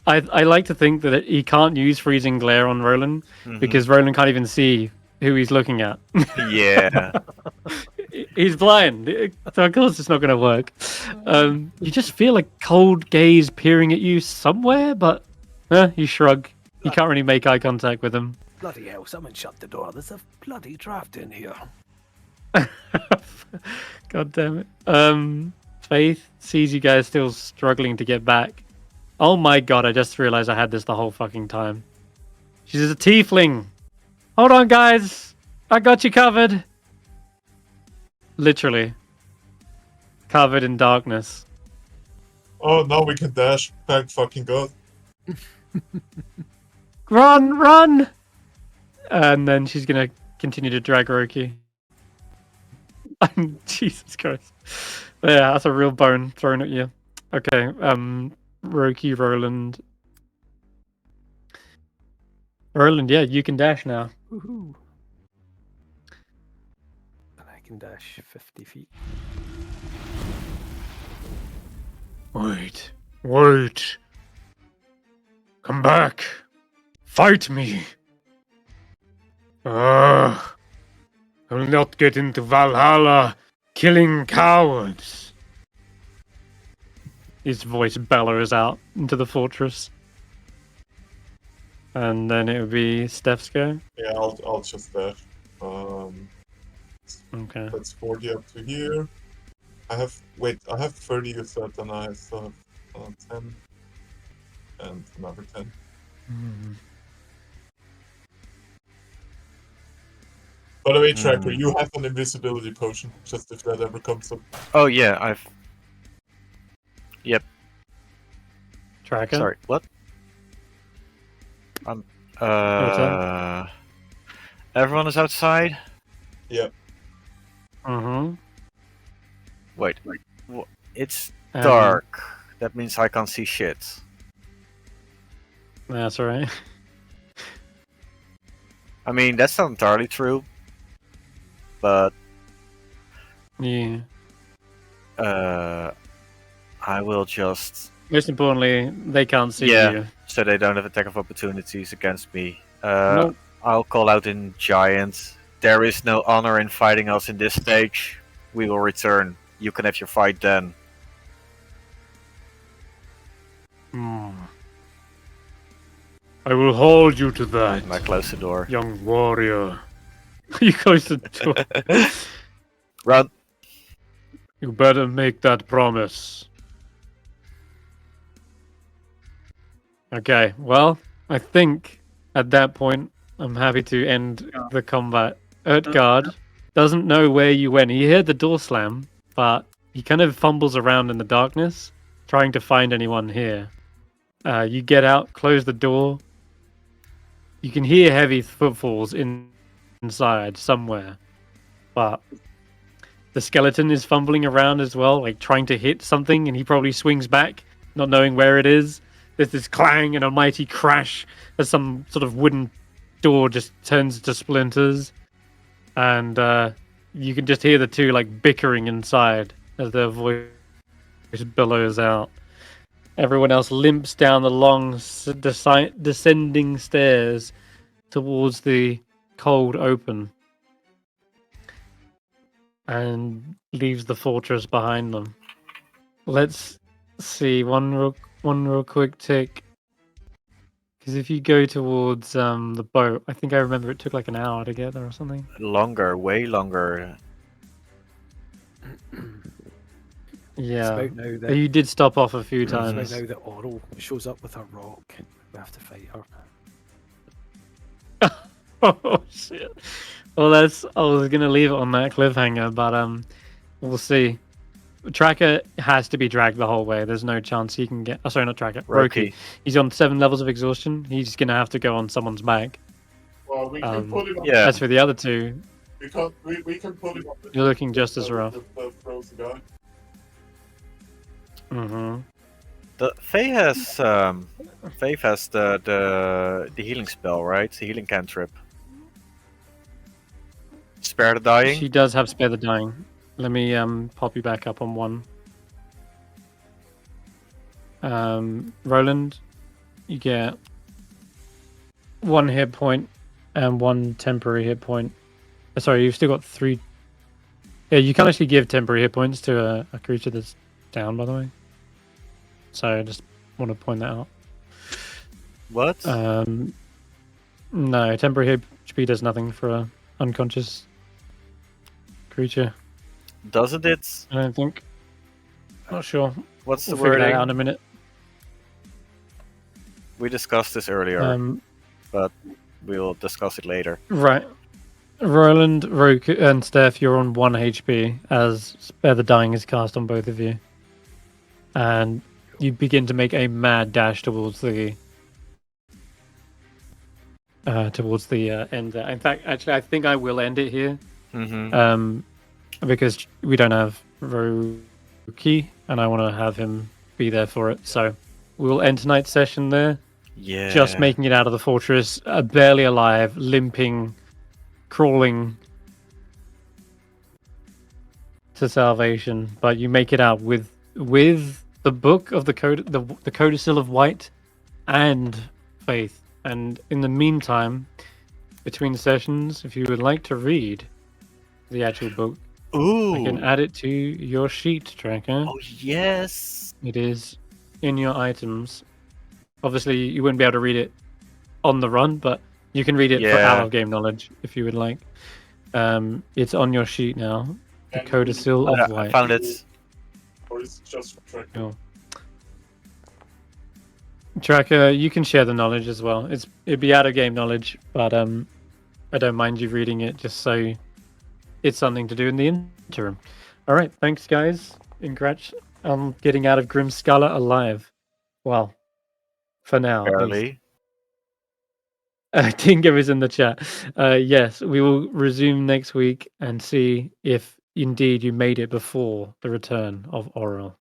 I like to think that he can't use freezing glare on Roland because Roland can't even see who he's looking at. Yeah. He's blind, so of course it's not going to work. You just feel a cold gaze peering at you somewhere, but you shrug. You can't really make eye contact with him. Bloody hell, someone shut the door. There's a bloody draft in here. God damn it. Faith sees you guys still struggling to get back. Oh my god, I just realized I had this the whole fucking time. She's a tiefling. Hold on, guys. I got you covered. Literally. Covered in darkness. Oh, now we can dash. Thank fucking god. Run, run! And then she's gonna continue to drag Roki. Jesus Christ. Yeah, that's a real bone thrown at you. Okay, Roki, Roland. Roland, yeah, you can dash now. Woohoo! And I can dash 50 feet. Wait. Wait. Come back. Fight me. I'll not get into Valhalla killing cowards. His voice bellows out into the fortress. And then it would be Stef's go. Yeah, I'll just dash. Okay. That's 40 up to here. I have 30 you said, and I still have 10 and another 10. By the way, Tracker, you have an invisibility potion, just if that ever comes up. Oh yeah, Yep. Tracker. Sorry, what? Everyone is outside? Yeah. Wait. It's dark. That means I can't see shit. That's alright. I mean, that's not entirely true. But Yeah. I will just... Most importantly, they can't see you. So they don't have attack of opportunities against me. Nope. I'll call out in Giant. There is no honor in fighting us in this stage. We will return. You can have your fight then. I will hold you to that, And I close the door. young warrior. You close the door. Run! You better make that promise. Okay, well, I think at that point I'm happy to end the combat. Urtgard doesn't know where you went. He heard the door slam, but he kind of fumbles around in the darkness, trying to find anyone here. You get out, close the door. You can hear heavy footfalls inside somewhere, but the skeleton is fumbling around as well, like trying to hit something, and he probably swings back, not knowing where it is. There's this clang and a mighty crash as some sort of wooden door just turns to splinters, and you can just hear the two like bickering inside as their voice billows out. Everyone else limps down the long descending stairs towards the cold open and leaves the fortress behind them. Let's see one real quick tick, because if you go towards the boat, I think I remember it took like an hour to get there or something. Longer, way longer. Yeah, It's about now that, you did stop off a few it's times. about now that Oral shows up with a rock. We have to fight her. Oh shit! Well, I was gonna leave it on that cliffhanger, but we'll see. Tracker has to be dragged the whole way. There's no chance he can get. Oh, sorry, not Tracker. Roki. He's on 7 levels of exhaustion. He's gonna have to go on someone's back. Well, we can put him on. Yeah. As for the other two, We can put him on. you're looking just as rough. The frozen guy. The Faye has the healing spell, right? The healing cantrip. Spare the dying. She does have spare the dying. Let me pop you back up on one. Roland, you get 1 hit point and 1 temporary hit point. Sorry, you've still got 3. Yeah, you can actually give temporary hit points to a creature that's down, by the way. So I just want to point that out. What? No, temporary HP does nothing for a unconscious creature. Doesn't it? I don't think. Not sure. What's the We'll figure that wording? out in a minute. We discussed this earlier, but we'll discuss it later. Right. Roland, Roki, and Stef, you're on 1 HP as Spare the Dying is cast on both of you. And you begin to make a mad dash towards the end there. In fact, actually, I think I will end it here. Because we don't have Roki, and I want to have him be there for it. So we'll end tonight's session there. Yeah. Just making it out of the fortress, barely alive, limping, crawling to salvation. But you make it out with the book of the codicil of White and Faith. And in the meantime, between sessions, if you would like to read the actual book, Ooh. I can add it to your sheet, Tracker. Oh yes. It is in your items. Obviously, you wouldn't be able to read it on the run, but you can read it for Yeah. our game knowledge if you would like. It's on your sheet now. The And Codicil I of Light. found it. Or is it just for Tracker? Cool. Tracker, you can share the knowledge as well. It'd be out of game knowledge, but I don't mind you reading it just so it's something to do in the interim. All right, thanks guys. Congrats on getting out of Grimskala alive. Well, for now. at least. Barely. Dingo is in the chat. Yes, we will resume next week and see if indeed you made it before the return of Oral.